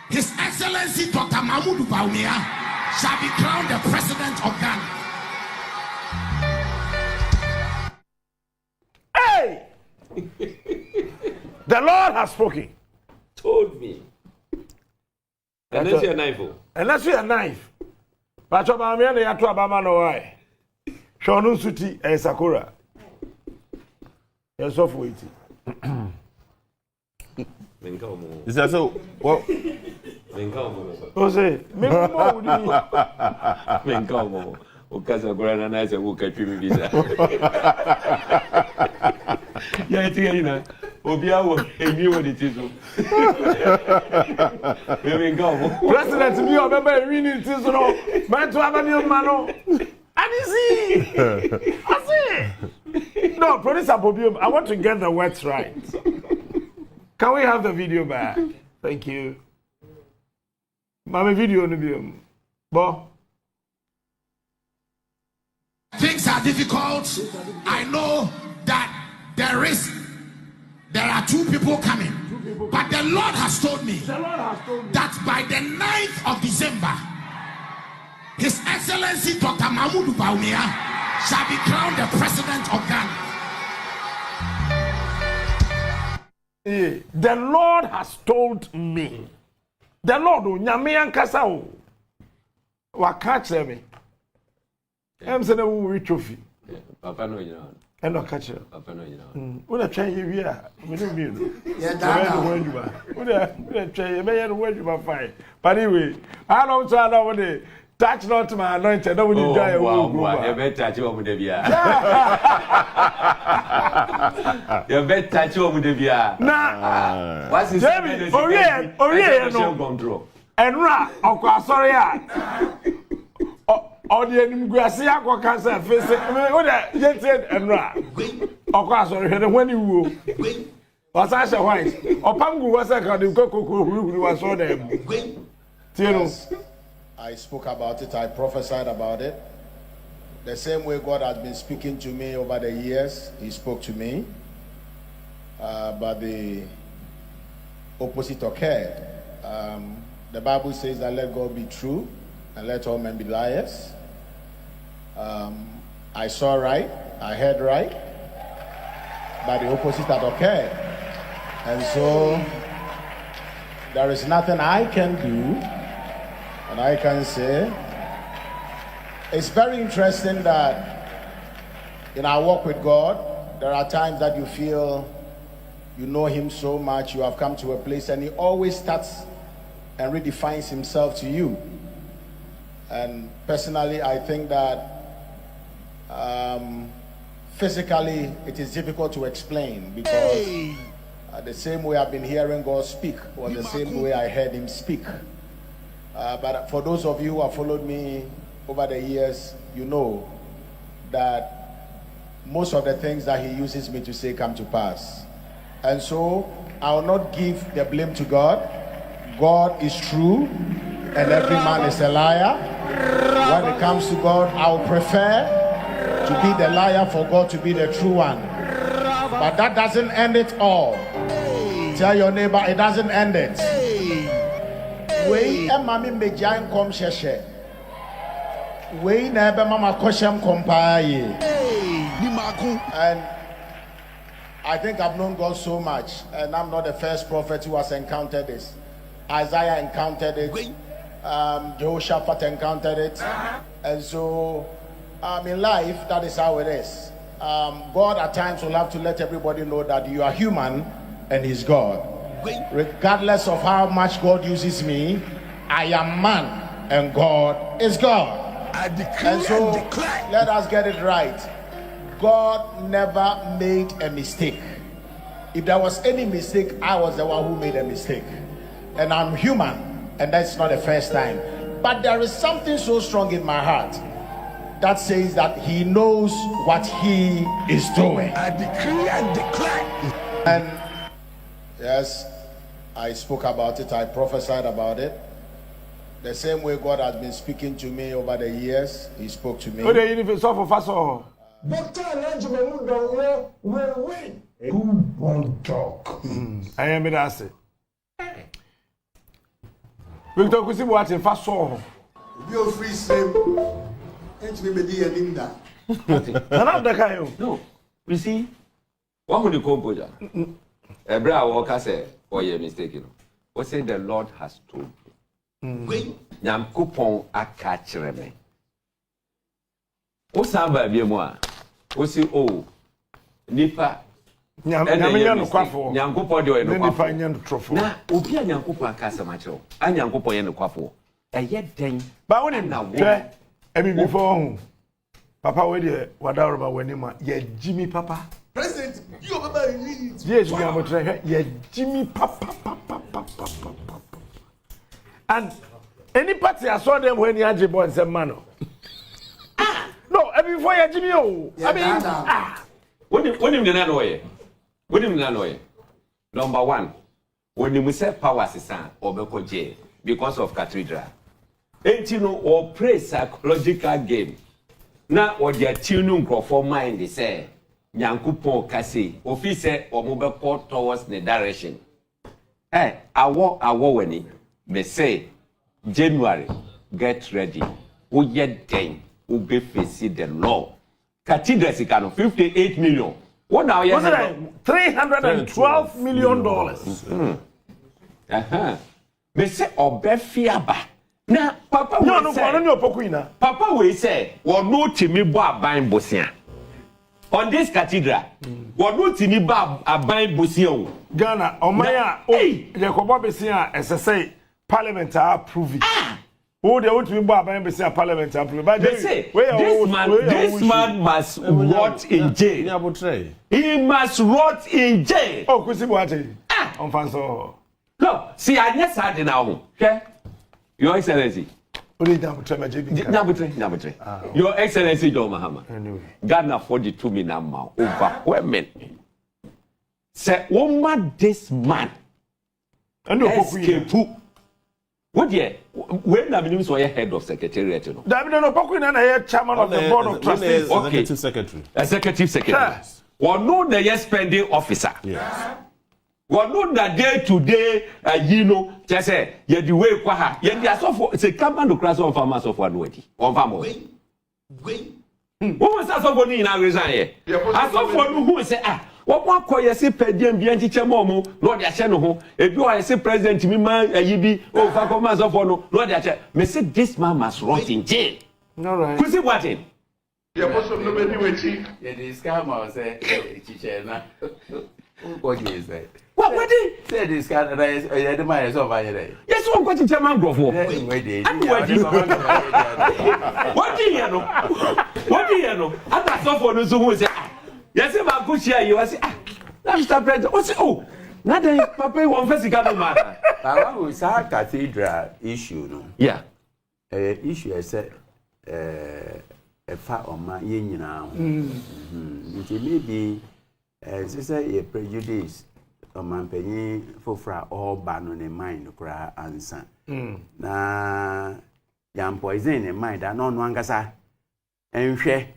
[SPEAKER 13] His Excellency Dr. Mahmoud Bawumia shall be crowned the President of Ghana.
[SPEAKER 6] Hey! The Lord has spoken.
[SPEAKER 10] Told me. Unless you're a knife.
[SPEAKER 6] Unless you're a knife. But you're a man, you're a man, no way. Shonu Suti, a Sakura. You're so waiting.
[SPEAKER 12] Is that so? What?
[SPEAKER 6] Jose, maybe more would
[SPEAKER 10] you? Ukasa kurana na ese ukachimi visa. Ya etiina. Obiawo emiwo ditizo. Mimi ngawo.
[SPEAKER 6] President mi obeba emi ni tizo no. Meto abani ma no. Adisi. Asi. No, producer Bobium, I want to get the words right. Can we have the video back? Thank you. Mama video no biom. Bo.
[SPEAKER 13] Things are difficult. I know that there are 2 people coming. But the Lord has told me that by the 9th of December, His Excellency Dr. Mahmoud Bawumia shall be crowned the President of Ghana.
[SPEAKER 6] The Lord has told me. The Lord, Nyame ankasa o. Wa catch me. I'm saying we will trophy.
[SPEAKER 10] Papa no you know.
[SPEAKER 6] And no catch.
[SPEAKER 10] Papa no you know.
[SPEAKER 6] We na try you here. We no be no.
[SPEAKER 13] Yeah, that.
[SPEAKER 6] We na try you be where you fine. But anyway, I don't know what they touch not my anointed. Don't you die a
[SPEAKER 10] wow. You better touch you with the bia. You better touch you with the bia.
[SPEAKER 6] Nah.
[SPEAKER 10] What's his name?
[SPEAKER 6] Oh yeah, no. And ra, okwa sorry ya. Or the Guasia cancer face. What yet said and ra. Of course, when you will. Or Sasha White. Or Pangu was a kind of cocoa who was on them.
[SPEAKER 5] Yes, I spoke about it, I prophesied about it. The same way God has been speaking to me over the years, He spoke to me. But the opposite occurred. The Bible says that let God be true and let all men be liars. I saw right, I heard right, but the opposite had occurred. And so there is nothing I can do, and I can say, it's very interesting that in our walk with God, there are times that you feel you know Him so much, you have come to a place, and He always starts and redefines Himself to you. And personally, I think that physically it is difficult to explain, because the same way I've been hearing God speak was the same way I heard Him speak. But for those of you who have followed me over the years, you know that most of the things that He uses me to say come to pass. And so I will not give the blame to God. God is true and every man is a liar. When it comes to God, I would prefer
[SPEAKER 13] to be the liar, for God to be the true one. But that doesn't end it all. Tell your neighbor, it doesn't end it. We mami mejain kom sheshe. We never mama koshem kompaye. And I think I've known God so much, and I'm not the first prophet who has encountered this. Isaiah encountered it. Jehoshaphat encountered it. And so in life, that is how it is. God at times will have to let everybody know that you are human and He's God. Regardless of how much God uses me, I am man and God is God. And so let us get it right. God never made a mistake. If there was any mistake, I was the one who made a mistake. And I'm human, and that's not the first time. But there is something so strong in my heart that says that He knows what He is doing.
[SPEAKER 5] I decree and declare.
[SPEAKER 13] And yes, I spoke about it, I prophesied about it. The same way God has been speaking to me over the years, He spoke to me.
[SPEAKER 5] Dr. Elijah will win. Who won't talk?
[SPEAKER 1] I am it as it. Victor Kusi watching fast saw.
[SPEAKER 5] You free same. Ain't me be a linda.
[SPEAKER 10] No, you see, what would you composure? A brow walker say, or you're mistaken. What say the Lord has told you? Yam coupon a catch me. O samba bi mo a o si o nipa
[SPEAKER 1] nyamenya no kwafo
[SPEAKER 10] nyankopɔ de o no kwafo
[SPEAKER 1] nipa nya no trofo
[SPEAKER 10] na obi a nyankopɔ aka asɛm akyerɛw a nyankopɔ ye no kwafo ɛyɛ den
[SPEAKER 1] ba woni na wo ebi before ho papa we de wadawrba wani ma ye jimi papa
[SPEAKER 5] President you baba you
[SPEAKER 1] yes we am try ye jimi papa and any party I saw them when you had your boy some man. No, before you Jimmy, I mean,
[SPEAKER 10] when you know it, when you know it. Number one, when you say power sisan or beko jail because of cathedral, ain't you know or play psychological game. Now or their tuning for mind they say, Nyankupon kasi officer or mobile towards the direction. Eh, I walk when it may say January, get ready. We yet then will be facing the law. Cathedral Sikano, 58 million. What now?
[SPEAKER 1] What's it? $312 million.
[SPEAKER 10] Me say Obefiaba. Now, Papa
[SPEAKER 1] no,
[SPEAKER 10] say, Papa will say, or no Timmy Bob buying Bosia. On this cathedral, or no Timmy Bob a buying Bosio.
[SPEAKER 1] Ghana, Omaya, hey, Jacob Bessia, as I say, Parliament approve it. Oh, they want to be Bob Embassy Parliament approve. But
[SPEAKER 10] they say this man must rot in jail. He must rot in jail.
[SPEAKER 1] Oh, Kusi Boate. On Fanso.
[SPEAKER 10] No, see, I just had it now. Okay? Your Excellency. Number three. Your Excellency, John Mahama. Anyway. Ghana 42 million now. Overwhelming. Say, woman, this man. Escape. What year? When the minister was head of secretariat, you know.
[SPEAKER 1] David no Poku na chairman of the board of trustees.
[SPEAKER 10] Okay. Executive secretary. One know the spending officer.
[SPEAKER 12] Yes.
[SPEAKER 10] One know that day to day, you know, just say, you the way kwa you the asofo. It's a company to cross on farmers of one way. On farmers. Wait. What was that somebody in our resign here? Asofo who say what one call you say per diem bi antiche momo no de ache no ho ebi o say president mi man ayibi o fa commands of no de ache me say this man must rot in jail.
[SPEAKER 1] All right.
[SPEAKER 10] Kusi what in
[SPEAKER 11] ya person no be wechi ya the scammer say chiche na what you say
[SPEAKER 10] what did
[SPEAKER 11] say this scammer ya the man is over here
[SPEAKER 10] yes one go chiche man grofo
[SPEAKER 11] what did
[SPEAKER 10] you know ata so for no so who say yes, my good share. You say, Mr. President. What's oh? Now then, Papa, one first got no matter.
[SPEAKER 11] I want to say cathedral issue, no.
[SPEAKER 10] Yeah.
[SPEAKER 11] Issue is a far on my union now. It may be, say a prejudice on my penny for all ban on a mind cry answer. Na young poison in mind. I know one gasa and share.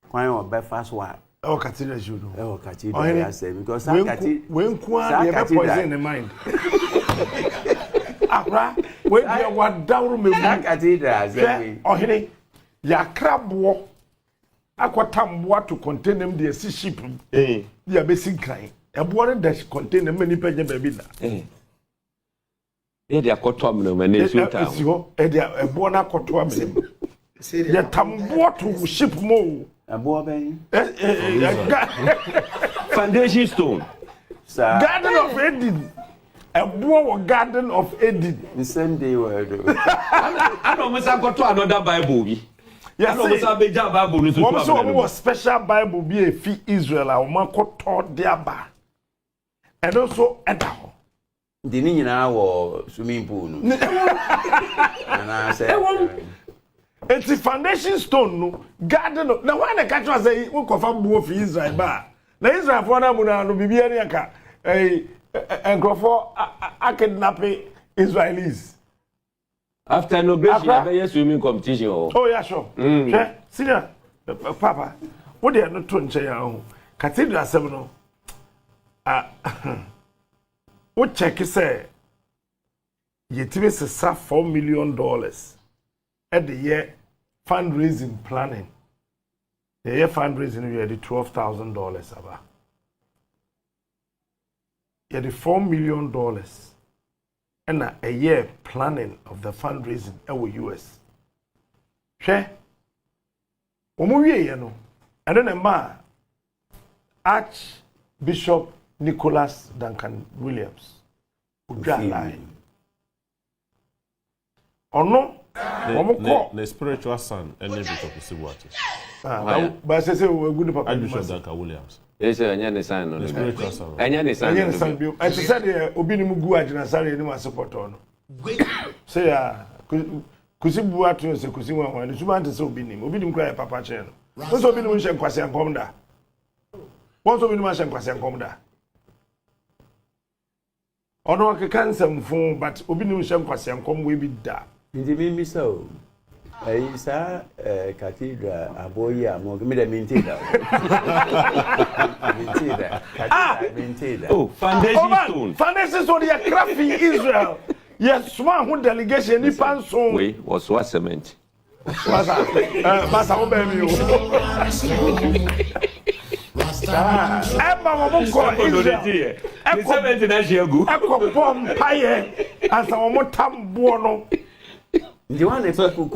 [SPEAKER 11] kwan obe fast one.
[SPEAKER 1] Oh, cathedral you know.
[SPEAKER 11] Oh, cathedral I say because that
[SPEAKER 1] when poison in the mind. Akra, when you what down me
[SPEAKER 11] cathedral say.
[SPEAKER 1] Oh, he ya crab walk. Aquatam to contain them the ship. Eh, ya basic crying. A water that contain them many penny baby.
[SPEAKER 10] Eh. Yeah, they are cotton no man. It's your town.
[SPEAKER 1] A bona cotton. Ya tambo to ship more.
[SPEAKER 11] A boy,
[SPEAKER 10] foundation stone.
[SPEAKER 1] Garden of Eden. A boy Garden of Eden.
[SPEAKER 11] The same day word.
[SPEAKER 10] I don't know got to another Bible.
[SPEAKER 1] Yes,
[SPEAKER 10] Bible.
[SPEAKER 1] One was special Bible be a fee Israel. I want to taught their bar. And also Edaho.
[SPEAKER 11] The Nina or swimming pool. And I said,
[SPEAKER 1] it's a foundation stone, no garden. Now, when the catch was a one confirm both Israel bar. Now, Israel for Namuna no Bibianiaka, and for a kidnapping Israelis.
[SPEAKER 10] After no great swimming competition.
[SPEAKER 1] Oh, yeah, sure. Senior, Papa, what they are not to say, Cathedral Seminole. What check is say? Yet, it's $4 million. At the year fundraising planning. The year fundraising we had the $12,000 about. You had the $4 million and a year planning of the fundraising our US. Share. You know. And then a man, Archbishop Nicholas Duncan Williams. Or no?
[SPEAKER 12] The spiritual son and the Bishop of Sibuati.
[SPEAKER 1] But I say we're good papa.
[SPEAKER 12] Bishop Duncan Williams.
[SPEAKER 10] Yes, any sign.
[SPEAKER 12] The spiritual son.
[SPEAKER 10] Any sign.
[SPEAKER 1] I said Obini Mugu Ajinasari and my support on. Say Kusibuatu and Kusiwa when the Suman is Obini cry Papa Chen. Once Obini Mushan Kwasian Comda. Once Obini Mushan Kwasian Comda. Or no, I can't some phone, but Obini Mushan Kwasian come we be da.
[SPEAKER 11] Inti mimi so. Isa cathedral aboya mo me da minted.
[SPEAKER 10] Oh, foundation stone.
[SPEAKER 1] Foundation stone ya crafty Israel. Yes, small who delegation ni panso.
[SPEAKER 10] We was what cement.
[SPEAKER 1] Masa obemi o. Emma mo ko Israel.
[SPEAKER 10] Cement na shegu.
[SPEAKER 1] Eko bom paye. Asa mo tambo no.
[SPEAKER 11] The one that people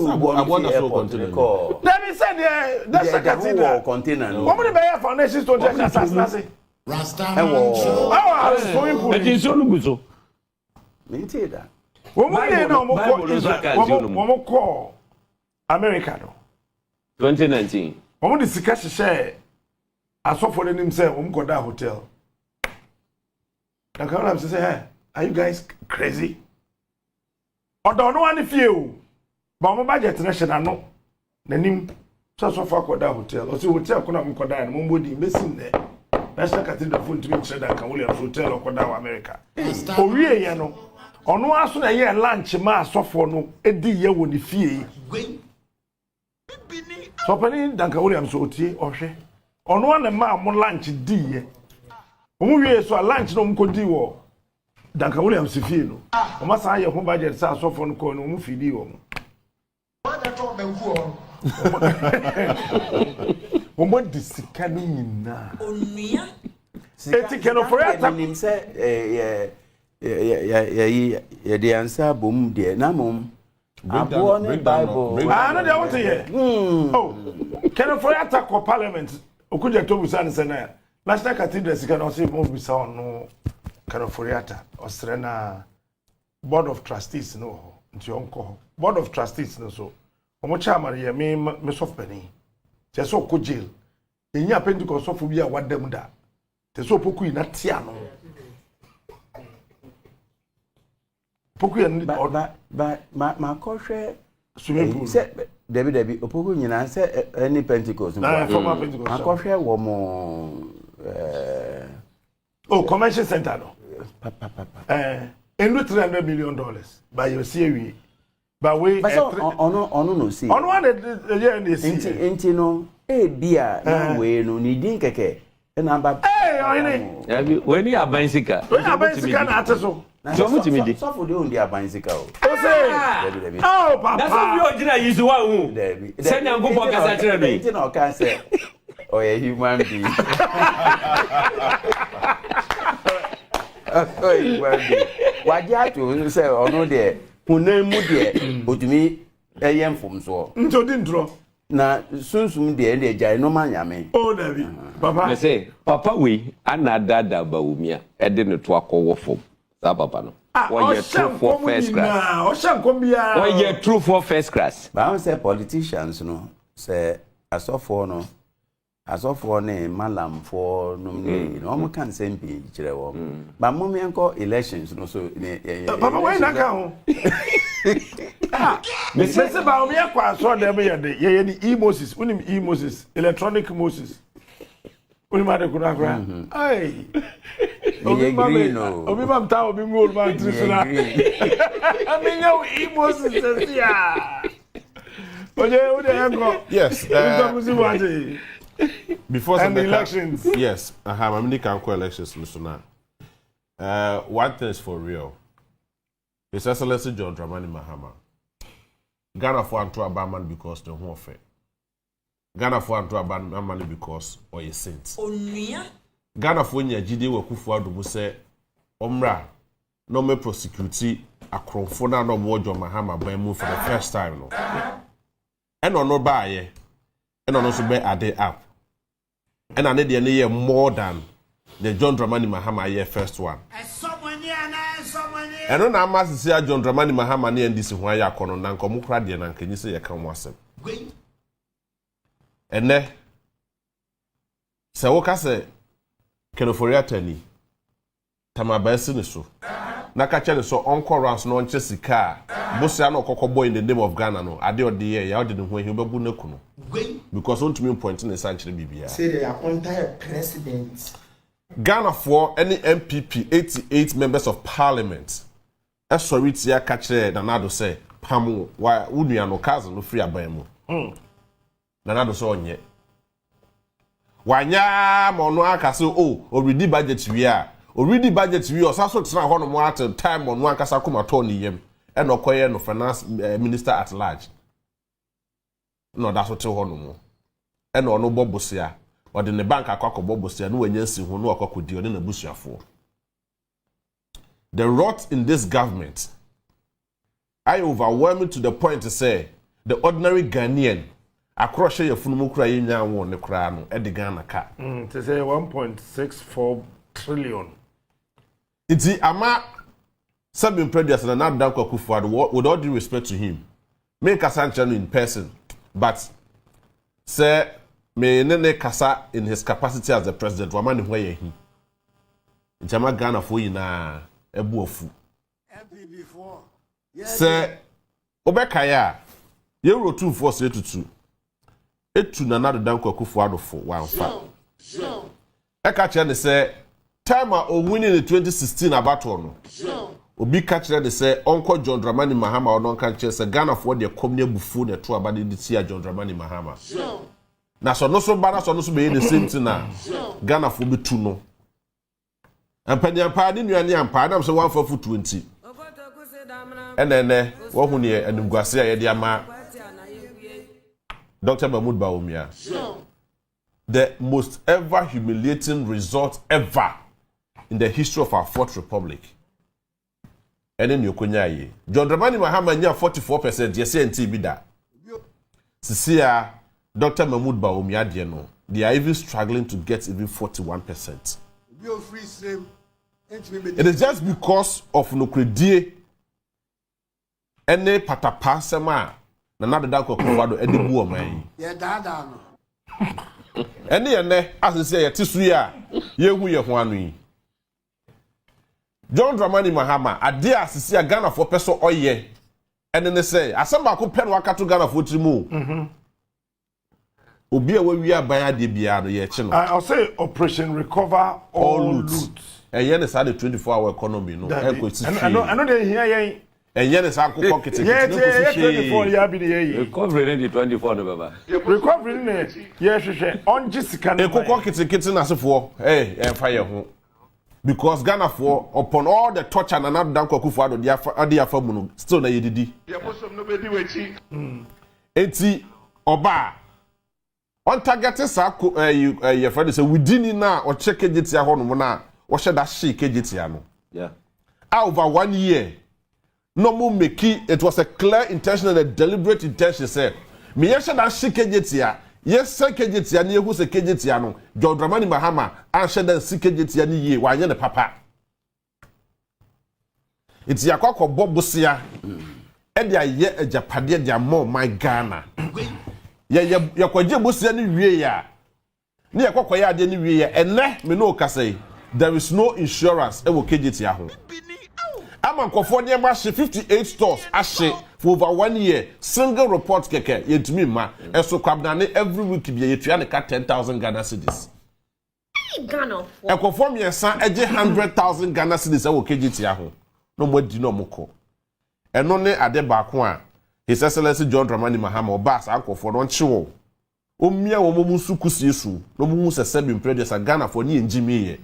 [SPEAKER 1] let me say that's a cathedral
[SPEAKER 11] container.
[SPEAKER 1] What would the foundation stone just assassinate?
[SPEAKER 10] It is so good.
[SPEAKER 11] Maintain that.
[SPEAKER 1] One call America
[SPEAKER 10] 2019.
[SPEAKER 1] One the Sikashi share. I saw for himself. Go that hotel. And come up to say, hey, are you guys crazy? Or don't know any few. But my budget national no. Nanim so far for that hotel. Or see hotel kuna mkoda and mumbodi missing there. National Cathedral phone to me said that can Williams Hotel or Kodawa America. Oh we ya no. Ono aso na ye lunch ma asofo no edi ye woni fie. So pani Duncan Williams otie ohwe. Ono na ma mo lunch di ye. Omo wie so lunch no mkodi wo. Duncan Williams fie no. Omo sa ye ho budget sa asofo no ko no mu fidi wo mo. Omo disika no nyina. Onua. Eti keno for ya
[SPEAKER 11] nim say the answer boom there na mom abo ne Bible
[SPEAKER 1] no dey want to hear oh keno for ya attack parliament okuja to busa ne sena National Cathedral sika no say mo busa ono keno for ya attack osrena board of trustees no nti onko board of trustees no so omo chairman ye me soft penny je so ko jail enya Pentecost so bi a wadam da te so poku ina tia no
[SPEAKER 11] but my koshe say Debbie opoku nyina say any Pentecost
[SPEAKER 1] former Pentecost
[SPEAKER 11] my koshe wo mo
[SPEAKER 1] convention center no $300 million by your CAW by way
[SPEAKER 11] ono no see
[SPEAKER 1] ono one yeah they see
[SPEAKER 11] enti no bia na we no ni din keke na ba
[SPEAKER 10] when you are buying sika
[SPEAKER 1] na ateso
[SPEAKER 10] so mutimidi
[SPEAKER 11] so for the on dia buying sika o
[SPEAKER 1] oh papa
[SPEAKER 10] that's what you original use one who send am go for kasa tire me
[SPEAKER 11] you know can say oh a human being oh human being waje to say ono de hunan mu de otumi eyem fom so
[SPEAKER 1] ntodi ntro
[SPEAKER 11] na sunsum de jai no manyame
[SPEAKER 1] oh David papa
[SPEAKER 10] me say papa we anadada ba umia e de no to akọwọ fom sa papa no
[SPEAKER 1] oh yeah true for first class oh shankom bia
[SPEAKER 10] oh yeah true for first class
[SPEAKER 11] but I say politicians no say asofo no asofo ne malam for no no mo kan say mpi kire wo but mo me enko elections no so
[SPEAKER 1] papa why na ka ho me say ba o me kwa so dem ye ni e-Moses unim e-Moses electronic Moses unim ade kuna kra ai
[SPEAKER 11] obi
[SPEAKER 1] mam ta obi mu ol man trisuna aminya e-Moses sia oje o de enko
[SPEAKER 12] yes before
[SPEAKER 1] and the elections
[SPEAKER 12] yes I'm in the elections Mr. One thing is for real. His Excellency John Dramani Mahama. Ghana for Anto Abaman because the whole affair. Ghana for Anto Abaman because or a saint. Ghana for nya jide we kufu adumu se omra no me prosecute akrofo na no mo John Mahama ban mu for the first time no. And no ba ye. And no so be ade up. And ane de ne more than the John Dramani Mahama year first one. And on amas see John Dramani Mahama ne ndisi ho ya kono na nkomo kra de na nkanyi se ye kan wasem. Ene se wo ka se Kenoforia tani tamabasi ne so. Na ka che ne so onko rounds no onche sika bosia no kokkobo in the name of Ghana no ade ode ye ya ode ne ho ehi bebu ne kuno. Because on to me point in Sanchez Bibia.
[SPEAKER 14] Say they are entire president.
[SPEAKER 12] Ghana for any MPP, 88 members of parliament. That's sorry to catch Nanado say, Pamu, why would you no cousin no free abemo? Nanado so on yet. Why ya monoa castle, oh, already budget we are. Already budget we are so it's not one more at a time on one casacuma Tony yem, and no coy no finance minister at large. No, that's what you want no more. And no bobosia. Or in the bank akoko bobosia no enyansi ho no akokodi oni na busuafo. The rot in this government I overwhelming to the point to say the ordinary Ghanaian across your funumu kura yenya won ne kura no e de Ghana ka.
[SPEAKER 1] To say 1.64 trillion.
[SPEAKER 12] It's ama Sabin Predias and not Danko Kufuor with all due respect to him. Make Kasancha in person, but say me nene kasa in his capacity as the president wamani hweye hi jama Ghana fo yina ebu ofu se obeka ya ye wrote 2482 etu na nado Danko Akufo-Addo fo wanfa eka che ne se time o winning in 2016 abato no obi ka che ne se onko John Dramani Mahama ono kan che se Ghana fo de komne bufu ne to abade de tia John Dramani Mahama na so no so ba na so no so be the same thing na Ghana fo be tu no ampanya pa ni nuane ampa na so 1 for 20 ene wo hu ne animguase ya de ama Dr. Mahmoud Bawumia the most ever humiliating result ever in the history of our fourth republic ene ni okonya yi John Dramani Mahama nya 44% yes NT bi da sisia Dr. Mahmoud Bawumia no, they are even struggling to get even 41%. It is just because of Nokredie any patapa sema na nado Danko Akufo-Addo edibu o man.
[SPEAKER 14] Yeah, dada no.
[SPEAKER 12] Any as say yetisu ya yehu ye ho anu yi. John Dramani Mahama ade asisi a Ghana for peso oye. Ene ne say asamba ko pen wakato Ghana for trimu. Obi a we aban ade bia no ye chi no.
[SPEAKER 1] I'll say operation recover all loot.
[SPEAKER 12] And yen is the 24-hour economy no.
[SPEAKER 1] I know they hear yen
[SPEAKER 12] And yet it's uncle pocket.
[SPEAKER 1] Yeah, 24 year be the year.
[SPEAKER 10] Recovery in the 24 November.
[SPEAKER 1] Recovery in it. Yes, on Jessica.
[SPEAKER 12] A pocket kitten as for, hey, and fire home. Because Ghana for upon all the torture and another Danko Kufado, the Afamuno, still na yedidi. Eti Oba. On target sako your friend say we didn't now or check it ya hono na or should that shake it ya no.
[SPEAKER 10] Yeah.
[SPEAKER 12] Over 1 year. No more make it was a clear intentional and deliberate intention say. Me yesha that shake it ya. Yes, sir, Kejitia, near who's a Kejitiano, John Dramani Mahama, and Shedan Sikejitian ye, why the papa. It's Yakoko Bobusia, and ya ye a Japadia more, my Ghana. Yakojibusia ni ya. Near Kokoya de Niria, and let me know Kase, there is no insurance, ever Kejitiaho. I'm on California Marsh 58 stores, Ashe, for over 1 year. Single report keke, yet me ma, and so Kabdane every week be a 10,000 Ghana cedis.
[SPEAKER 15] Ghana.
[SPEAKER 12] And conform your son, 100,000 Ghana cedis, I will KGT. No more dinomoko. And only at the back His Excellency John Dramani Mahama or Bass, uncle for one show. Omia Omomusuku Sisu, no moons a seven predators and Ghana for me and Jimmy.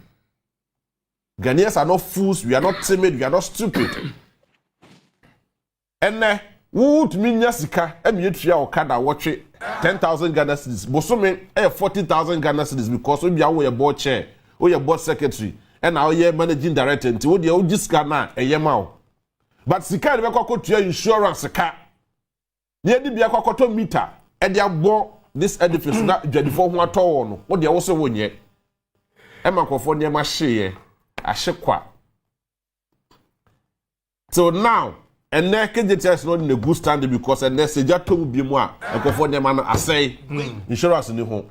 [SPEAKER 12] Ghanaians are not fools, we are not timid, we are not stupid. And would mean Yasika, and you try or can watch it 10,000 Ghana cedis. Bosome 40,000 Ghana cedis because we are your board chair, or your board secretary, and our year managing director, until the old discana a yamau. But Sika never to your insurance car. Near the Biakoto meter, and they have bought this edifice not 24 one tone, what they also won yet. Emma California Mashi. Ashekwa. So now, and now KJT is not in a good standing because and next year to be more. And for the man, I say insurance in the home.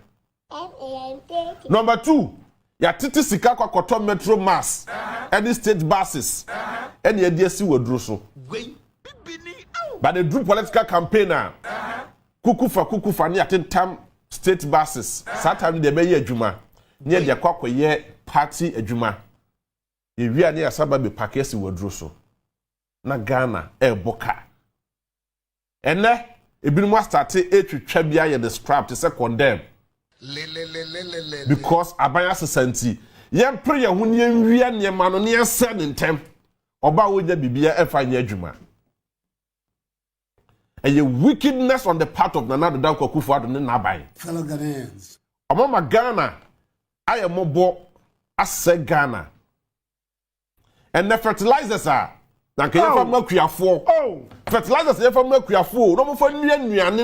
[SPEAKER 12] Number 2, ya titi sikakwa koto metro mass, any state buses, any DSC will do so. But the group political campaigner, kukufa ni atin tam state buses. Saturday they may juma near the kwakwa ye party ejuma. If you are near Sababi Pakesi Wadruso, na Ghana, boka. And then, it been more started to Trebia and the scrap to say condemn. Because Abaya Santi, young prayer when you are near Manonia said in time, about with the Bibia and find your Juma. And your wickedness on the part of Nana Danko Kufa and Nabai.
[SPEAKER 5] Fellow Ghanaians.
[SPEAKER 12] Among Ghana, I am more bo as say Ghana. And the fertilizers are like a farm mercury for. Oh, fertilizers are from mercury for. No more for Nian and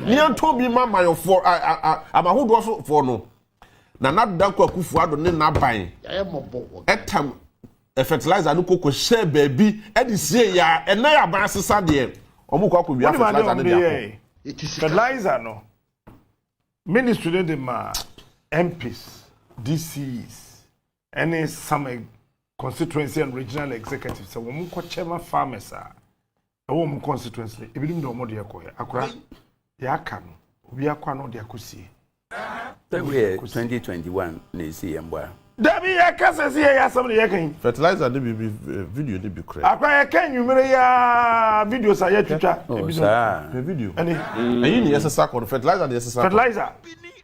[SPEAKER 12] Nian told me, Mamma, for I'm a who also for no. Now, not Danko Kufuado, not buying. At time, a fertilizer, no cocoa share baby, and this year, and now I'm a Sunday. Omuka could be a fertilizer.
[SPEAKER 1] It is fertilizer, no. Ministry, the MPs, DCs, any some constituency and regional executives. So when we chairman farmers are a constituency, if you don't know the Akra, Yakan, we are quano de Akusi.
[SPEAKER 11] That way, 2021, they see and well.
[SPEAKER 1] Debbie, I can't say somebody yaking.
[SPEAKER 12] Fertilizer, the video, the correct.
[SPEAKER 1] Akra, can you make videos? I yet to chat.
[SPEAKER 12] Oh, sir, the video. And you need a sack on fertilizer, there's a
[SPEAKER 1] fertilizer.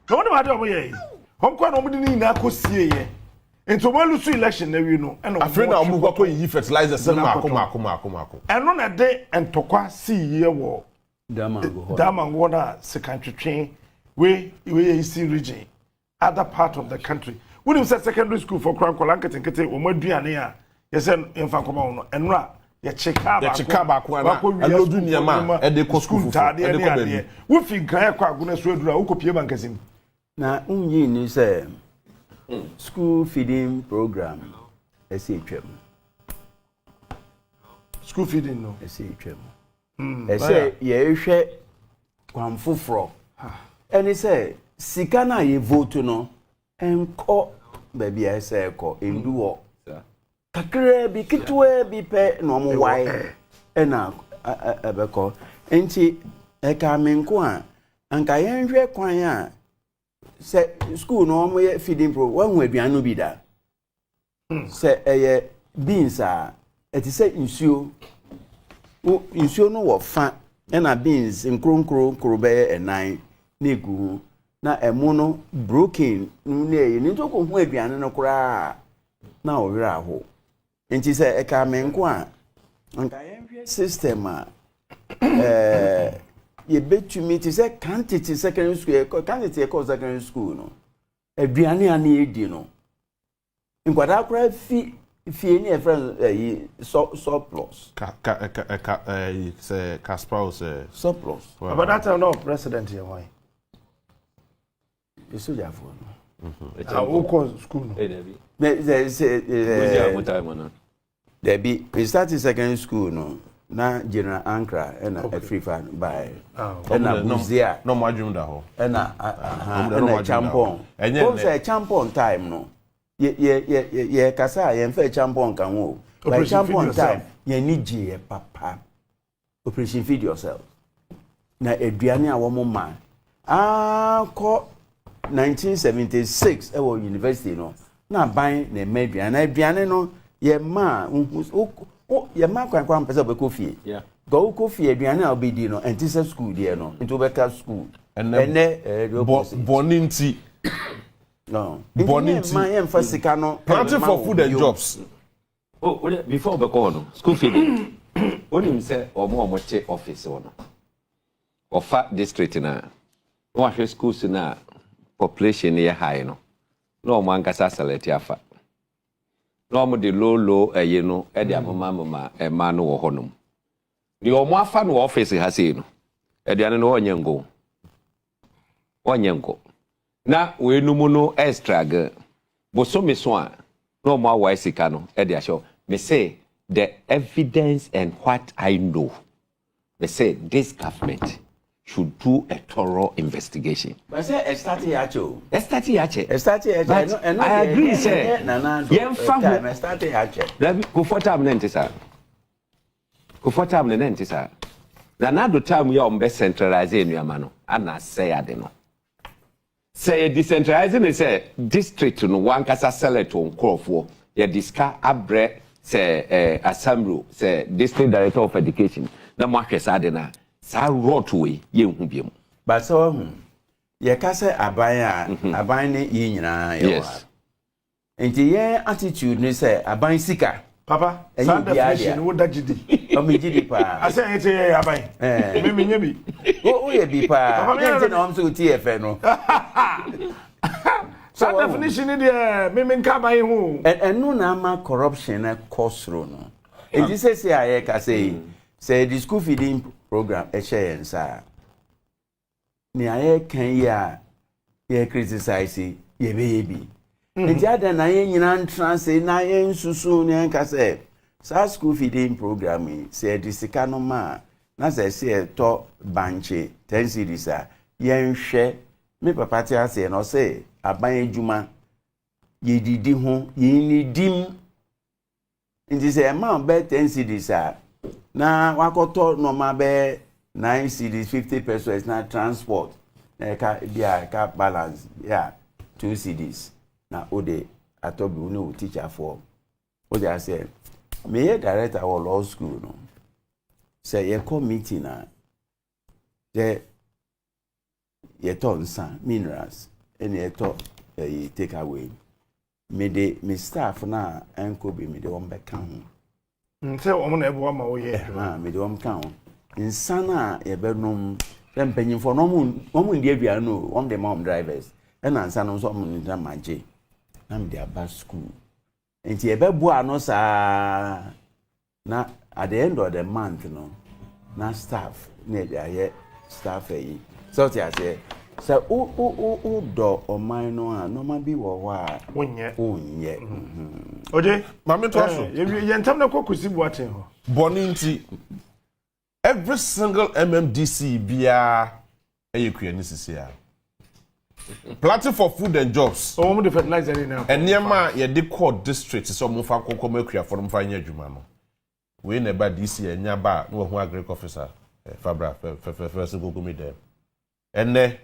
[SPEAKER 1] No matter what you home quite nobody in Akusi. And so when you see election, you know, and
[SPEAKER 12] a friend of Mugako, you fertilizer, Mako. And
[SPEAKER 1] on a day and Tokwa see year war. Dama water, second train, where you see region, other part of the country. When you say secondary school for Crown Colanket and Kate, or Modiania, you send in Fancomo and Ra, you check out and the school tardy. We think Kayaka Gunas Road, Ukopia Bankazim.
[SPEAKER 11] Now, you say. School feeding program, SHM.
[SPEAKER 1] School feeding, no.
[SPEAKER 11] SHM. I say, ye share Quam Fufro. And he say, Sikana ye vote no, and call baby, I say, call in duo. Kakre be kitwe be pay no more why. And now, I be call. And she, a coming quan, and Kayan Quanya. Say school no more feeding pro one way be be that. Say beans are it is say insuo nsuo no wo fa na beans nkronkro be enan na egu na emu no broken na e ni to ko hu aduane no kura na o wira ho enti se e ka me nko a nka yenhwe system a ye betumi ti se quantity secondary school quantity e ko secondary school no aduane a na edi no nkwada kura fi ni e friend surplus
[SPEAKER 12] say Casper say
[SPEAKER 11] surplus
[SPEAKER 1] but that time no president here why
[SPEAKER 11] the soldier for
[SPEAKER 1] school
[SPEAKER 11] no there be we started secondary school no na General Ankara and a free fan by and a museum
[SPEAKER 12] no majum da ho
[SPEAKER 11] and a champon and a champon time no ye kasa ye mfa champon kan wo by champon time ye ni je papa operation feed yourself na eduane a wo mo ma ko 1976 e wo university no na ban na meduane na eduane no ye ma ye ma kwan pese be kofie go kofie eduane a obedi no entise school there no into better school ene
[SPEAKER 12] boninti
[SPEAKER 11] no boninti my emphasica no
[SPEAKER 12] planting for food and jobs
[SPEAKER 10] before be call no school feeding onim say omo che office wono ofa district na no ahwe schools na population ye high no no man kasa select afa no mo de low no e de amama ma no wo honum de omo afa no office ha sei no e de ane no onyengo na we numu no extra ga boso me so a no mo awa sika no e de asho me say the evidence and what I know me say this government should do a thorough investigation.
[SPEAKER 11] But say I started yacho.
[SPEAKER 10] But I agree, sir.
[SPEAKER 11] I started yacho.
[SPEAKER 10] Comfortable nenti sir. Comfortable nenti sir. Na na do time you am be centralize enu amano. Ana say ade no. Say decentralizing say district no one kasa select on crofo. Ye diska abre say assembly say district director of education. Na mo ahwesa ade na. Sa rotway ye hu biem
[SPEAKER 11] but so ye ka say aban ne ye nyina ye wa enti ye attitude ni say aban sika
[SPEAKER 1] papa sound definition wo da gidi
[SPEAKER 11] o me gidi pa
[SPEAKER 1] ase ente ye aban me nya bi
[SPEAKER 11] o ye bi pa ente na om so TF no
[SPEAKER 1] so definition ni de me nka ban hu
[SPEAKER 11] enu na ma corruption na kosro no enti say aye ka say the school feeding program share sa ni aye kan ya ye criticize ye be bi enti ada na ye nyina ntrance na ye nsusu ni ka say sa school feeding program say the sika no ma na say to banche 10 series a ye nhwe me papa ti ase no say aban ejuma ye didi ho ye ni dim enti say ma be 10 series a na wakoto no ma be 9 cedis 50 pesos na transport na ka bia ka balance 2 cedis na ode atobi no teacher for o dey say me ye director of law school no say ye committee na ye to nsa minerals and ye to take away me staff na enko bi me de won be kan
[SPEAKER 1] nse omo na ebo ma wo ye
[SPEAKER 11] me de won kan insana ye be nom tempanyin for no mo ndi adua no won the mom drivers and ansana no so mo ndi manje na me de aba school enti ye be bua no sa na at the end of the month no na staff na ye staff yi so ti ase so o do o man no a no ma bi wo wa onye
[SPEAKER 1] oje
[SPEAKER 12] ma me to aso
[SPEAKER 1] ye ntam na kokusi buaten ho
[SPEAKER 12] boninti every single MMDC bia ayekua ni sisia planting for food and jobs
[SPEAKER 1] o mo de fertilizer ni na
[SPEAKER 12] eniema ye de core district so mo fa kokoma akua for mo fa nya adwuma no we na ba DC enya ba no ho agric officer fabra first go me dem enne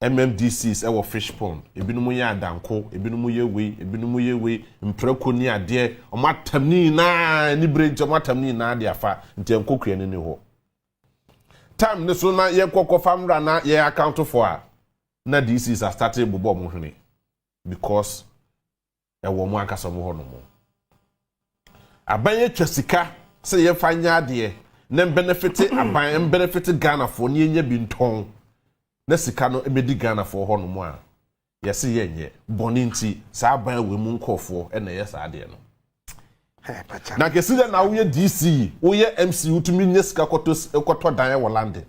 [SPEAKER 12] MMDCs ɛwɔ fish pond ebinom yɛ adanko ebinom yɛ wei mprako ni ade ɔmatam ni na ni branch ɔmatam ni na de afa nti enkokua ni ho time ne so na ye kokɔ famra na ye account for a na DCs are started bobɔ mo hwene because ɛwɔ mo akasa mo hɔ no mo abanye twasika sɛ ye fanya ade na benefit aban benefit Ghana for ni nya bi ntɔn na sika no emedi Ghana for hɔ no mo a yɛse yɛnyɛ bɔne nti saa ban we mu nkɔfoɔ ɛna yɛ saa ade no na kesi de na wo yɛ DC wo yɛ MC utumi nye sika kɔtɔ dan wɔ London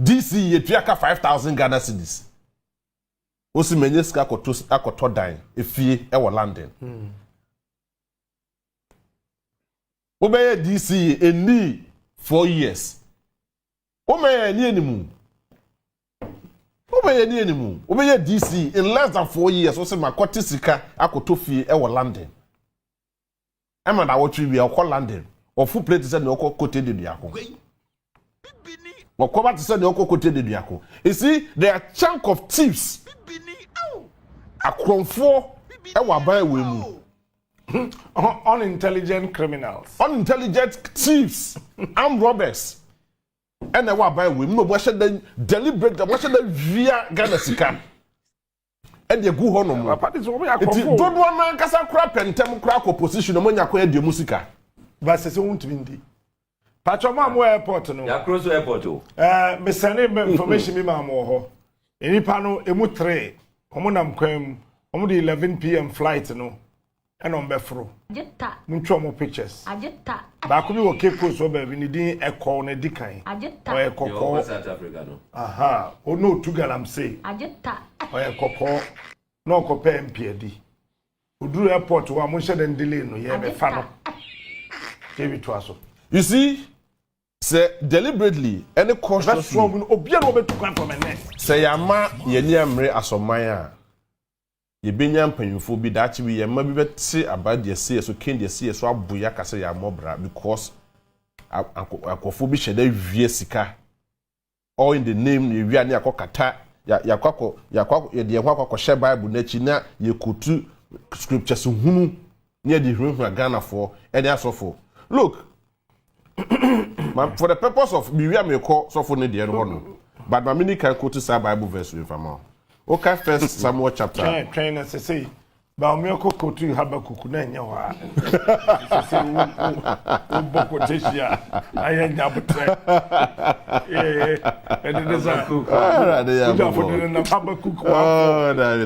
[SPEAKER 12] DC yɛ tuaka 5,000 Ghana cedis wo si menye sika akɔtɔ dan efie wɔ London wo bɛ yɛ DC eni 4 years wo mɛ yɛ ni enimu Obeye DC in less than 4 years. Ose makoti sika akoto fie wɔ London. Ema na wotri wi akɔ London. Ofu plate se na okɔ kote de duako. Okɔ ba te se na okɔ kote de duako. You see, there are chunk of thieves. Akronfo wɔ aban we mu.
[SPEAKER 1] Unintelligent criminals.
[SPEAKER 12] Unintelligent thieves. Armed robbers. And I buy we no watch the deliberate watch the via Ghana sika. And you go home no. Don't one man kasa crap and tem crack opposition no nya ko e de musika.
[SPEAKER 1] But say won't be. Patchoma mo airport no.
[SPEAKER 10] Ya cross airport o.
[SPEAKER 1] Me send information me ma mo ho. Enipa no emu 3. Omo nam kwam. Omo the 11 p.m. flight no. And on Befro.
[SPEAKER 15] Ajeta.
[SPEAKER 1] Muncho mo pictures.
[SPEAKER 15] Ajeta.
[SPEAKER 1] Ba ko bi wo Cape Coast so ba bi ni din ekọ na dikan.
[SPEAKER 15] Ajeta.
[SPEAKER 1] O ekọkọ.
[SPEAKER 10] South Africa no.
[SPEAKER 1] Aha. O no tu galam say.
[SPEAKER 15] Ajeta.
[SPEAKER 1] O ekọkọ. No ko pe MPD. Oduru airport wa mo hye den delay no ye be fa no. Kebi to aso.
[SPEAKER 12] You see, say deliberately any conscious
[SPEAKER 1] obi na obetu kwan from ene.
[SPEAKER 12] Say yama ye ni amre asoman a ye benya mpanyufo bi daachi bi ye ma bi beti about the say so ken the say so aboya kase ya mobra because akofo bi hyeda wie sika all in the name ye wi ani akokata yakwa ye de yakwa hye bible na chi na ye kotu scriptures hunu near the hunu Ghana for any asofo look for the purpose of me wi ameko sofo ne de no but my mini can quote sa bible verse with am okay, first Samuel chapter.
[SPEAKER 1] Train as I say, but me ko to Habakkuk na nya wa. Say boko teshia. Aye nya butre. And it is a cook. Habakkuk.
[SPEAKER 12] Oh, da.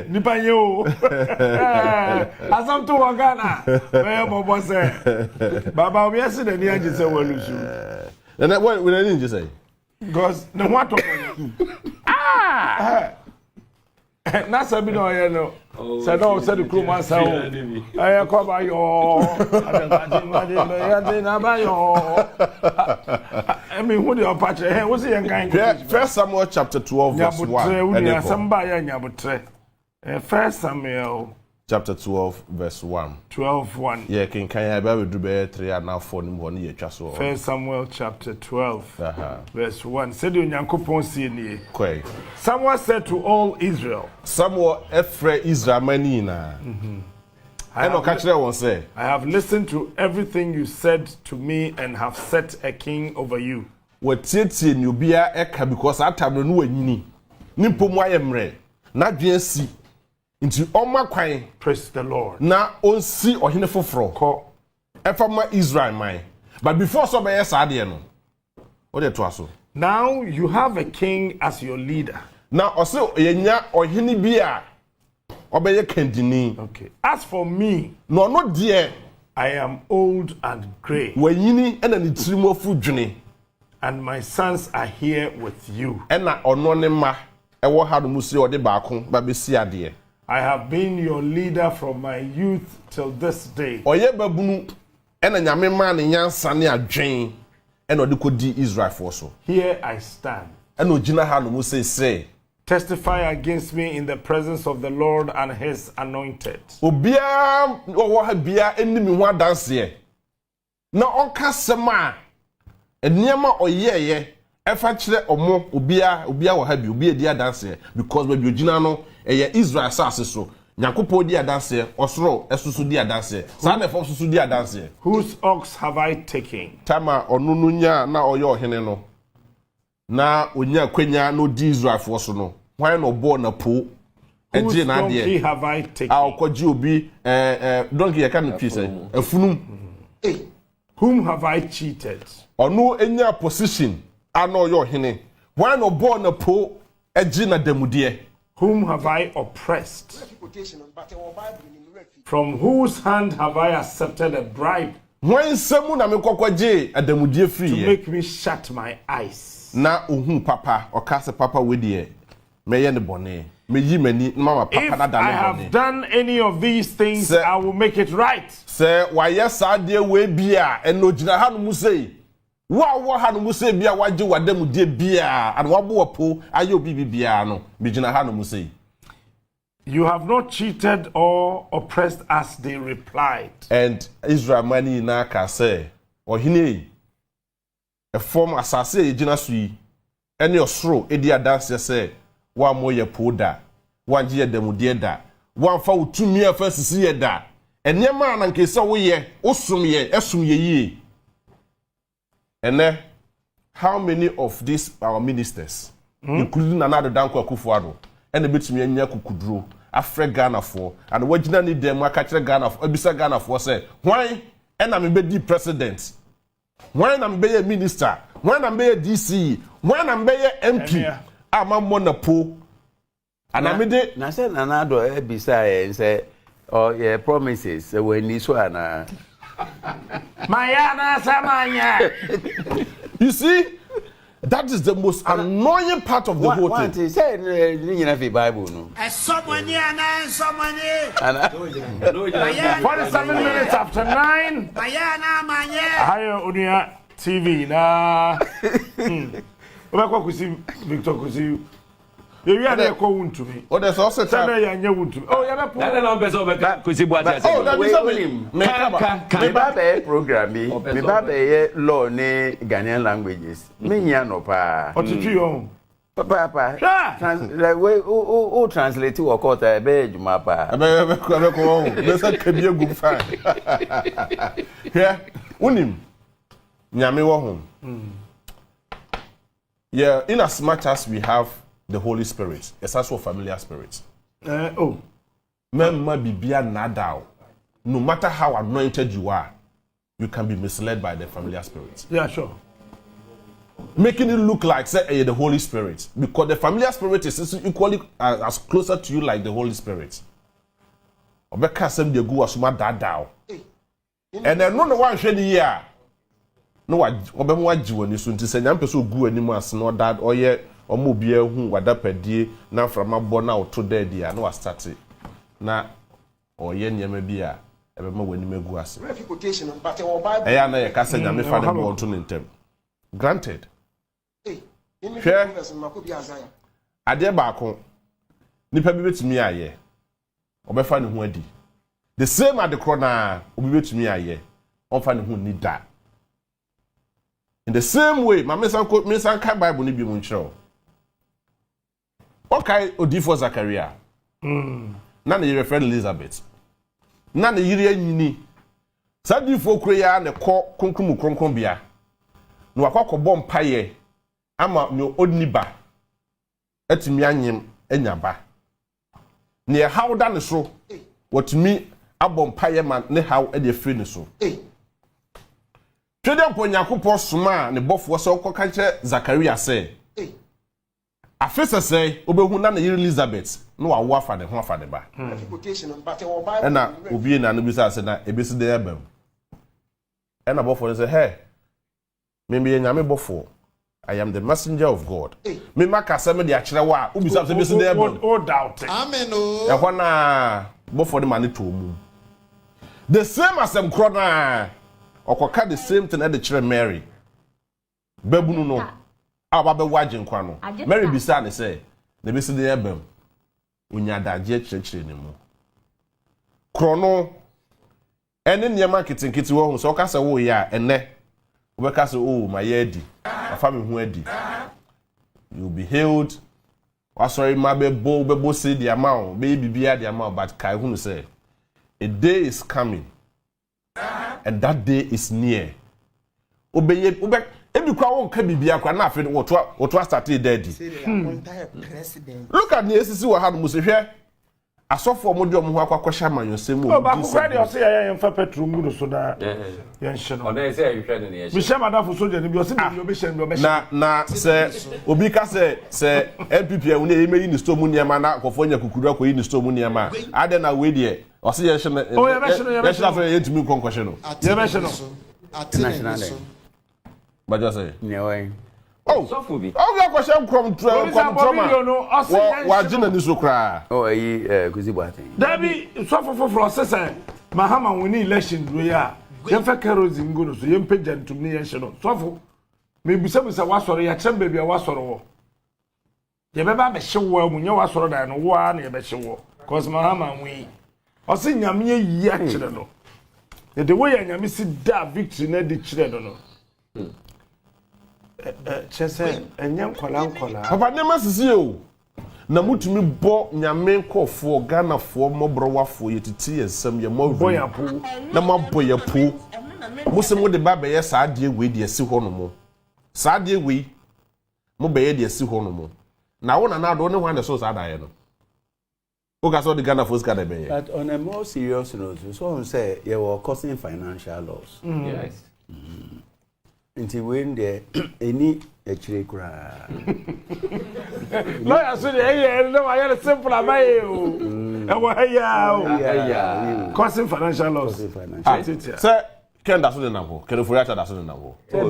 [SPEAKER 1] Nipa yo. Asam to Ghana. Me bobo say. Baba we say the nya say walusu.
[SPEAKER 12] And what we need to say?
[SPEAKER 1] Because no what na sabi no ye no said no said the crew man say I cover yo na ba yo I mean who the patch what's the kind
[SPEAKER 12] First Samuel chapter 12 verse 1
[SPEAKER 1] samba ya nyabutre First Samuel chapter 12 verse 1 12:1
[SPEAKER 12] yeah can ya ba we do be 3 and now 4 nim ho ne yetwa so
[SPEAKER 1] First Samuel chapter 12 verse 1 said Onyankopon sie nie
[SPEAKER 12] kwai
[SPEAKER 1] Samuel said to all Israel
[SPEAKER 12] Samuel efre Israel mani na I no catch that one say
[SPEAKER 1] I have listened to everything you said to me and have set a king over you
[SPEAKER 12] what tietie ni obia eka because atam no wanyini nimpomu ayemre na dwen si Into Oma Quine,
[SPEAKER 1] praise the Lord.
[SPEAKER 12] Na on see or hine fofro. Ko Efama Israel mine. But before so be no. What they to so?
[SPEAKER 1] Now you have a king as your leader.
[SPEAKER 12] Now also yenya or hine bia obeye kendini.
[SPEAKER 1] Okay. As for me,
[SPEAKER 12] no dear,
[SPEAKER 1] I am old and grey.
[SPEAKER 12] Wenyini and an itrimo fudwene.
[SPEAKER 1] And my sons are here with you.
[SPEAKER 12] And na ononema ewo hadu musi ode baako ba besi ade.
[SPEAKER 1] I have been your leader from my youth till this day.
[SPEAKER 12] Oye babunu ena nyame ma ne nyansa ne adwen ena ode kodi Israel for so.
[SPEAKER 1] Here I stand.
[SPEAKER 12] Ena ogina ha no say
[SPEAKER 1] testify against me in the presence of the Lord and his anointed.
[SPEAKER 12] Obia wo ha bia eni mi ho adanse na onka sema eniema oyeye efa kire omo obia wo ha bi obi edi adanse because baby ogina no eye Israel sase so Nyankopon di adanse osoro esusu di adanse sa na efo susu di adanse.
[SPEAKER 1] Whose ox have I taken?
[SPEAKER 12] Tama onunu nya na oye ohene no na onya kwanya no di Israel fo so no hwan no bo na po
[SPEAKER 1] whose donkey have I taken?
[SPEAKER 12] Akoji obi donkey ye kan pise afunum.
[SPEAKER 1] Whom have I cheated?
[SPEAKER 12] Onu enya position ano oye ohene hwan no bo na po eji na damude.
[SPEAKER 1] Whom have I oppressed? From whose hand have I accepted a bribe? To make me shut my eyes.
[SPEAKER 12] Na ohun papa okase papa wedie meye ne bone meyi mani mama papa na da ne bone.
[SPEAKER 1] If I have done any of these things, I will make it right.
[SPEAKER 12] Say waye saade we bia eno gina hanu musei wa hanu musei bia waje wadam die bia and wabo wapo ayo bibi bia no bi gina hanu musei.
[SPEAKER 1] You have not cheated or oppressed us, they replied.
[SPEAKER 12] And Israel mani na ka say ohine a form asase e gina sui ene osoro edi adanse say wa moye poda wanje yedamudie da wa fa utumi afa sisi ye da enema na nke se wo ye osum ye esum ye yi. How many of these our ministers including Nana Danko Akufo-Addo ene betumi anya kukuduro Afre Ghana for and wajina ni dem aka kire Ghana for ebisa Ghana for say why ena me be di president, why na me be minister, why na me be DC, why na me be MP ama monapo ana me de
[SPEAKER 11] na say Nana do ebisa e say oh yeah promises when ni so ana
[SPEAKER 1] Mayana samanya.
[SPEAKER 12] You see, that is the most annoying part of the whole thing.
[SPEAKER 11] What say in the Bible no.
[SPEAKER 13] Someone
[SPEAKER 1] 47 minutes after 9. Higher Unia TV na. Obekwa kusi Victor kusi. You are there going to me.
[SPEAKER 12] Oh, there's also time.
[SPEAKER 1] Oh, yeah,
[SPEAKER 10] kusi bwati.
[SPEAKER 12] Oh, that is something.
[SPEAKER 11] Me baba program me baba law ne Ghanaian languages. Me nya no pa.
[SPEAKER 1] Otutu yo.
[SPEAKER 11] Papa. Like we o translate wo ko ta be ejuma pa.
[SPEAKER 12] Be ko. Be say kabie gu fine. Here, unim. Nyame wo ho. Yeah, in as much as we have the Holy Spirit, it's also a familiar spirit. Memma bibia nadao. No matter how anointed you are, you can be misled by the familiar spirit.
[SPEAKER 1] Yeah, sure.
[SPEAKER 12] Making it look like say the Holy Spirit, because the familiar spirit is equally as closer to you like the Holy Spirit. Obeka sem de gu asuma dadao. And then no one hwe here. No obemu agi woni so nti se nyampe so gu animu as no dad oye omo bia hu wadapedie na frama bo na oto daddy a no wa start na oye nyema bia ebema wani megu ase
[SPEAKER 14] reputation but our Bible
[SPEAKER 12] eya na ye ka se nyame fa ne bo to ntem granted ade ba ko nipa bi betumi aye obefa ne ho adi the same ade kro na obi betumi aye onfa ne ho ni da. In the same way, my mesan kai Bible ni bi mu nkyerɛ. Okay, Odifo Zakaria. Na ne yere friend Elizabeth. Na ne yere anyini. Sadifo kure ya ne kɔ konkrom bia. No akɔkɔ bɔ mpaye ama ne odniba. Etimi anyem anyaba. Ne haw da ne so. Wotumi abɔ mpaye ma ne haw e de free ne so. Twede Nyankopɔn soma ne bɔfo so kɔka kyerɛ Zakaria sɛ afese sɛ obehu na ne yere Elizabeth no wa wo afa ne ho afa ne ba ɛna obi na no bi sɛ na ebesi de yabam ɛna bɔfo no sɛ hey me nyame bɔfo I am the messenger of God me maka sɛ me de akyerɛ wa obi sɛ ebesi de yabam
[SPEAKER 1] o doubt
[SPEAKER 14] amen o
[SPEAKER 12] ɛhɔ na bɔfo de ma ne to mu the same as em krona okoka the same thing at the children Mary. Babunu no. Aba wagin kwano. Mary bisa ne say, the bisi de ebem. Unya daje chechire ne mu. Krono ene niema kitinkiti wo so ka se wo ya ene. Ubeka say, oh, my yedi, my family who edi. You'll be healed. Sorry, my bebo say the amount, baby be the amount, but Kai who say, a day is coming, and that day is near. Obey, every crowd can be a crowd, nothing what was started daddy. Look at the SEC what had Musa here. I saw for Modium who are question man, you say, oh, but who say I am for petrol, so that yes, or they say you can in the Madame for soldier, you are na say, Obika say, MPP, when they made in the Stomunia mana, Cofonia Kukura in the Stomunia, I don't know where there. Or say, oh, you're mentioning to me concussion. You're mentioning national. But just say, no. Oh, we are question from trauma. What Jim and so cry? Oh, Debbie, suffer for processor. Mahama, we need election. We are. Young Facaros in good, so young pigeon to me and Shannon. Suffer. Maybe some is a was or a chamber be a was or. You remember, show well when you was or than one, you bet show. Cause Mahama, we. Or sing your mere yachino. The way I miss it, that victory, not the children. Chese enyam kwala papa nema sisi o na mutumi bo nyame nkofo Ghana fo mobrowafo yetiti ensem ye mo boyapo na maboyapo musemo de ba be ye saade we de esi ho no mo saade we mo be ye de esi ho no mo na wo na do ne ho ande so saada ye no o ga so de Ghana fo ska de be ye.
[SPEAKER 11] But on a more serious note, so say you were causing financial loss. Yes. Until when there any actually cry.
[SPEAKER 1] Lawyer said, hey, no, I had a simple amount. Causing financial loss.
[SPEAKER 12] Sir, can that's the number. Can you forget that's the number? Oh,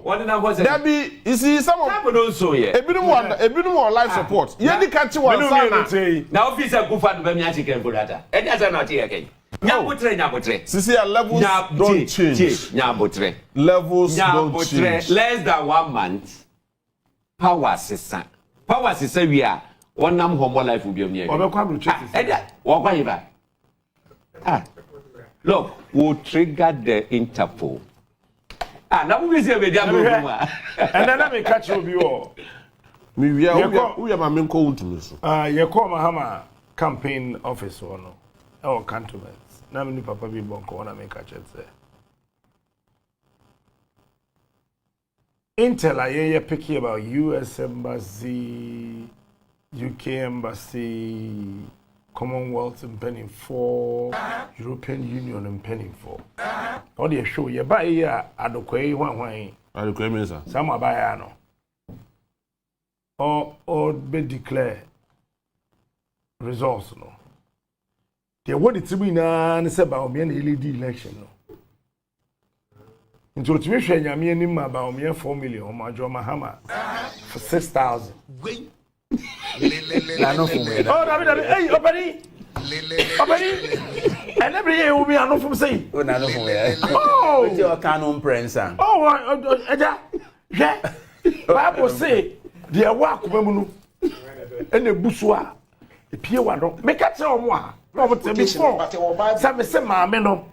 [SPEAKER 12] what the number? There be, you see, some of them so yeah. A bit more life support. You only catch one.
[SPEAKER 10] Now, officer, go find the Mexican for that. And that's not here again. Nyabotre.
[SPEAKER 12] See, levels don't change.
[SPEAKER 10] Nyabotre.
[SPEAKER 12] Levels don't change.
[SPEAKER 10] Less than 1 month. Power system. Power system we are. One number homo life will be on here. Look, we'll trigger the Interpol. Now we see a video.
[SPEAKER 1] And then I may catch you all.
[SPEAKER 12] We are my main call to me.
[SPEAKER 1] You call Mahama campaign office or no? Or cantonments. Now, me papa be born. Corona make a chance there. Intel, I picky about U.S. Embassy, UK Embassy, Commonwealth and penning for, European Union and penning for. All the show you buy here at the quay one way.
[SPEAKER 12] At the quay, minister.
[SPEAKER 1] Some are buy no. Or be declare results no. The what it's been about me and LED election no. Into to me share me and him about me 4 million on my Mahama for 6,000.
[SPEAKER 11] Wait.
[SPEAKER 1] Oh, David, hey, Operi. And every year will be an from say. Oh,
[SPEAKER 11] it's your canon prince.
[SPEAKER 1] Oh, yeah. Bible say the work women and the buswa. The Pia one make a tell moi. Robert before. Some say, Mamma, no.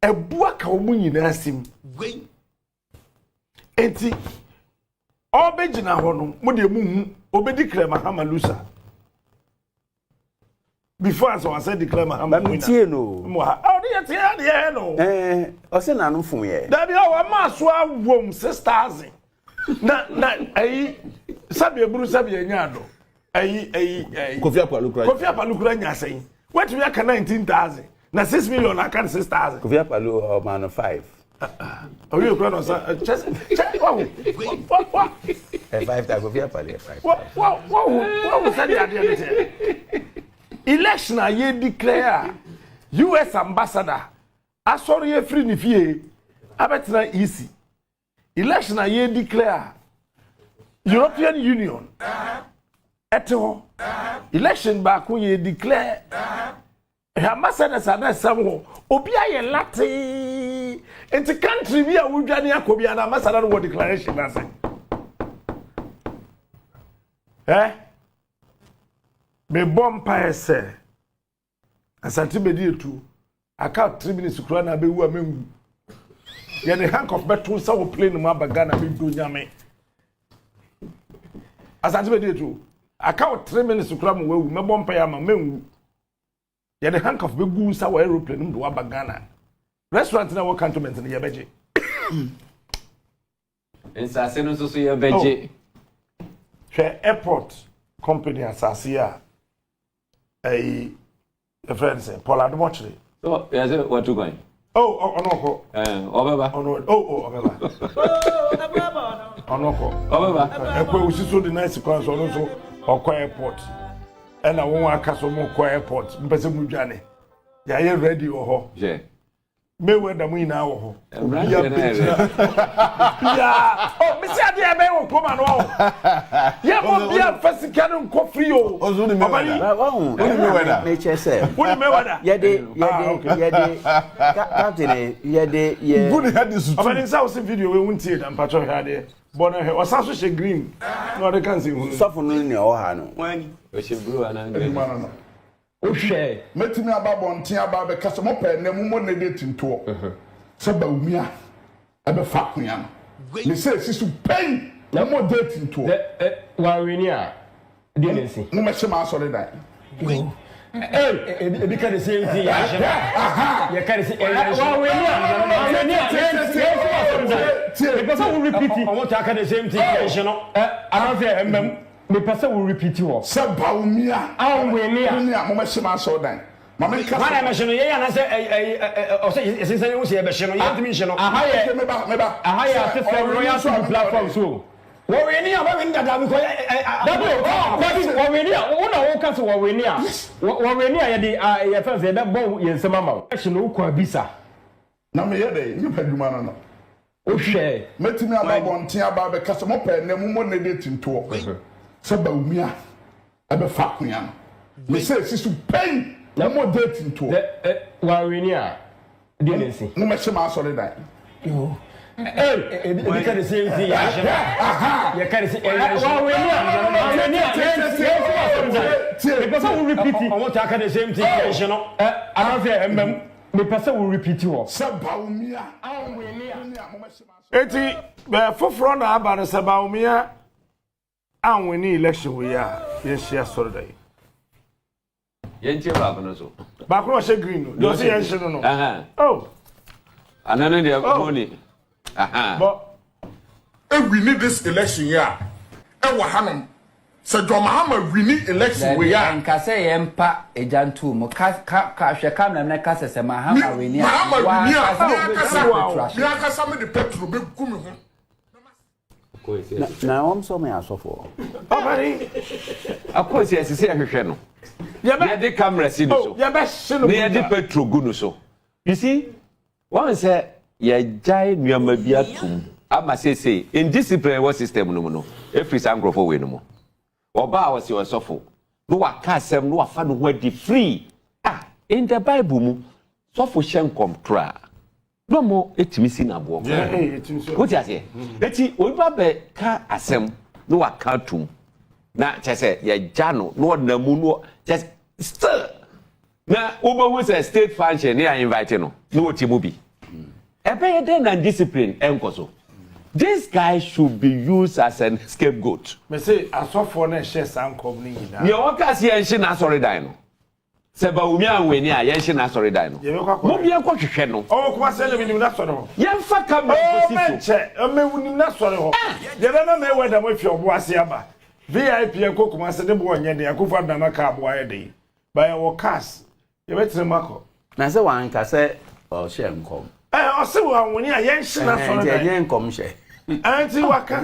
[SPEAKER 1] A book of money nursing. Wait. Enti. All Benjina Hono, Mudi Moon, Obediclare Mahama Lusa. Before I said declare Mahama Lusa. Oh, dear, no.
[SPEAKER 11] I said, I know from here.
[SPEAKER 1] That be our master womb, 6,000. Na, Sabia Bruce Sabia Yado.
[SPEAKER 12] Kofia
[SPEAKER 1] Palukra saying, what we are 19,000. Na 6 million, I can 6,000.
[SPEAKER 11] Kofia Palu, man of 5.
[SPEAKER 1] Oh, you grown on just what?
[SPEAKER 11] 5 times Kofia Palu, 5.
[SPEAKER 1] What was that? Election, I declare US ambassador. I saw you free nifie. I bet not easy. Election, I declare European Union. Eto election back when you declare ambassadors are not some obi aye lati into country we are wudwane akobi an ambassador what declaration na say me bompa ese asante bedi etu aka 3 minutes kura na be wu amengu ye the handcuff beto sa wo plane mu abaga na be do nyame asante be dey aka 3 minutes kura mu wu me bompa ya ma mengu ye the handcuff be gu sa wo aeroplane mu do abaga na restaurant na wo cantonment na ye beje
[SPEAKER 10] ensase no so ye beje
[SPEAKER 1] hwe airport company asase a a friend say Paul Admochre.
[SPEAKER 10] So yes, what to going?
[SPEAKER 1] Onoko.
[SPEAKER 10] Obeba.
[SPEAKER 1] Obeba. Onoko.
[SPEAKER 10] Obeba.
[SPEAKER 1] Ekwe usiso the nice cause ono so okwa airport. And I won aka so mo kwa airport. Mpese mu dwane. Ya ye ready ho.
[SPEAKER 10] Je.
[SPEAKER 1] Me weda mu ina ho.
[SPEAKER 10] Ya.
[SPEAKER 1] Oh, me see ade e be wo poma no. Ya mo bia fasika no nko free o.
[SPEAKER 12] Ozuni me weda.
[SPEAKER 11] Ozuni me weda. Me chese.
[SPEAKER 1] Ozuni me weda.
[SPEAKER 11] Yede captain yede
[SPEAKER 12] Good head is.
[SPEAKER 1] Abani sa o see video we wuntie da mpacho hade. Bono he osaso she green. No they can see hu.
[SPEAKER 11] Sofo no ni o ha no.
[SPEAKER 10] Wani. O she blue and green.
[SPEAKER 16] O hwe metimi ababo ntia aba be kasa mo pe na mu mo na de tinto se ba umia e be fa kunya no me say sisu pen na mo de tinto
[SPEAKER 17] wa weni a de nsi
[SPEAKER 16] mo me se ma so de dai
[SPEAKER 17] ebi ka de same thing ya aha ya ka de say wa weni a because we repeat it o ta ka de same thing ya no I don't say mbem me person will repeat you.
[SPEAKER 16] Sabaumia.
[SPEAKER 17] Awenia.
[SPEAKER 16] Mama shima so dan. Mama ka.
[SPEAKER 17] Mana me shino ye na say o say esensan wo say be shino ye ntimi shino. Aha ye
[SPEAKER 16] me ba.
[SPEAKER 17] Aha ye ate royal platform so. Wo weni a ba weni dada because wo weni a wo na wo ka so wo weni a. Wo weni a ye de ye fa say be bon ye nsema ma. Shino wo kwa bisa.
[SPEAKER 16] Na me ye de nyi paduma no no.
[SPEAKER 17] O hwe.
[SPEAKER 16] Metimi ababo ntia aba be kasa mo pe na mu mo na de tinto. Saba umia ebe fa kunya no me say sisu pen na mo date into
[SPEAKER 17] wa weni a de nsi
[SPEAKER 16] mo me shema so de dai
[SPEAKER 17] yo ebi ka de same thing ya aha ya ka de say wa weni a because we repeat it o ta ka de same thing ya no I don't say mbem me person will repeat you
[SPEAKER 16] saba umia
[SPEAKER 17] weni a
[SPEAKER 16] mo me shema
[SPEAKER 1] eti be foforo na aba no saba umia and we need election we are yes share sorry day
[SPEAKER 10] yenche ba no so
[SPEAKER 1] ba ko she green no do say yenche no oh
[SPEAKER 10] anana dey money
[SPEAKER 16] but if we need this election here e wa hanom se John Mahama we need election we are
[SPEAKER 18] nka say yempa ejantu mo ka hwe kamna na ka se Mahama we ni
[SPEAKER 16] Mahama we ni aka me the petrol be gumi ho
[SPEAKER 11] na om so me asofo
[SPEAKER 1] obari
[SPEAKER 10] akosi asisi ahwehwe no ye de camera si no so
[SPEAKER 1] ye be hye no
[SPEAKER 10] ye de petrol gu no so you see one say ye jai nuama bi atum ama say indiscipline what system no no every sangrofo we no mo oba was your sofo no wa ka asem no wa fa no ho di free in the bible mu sofo hyenkom kra no mo etimi si na bo what you say eti oba be ka asem no wa ka tum na chese ye jano no na mu no just still na oba who say state function here invite no otimu bi ebe dey na discipline enkoso this guy should be used as a scapegoat
[SPEAKER 1] me say asofo na share sankom ni ina
[SPEAKER 10] ye o ka se enhye na sorry dan no seba umi anweni a yenhye na sorry dan no mo bia kwa hwehwe no
[SPEAKER 1] o kuma se le minim na sorry ho
[SPEAKER 10] yemfa camera
[SPEAKER 1] position me wunim na sorry ho ye be na me weda mo fi obo ase aba VIP enko kuma se de bo onye de akofo da maka abo aye de ba wo cars ye betre mako
[SPEAKER 11] na se wan ka se o she nkom
[SPEAKER 1] o se wo anweni a yenhye na sorry dan
[SPEAKER 11] ye nkom she
[SPEAKER 1] anti waka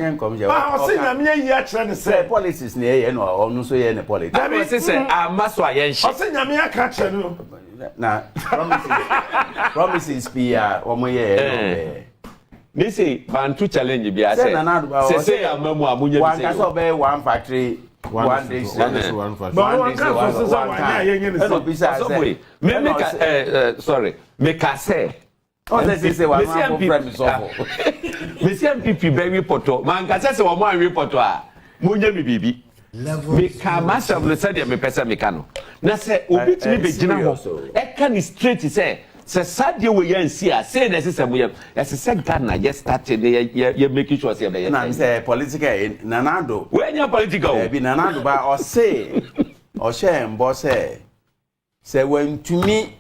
[SPEAKER 1] o se na me yi a kire ne se
[SPEAKER 11] politics ne ye no onu so ye ne politics
[SPEAKER 10] that means say amaso a yenhye
[SPEAKER 1] o se nya me aka kire no
[SPEAKER 11] na promises pia o mo ye no
[SPEAKER 10] they say bantu challenge bi a say amamu amunye bi say
[SPEAKER 11] one so be one factory one day
[SPEAKER 12] one factory
[SPEAKER 1] but one can so say one ya yenye
[SPEAKER 10] me sorry me ka say
[SPEAKER 11] oh say one man for friend so for
[SPEAKER 10] me see MPP be report man ka say one man report a munye mi bibi me ka masam no say me pesa me ka no na say obi timi be gina ho e ka ni straight say Se sadie we yan see a say na say mo yam. As say Ghana just started you making sure say be.
[SPEAKER 11] Na say political nanado.
[SPEAKER 10] We nya political.
[SPEAKER 11] Be nanado ba o say o share mbo say when to me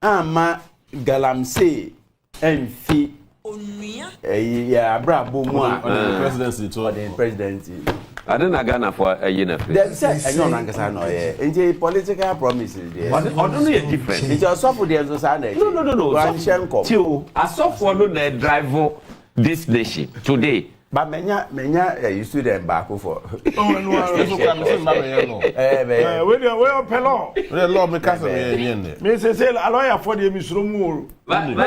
[SPEAKER 11] ama galamsey enfi yeah brabo mu a
[SPEAKER 12] presidency to
[SPEAKER 11] the presidency.
[SPEAKER 10] I don't know Ghana for a year.
[SPEAKER 11] They say I don't understand no yeah. Political promises there.
[SPEAKER 10] I don't know different.
[SPEAKER 11] It's just for the society.
[SPEAKER 10] No. Till I saw for no drive this nation today.
[SPEAKER 11] But menya you student back for.
[SPEAKER 12] Oh no, so come say ma me no.
[SPEAKER 1] We are pelon.
[SPEAKER 12] The law me cast me
[SPEAKER 1] Me say a lawyer for the misro mu.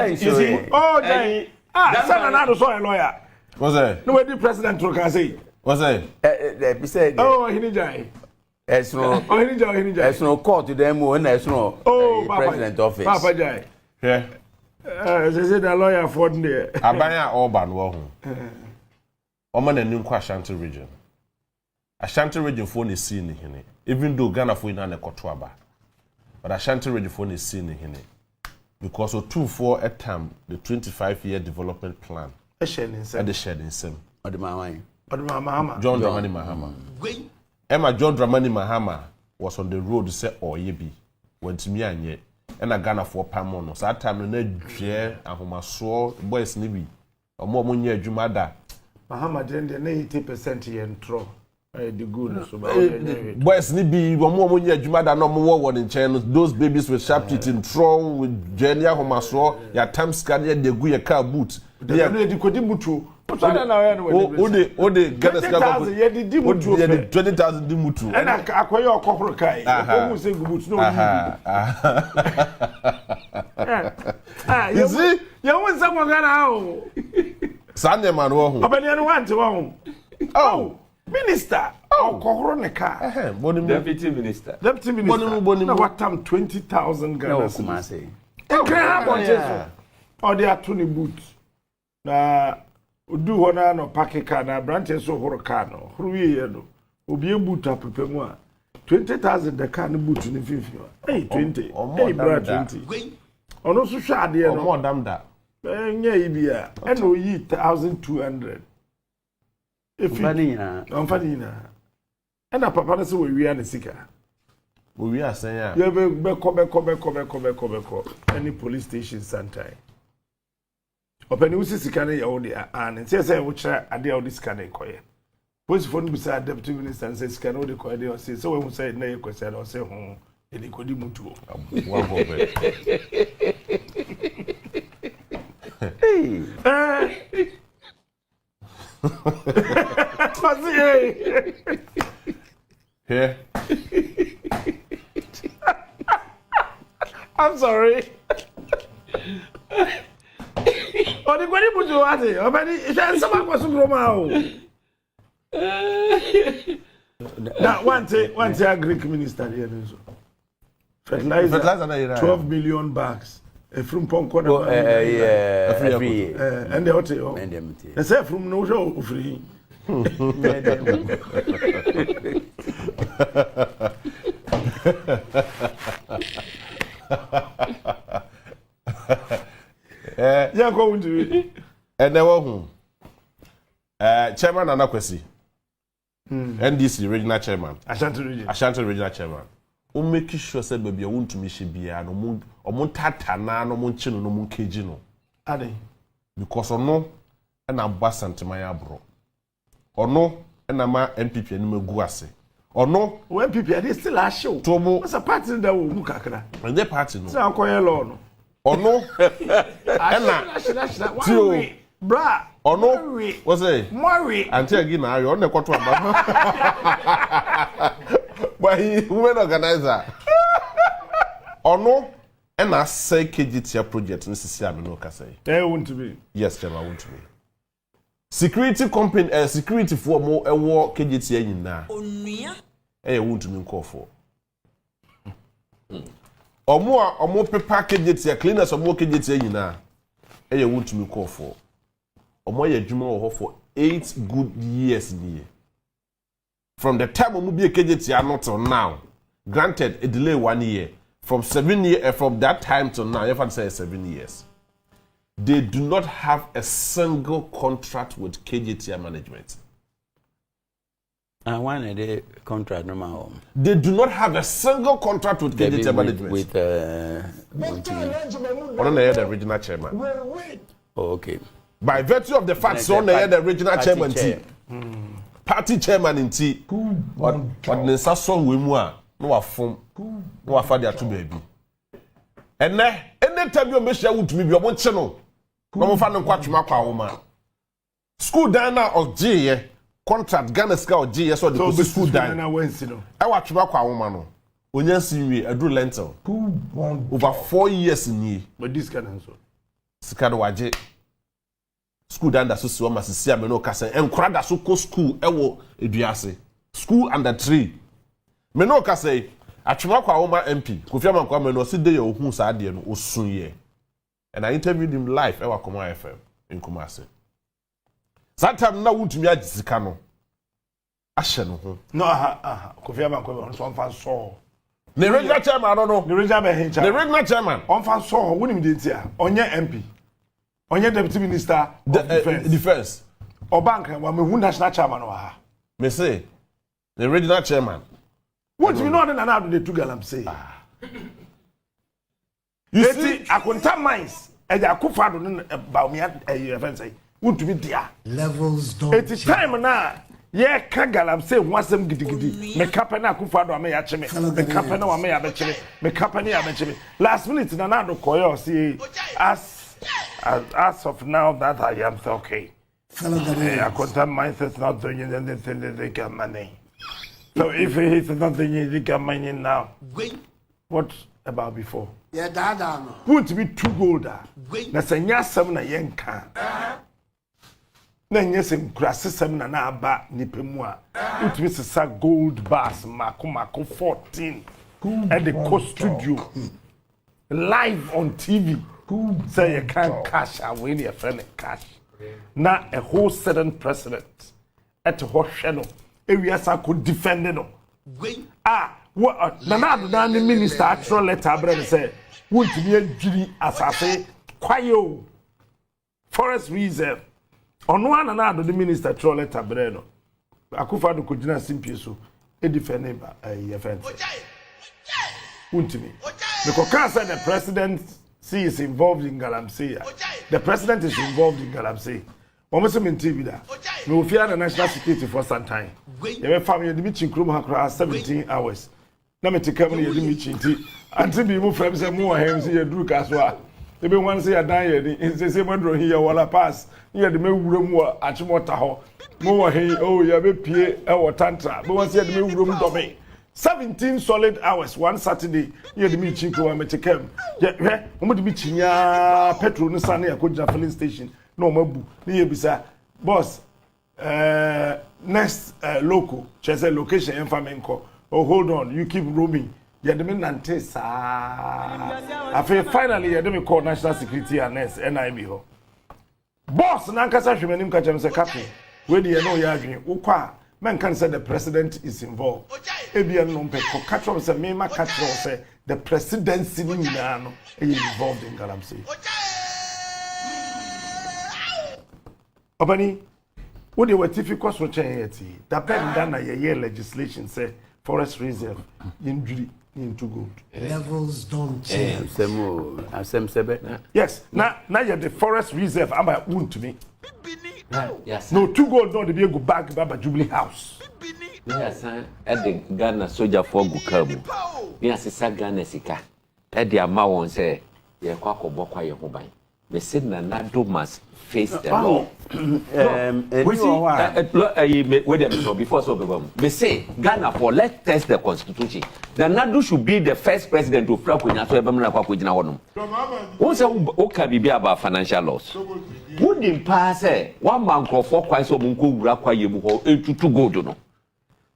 [SPEAKER 1] You see? Oh, Jay. Sana na do so a lawyer.
[SPEAKER 12] What's that?
[SPEAKER 1] No way the president can say.
[SPEAKER 12] What's that?
[SPEAKER 11] Be said.
[SPEAKER 1] Oh, he Jay.
[SPEAKER 11] Esno.
[SPEAKER 1] Oh, he Jay.
[SPEAKER 11] Esno court to them when esno.
[SPEAKER 1] Oh,
[SPEAKER 11] president office.
[SPEAKER 1] Papa Jay.
[SPEAKER 12] Yeah.
[SPEAKER 1] They say the lawyer for there.
[SPEAKER 12] Abanya Orban wo ho. Omo na nim kwa Ashanti region. Ashanti region for ne see ni hene. Even though Ghana for na koto aba. But Ashanti region for ne see ni hene. Because of 2-4 at time the 25-year development plan.
[SPEAKER 1] A shared in some.
[SPEAKER 12] The shared in some.
[SPEAKER 11] Mahama.
[SPEAKER 12] John Dramani Mahama. Emma John Dramani Mahama was on the road to say Oyebi. Went to me and yet. And I Ghana for Pamono. So that time the Nigeria and whom I saw boys Nibi. Or more money Jumada.
[SPEAKER 1] Mahama then the 80% here in Tro. The good so
[SPEAKER 12] boys Nibi, more money Jumada no more one in channels. Those babies with sharp teeth in Tro with Jenia whom I saw. Your time scanner they go your car boot.
[SPEAKER 1] They are the Kodimutu.
[SPEAKER 12] Ode Ghana
[SPEAKER 1] scar ye di dimutu
[SPEAKER 12] 20,000 dimutu.
[SPEAKER 1] And akoye okofro kai. Omo say gubutu no yi. You see? You want someone Ghana o.
[SPEAKER 12] Sande man wo ho.
[SPEAKER 1] Obani no want wo. Oh, minister. Oh, kokoro ne ka.
[SPEAKER 10] Deputy minister.
[SPEAKER 1] Deputy minister.
[SPEAKER 12] Bonimu.
[SPEAKER 1] Na what time 20,000 Ghana.
[SPEAKER 11] No kuma say.
[SPEAKER 1] Or they are Tony boot. Na Udu hona no pake car na branches so horo car no. Hruwi ye no. Obi boot apepe mu a 20,000 the car no boot ni fifi. Hey 20. Hey bra 20. Ono so hwa ade no.
[SPEAKER 12] Omo dam da.
[SPEAKER 1] Nya ibia. E no yi 1,200. Omfani na. E na papa no se we wi an sika.
[SPEAKER 12] We wi asan ya.
[SPEAKER 1] Ye be ko. Any police station sometime. Openi usi sika ne yawo de an ntia say wo kira ade yawo de sika ne koye police phone bi say deputy minister say sika no de koye de o say so we say na ye kwese na o say ho e de kodi mutu
[SPEAKER 12] wa go be Here.
[SPEAKER 1] I'm sorry. Oh, the kwani mutu ate openi ise sama kwasu groma o. That one say Greek minister here so. Fertilizer 12 million bags. From Ponko every year. And the hotel. They say from no show free. Yeah, go into it.
[SPEAKER 12] And there were Chairman Anakwesi. NDC regional chairman.
[SPEAKER 1] Ashanti
[SPEAKER 12] regional chairman. O make sure say baby I want to me she bia no mo omo tata na no mo nchi no mo keji no.
[SPEAKER 1] Ade.
[SPEAKER 12] Because ono na ba santemanya abro. Ono na ma MPP ni magu ase. Ono
[SPEAKER 1] o MPP dey still a show.
[SPEAKER 12] Tomo.
[SPEAKER 1] What's a party that wo mu kakra.
[SPEAKER 12] And the party no.
[SPEAKER 1] Say akoye law no.
[SPEAKER 12] Ono
[SPEAKER 1] Tio bra
[SPEAKER 12] ono what's it?
[SPEAKER 1] Mori
[SPEAKER 12] until again now you on the quarter but he women organizer ono and I say KGT project necessary no ka say
[SPEAKER 1] they want to be
[SPEAKER 12] yes chairman want to be security company security for more ewo KGT nyina onua want to be call for omo paper KGT cleaners omo KGT nyina want to be call for omo ye adwuma wo for 8 good years ni from the time omo be KGT not till now granted a delay 1 year from 7 years, from that time to now, if I say 7 years, they do not have a single contract with KGTI management.
[SPEAKER 11] And one of the contract no more.
[SPEAKER 12] They do not have a single contract with KGTI management.
[SPEAKER 11] With
[SPEAKER 12] the regional chairman.
[SPEAKER 11] Okay.
[SPEAKER 12] By virtue of the fact, so the regional chairman party chairman in T. But the song we more no form no father to baby. And then anytime you make sure to me be one channel. No fan and quatch my woman. School diner or G contract Ghana Scout G so the school diner. I watch my woman. When you see me, I do lentil. Over 4 years in ye.
[SPEAKER 1] But this can answer.
[SPEAKER 12] Sikado waje. School diner so so mas see me no kasa. Enkrada so ko school ewo eduase. School under 3. Me no kasa atwema kwa woman MP. Kofi Amankwa me no si dey ohun sa ade no osun ye. And I interviewed him live at Asamoah FM in Kumasi. Sometimes na wuntumi agisika no. Ahye no ho.
[SPEAKER 1] No, Kofi Amankwa on so fan so.
[SPEAKER 12] The regional chairman, I don't know.
[SPEAKER 1] The regional chairman.
[SPEAKER 12] The regional chairman.
[SPEAKER 1] On fan so, winning the tia. Onye MP. Onye deputy minister of
[SPEAKER 12] defense.
[SPEAKER 1] Or bank, when we national chairman or ha.
[SPEAKER 12] Me say, the regional chairman.
[SPEAKER 1] What you know than how they two galam say. You see, I couldn't mines. And I could find about me at a event say, would to be there. Levels don't. It's time now. Yeah, Kagalam say once them giddy. Me kapana kufado me acheme. Me kapana wa me abecheme. Me kapani abecheme. Last minute na na do koyo see as of now that I am okay. I couldn't mindset not doing anything that they get money. So if he's not doing anything get money now, what about before?
[SPEAKER 13] Yeah, dada.
[SPEAKER 1] Won't be too gold. Na senya sam na yenka. Na nyesem krase sam na na aba nipemu a. Won't be sa gold bars mako 14 at the coast studio. Live on TV. Say you can't cash away your friend cash. Na a whole certain president at a whole channel. Areas I could defend it. What Nanado dan the minister actual letter brother say won't be a jury as I say kwayo forest reserve on one Nanado the minister actual letter brother Akufo-Addo kujina simpie so e defend him offense won't be because the president is involved in Galamsey. The president is involved in Galamsey. Almost in TV that we will fear the national security for some time. The family the meeting room has 17 hours. Na me take come here the meeting until be move from say more him see you do kaswa. They be one say adan here say mandro here wala pass. Here the me wura mu achimota ho. Mo he oh ya be pie e watantra. Be one say the me wura mu dobe. 17 solid hours one Saturday here the meeting room me take come. Yeah, we be chinya petrol no sane akoja filling station. No mabu ni ebisa boss next local chese location enfamenko. Oh, hold on, you keep roaming. Yeah, the men nante sa. After finally, yeah, me call national security and NIB ho. Boss, nankasa hwemenim ka chem se captain. We dey know ya adwen. Ukwa, man can say the president is involved. Ebia no mpe ko catch up say me ma catch up say the presidency ni nyina no is involved in Galamsey. Obani, what they were difficult so change yeti. That pen Ghana ye legislation say forest reserve injury into good.
[SPEAKER 13] Levels don't change.
[SPEAKER 1] Yes. Now you're the forest reserve. I'm a wound to me.
[SPEAKER 10] Yes.
[SPEAKER 1] No 2 gold. No, they go back Baba Jubilee House.
[SPEAKER 10] Yes, at the Ghana soldier for Bukabu. Yes, it's a Ghana sika. At the amount say, you're quack or bokwa your hobby. The Sidna Nado must face the law. Before so they say Ghana for let's test the constitution. The Nado should be the first president to flag when you so ebamna kwa kujina wono. Who say who can be about financial loss? Who didn't pass one man for quite so munku wura kwa yemu ho etutu gold no.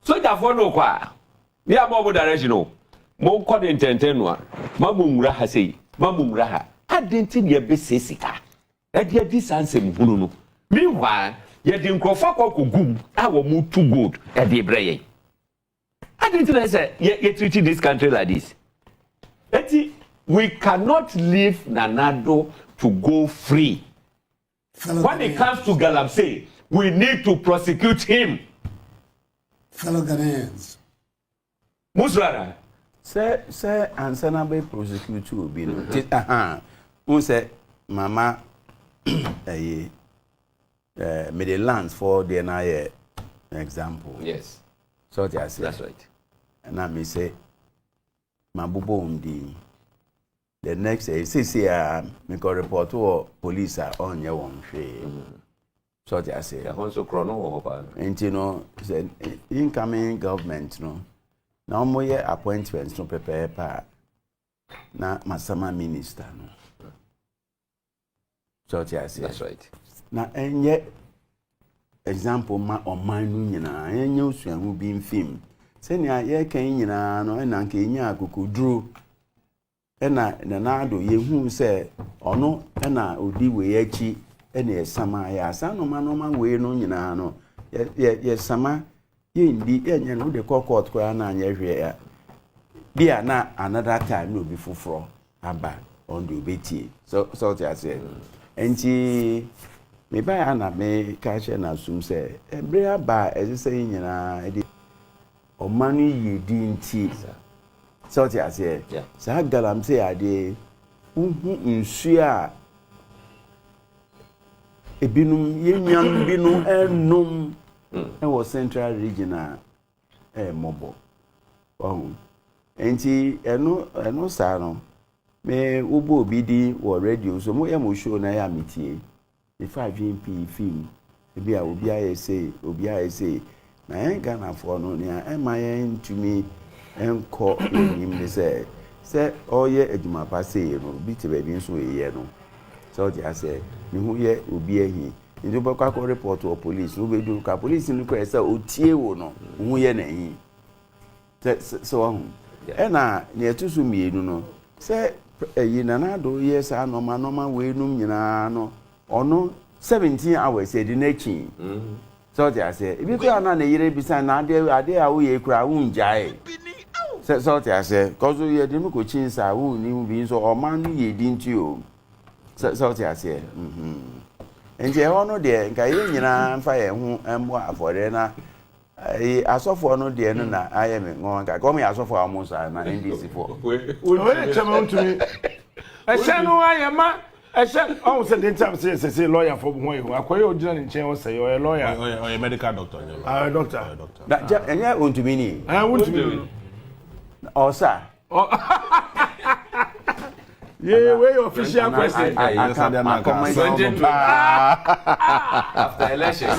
[SPEAKER 10] So therefore no kwa. We are more direction no. Mo kwa the intenteno. Mamumura ha say, mamumura ha. I didn't think you be sika. And yet this answer no. Meanwhile, yet the Nkrofa Gum, I will move too good at the Bray. I didn't say you treating this country like this. We cannot leave Nanado to go free. When it comes to Galamsey, we need to prosecute him.
[SPEAKER 5] Fellow Ghanaians.
[SPEAKER 10] Musrara.
[SPEAKER 11] Say, answer na be prosecute you be no. Who say, Mama, me the lands for the NIA example.
[SPEAKER 10] Yes.
[SPEAKER 11] So that's
[SPEAKER 10] right.
[SPEAKER 11] And I me say, Mabubo undi. The next day, see, me go report to police are on your one tree. So I say,
[SPEAKER 10] also chrono.
[SPEAKER 11] And you know, the incoming government, no. Now more appointments no prepare pa. Na masama minister no. So I say,
[SPEAKER 10] that's right.
[SPEAKER 11] Na enye example ma on my nyina enye osuan hu bi film. Se ni aye kan nyina no na nka enya akokoduro. Ena Nanado yehu se ono ena odi we achi ena esama ya sanoma noma we no nyina no ye sama ye ndi enye no de court kwa na anya hwe ya bia na another time no be fufuro aba on the obeti so I say enti me ba ya na me ka che na sum se ebre aba ezese nyina edi omanu yedi nti so I say sa galam say ade nsu a ebinum yenyan binu enum e wo central region mobo enti eno sa no me ubo obi di wo radio so mo ye mo show na ya metie the 5mp film ebi a obi a say na en Ghana for no nia e ma yen ntumi enko enim ne say oye adwuma pa say no bi te ba bi nso ye no so they say me hu ye obi ahi ndu ba kwa report to police no be do ka police no kwa say otie wo no hu ye na hi so na ne etusu mienu no say yi Nanado ye sa normal we num nyina no ono 17 hours e di na chi so they say if you go na yire bisa na ade a wo ye kura wo njae so they say cause ye di mu ko chin sa wo ni bi so o man ye di nti o so they say enje ono de nka ye nyina mfa ye hu embo afore na asofo no de no na aye me ngon ka come asofo amusa na NDC for
[SPEAKER 1] we chama ntumi ese no aye ma ese on se den time say lawyer for who you akoye ogina ni nchen o say you a lawyer
[SPEAKER 12] or a medical doctor
[SPEAKER 1] doctor
[SPEAKER 11] na enye ontumi ni
[SPEAKER 1] ontumi
[SPEAKER 11] o sa
[SPEAKER 1] yeah, where your official question?
[SPEAKER 10] After election.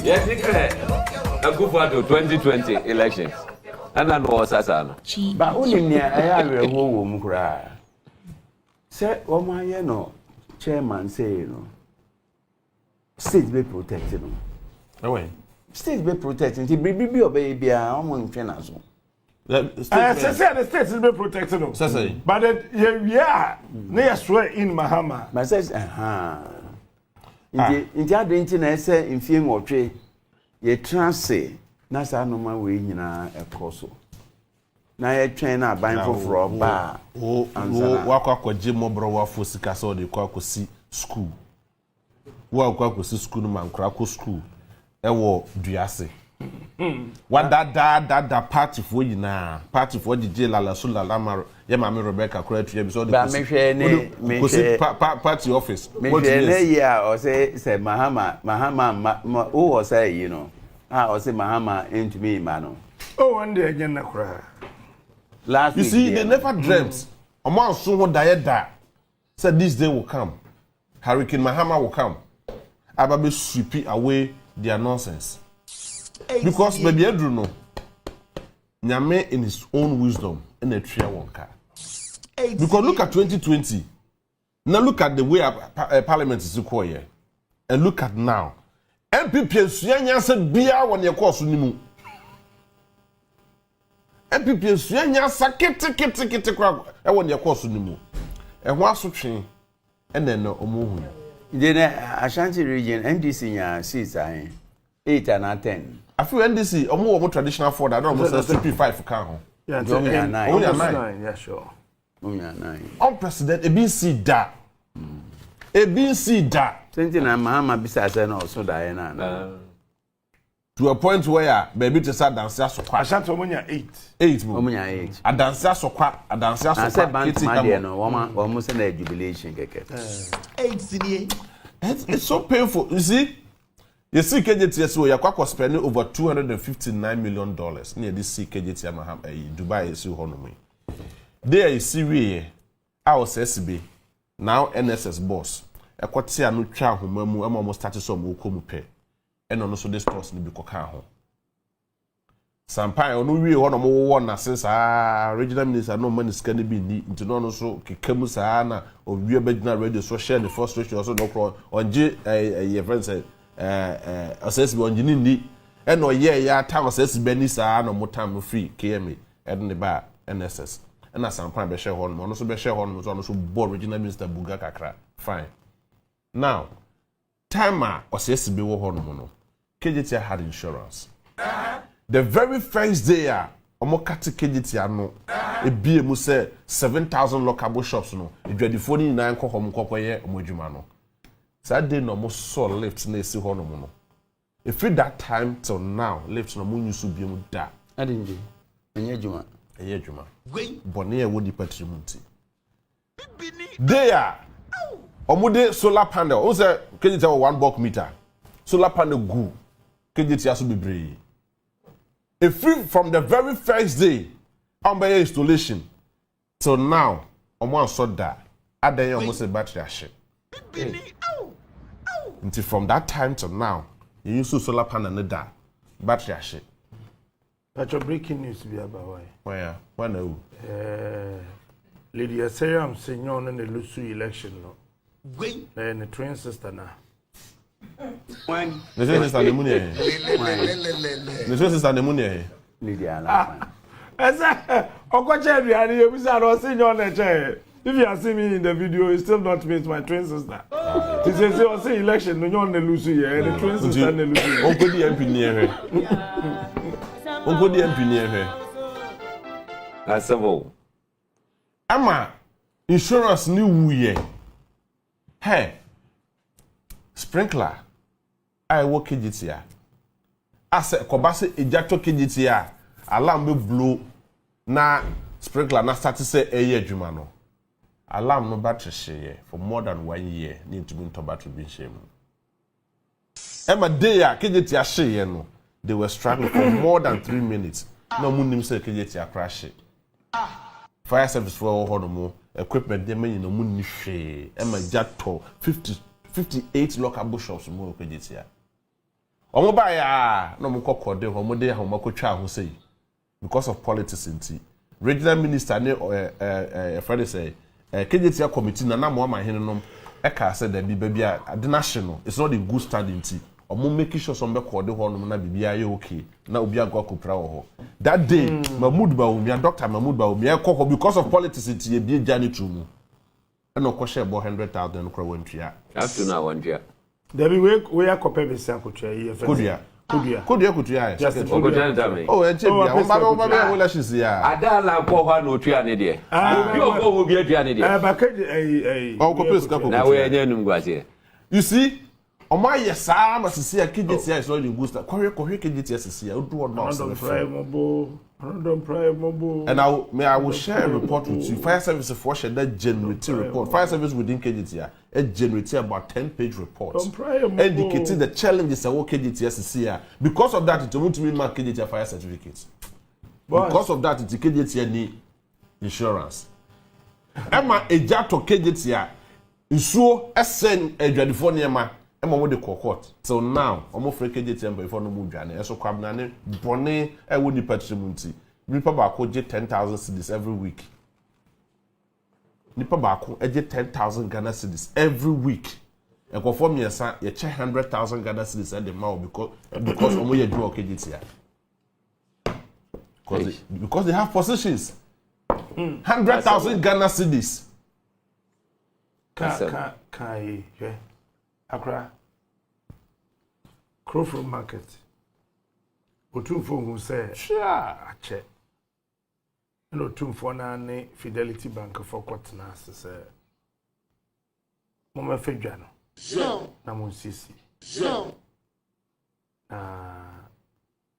[SPEAKER 10] Yes, a good for the 2020 elections. And I know Sasano.
[SPEAKER 11] But only near I will go mukra. Say, oh my, no, chairman say, no. State be protected.
[SPEAKER 12] Away.
[SPEAKER 11] State be protected. The baby or baby are on trainers.
[SPEAKER 1] The state is be protected. But yeah, they swear in Mahama.
[SPEAKER 11] My says, in the other internet, say in film or trade, ye transit, Nasa no man way in a course. Now ye train a buying for a bar.
[SPEAKER 12] Oh, walk up Jim Mobro for Sikaso, the Kwaku school. Walk up school, man, Krakow school. Ewo Duase. What that party for you now? Party for the jail, La Sula Lama, Yamami Rebecca, correct? Episode party office. What
[SPEAKER 11] year or say Mahama, who was say, you know, I say Mahama into me, Mano.
[SPEAKER 1] Oh, one day again, cry.
[SPEAKER 11] Last
[SPEAKER 12] you see, they never dreamt. A man soon died that said this day will come. Hurricane Mahama will come. Ababe sweep away their nonsense. Because baby Andrew no. Nyame in his own wisdom in a tree wonka. Because look at 2020. Now look at the way parliament is required. And look at now. MPP suanya said bia won your course nimu. MPP suanya sakete kete kwa e won your course nimu. E ho asotwe and then omuhu.
[SPEAKER 11] Then Ashanti region NDC nya seats are 8 and 10. I
[SPEAKER 12] feel NDC omo traditional for that almost 3.5 can ho.
[SPEAKER 6] Yeah, 9. Yeah, sure.
[SPEAKER 11] 9.
[SPEAKER 12] Unprecedented ABC da. ABC da.
[SPEAKER 11] Something na Mahama bisa say no so da na.
[SPEAKER 12] To a point where baby to start dance asokwa.
[SPEAKER 6] Ashanti omunya 8.
[SPEAKER 12] 8 mo.
[SPEAKER 11] Omunya 8.
[SPEAKER 12] Adanse asokwa.
[SPEAKER 11] I said bank money no almost na jubilation keke.
[SPEAKER 14] 8 sini.
[SPEAKER 12] It's so painful. You see? You see KJTS we are spending over $259 million near this KJT Dubai is honomy. There you see we our SSB now NSS boss. A kwatia no twa homamu almost started some wokomu pe. And also this stores ni bikoka ho. Sampai onu wie ho no mo wo na since regional minister no man scan bi ni nti no so kekamu saa na owie bagina radio so share the frustration also no cro onje your friend said assess bi onje ni e no ye ya ta assess bi ni saa no motam free KMA e de ba NSS e na sampai be share ho no so be share ho no so board regional minister buga kakra fine now time assess bi wo ho no KJT had insurance. The very first day, omo kati KJT ano e bie mu say 7,000 local shops no e dwadifo ni 9 kɔ hom kɔkɔyɛ omo adwuma no. That day no mo saw lift na esi hɔ no mo no. If that time till now lift no mo nyusu bie mu da.
[SPEAKER 11] Adinji. Enye adwuma.
[SPEAKER 12] Enye adwuma. Bɔne e wo di patrimunti. There omo de solar panel. O say KJT 1 bulk meter. Solar panel gu. KJT aso bebree. From the very first day, by installation till now, almost so that I then almost a battery shit. Until from that time till now, you use solar panel and that battery shit.
[SPEAKER 6] But your breaking news to be about why?
[SPEAKER 12] Where? Why no?
[SPEAKER 6] Lady Asamoah Gyan in the Lusu election, no. And the twin sister now.
[SPEAKER 12] When the twin sister the money. The twin sister the money.
[SPEAKER 6] Lydia. If you have seen me in the video, it still not means my twin sister. He says, "I see election, no one lose here, the twin sister ne lose."
[SPEAKER 12] Uncle the MP near her. Uncle the MP near her.
[SPEAKER 10] Asamoah.
[SPEAKER 12] Ama insurance ni wuye. Hey. Sprinkler. I work KJT ya. Ase kobase ejato KJT ya. Alarm be blow na sprinkler na start say eye adwuma no. Alarm no battery share for more than 1 year. Need to be into battery bin share. Emma day ya KJT ya share no. They were struggling for more than 3 minutes. No munim say KJT ya crash. Fire service for all no equipment they mean no muni share. Emma jato 58 local shops mo KJT ya. Omo ba ya no mo kokode omo de ho makotwa ho sei because of politics inti regional minister ne friend say KJT committee na mo ma hene no e ka say da bi bia the national it's not a good standing inti omo make sure some be kode ho no na bibia ye okay na obi agwa kopra ho that day Mahmoud Bawumia Dr. Mahmoud Bawumia kokko because of politics inti e bi jani tumu e no ko share 100,000 kro wantria
[SPEAKER 10] after na wantria
[SPEAKER 6] there be we are copy be say akotwa here
[SPEAKER 12] Kodia
[SPEAKER 6] just
[SPEAKER 12] oh e chebia o ba be wala shisi ya
[SPEAKER 10] adala ko ha no tua ne de obi obo bi atua ne de
[SPEAKER 6] ba ke
[SPEAKER 12] o ko place ka ko
[SPEAKER 10] na we anya num gwase
[SPEAKER 12] you see o ma yesa ma sisi ya KJT is not the booster ko KJT sisi ya do not and I will share a report with you. Fire service for share that generate report. Fire service within KJT it generates about 10-page reports indicating the challenges that what KJT is here. Because of that, it won't mean KJT fire certificates. Because of that, it's KJT need insurance. Emma ejato KJT isuo SN California ma Emma wo de court. So now, almost free KJT before no move dwane. Eso kwabna ne bone e wo ni patrimunti. Nipa ba ko je 10,000 cedis every week. Nipa ba ko e je 10,000 Ghana cedis every week. E ko form yesa ye che 100,000 Ghana cedis at the mouth because omo ye do KJT ya. Because they have positions. 100,000 Ghana cedis.
[SPEAKER 1] Kai, Accra, Crowford Market. Otumfo who said, sure, check. No Otumfo na Fidelity Bank for Quatna, say, Mama Fejano. Namun Sisi.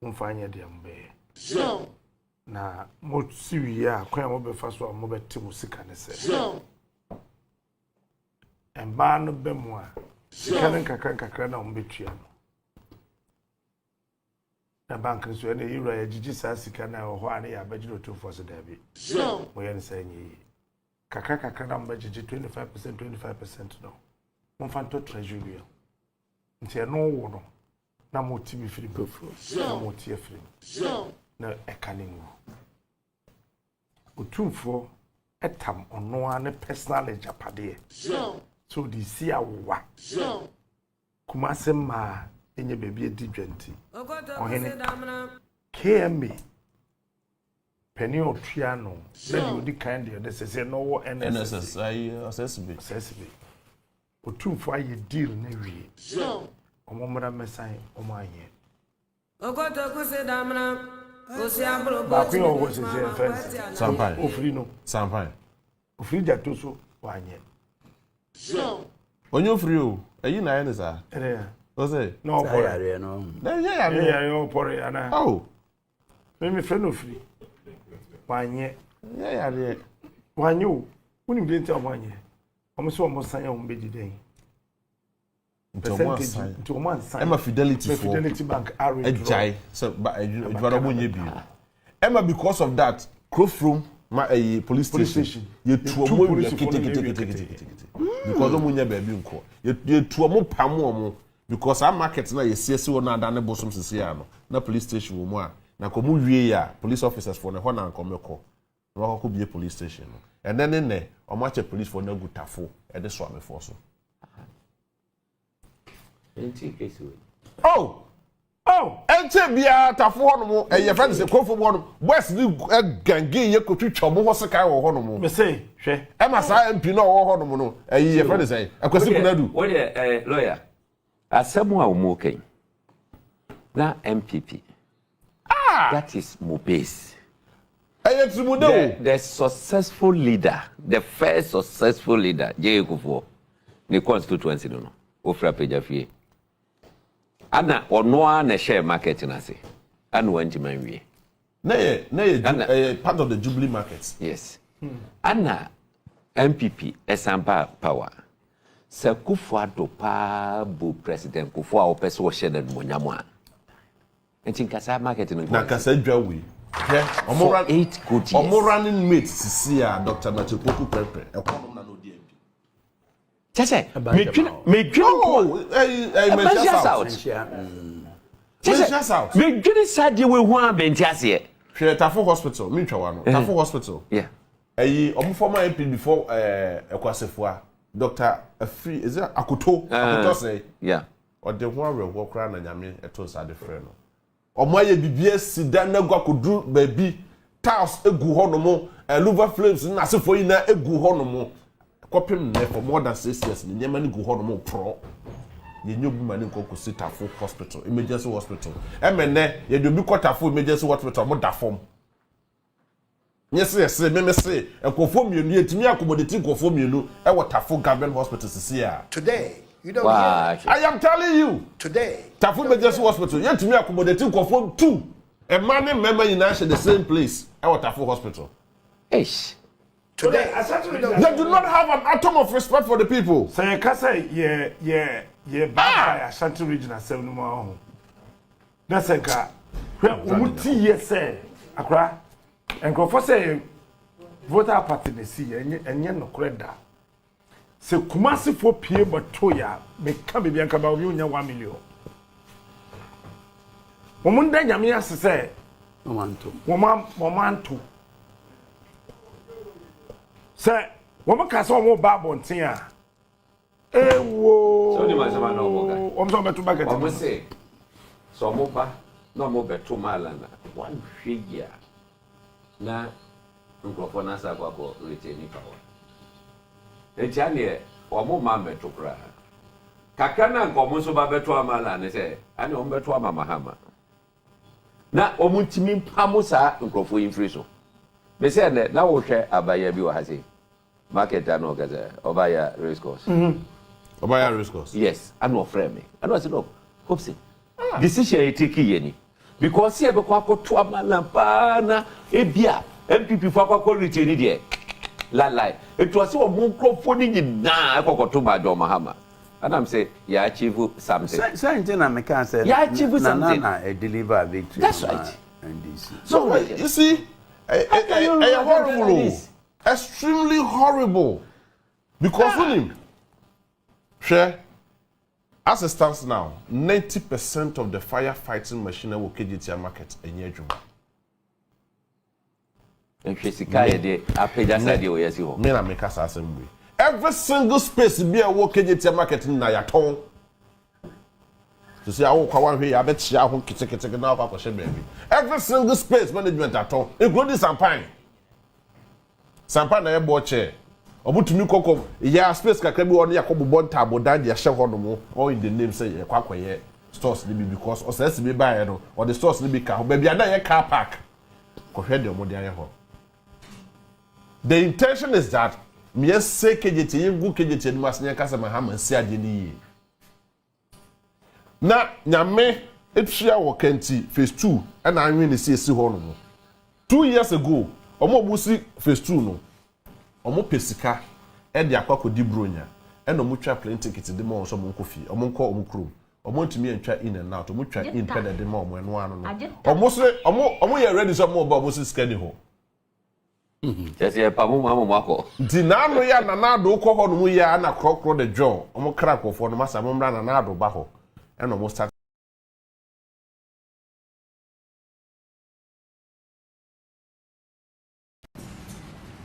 [SPEAKER 1] Mfanya diambe. Na mo siwiya kwa mo be faso mo be ti musika ne se. Emba no be mo a. Sika ne kakra na mo betua no. Na bank so ene yiro ya jiji sa sika na ho ane ya bagiro to force da bi. Mo yen sa nyi. Kakra na mo bagiji 25% no. Mo fanto treasury. Nti e no wo no. Na mo ti bi free before. Na mo ti free. Na ekaningu. Otumfo etam ono ane personal japade. So the see awa. Kumase ma enye baby edi dwenti. Ohene KMA penny otua no. Na di odi kind de say no wo NSS SSB. Otumfo aye deal na wi. Omomra mesan omanye.
[SPEAKER 19] Ogoto kuse damna.
[SPEAKER 1] Baku yo wo se fence.
[SPEAKER 12] Sampai.
[SPEAKER 1] Ofri no.
[SPEAKER 12] Sampai.
[SPEAKER 1] Ofri jato so wanye.
[SPEAKER 12] Onyo free o. Eyi na yen sa. O say.
[SPEAKER 1] No
[SPEAKER 11] Yare no.
[SPEAKER 12] Na yare
[SPEAKER 1] yo pore ana.
[SPEAKER 12] Oh.
[SPEAKER 1] Me fe no free. Wanye.
[SPEAKER 12] Yare.
[SPEAKER 1] Wanye o. Uni bi ntia wanye. Omo so omo san ya omo beji den. Percentage to one sign.
[SPEAKER 12] Emma Fidelity for
[SPEAKER 1] Fidelity Bank are
[SPEAKER 12] Ejai. So but Emma because of that, Crowfrom my police station. You tuomo because omunya baby nko. You tuomo pamo because our market na yesiesi wona adane bosom sisi ya no. Na police station wo mu a na komu wie ya police officers for na ho na nkomeko. Na ho ko bie police station no. And then in there, omo police for na gutafo e de so amefo so. Oh! Ente bia tafo hono mo e ye friend se kofo mo no west ni gangi ye kotwitwa mo hosekai wo hono mo
[SPEAKER 1] me say hwe
[SPEAKER 12] e ma sa MP no wo hono mo no e ye friend say akwasi kunadu
[SPEAKER 10] what the lawyer Asamoah Gyan na MPP that is Mobase the successful leader the first successful leader Jekufo the constituency no ofra pejafie ana ono na share market na say anu wanti manwie
[SPEAKER 12] na part of the Jubilee markets
[SPEAKER 10] yes ana MPP esampa power Sekufo ado pa bu president Kufo a opese wo share na monyamo a enti kasa market no
[SPEAKER 12] na kasa dwawe omo running mate sisi a Dr. Machopoku Pepe ekonom na no DMP
[SPEAKER 10] Chese, me dream sadi we ho abenti ase.
[SPEAKER 12] Hwe Tafo Hospital, me twa no. Tafo Hospital.
[SPEAKER 10] Yeah.
[SPEAKER 12] Omo former MP before Ekwasefua, Dr. Afri, is it Akoto say?
[SPEAKER 10] Yeah.
[SPEAKER 12] Or the one we work around na nyame eto sa de frɛ no. Omo aye bibie sida na gwa kodu baby tiles egu ho no mo, louver flames na asefo yi na egu ho no mo. Copying for more than 6 years, the Yemeni go home more pro. You knew money go to sit Tafo Hospital, emergency hospital. MNE, you do be caught Tafo emergency hospital, more that form. Yes, me say, a conform you to me accommodating conform you know, I want Tafo government hospital to see her.
[SPEAKER 5] Today, you don't
[SPEAKER 12] I am telling you.
[SPEAKER 5] Today,
[SPEAKER 12] Tafo emergency hospital, yet to me accommodating conform two. A man member in the same place, I want Tafo hospital.
[SPEAKER 10] Eish.
[SPEAKER 5] Today,
[SPEAKER 12] they do not have an atom of respect for the people.
[SPEAKER 1] So you can say, yeah, bad Ashanti region 7 more. That's a car. What years say, Accra, and go for say, voter party the sea, and yet no credit. So Kumasi for Pierre Batoya, make come be about you 1 million. Womunda Yamia say, Woman. Say, woman can so more babon tia. Wo.
[SPEAKER 10] So the man no
[SPEAKER 1] more. I'm so better back at
[SPEAKER 10] you. Say, so more no more better malana. 1 year. Na microphone asa kwa retain power. Ejane omo ma meto kra kakra na nko omo so ba beto amala ne se ani omo beto amama hama na omo ntimi pamo sa nkrofo infri so be se ne na wo hwe abaya bi wo ha se market na o gaza obaya race course
[SPEAKER 12] obaya race course
[SPEAKER 10] yes and no frame me and I said no hope say decision e take yeni because here be kwa koto amala pa na ebia MPP for kwa retain there la it was so microphone na kokoto ma do mahama and I'm say you achieve something
[SPEAKER 11] something na make say
[SPEAKER 10] you achieve something
[SPEAKER 11] na deliver victory
[SPEAKER 10] that's right
[SPEAKER 12] so you see horrible extremely horrible because when him share as it stands now 90% of the firefighting machinery will KGT market in Yejuma.
[SPEAKER 10] Every
[SPEAKER 12] single space be a work KGT market in Nayaton. To see how one way I bet you how kitchen now baby. Every single space management at all, including Sampine. Sampine na ebo chair. Obutumi koko ya space kakra bi won yakobo bon table dan de hye ho no mo all in the name say yakwakoye stores ni because o say be buy no or the stores ni be ka ho ba bia na ye car park ko hwe de mo de aye ho. The intention is that me say KJT yegu KJT ni masnya kasa ma ha man si ade ni yi na nyame etwia wo kanti phase 2 and anwe ni si ho no 2 years ago omo busi phase 2 no omo pesika e de akwako di bronya e no mo twa plane ticket de mo so mo kofi omo nko omo krom omo ntumi entwa in and out omo twa in pede de mo omo eno ano no omo so omo ye ready so mo ba omo si scan ho
[SPEAKER 10] just ye pa mo mako
[SPEAKER 12] di na no ya na na do ko ho no mo ya na krokro de jo omo kra kofo no masa mo mra na na do ba ho e no mo start.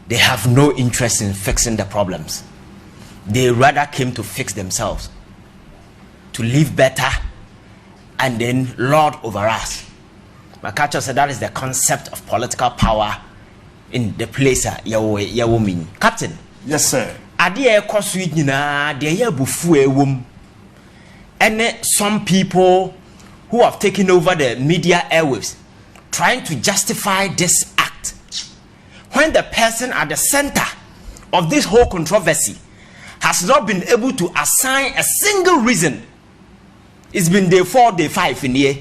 [SPEAKER 20] They have no interest in fixing the problems. They rather came to fix themselves, to live better, and then lord over us. Makacho said that is the concept of political power in the place Yawomin. Captain.
[SPEAKER 1] Yes, sir.
[SPEAKER 20] Adie Koswidina, de Yabufu wom. And some people who have taken over the media airwaves trying to justify this act. When the person at the center of this whole controversy has not been able to assign a single reason, it's been day 4, day 5 in here.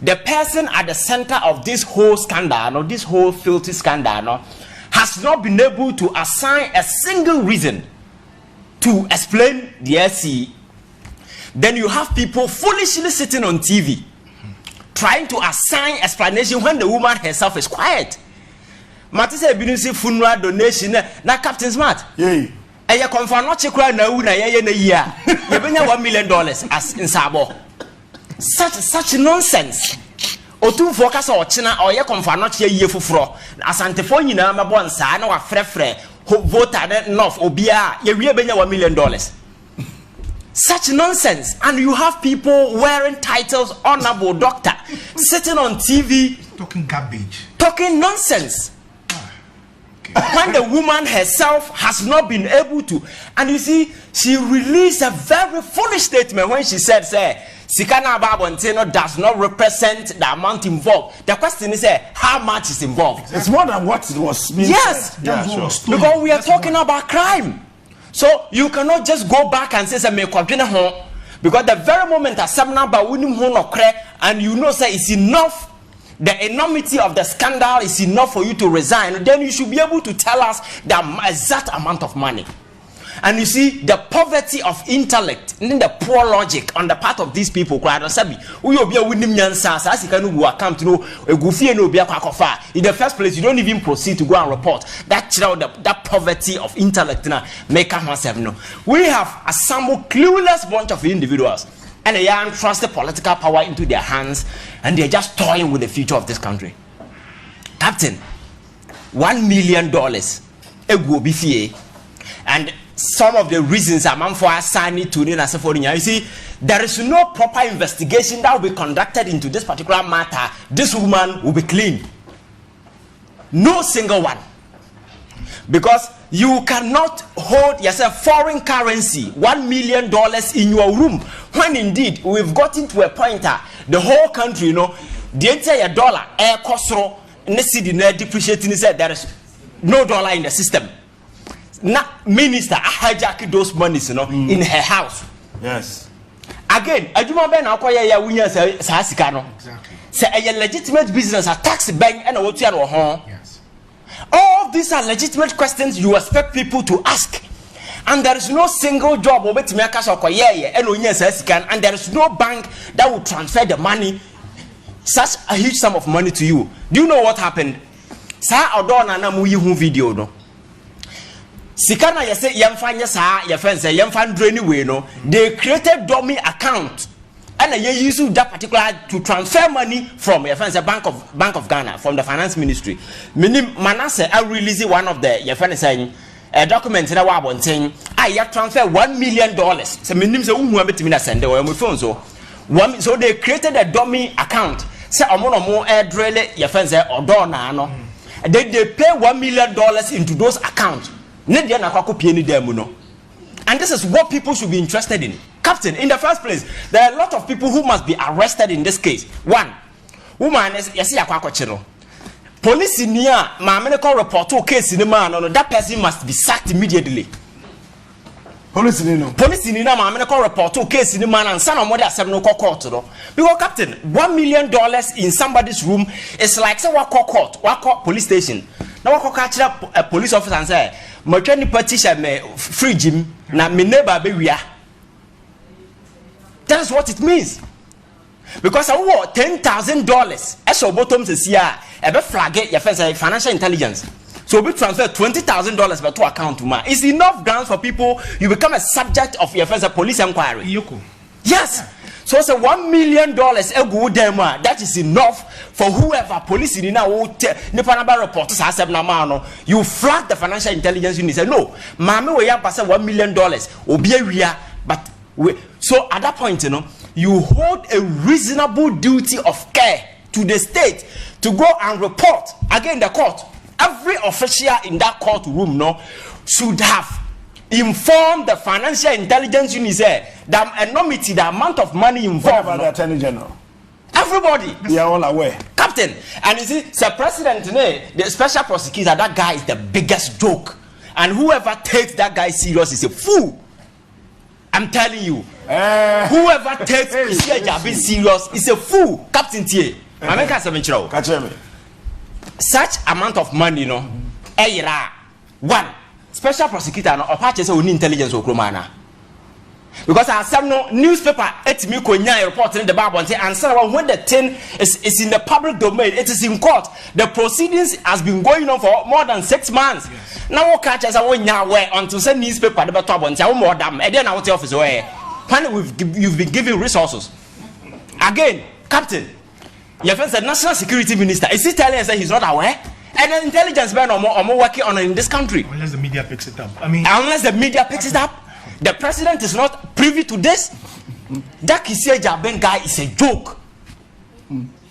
[SPEAKER 20] The person at the center of this whole scandal, or this whole filthy scandal, has not been able to assign a single reason to explain the SC. Then you have people foolishly sitting on TV trying to assign explanation when the woman herself is quiet. Matise binusi funeral donation na Captain Smart.
[SPEAKER 1] Yey.
[SPEAKER 20] Eye confirm no chekura na wu na ye na yia. Ye benya $1 million as in Sabo. Such nonsense. Otumfo ka se ochina oye confirm no che yie foforo. Asantefo nyina mabo nsa na wa frefre voter enough obia ye wie benya $1 million. Such nonsense. And you have people wearing titles, honorable doctor, sitting on TV
[SPEAKER 13] talking garbage,
[SPEAKER 20] talking nonsense. When the woman herself has not been able to, and you see, she released a very foolish statement when she said, say, Sikana Babontino does not represent the amount involved. The question is, how much is involved?
[SPEAKER 1] It's more than what it was being
[SPEAKER 20] yes,
[SPEAKER 1] said. Yeah, sure.
[SPEAKER 20] Because we are talking about crime. So you cannot just go back and say, because the very moment a and you know, say, it's enough. The enormity of the scandal is enough for you to resign, then you should be able to tell us the exact amount of money. And you see, the poverty of intellect and the poor logic on the part of these people. In the first place, you don't even proceed to go and report. That poverty of intellect. We have assembled clueless bunch of individuals. And they entrust the political power into their hands, and they're just toying with the future of this country. Captain, $1 million and some of the reasons I'm for assigning to you see, there is no proper investigation that will be conducted into this particular matter. This woman will be clean. No single one. Because you cannot hold yourself foreign currency, $1 million in your room, when indeed we've gotten to a point the whole country, you know, the entire dollar, air cost, depreciating, said there is no dollar in the system. Now, minister hijacked those monies, you know, in her house.
[SPEAKER 1] Yes.
[SPEAKER 20] Again, I do not exactly. Say a legitimate business, a tax bank, and a hotel or home. Yes. All these are legitimate questions you expect people to ask. And there is no single job over to make us and there is no bank that will transfer the money, such a huge sum of money to you. Do you know what happened? Sa odona na mu yihu video no. Sikana yese yemfanye sa your friends say yemfan anyway no. They created dummy account and they use that particular to transfer money from your friends Bank of Ghana from the finance ministry. Minim Manasseh I release one of the your friends saying a document in a wabon saying I transfer $1 million. So minim say who betimi na send or my phone so they created a dummy account. Say omo more air drill your friends say odona no. They pay $1 million into those accounts. And this is what people should be interested in. Captain, in the first place, there are a lot of people who must be arrested in this case. One, woman is police in here, my medical report to case in the man, that person must be sacked immediately. Police in here, my medical report to case in the man, and son of mother seven no court. Because Captain, $1 million in somebody's room is like say what court, police station. Now what catch up a police officer and say, my training petition me free gym na me neighbor be we are. That's what it means. Because I want $10,000. As your bottom says here, a flag your financial intelligence. So we transfer $20,000 to account to man. It's enough grounds for people. You become a subject of your first police inquiry. Yes. So it's $1 million. That is enough for whoever police in now reporters has you flag the financial intelligence unit. Say no, mama we have $1 million. But so at that point, you know, you hold a reasonable duty of care to the state to go and report again the court. Every official in that courtroom should have informed the financial intelligence unit the enormity, the amount of money involved.
[SPEAKER 1] What about the Attorney General?
[SPEAKER 20] Everybody.
[SPEAKER 1] They are all aware.
[SPEAKER 20] Captain. And you see, Sir President, the special prosecutor, that guy is the biggest joke. And whoever takes that guy serious is a fool. I'm telling you. Whoever takes Jabi serious is a fool. Captain T. Such amount of money, one special prosecutor or patches of intelligence or cromana. Because I have no newspaper at me report in the Bible and say, and so when the thing is in the public domain, it is in court. The proceedings has been going on for more than 6 months. Yes. Now catch as I went now where until send newspaper the top and say more damn and then I will tell office where when you've been given resources. Again, Captain, your friend said National Security Minister, is he telling us that he's not aware? And the intelligence men are more working on it in this country.
[SPEAKER 21] Unless the media picks it up.
[SPEAKER 20] Unless the media picks it up, the president is not privy to this. That Kiseja Ben guy is a joke.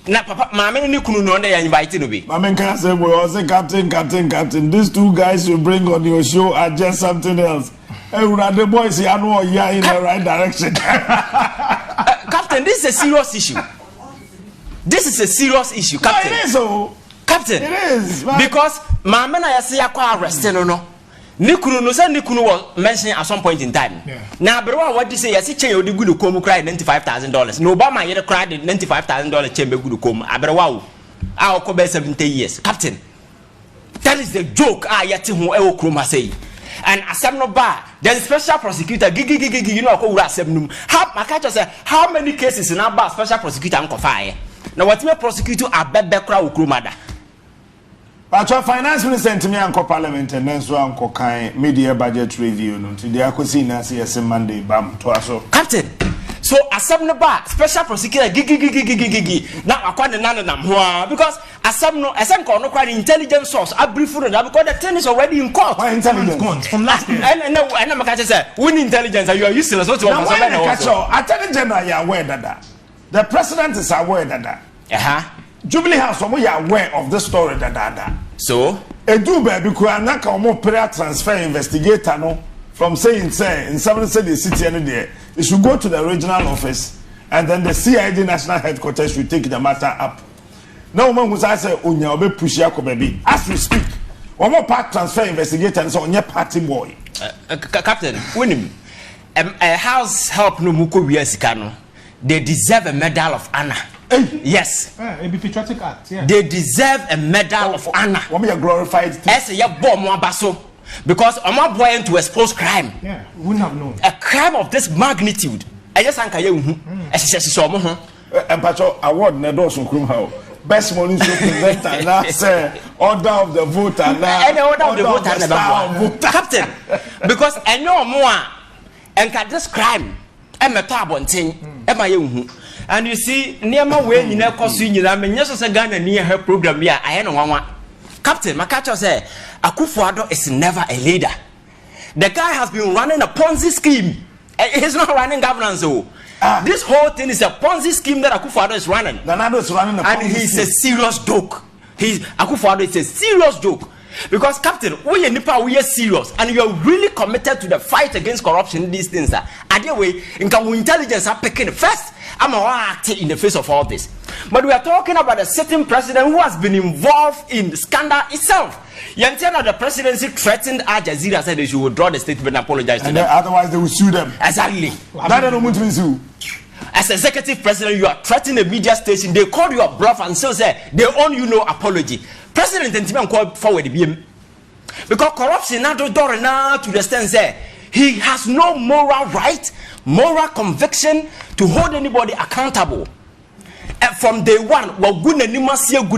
[SPEAKER 20] Now, Papa, Mamma, you couldn't know they are invited to be.
[SPEAKER 1] Mamma can say, well, say, Captain. These two guys you bring on your show are just something else. The boys say, I know you are in the right direction.
[SPEAKER 20] Captain, this is a serious issue. This is a serious issue, Captain.
[SPEAKER 1] No, it is so.
[SPEAKER 20] Captain,
[SPEAKER 1] it is.
[SPEAKER 20] Because Mamma, I say, I quite arrested, no. Nikunu was mentioning at some point in time. Now, but what do you say? I see you the good come cry $95,000. No Obama yet cried $95,000 chamber good come. Abrawa, I'll come 70 years. Captain, that is the joke. Yet who El Kroma say. And Asamoah Gyan, then special prosecutor, you know, how many cases in our special prosecutor and fire? Now, what me prosecutor are Bebekra Ukrumada.
[SPEAKER 1] But your finance minister to me uncle parliament and then so uncle kind media budget review no to the akusina CS Monday bam to us.
[SPEAKER 20] Captain. So Asamoah Gyan special prosecutor gigi now akwa nana na mhoa because Asamoah no quite intelligence source I brief for that because the thing is already in court.
[SPEAKER 1] Why intelligence
[SPEAKER 20] from last year. And I'm catch say when intelligence you are useless what you want to
[SPEAKER 1] say. Attorney General you aware that the president is aware that. Jubilee House, we are aware of this story.
[SPEAKER 20] So
[SPEAKER 1] Edu baby ku anaka omo prayer transfer investigator no from saying say in seven say the city any there. It should go to the regional office and then the CID national headquarters should take the matter up. Now woman who say onya obe push yako baby. As we speak, one more part transfer investigator is on your party boy.
[SPEAKER 20] Captain, when house help no muko wiasikano, they deserve a medal of honor. Yes.
[SPEAKER 14] A patriotic act. Yeah.
[SPEAKER 20] They deserve a medal of honor.
[SPEAKER 1] What be a glorified thing?
[SPEAKER 20] As a bomb baso. Because I'm not going to expose crime.
[SPEAKER 14] Yeah, we wouldn't have known.
[SPEAKER 20] A crime of this magnitude. I just think I
[SPEAKER 1] and Pacho award Nedos Krum best morning show presenter now say order of the voter now.
[SPEAKER 20] Any order of the voter never Captain. Because I know more and this crime. I'm a thing. And you see, near my way, you know, cause you know, I mean, yes, a gun near her program. Yeah, I know one. Captain, my catcher said, Akufo-Addo is never a leader. The guy has been running a Ponzi scheme. He's not running governance, though. This whole thing is a Ponzi scheme that Akufo-Addo is running.
[SPEAKER 1] Nanado is running a Ponzi scheme.
[SPEAKER 20] And he's a serious joke. Akufo-Addo is a serious joke. Because Captain, we are serious and you are really committed to the fight against corruption. These things are the way intelligence are picking first. I'm acting in the face of all this. But we are talking about a certain president who has been involved in the scandal itself. You understand that the presidency threatened Al Jazeera, said they should withdraw the statement and apologize to them.
[SPEAKER 1] Otherwise they will sue them.
[SPEAKER 20] Exactly.
[SPEAKER 1] That don't mean to sue.
[SPEAKER 20] As executive president, you are threatening a media station. They call you a bluff and so say they own you no apology. President Ntiman called forward the BM. Because corruption now to the extent say he has no moral right, moral conviction to hold anybody accountable. And from day one, well, Gunanimasia.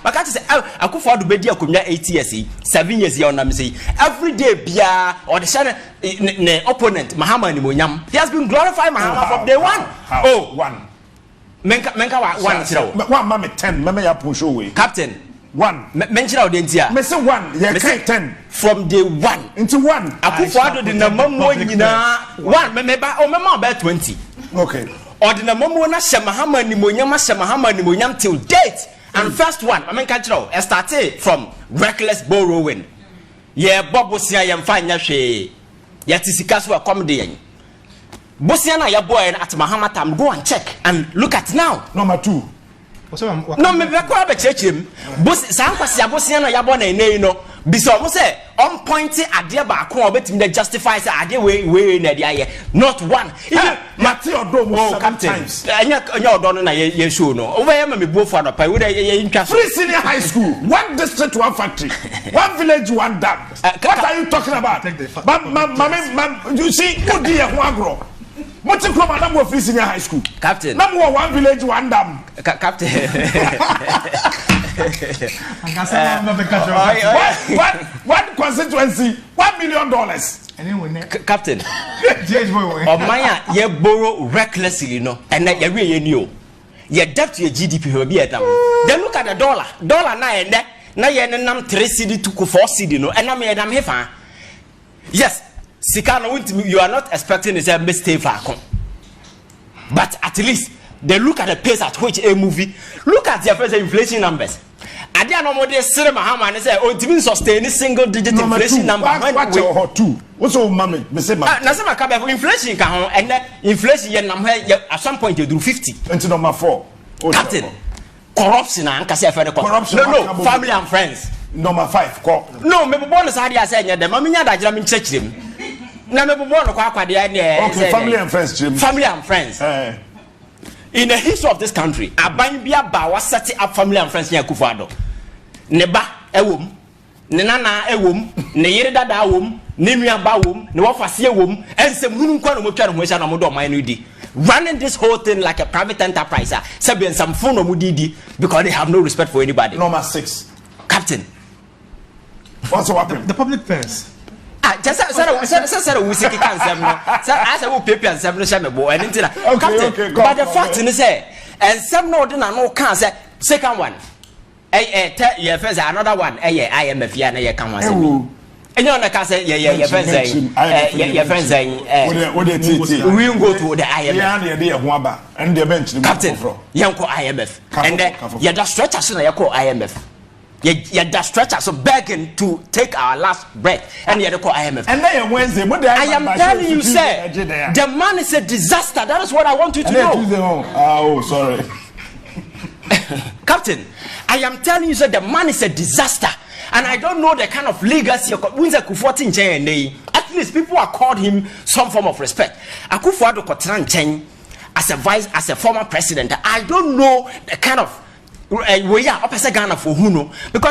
[SPEAKER 20] But I say, Akufo-Addo be dia kumya 8 years, 7 years here on Namsi. Every day, Bia or the Shana opponent, Mahama Nimonyam. He has been glorified Mahama from day one.
[SPEAKER 1] Oh, one.
[SPEAKER 20] Menka one zero.
[SPEAKER 1] One mama 10. Mama ya push away.
[SPEAKER 20] Captain.
[SPEAKER 1] One.
[SPEAKER 20] Mention out the India.
[SPEAKER 1] Me say one. Yeah, 10.
[SPEAKER 20] From day one.
[SPEAKER 1] Into one.
[SPEAKER 20] Akufo-Addo the number one. Memeba or mama about 20.
[SPEAKER 1] Okay.
[SPEAKER 20] Or the number one Mahama Nimonyam till date. And first one, I mean, control. I started from reckless borrowing. Yeah, Bob was here and fine. Yet is a comedy. Bosiana ya boy at Mahamatam, go and check and look at now.
[SPEAKER 1] Number 2.
[SPEAKER 20] No, me bakwa be check him. Sankwasi Bosiana ya boy na no. Biso mo say on pointing ade ba ko obetimi dey justify say ade we na dey not one.
[SPEAKER 1] Mati odo mo
[SPEAKER 20] sometimes. Anya odo no na ye show no. Over here me buo for no pa we dey ntwa.
[SPEAKER 1] Free senior high school, one district, one factory, one village, one dam. What are you talking about? You see, good dear who agro. What's the problem? I'm free senior high school.
[SPEAKER 20] Captain.
[SPEAKER 1] Number one village, one dam.
[SPEAKER 20] Captain.
[SPEAKER 1] One constituency, $1 million.
[SPEAKER 20] Captain. Maya, you borrow recklessly, and that you really knew. You debt to your GDP will be at them. Then look at the dollar. Dollar now you're 3 CD to 4 CD, and I'm here. Yes. Sikano, you are not expecting a mistake for but at least they look at the pace at which a movie. Look at their first inflation numbers. I didn't know what they say, Mahama, and say, oh, to sustain a single digit inflation number.
[SPEAKER 1] What's your 2? What's your mommy?
[SPEAKER 20] Nasema kabe inflation can and that inflation at some point you do 50.
[SPEAKER 1] Into number 4.
[SPEAKER 20] Captain, corruption and corruption. No, family and friends.
[SPEAKER 1] Number 5.
[SPEAKER 20] No, maybe bonus idea saying that I'm in church him.
[SPEAKER 1] Okay, family and friends, Jim.
[SPEAKER 20] Family and friends. In the history of this country, Abambia Bawa setting up family and friends near Akufo-Addo. Neba ewum, Nana ewum, Neyere dada ewum, Nimia bawum, Nwafasi ewum, and some Munkwan Muchan Wishan Modo Minudi. Running this whole thing like a private enterprise, Sabian some phone of Mudidi because they have no respect for anybody.
[SPEAKER 1] Number 6.
[SPEAKER 20] Captain.
[SPEAKER 1] What's happening?
[SPEAKER 14] The public purse.
[SPEAKER 20] Just said we see cancer. I said, paper and 7 Shambo and into that. Captain, but the fact is, and some no dinner no cancer. Second one, your first another one, IMF, Yana, come on. And you're not say, your friends saying, we will go to the IMF. And the bench, Captain, Yanko IMF. And you just stretch us in your IMF. You just stretch us so begging to take our last breath, and you call IMF.
[SPEAKER 1] And then Wednesday,
[SPEAKER 20] I am telling you, sir, the man is a disaster. That is what I want you to know.
[SPEAKER 1] Oh, sorry.
[SPEAKER 20] Captain, I am telling you, sir, the man is a disaster. And I don't know the kind of legacy. At least people have called him some form of respect. Akufo-Addo Kotran as a former president. I don't know the kind of because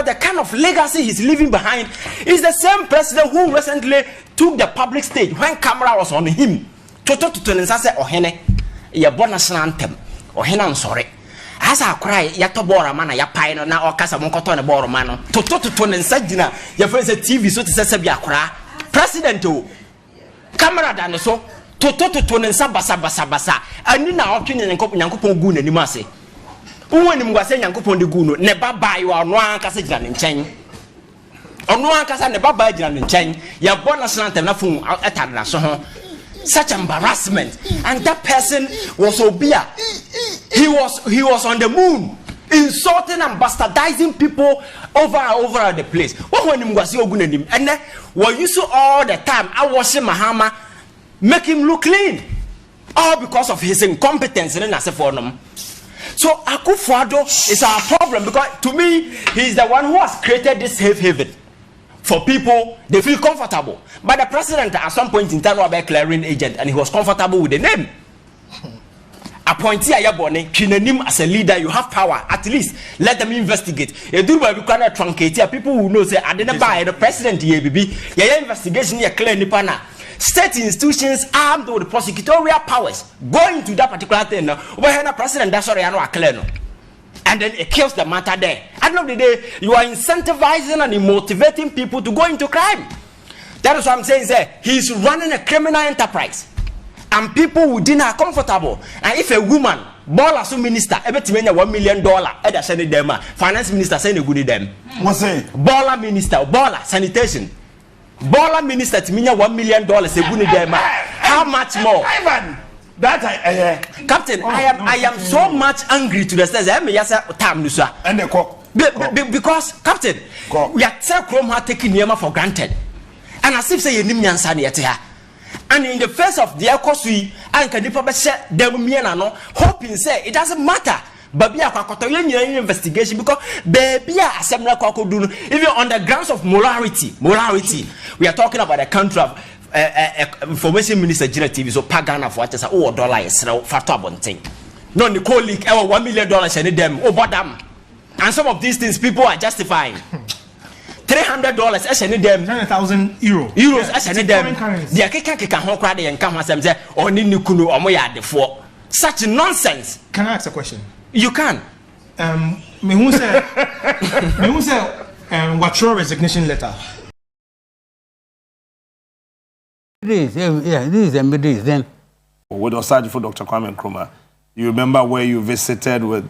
[SPEAKER 20] the kind of legacy he's leaving behind is the same president who recently took the public stage when camera was on him. Toto say ohene ya born national anthem. Ohene I'm sorry. As I cry, ya to bora man ya pai no na okasa monkoto ne bora man no. Toto nsa gina ya friends TV so te sese bia kra. President o camera da no so toto nsa basa ani na otwene nyankopon gu na nim ase. Unwani mgwase nyankopon de gu no ne baba yo ano ankasa gina ne nchen. Ono ankasa ne baba gina ne nchen. Ya born national anthem na fun etade na so ho. Such embarrassment, and that person was Obia. He was on the moon, insulting and bastardizing people over and over the place. What when him was and then we used to all the time I washing Mahama, make him look clean, all because of his incompetence in Asafoah. So Akufo-Addo is our problem because to me he is the one who has created this safe haven. For people, they feel comfortable. But the president at some point in time was a clearing agent and he was comfortable with the name. Appointee Ayabone, Kinanim as a leader, you have power. At least let them investigate. You do what you cannot truncate. People who know say I didn't buy the president baby. Your investigation here clear nipana. State institutions armed with prosecutorial powers go into that particular thing. Where the president that's sorry I know a clear no. And then it kills the matter there. At the end of the day, you are incentivizing and motivating people to go into crime. That is what I'm saying, sir. He's running a criminal enterprise. And people within are comfortable. And if a woman, baller so minister, everything $1 million, finance minister saying a good them.
[SPEAKER 1] What's it?
[SPEAKER 20] Baller minister, baller sanitation. Baller minister to me $1 million, a good them. How much more?
[SPEAKER 1] Ivan! That
[SPEAKER 20] Captain, I am so much angry to the sense because Captain, we are taking Yama for granted. And as if say you name and in the face of the Akosui and Kanipa share them hoping say it doesn't matter. Baby investigation because baby even on the grounds of morality, we are talking about a country of information minister Gina TV so pagana for what is $1 is factor abonting. No Nicole leak $1 million and them them. And some of these things people are justifying. $300 as any them
[SPEAKER 14] 100,000
[SPEAKER 20] euros as any them. The Akeka home cry and come as them say or Ninukunu or Moya the four. Such nonsense.
[SPEAKER 14] Can I ask a question?
[SPEAKER 20] You can.
[SPEAKER 14] Me who say what's your resignation letter?
[SPEAKER 21] This is a middle then.
[SPEAKER 1] With Osaji for Dr. Kwame Nkrumah, you remember where you visited with,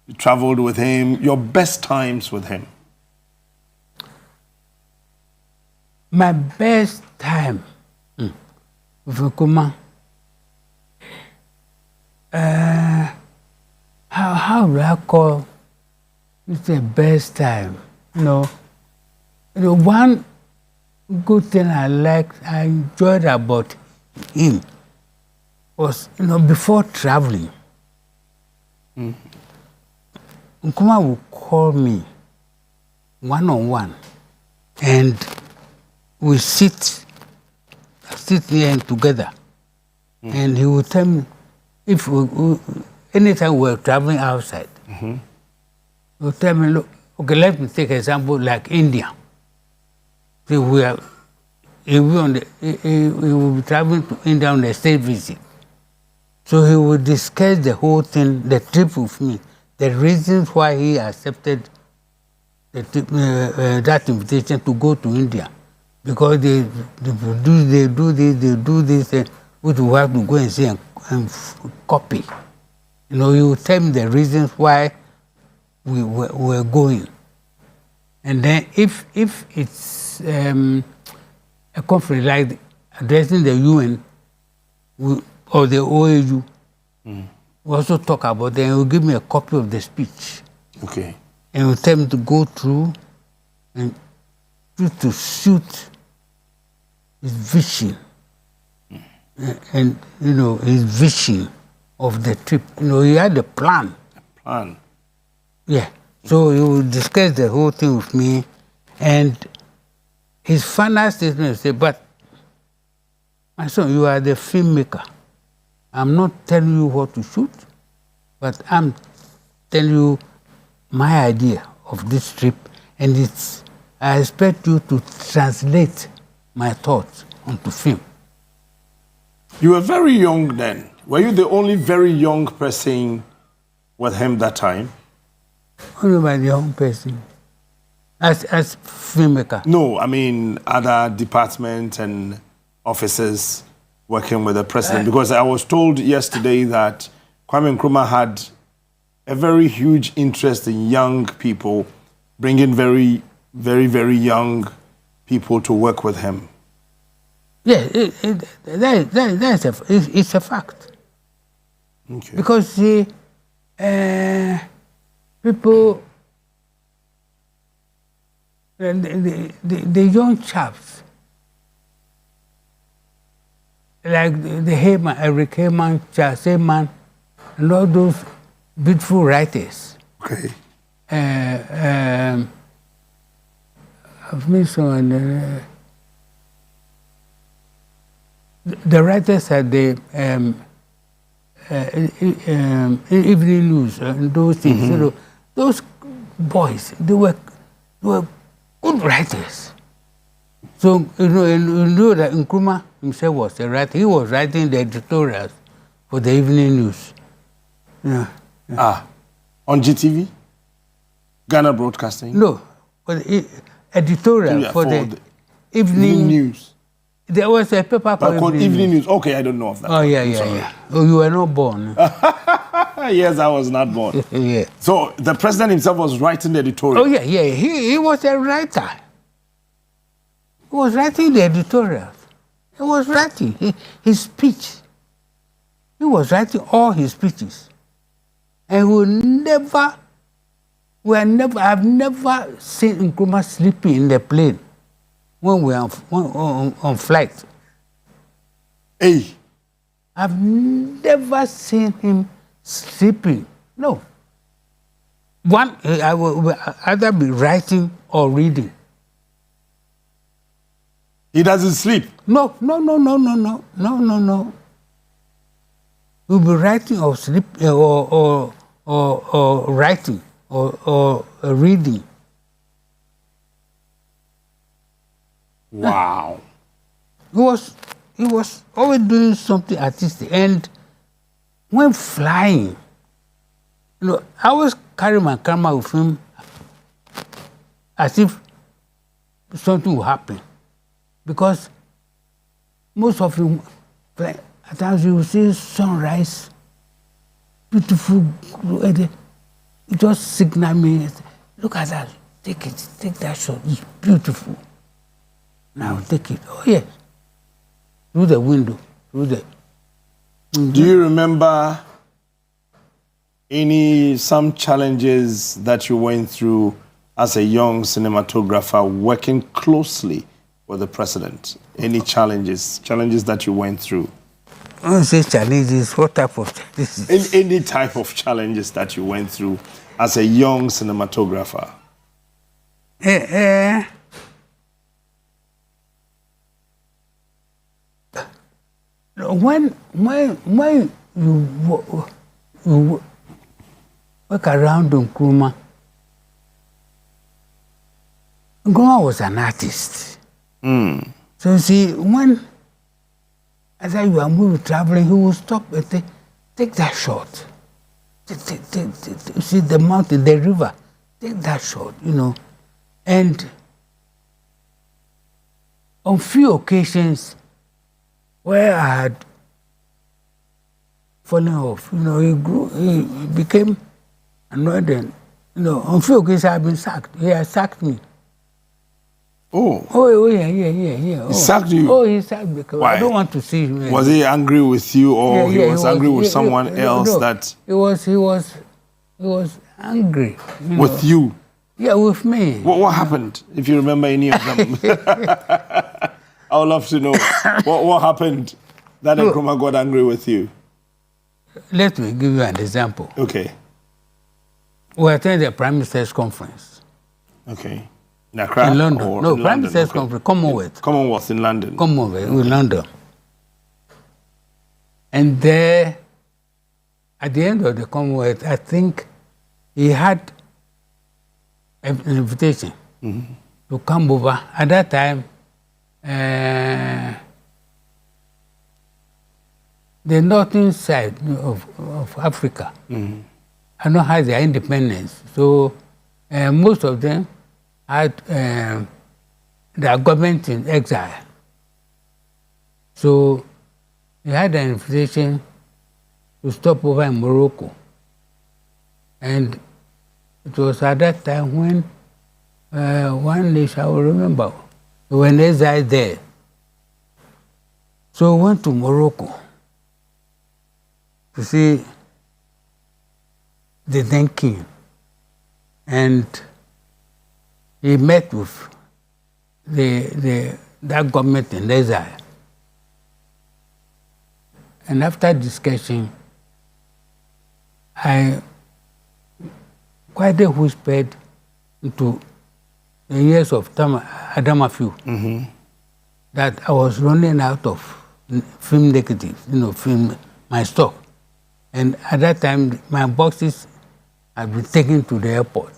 [SPEAKER 1] you traveled with him, your best times with him?
[SPEAKER 21] My best time with Nkrumah. How do I call it the best time? One good thing I enjoyed about him was, before traveling, Nkrumah would call me one-on-one and we sit here together. And he would tell me, if anytime we were traveling outside, he would tell me, look, okay, let me take an example like India. He will be traveling to India on a state visit. So he would discuss the whole thing, the trip with me, the reasons why he accepted that invitation to go to India. Because they do this, which we have to go and see and copy. You would tell me the reasons why we were going. And then if it's a conference like addressing the UN or the OAU, we also talk about it and will give me a copy of the speech.
[SPEAKER 1] Okay.
[SPEAKER 21] and you tell him to go through and to suit his vision. And his vision of the trip. He had a plan.
[SPEAKER 1] Plan.
[SPEAKER 21] Yeah. So he would discuss the whole thing with me, and his final statement said, "But my son, you are the filmmaker. I'm not telling you what to shoot, but I'm telling you my idea of this trip, and I expect you to translate my thoughts onto film."
[SPEAKER 1] You were very young then. Were you the only very young person with him that time?
[SPEAKER 21] Only by the young person. As filmmaker?
[SPEAKER 1] No, I mean other departments and officers working with the president. Because I was told yesterday that Kwame Nkrumah had a very huge interest in young people, bringing very, very, very young people to work with him.
[SPEAKER 21] Yeah, it's a fact.
[SPEAKER 1] Okay.
[SPEAKER 21] Because people, the young chaps, like the Heyman, Eric Heyman, Charles Heyman, and all those beautiful writers.
[SPEAKER 1] Okay.
[SPEAKER 21] I've made some. The writers at the evening news and those things,
[SPEAKER 1] Mm-hmm.
[SPEAKER 21] Those boys, they were good writers. So you know that Nkrumah himself was a writer. He was writing the editorials for the evening news. Yeah.
[SPEAKER 1] On GTV, Ghana Broadcasting.
[SPEAKER 21] No, but editorial for the evening
[SPEAKER 1] news.
[SPEAKER 21] There was a paper
[SPEAKER 1] called Evening News. Okay, I don't know of that.
[SPEAKER 21] Oh, yeah. Oh, you were not born.
[SPEAKER 1] Yes, I was not born.
[SPEAKER 21] Yeah.
[SPEAKER 1] So the president himself was writing the editorial.
[SPEAKER 21] Oh, yeah. He was a writer. He was writing the editorial. He was writing his speech. He was writing all his speeches. And I've never seen Nkrumah sleeping in the plane. When we are on flight.
[SPEAKER 1] Hey.
[SPEAKER 21] I've never seen him sleeping. No. One, I will either be writing or reading.
[SPEAKER 1] He doesn't sleep?
[SPEAKER 21] No. He'll be writing or sleep or writing or reading.
[SPEAKER 1] Wow.
[SPEAKER 21] He was always doing something artistic. And when flying, I always carry my camera with him as if something will happen. Because most of him, at times you will see sunrise, beautiful, it just signal me, look at that, take that shot, it's beautiful. Now take it. Oh yes. Through the window. Do
[SPEAKER 1] you remember some challenges that you went through as a young cinematographer working closely with the president? Any challenges that you went through?
[SPEAKER 21] I don't say challenges. What type of challenges?
[SPEAKER 1] Any type of challenges that you went through as a young cinematographer?
[SPEAKER 21] When you work around Nkrumah was an artist. So see, as you are moving, traveling, he will stop and take that shot. See the mountain, the river, take that shot, And on few occasions, where I had fallen off, he became annoyed and, on few occasions I've been sacked. He has sacked me. Oh, yeah.
[SPEAKER 1] He sacked you?
[SPEAKER 21] Oh, he sacked me because I don't want to see him.
[SPEAKER 1] Was he angry with you or he was angry with someone else that...
[SPEAKER 21] He was angry.
[SPEAKER 1] With you?
[SPEAKER 21] Yeah, with me.
[SPEAKER 1] What happened, if you remember any of them? I would love to know what happened that Nkrumah got angry with you.
[SPEAKER 21] Let me give you an example.
[SPEAKER 1] Okay.
[SPEAKER 21] We attended the Prime Minister's conference.
[SPEAKER 1] Okay. In Accra?
[SPEAKER 21] In London.
[SPEAKER 1] Or
[SPEAKER 21] No,
[SPEAKER 1] in
[SPEAKER 21] Prime
[SPEAKER 1] London?
[SPEAKER 21] Minister's
[SPEAKER 1] Okay.
[SPEAKER 21] conference, Commonwealth.
[SPEAKER 1] Commonwealth in London.
[SPEAKER 21] Commonwealth in London. And there, at the end of the Commonwealth, I think he had an invitation to come over. At that time, the northern side of Africa, I know had their independence. So most of them had their government in exile. So he had an invitation to stop over in Morocco. And it was at that time when one nation, I will remember, they were in exile there. So we went to Morocco to see the then king. And he met with that government in exile. And after discussion, I quietly whispered into the ears of Adamafiu that I was running out of film negatives, film, my stock. And at that time, my boxes had been taken to the airport.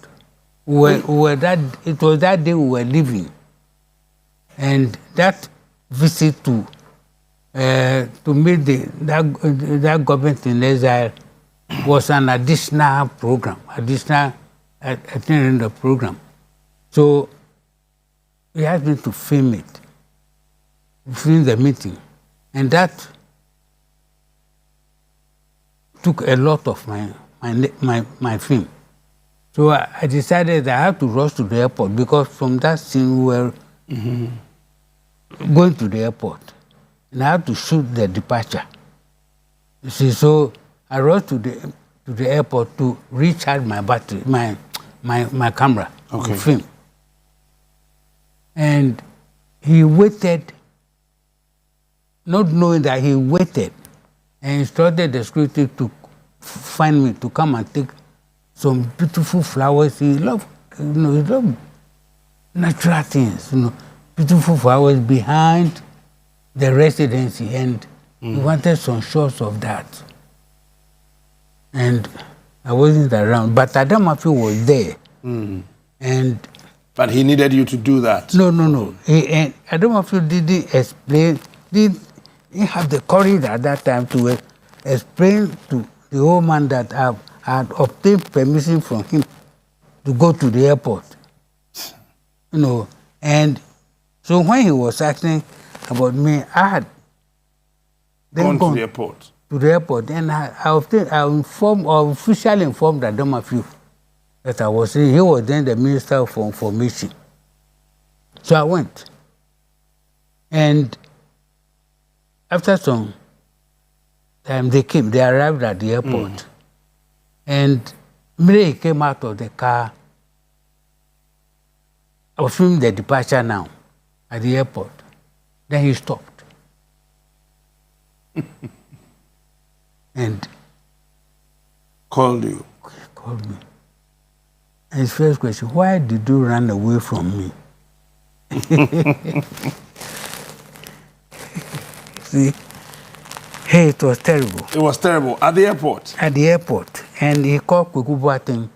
[SPEAKER 21] It was that day we were leaving. And that visit to meet that government in exile was an additional program, attending the program. So he asked me to film it, film the meeting. And that took a lot of my film. So I decided that I had to rush to the airport because from that scene we were going to the airport. And I had to shoot the departure. You see, so I rushed to the airport to recharge my battery, my camera, to film. And he waited, not knowing that he waited, and instructed the security to find me, to come and take some beautiful flowers. He loved, he loved natural things, beautiful flowers behind the residency, and he wanted some shots of that. And I wasn't around, but Adamafiu was there.
[SPEAKER 1] But he needed you to do that.
[SPEAKER 21] No. Adamafiu didn't explain, didn't have the courage at that time to explain to the old man that I had obtained permission from him to go to the airport. And so when he was asking about me, I had then
[SPEAKER 1] gone to the airport.
[SPEAKER 21] To the airport, and I officially informed Adamafiu that I was in. He was then the Minister for Information. So I went. And after some time, they arrived at the airport. And immediately he came out of the car. I was filming the departure now at the airport. Then he stopped. And
[SPEAKER 1] called you.
[SPEAKER 21] Called me. And his first question, why did you run away from me? See? Hey, it was terrible.
[SPEAKER 1] It was terrible. At the airport?
[SPEAKER 21] At the airport. And he called Kweku Boateng.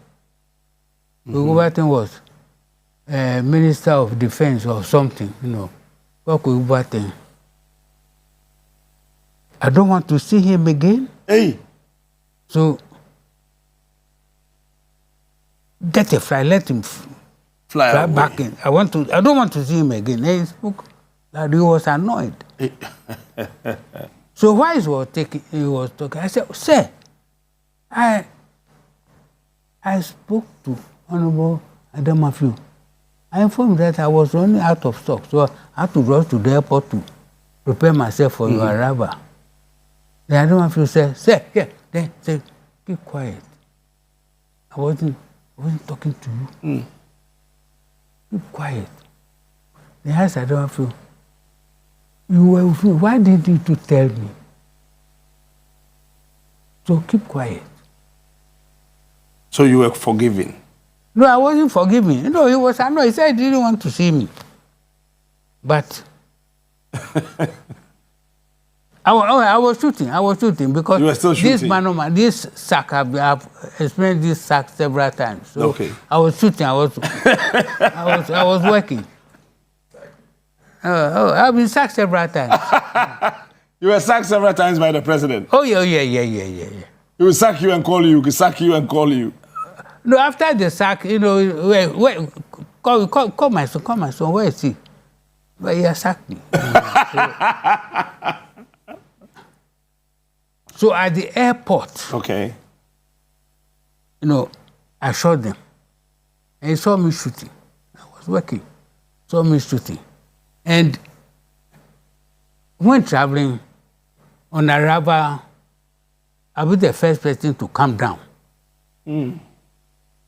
[SPEAKER 21] Kweku Boateng was Minister of Defense or something, Called Kweku Boateng. I don't want to see him again.
[SPEAKER 1] Hey.
[SPEAKER 21] So, get a flight, let him fly back in. I don't want to see him again. He spoke that he was annoyed. So while he was talking, I said, sir, I spoke to Honorable Adamafiu. I informed that I was running out of stock, so I had to rush to the airport to prepare myself for your arrival. Then Adamafiu said, sir, then said, keep quiet. I wasn't talking to you. keep quiet. The house I don't feel. You were with me. Why didn't you tell me? So keep quiet.
[SPEAKER 1] So you were forgiven?
[SPEAKER 21] No, I wasn't forgiving. No, he was annoyed. He said he didn't want to see me. But I was shooting because
[SPEAKER 1] you were still shooting.
[SPEAKER 21] This man, this sack, I've explained this sack several times. So
[SPEAKER 1] okay.
[SPEAKER 21] I was shooting. I was working. I've been sacked several times.
[SPEAKER 1] You were sacked several times by the president?
[SPEAKER 21] Oh, yeah.
[SPEAKER 1] He will sack you and call you. He will sack you and call you.
[SPEAKER 21] No, after the sack, call my son. Where is he? But he has sacked me. So at the airport,
[SPEAKER 1] okay,
[SPEAKER 21] I shot them. And he saw me shooting. I was working. Saw me shooting. And when traveling on arrival, I'll be the first person to come down.
[SPEAKER 1] Mm.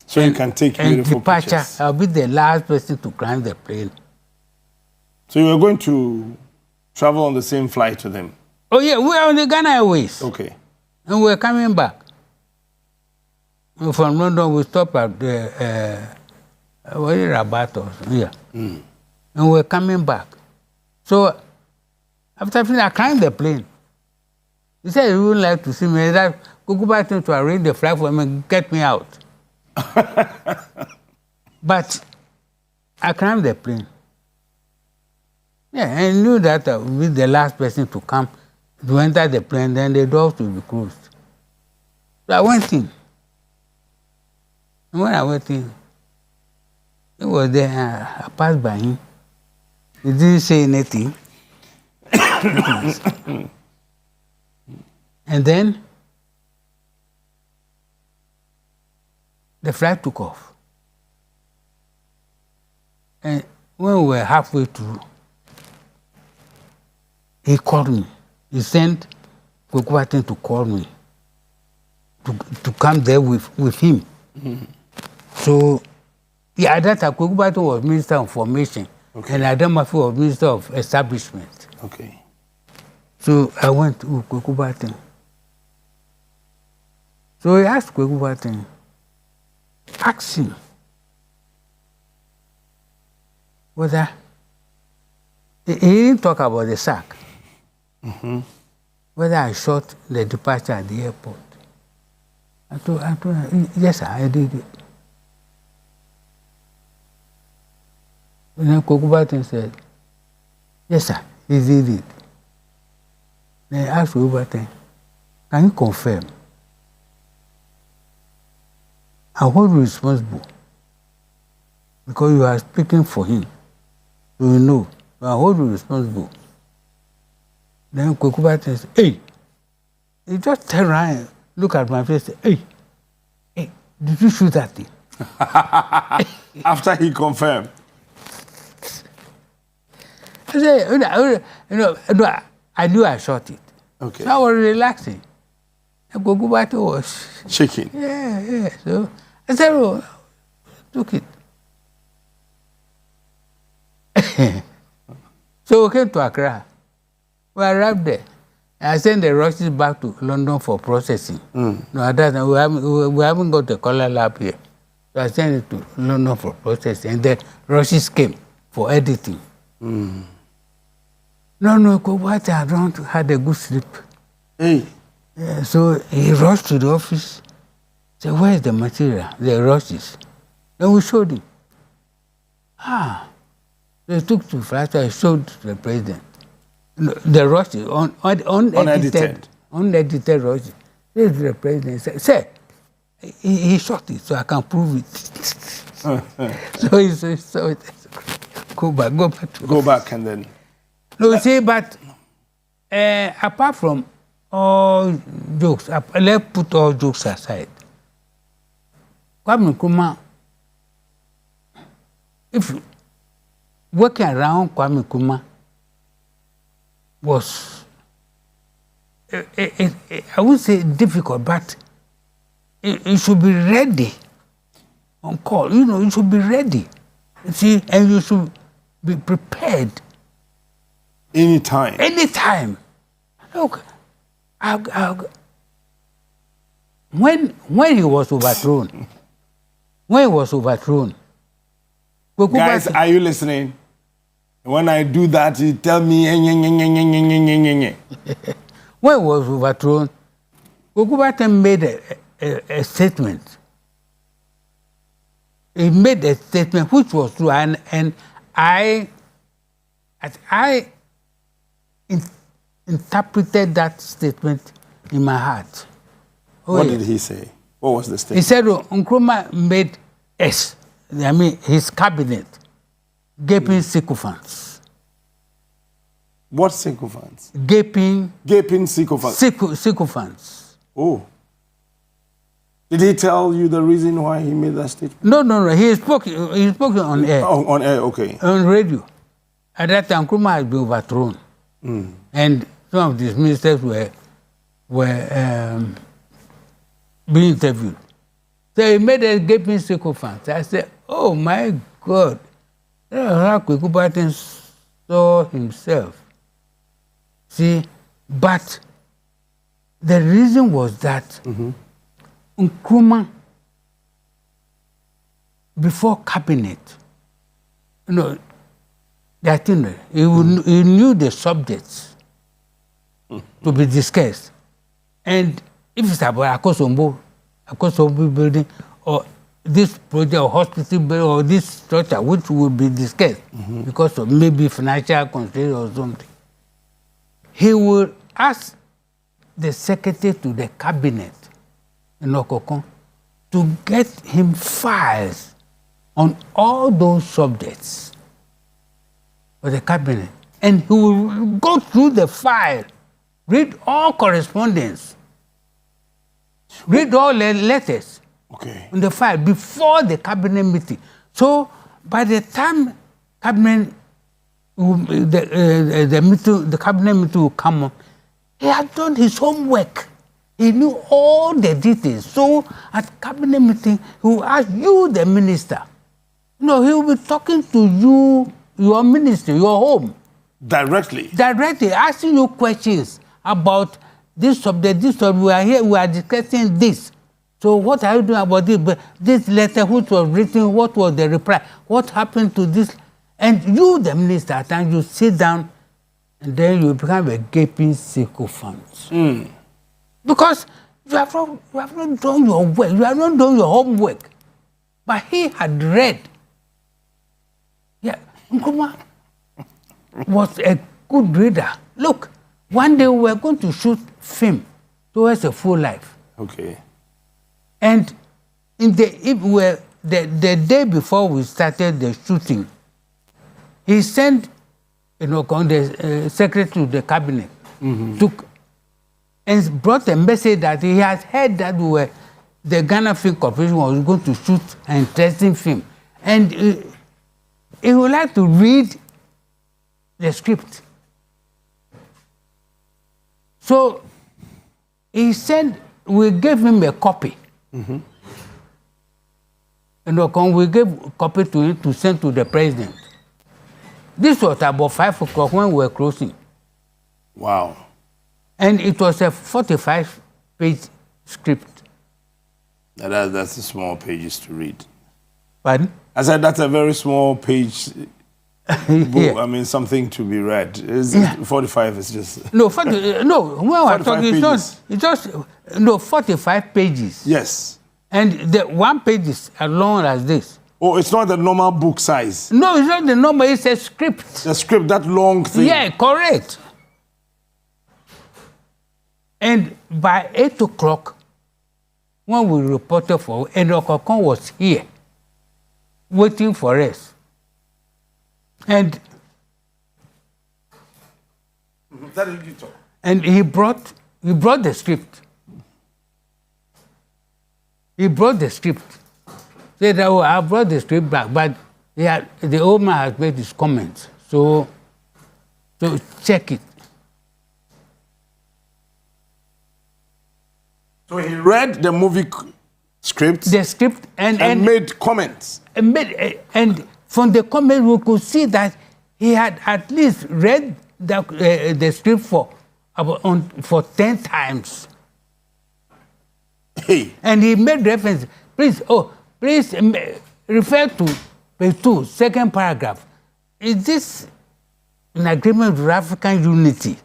[SPEAKER 1] So you can take beautiful
[SPEAKER 21] departure,
[SPEAKER 1] pictures.
[SPEAKER 21] I'll be the last person to climb the plane.
[SPEAKER 1] So you were going to travel on the same flight to them?
[SPEAKER 21] Oh, yeah, we were on the Ghana Airways.
[SPEAKER 1] Okay.
[SPEAKER 21] And we were coming back. And from London, we stopped at the Rabat or something. Yeah.
[SPEAKER 1] Mm.
[SPEAKER 21] And we were coming back. So after finishing, I climbed the plane. He said he wouldn't like to see me. That go back to arrange the flight for me and get me out. But I climbed the plane. Yeah, I knew that I would be the last person to come to enter the plane, then the doors would be closed. So I went in. And when I went in, he was there. I passed by him. He didn't say anything. And then the flight took off. And when we were halfway through, he called me. He sent Kwekubaten to call me to come there with him. Mm-hmm. So, yeah, at that time, Kwekubaten was Minister of Information, okay, and Adam Mafi was Minister of Establishment.
[SPEAKER 1] Okay.
[SPEAKER 21] So I went to Kwekubaten. So he asked Kwekubaten, ask him whether he didn't talk about the sack. Mm-hmm. Whether I shot the departure at the airport. I told him, yes, sir, I did it. And then Kwekubaten said, yes, sir, he did it. Then I asked Kwekubaten, can you confirm? I hold you responsible because you are speaking for him. So you know, I hold you responsible. Then Kwekubaten said, hey, he just turned around and looked at my face and said, hey, did you shoot that thing?
[SPEAKER 1] After he confirmed.
[SPEAKER 21] I said, I knew I shot it.
[SPEAKER 1] Okay.
[SPEAKER 21] So I was relaxing. And Kwekubaten was
[SPEAKER 1] shaking.
[SPEAKER 21] Yeah. So I said, oh, took it. So we came to Accra. We arrived there. I sent the rushes back to London for processing. Mm. No, at that time, we haven't got the color lab here. So I sent it to London for processing. And the rushes came for editing. Mm. No, Kwekubaten had a good sleep.
[SPEAKER 1] Hey.
[SPEAKER 21] Yeah, so he rushed to the office. Said, where is the material? The rushes. Then we showed him. They took to flat. I showed the president. The rushes, unedited rushes. The president said, sir, he shot it, so I can prove it. So he said, go back
[SPEAKER 1] and then.
[SPEAKER 21] No, see, but apart from all jokes, let's put all jokes aside. Kwame Nkrumah, if working around Kwame Nkrumah was, I wouldn't say difficult, but it should be ready on call. You should be ready. See, and you should be prepared.
[SPEAKER 1] Anytime.
[SPEAKER 21] Anytime. Look, when he was overthrown,
[SPEAKER 1] guys, are you listening? When I do that, you tell me.
[SPEAKER 21] When he was overthrown, Gokubate made a statement. He made a statement which was true, and I interpreted that statement in my heart.
[SPEAKER 1] What did he say? What was the statement?
[SPEAKER 21] He said Nkrumah made his cabinet gaping sycophants.
[SPEAKER 1] What sycophants?
[SPEAKER 21] Gaping
[SPEAKER 1] sycophants.
[SPEAKER 21] Sycophants.
[SPEAKER 1] Oh. Did he tell you the reason why he made that statement?
[SPEAKER 21] No. He spoke on air.
[SPEAKER 1] Oh, on air, okay.
[SPEAKER 21] On radio. At that time, Nkrumah had been overthrown. And some of these ministers were being interviewed. So he made a gaping sycophant. I said, oh my God. How Gokubate saw himself. See, but the reason was that Nkrumah, before cabinet, that he knew the subjects to be discussed. And if it's about Akosombo building, or this project or hospital building, or this structure which will be discussed because of maybe financial constraints or something, he will ask the secretary to the cabinet in Okokon to get him files on all those subjects for the cabinet. And he will go through the file, read all correspondence, read all the letters in the file before the cabinet meeting. So by the time cabinet, the cabinet meeting will come up, he had done his homework. He knew all the details. So at cabinet meeting, he will ask you, the minister. He will be talking to you, your minister, your home.
[SPEAKER 1] Directly,
[SPEAKER 21] asking you questions about this subject, we are here, we are discussing this. So what are you doing about this? But this letter which was written, what was the reply? What happened to this? And you, the minister, at times you sit down and then you become a gaping sycophant. Because you have not done your work, you have not done your homework. But he had read. Yeah, Nkrumah was a good reader. Look, one day we were going to shoot film towards a full life.
[SPEAKER 1] Okay.
[SPEAKER 21] And the day before we started the shooting, he sent, the secretary to the cabinet, and brought a message that he has heard that the Ghana Film Corporation was going to shoot an interesting film. And he would like to read the script. So he said we gave him a copy. And we gave a copy to him to send to the president. This was about 5 o'clock when we were closing.
[SPEAKER 1] Wow.
[SPEAKER 21] And it was a 45-page script.
[SPEAKER 1] That's a small pages to read.
[SPEAKER 21] Pardon?
[SPEAKER 1] I said that's a very small page book. I mean, something to be read. 45 is just...
[SPEAKER 21] No, when I was talking, it's just 45 pages.
[SPEAKER 1] Yes.
[SPEAKER 21] And the one page is as long as this.
[SPEAKER 1] Oh, it's not the normal book size?
[SPEAKER 21] No, it's not the normal, it's a script.
[SPEAKER 1] The script, that long thing?
[SPEAKER 21] Yeah, correct. And by 8 o'clock, when we reported for, and Okokon was here, waiting for us. And he brought the script. He brought the script. Said, oh, I brought the script back, but the old man has made his comments. So check it.
[SPEAKER 1] So he read the movie script.
[SPEAKER 21] The script and
[SPEAKER 1] made comments.
[SPEAKER 21] And from the comments, we could see that he had at least read the script for 10 times.
[SPEAKER 1] Hey.
[SPEAKER 21] And he made reference. Please refer to page 2, second paragraph. Is this in agreement with African unity?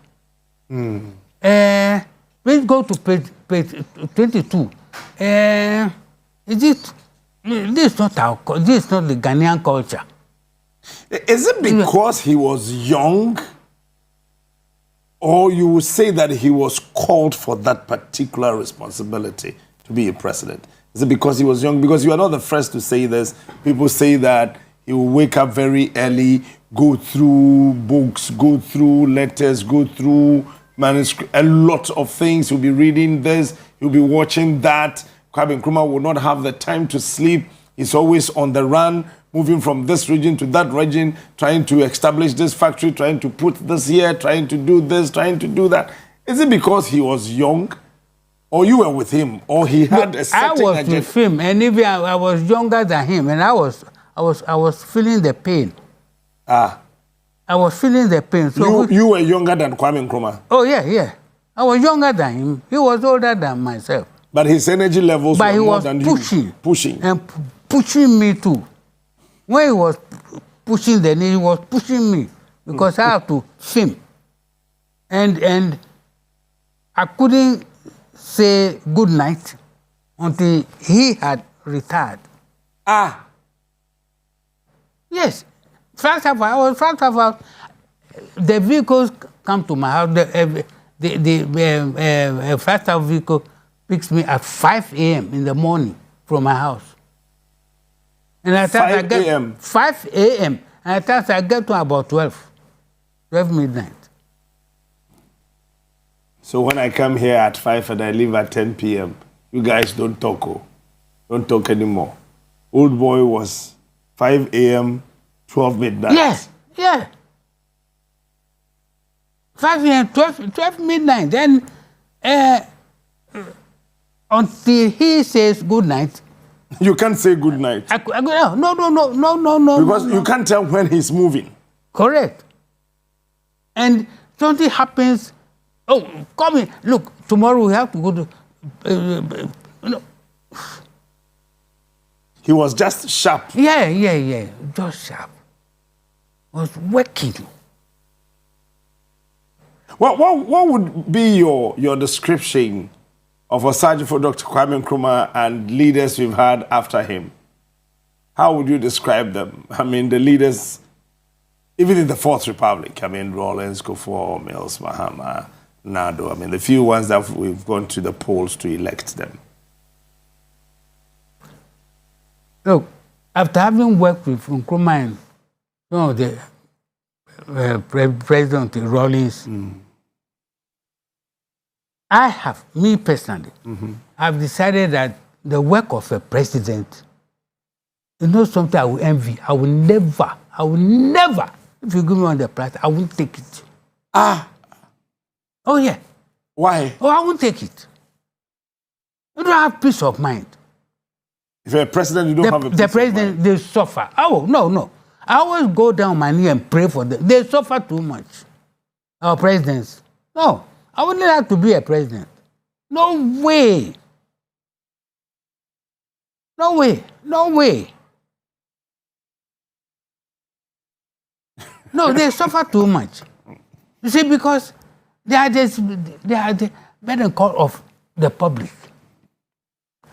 [SPEAKER 21] Please go to page 22. This is not the Ghanaian culture.
[SPEAKER 1] Is it because he was young, or you would say that he was called for that particular responsibility to be a president? Is it because he was young? Because you are not the first to say this. People say that he will wake up very early, go through books, go through letters, go through manuscript, a lot of things. He'll be reading this, he'll be watching that. Kwame Nkrumah will not have the time to sleep. He's always on the run, moving from this region to that region, trying to establish this factory, trying to put this here, trying to do this, trying to do that. Is it because he was young, or you were with him, or he had a certain
[SPEAKER 21] agenda? I was with him, and even I was younger than him, and I was feeling the pain. I was feeling the pain. So
[SPEAKER 1] you were younger than Kwame Nkrumah?
[SPEAKER 21] Oh, yeah. I was younger than him. He was older than myself.
[SPEAKER 1] But his energy levels were more than
[SPEAKER 21] pushing,
[SPEAKER 1] you. Pushing.
[SPEAKER 21] And pushing me too. When he was pushing the knee, he was pushing me because I have to film. And I couldn't say good night until he had retired. Yes. First of all, the vehicles come to my house. The first vehicle picks me at 5 a.m. in the morning from my house. And at times
[SPEAKER 1] 5 a.m.
[SPEAKER 21] 5 a.m. And at times I get to about 12 midnight.
[SPEAKER 1] So when I come here at 5 and I leave at 10 p.m., you guys don't talk. Don't talk anymore. Old boy was 5 a.m., 12 midnight.
[SPEAKER 21] Yes, yeah. 5 a.m., 12 midnight. Then until he says good night.
[SPEAKER 1] You can't say good night.
[SPEAKER 21] No.
[SPEAKER 1] Because you can't tell when he's moving.
[SPEAKER 21] Correct. And something happens. Oh, come in. Look, tomorrow we have to go to.
[SPEAKER 1] He was just sharp.
[SPEAKER 21] Yeah. Just sharp. Was working.
[SPEAKER 1] What would be your description of Osagyefo for Dr. Kwame Nkrumah and leaders we've had after him? How would you describe them? I mean, the leaders, even in the Fourth Republic, I mean, Rawlings, Kufuor, Mills, Mahama, Nado, I mean, the few ones that we've gone to the polls to elect them.
[SPEAKER 21] Look, after having worked with Nkrumah and some of the President Rawlings, I have, me personally, I've decided that the work of a president is not something I will envy. I will never, if you give me on the platter, I won't take it. Oh, yeah.
[SPEAKER 1] Why?
[SPEAKER 21] Oh, I won't take it. You don't have peace of mind.
[SPEAKER 1] If you're a president, you don't have a peace
[SPEAKER 21] The president,
[SPEAKER 1] of mind.
[SPEAKER 21] they suffer. Oh, no. I always go down on my knee and pray for them. They suffer too much. Our presidents. No. I wouldn't like to be a president. No way. No way. No, they suffer too much. You see, because they are the better call of the public.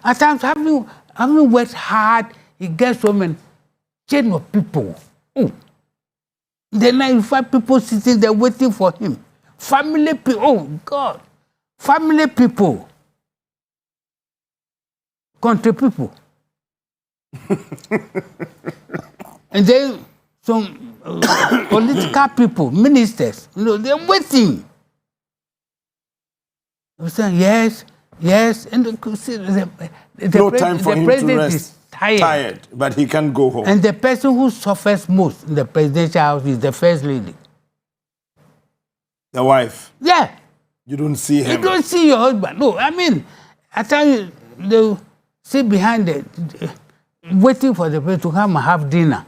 [SPEAKER 21] At times, having worked hard, he gets home and chain of people. Then you find people sitting there waiting for him. Family people, oh God. Family people. Country people. And then some political people, ministers, they're waiting. They're saying, yes. And
[SPEAKER 1] no time for him to rest.
[SPEAKER 21] Is tired,
[SPEAKER 1] but he can't go home.
[SPEAKER 21] And the person who suffers most in the presidential house is the first lady.
[SPEAKER 1] The wife?
[SPEAKER 21] Yeah.
[SPEAKER 1] You don't see him?
[SPEAKER 21] You don't see your husband. No, I mean, I tell you, they'll sit behind waiting for the person to come and have dinner.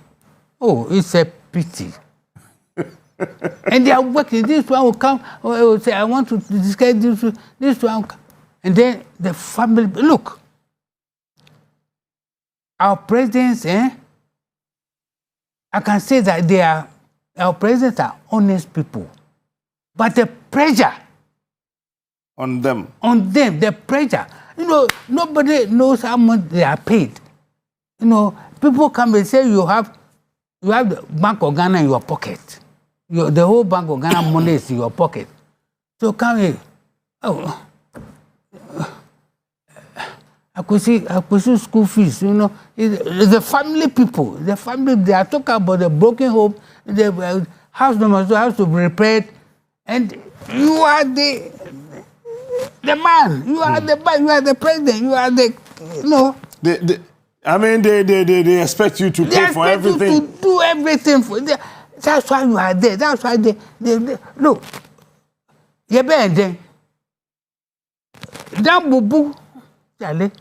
[SPEAKER 21] Oh, it's a pity. And they are working. This one will come. Will say, I want to discuss this. This one, and then the family. Look, our presidents. I can say that our presidents are honest people, but the pressure
[SPEAKER 1] on them,
[SPEAKER 21] the pressure. Nobody knows how much they are paid. People come and say you have the Bank of Ghana in your pocket. The whole Bank of Ghana money is in your pocket. So come here. I could see school fees. The family people. The family. They are talking about the broken home. The house numbers has to be repaired, and you are the man. You are the man. You are the president. You are
[SPEAKER 1] They expect you to pay for everything.
[SPEAKER 21] You to do everything for them. That's why you are there. That's why they look. You better that bubu, Charlie.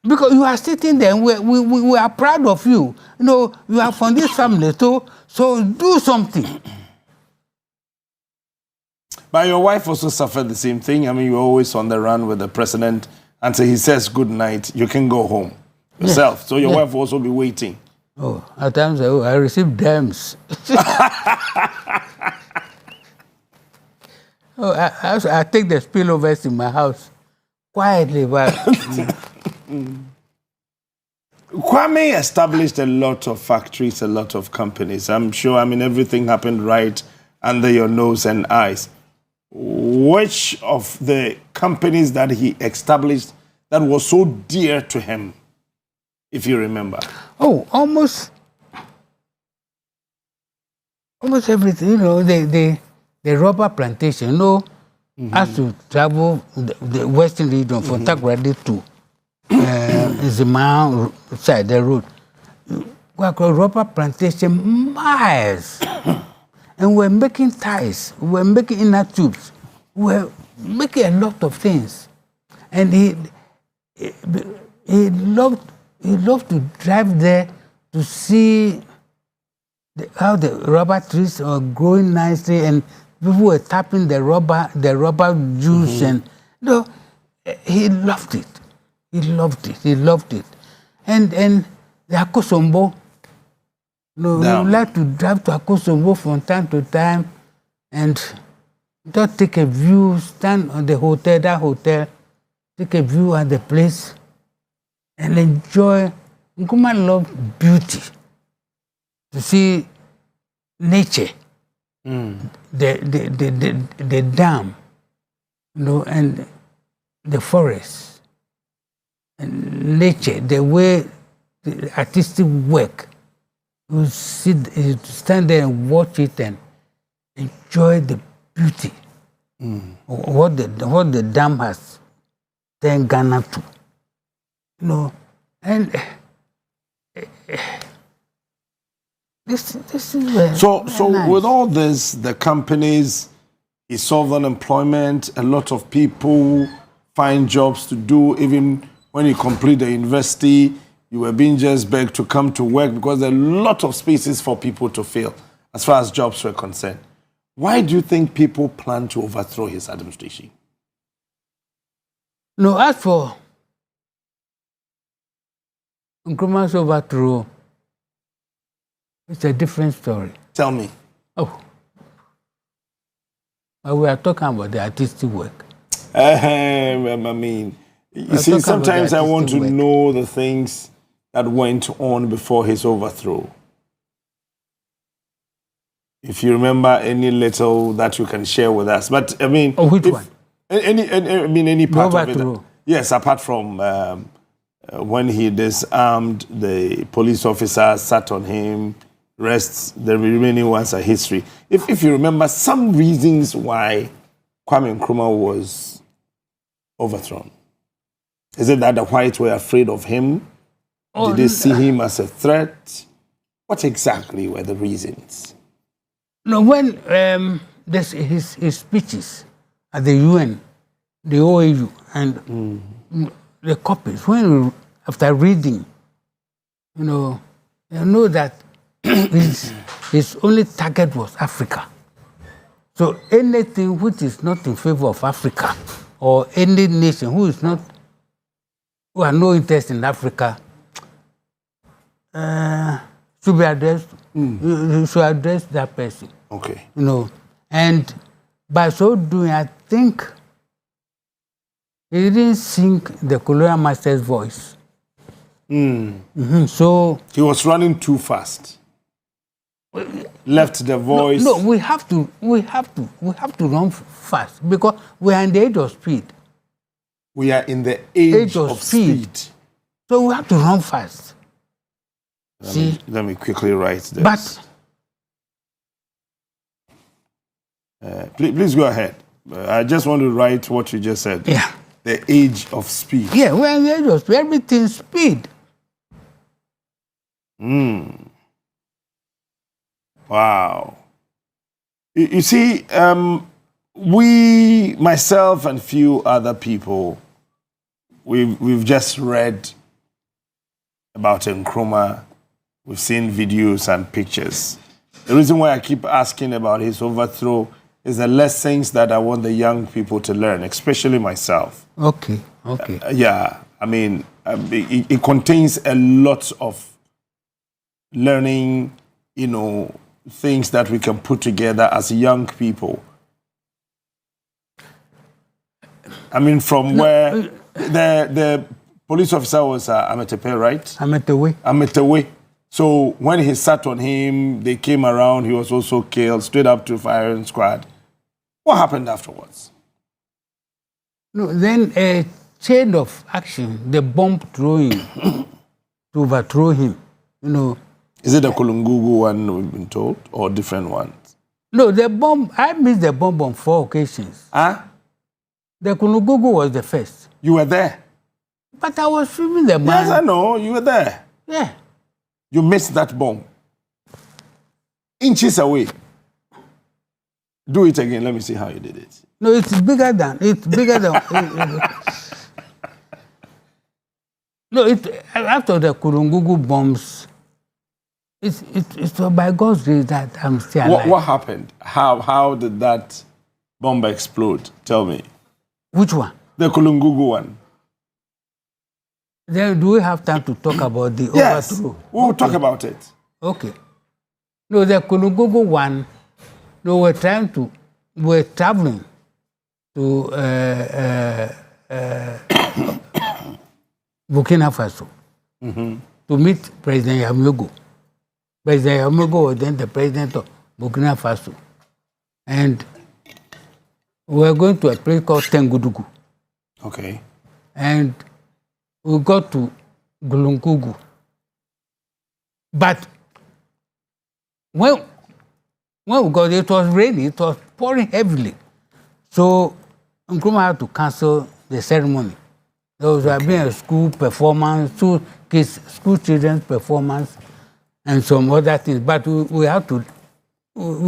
[SPEAKER 21] Because you are sitting there, and we are proud of you. You are from this family, so do something.
[SPEAKER 1] But your wife also suffered the same thing. You're always on the run with the president until he says good night. You can go home yourself. Yes. So your wife will also be waiting.
[SPEAKER 21] Oh, at times I receive dams. I take the spillovers in my house quietly, but.
[SPEAKER 1] Kwame established a lot of factories, a lot of companies. I'm sure, everything happened right under your nose and eyes. Which of the companies that he established that was so dear to him, if you remember?
[SPEAKER 21] Oh, almost everything. The rubber plantation. Has to travel the western region from Takoradi to Zimao side the road. We have rubber plantation miles. And we're making ties, we're making inner tubes, we're making a lot of things. And he loved to drive there to see how the rubber trees are growing nicely, and people were tapping the rubber juice, and he loved it. He loved it. And the Akosombo. We like to drive to Akosombo from time to time and just take a view, stand on the hotel, take a view at the place and enjoy. Nkrumah loved beauty. To see nature, the dam, and the forest, and nature, the way the artistic work. You stand there and watch it and enjoy the beauty. What the dam has turned Ghana to. And this is very
[SPEAKER 1] So
[SPEAKER 21] nice.
[SPEAKER 1] with all this, the companies, he solved unemployment. A lot of people find jobs to do. Even when you complete the university, you were being just begged to come to work because there are a lot of spaces for people to fill as far as jobs were concerned. Why do you think people plan to overthrow his administration?
[SPEAKER 21] No, as for Nkrumah's overthrow, it's a different story.
[SPEAKER 1] Tell me.
[SPEAKER 21] Oh. But we are talking about the artistic work.
[SPEAKER 1] You see, sometimes I want to know the things that went on before his overthrow. If you remember any little that you can share with us. But
[SPEAKER 21] which one?
[SPEAKER 1] Any part of it. Yes, apart from when he disarmed the police officer, sat on him, the remaining ones are history. If you remember some reasons why Kwame Nkrumah was overthrown. Is it that the whites were afraid of him? Did they see him as a threat? What exactly were the reasons?
[SPEAKER 21] No, when his speeches at the UN, the OAU, and the copies, when after reading, you know that his only target was Africa. So anything which is not in favor of Africa, or any nation who has no interest in Africa, should be addressed. You should address that person.
[SPEAKER 1] Okay.
[SPEAKER 21] You know, and by so doing, I think he didn't sing the colonial master's voice. So
[SPEAKER 1] he was running too fast. Left the voice.
[SPEAKER 21] No, we have to run fast because we are in the age of speed.
[SPEAKER 1] We are in the age of speed.
[SPEAKER 21] So we have to run fast.
[SPEAKER 1] Let me quickly write this.
[SPEAKER 21] But
[SPEAKER 1] please go ahead. I just want to write what you just said.
[SPEAKER 21] Yeah.
[SPEAKER 1] The age of speed.
[SPEAKER 21] Yeah, we are in the age of speed. Everything's speed.
[SPEAKER 1] Wow. You see, we, myself and few other people, we've just read about Nkrumah. We've seen videos and pictures. The reason why I keep asking about his overthrow is the lessons that I want the young people to learn, especially myself.
[SPEAKER 21] Okay.
[SPEAKER 1] Yeah, I mean, it contains a lot of learning, things that we can put together as young people. I mean, from where the police officer was Ametepe, right? Ametewe. So when he sat on him, they came around, he was also killed, straight up to firing squad. What happened afterwards?
[SPEAKER 21] No, then a chain of action, the bomb throwing to overthrow him,
[SPEAKER 1] Is it the Kulungugu one we've been told, or different ones?
[SPEAKER 21] No, the bomb, I missed the bomb on 4 occasions.
[SPEAKER 1] Huh?
[SPEAKER 21] The Kulungugu was the first.
[SPEAKER 1] You were there?
[SPEAKER 21] But I was filming the man.
[SPEAKER 1] Yes, I know, you were there.
[SPEAKER 21] Yeah.
[SPEAKER 1] You missed that bomb. Inches away. Do it again, let me see how you did it.
[SPEAKER 21] No, it's bigger than. No, after the Kulungugu bombs, it's by God's grace that I'm still alive.
[SPEAKER 1] What happened? How did that bomb explode? Tell me.
[SPEAKER 21] Which one?
[SPEAKER 1] The Kulungugu one.
[SPEAKER 21] Then do we have time to talk about the overthrow?
[SPEAKER 1] We'll talk about it.
[SPEAKER 21] Okay. No, the Kulungugu one, we're traveling to Burkina Faso to meet President Yamogo. President Yamogo was then the president of Burkina Faso. And we're going to a place called Tengudugu.
[SPEAKER 1] Okay.
[SPEAKER 21] And we got to Gulungugu. But when we got there, it was raining, it was pouring heavily. So Nkrumah had to cancel the ceremony. There was being a school performance, school children's performance, and some other things. But we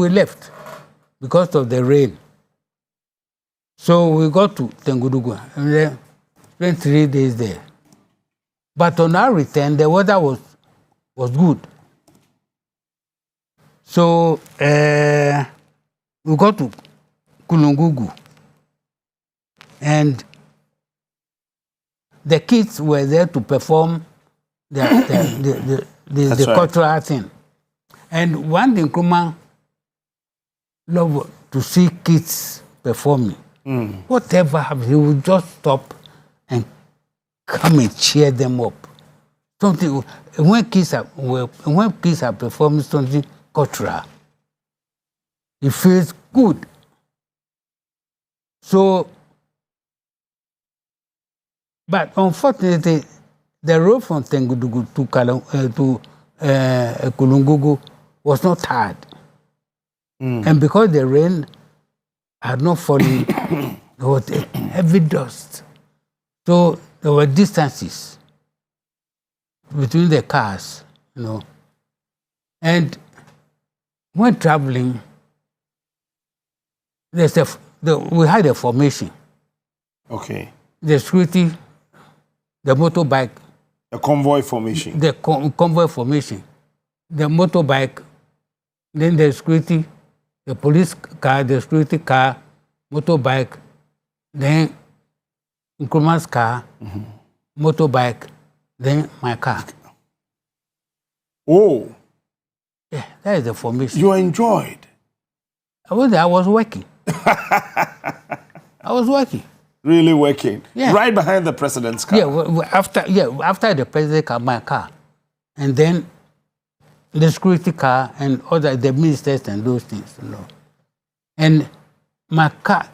[SPEAKER 21] left because of the rain. So we got to Tengudugu and then spent 3 days there. But on our return, the weather was good. So we got to Kulungugu, and the kids were there to perform the cultural thing. And one thing Nkrumah loved to see kids performing. Whatever happens, he would just stop and come and cheer them up. Something when kids are performing something cultural, it feels good. So, but unfortunately, the road from Tengudugu to Kulungugu was not hard. And because the rain had not fallen, there was a heavy dust. So there were distances between the cars, And when traveling, we had a formation.
[SPEAKER 1] Okay.
[SPEAKER 21] The security, the motorbike,
[SPEAKER 1] A convoy formation.
[SPEAKER 21] The convoy formation. The motorbike, then the security, the police car, the security car, motorbike, then Nkrumah's car, motorbike, then my car.
[SPEAKER 1] Oh.
[SPEAKER 21] Yeah, that is the formation.
[SPEAKER 1] You enjoyed?
[SPEAKER 21] I was working. I was working.
[SPEAKER 1] Really working?
[SPEAKER 21] Yeah.
[SPEAKER 1] Right behind the president's car?
[SPEAKER 21] After the president's car, my car. And then the security car and the ministers and those things, you know. And my car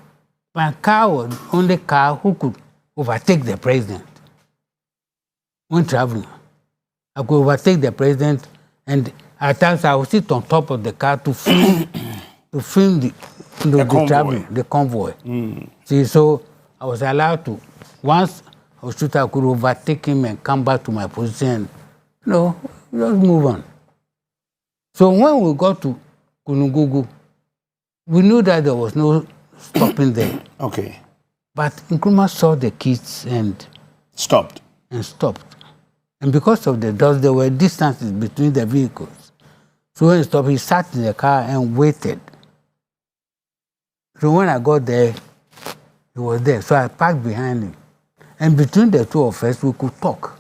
[SPEAKER 21] was the only car who could overtake the president when traveling. I could overtake the president, and at times I would sit on top of the car to film the convoy. See, so I was allowed to, once I was shooter, I could overtake him and come back to my position, you know, just move on. So when we got to Kunugugu, we knew that there was no stopping there.
[SPEAKER 1] Okay.
[SPEAKER 21] But Nkrumah saw the kids and
[SPEAKER 1] stopped.
[SPEAKER 21] And because of the dust, there were distances between the vehicles. So when he stopped, he sat in the car and waited. So when I got there, he was there. So I parked behind him. And between the two of us, we could talk.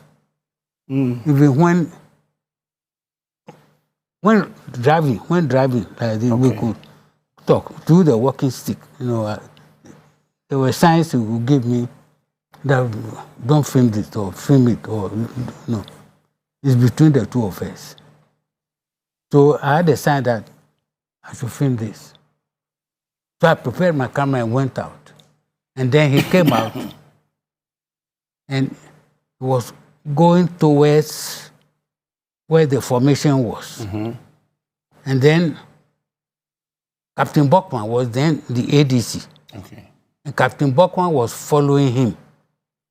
[SPEAKER 21] Even when driving, we could talk through the walking stick. You know, there were signs he would give me that don't film this or film it or no. It's between the two of us. So I had a sign that I should film this. So I prepared my camera and went out. And then he came out and he was going towards where the formation was. And then Captain Bachman was then the ADC.
[SPEAKER 1] Okay.
[SPEAKER 21] And Captain Bachman was following him,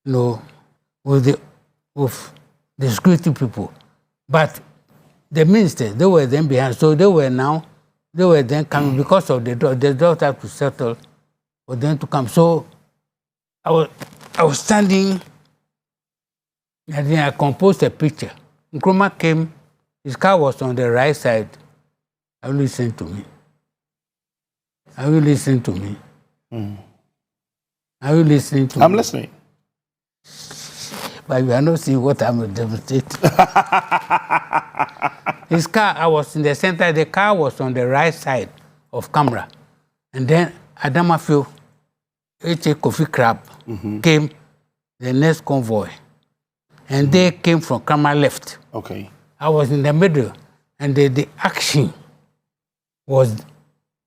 [SPEAKER 21] you know, with the security people. But the ministers, they were then behind. So they were then coming because of the drought had to settle for them to come. So I was standing, and then I composed a picture. Nkrumah came, his car was on the right side. Are you listening to me? Are you listening to me? Are you listening to me?
[SPEAKER 1] I'm listening.
[SPEAKER 21] But you are not seeing what I'm demonstrating. His car, I was in the center. The car was on the right side of camera. And then Adamafio, H.A. Kofi Crab, came, the next convoy. And they came from camera left.
[SPEAKER 1] Okay.
[SPEAKER 21] I was in the middle. And the action was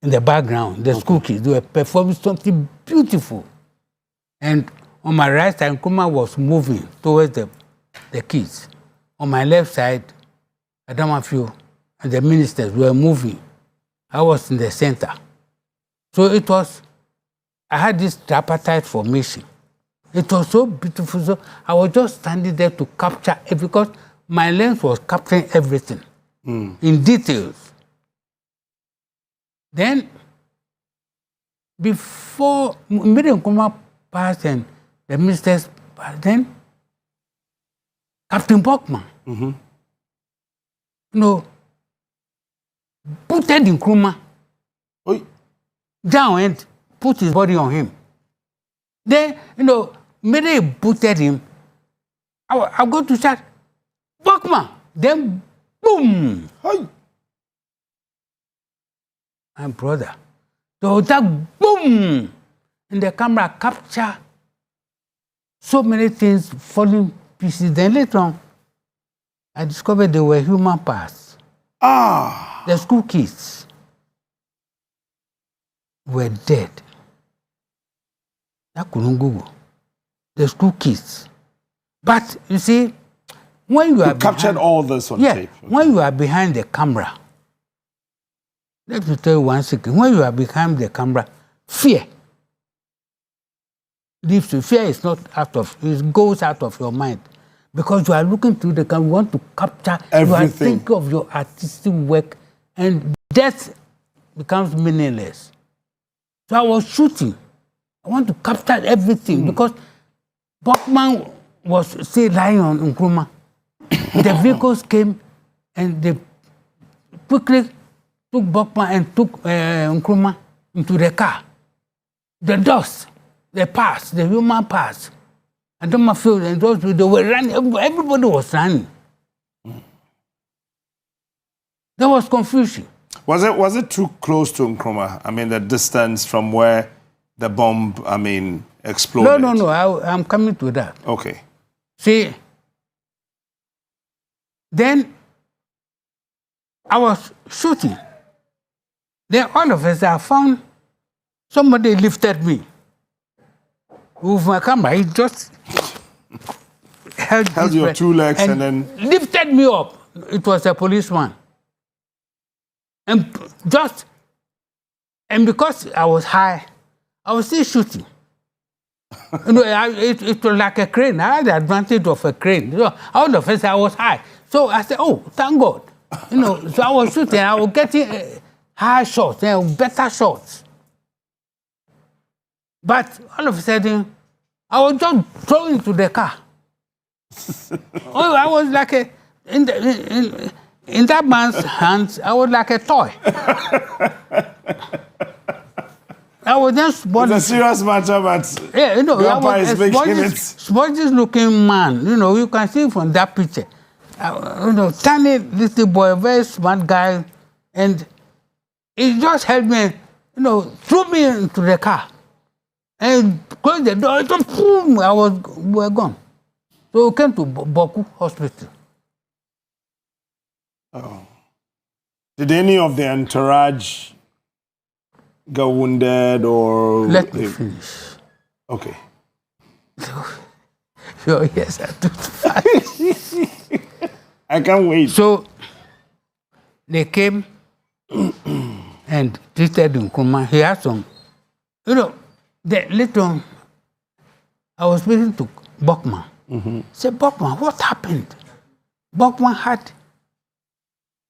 [SPEAKER 21] in the background. The school kids, they were performing something beautiful. And on my right side, Nkrumah was moving towards the kids. On my left side, Adamafio and the ministers were moving. I was in the center. So I had this tripartite formation. It was so beautiful. So I was just standing there to capture it because my lens was capturing everything in details. Then, before Nkrumah passed and the ministers passed, then Captain Bachman, putted Nkrumah down and put his body on him. Then, immediately he booted him. I go to shout, Bachman! Then, boom! Hi. My brother. So that boom! And the camera capture so many things falling pieces. Then later on, I discovered they were human parts. The school kids were dead. That couldn't Google. The school kids. But you see, when you are
[SPEAKER 1] captured all this on tape.
[SPEAKER 21] When you are behind the camera, let me tell you one second. When you are behind the camera, fear leaves you. Fear is not it goes out of your mind. Because you are looking through the camera, you want to capture everything. You are thinking of your artistic work, and death becomes meaningless. So I was shooting. I want to capture everything because Bachman was still lying on Nkrumah. the vehicles came and they quickly took Bokman and took Nkrumah into the car. The dust, the parts, the human parts. I don't feel and those they were running, everybody was running. There was confusion.
[SPEAKER 1] Was it too close to Nkrumah? I mean, the distance from where the bomb, exploded?
[SPEAKER 21] No, I'm coming to that.
[SPEAKER 1] Okay.
[SPEAKER 21] See, then I was shooting. Then all of a sudden I found somebody lifted me with my camera. He just held
[SPEAKER 1] your two legs and then
[SPEAKER 21] lifted me up. It was a policeman. And because I was high, I was still shooting. It was like a crane. I had the advantage of a crane. All of a sudden I was high. So I said, oh, thank God. So I was shooting. I was getting high shots, better shots. But all of a sudden, I was just thrown into the car. I was like in that man's hands, I was like a toy. I was just
[SPEAKER 1] it's a serious matter, but
[SPEAKER 21] Grandpa
[SPEAKER 1] is making it.
[SPEAKER 21] Smudges looking man, you can see from that picture. Tiny little boy, very smart guy, and he just helped me, threw me into the car and closed the door. Just boom, we were gone. So we came to Boku Hospital.
[SPEAKER 1] Oh. Did any of the entourage get wounded or?
[SPEAKER 21] Let me finish.
[SPEAKER 1] Okay.
[SPEAKER 21] So yes, I took
[SPEAKER 1] I can't wait.
[SPEAKER 21] So they came and treated Nkrumah. He had some, later on, I was speaking to Bokman. Said, Bokman, what happened? Bokman had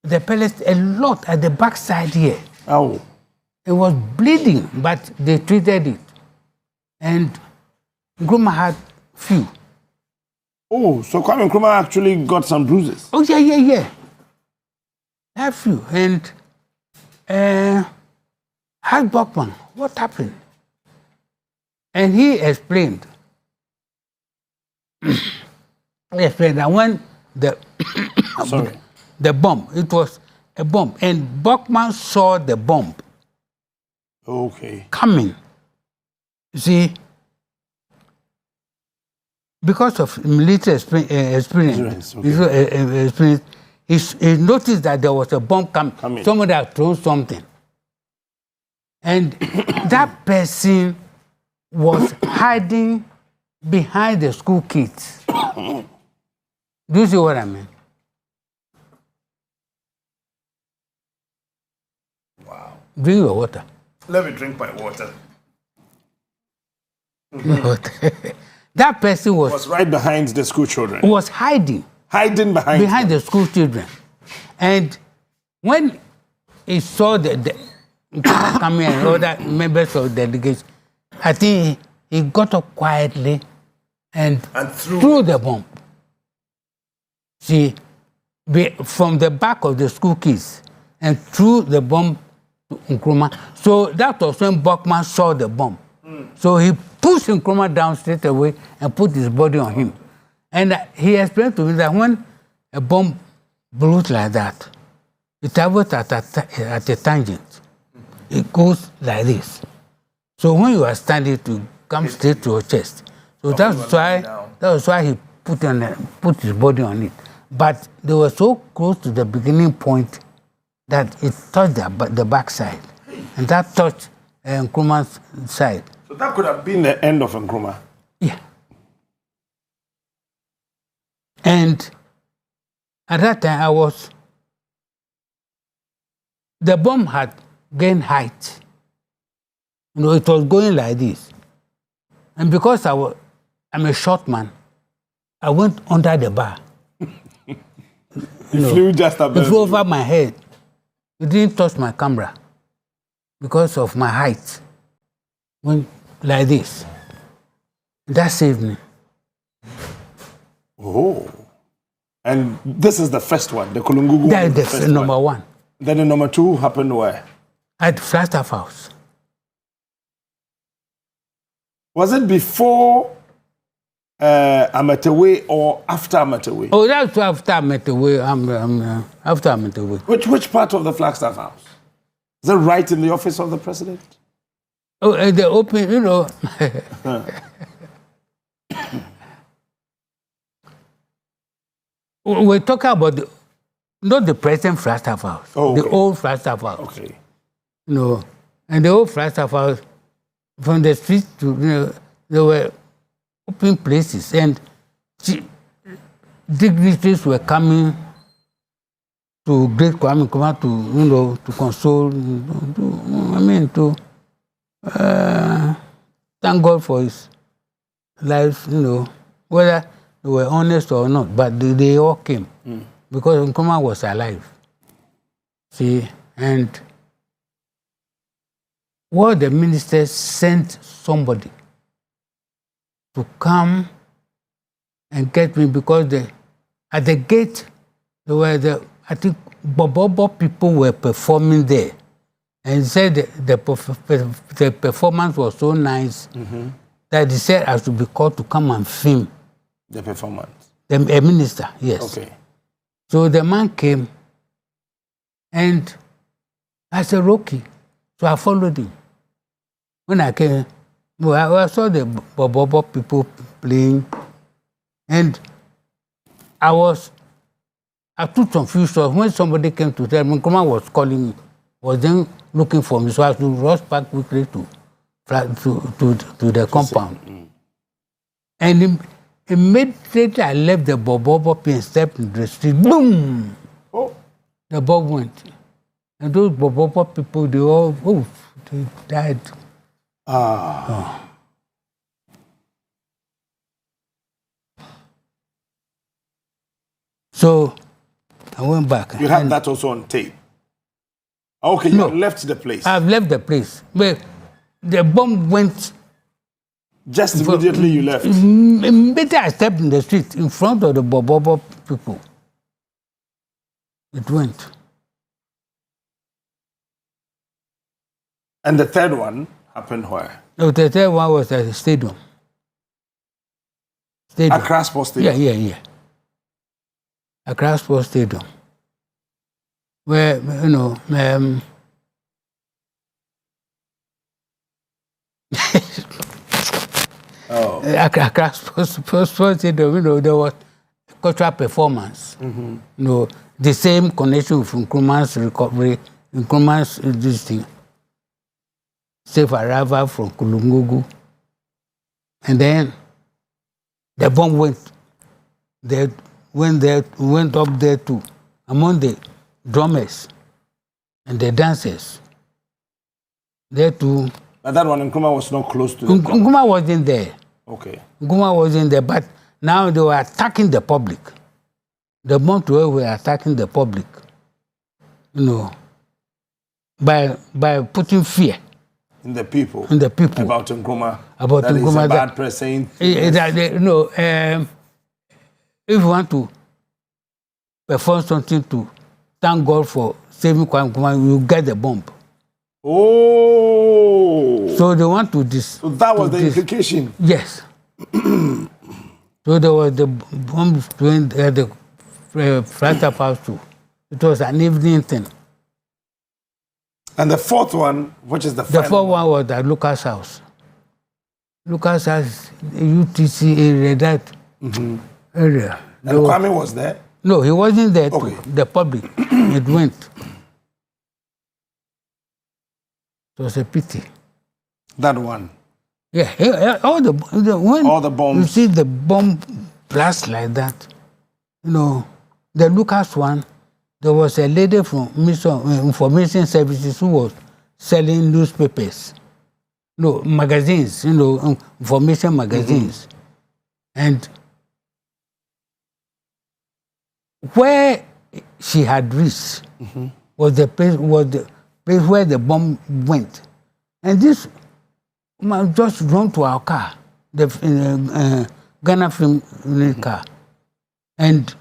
[SPEAKER 21] the pellets a lot at the backside here.
[SPEAKER 1] Oh.
[SPEAKER 21] It was bleeding, but they treated it. And Nkrumah had few.
[SPEAKER 1] Oh, so Kwame Nkrumah actually got some bruises?
[SPEAKER 21] Oh, yeah. Had few. And had Bokman, what happened? And he explained. That when the bomb, it was a bomb, and Bokman saw the bomb.
[SPEAKER 1] Okay.
[SPEAKER 21] Coming. You see, because of military experience, he noticed that there was a bomb coming. Somebody had thrown something. And that person was hiding behind the school kids. Do you see what I mean?
[SPEAKER 1] Wow.
[SPEAKER 21] Drink your water.
[SPEAKER 1] Let me drink my water.
[SPEAKER 21] That person was
[SPEAKER 1] right behind the school children.
[SPEAKER 21] Was hiding.
[SPEAKER 1] Hiding behind
[SPEAKER 21] the school children. And when he saw the coming and other members of the delegation, I think he got up quietly and threw the bomb. See, from the back of the school kids and threw the bomb to Nkrumah. So that was when Bokman saw the bomb. So he pushed Nkrumah down straight away and put his body on him. And he explained to me that when a bomb blew like that, it travels at a tangent. It goes like this. So when you are standing, to come straight to your chest. So that's why he put his body on it. But they were so close to the beginning point that it touched the backside. And that touched Nkrumah's side.
[SPEAKER 1] So that could have been the end of Nkrumah.
[SPEAKER 21] Yeah. And at that time, the bomb had gained height. It was going like this. And because I'm a short man, I went under the bar.
[SPEAKER 1] It flew just above.
[SPEAKER 21] It flew over my head. It didn't touch my camera because of my height. Went like this. That saved me.
[SPEAKER 1] Oh. And this is the first one, the Kulungugu.
[SPEAKER 21] That is the number one.
[SPEAKER 1] Then the number two happened where?
[SPEAKER 21] At Flagstaff House.
[SPEAKER 1] Was it before Amatewe or after Amatewe?
[SPEAKER 21] Oh, that's after Amatewe. After Amatewe.
[SPEAKER 1] Which part of the Flagstaff House? Is it right in the office of the president?
[SPEAKER 21] Oh, the open, you know. We're talking about not the present Flagstaff House, the old Flagstaff House.
[SPEAKER 1] Okay.
[SPEAKER 21] You know, and the old Flagstaff House, from the street to, you know, there were open places, and dignitaries were coming to Great Kwame Nkrumah to, you know, to console, to thank God for his life, you know, whether they were honest or not, but they all came because Nkrumah was alive. See, and what the ministers sent somebody to come and get me because at the gate there were I think Bobo people were performing there, and said the performance was so nice that they said I should be called to come and film
[SPEAKER 1] the performance.
[SPEAKER 21] A minister, yes.
[SPEAKER 1] Okay.
[SPEAKER 21] So the man came, and I said, Rocky. So I followed him. When I came, I saw the Bobo people playing, and I took some few shots. When somebody came to tell me, Nkrumah was calling me, was then looking for me, so I had to rush back quickly to the compound. And immediately I left the Bobo and stepped into the street. Boom!
[SPEAKER 1] Oh.
[SPEAKER 21] The bomb went. And those Bobo people, they died. Oh. So I went back.
[SPEAKER 1] You had that also on tape? Okay, you left the place.
[SPEAKER 21] I've left the place. But the bomb went.
[SPEAKER 1] Just immediately you left?
[SPEAKER 21] Immediately I stepped in the street in front of the Bobo people. It went.
[SPEAKER 1] And the third one happened where?
[SPEAKER 21] No, the third one was at the stadium.
[SPEAKER 1] Accra Sports Stadium?
[SPEAKER 21] Yeah. Accra Sports Stadium. Where, you know, Accra Sports Stadium, you know, there was cultural performance. You know, the same connection with Nkrumah's recovery, Nkrumah's this thing. Safe arrival from Kulungugu. And then the bomb went up there too, among the drummers and the dancers. There too.
[SPEAKER 1] But that one, Nkrumah was not close to the
[SPEAKER 21] Nkrumah wasn't there.
[SPEAKER 1] Okay.
[SPEAKER 21] Nkrumah wasn't there, but now they were attacking the public. The Montuel were attacking the public, you know, by putting fear
[SPEAKER 1] in the people. About Nkrumah.
[SPEAKER 21] About
[SPEAKER 1] that
[SPEAKER 21] Nkrumah.
[SPEAKER 1] Is a bad press saying.
[SPEAKER 21] If you want to perform something to thank God for saving Kwame Nkrumah, you get the bomb.
[SPEAKER 1] Oh.
[SPEAKER 21] So they want to
[SPEAKER 1] So that was the implication.
[SPEAKER 21] Yes. So there was the bomb between the Flagstaff House too. It was an evening thing.
[SPEAKER 1] And the fourth one, which is the
[SPEAKER 21] fourth one was at Lucas House. Lucas House, UTC area, that area.
[SPEAKER 1] And Kwame was there?
[SPEAKER 21] No, he wasn't there too. The public. It went. It was a pity.
[SPEAKER 1] That one?
[SPEAKER 21] Yeah, all the
[SPEAKER 1] bombs.
[SPEAKER 21] You see the bomb blast like that. You know, the Lucas one, there was a lady from Information Services who was selling newspapers. No, magazines, you know, information magazines. And where she had reached was the place where the bomb went. And this man just run to our car, the Ghana film car. And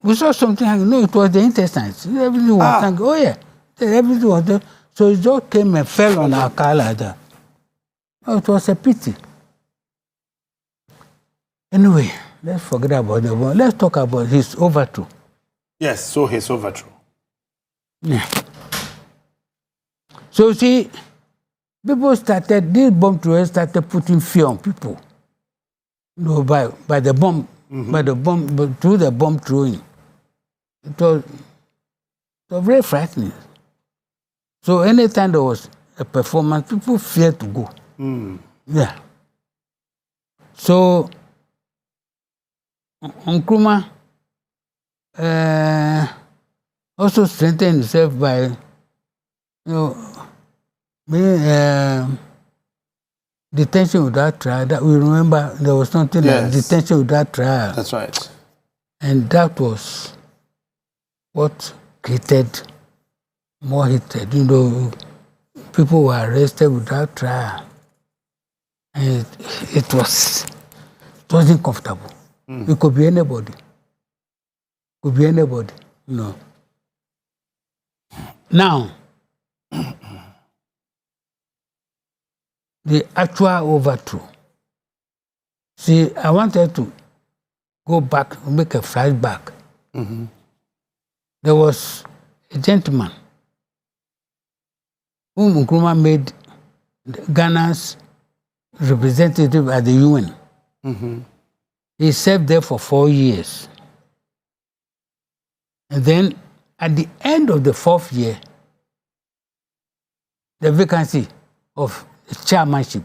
[SPEAKER 21] We saw something hanging. No, it was the intestines. Everything was hanging. Oh, yeah. Everything was there. So it just came and fell on our car like that. Oh, it was a pity. Anyway, let's forget about the one. Let's talk about his overthrow.
[SPEAKER 1] Yes, so his overthrow.
[SPEAKER 21] Yeah. So see, people started, this bomb thrower started putting fear on people. You know, by the bomb, but through the bomb throwing. It was very frightening. So anytime there was a performance, people feared to go. Yeah. So Nkrumah also strengthened himself by, detention without trial. That we remember there was something like detention without trial.
[SPEAKER 1] That's right.
[SPEAKER 21] And that was what created more hatred. People were arrested without trial. And it wasn't comfortable. It could be anybody. Now, the actual overthrow. See, I wanted to go back, make a flashback. There was a gentleman whom Nkrumah made Ghana's representative at the UN. He served there for 4 years. And then at the end of the 4th year, the vacancy of the chairmanship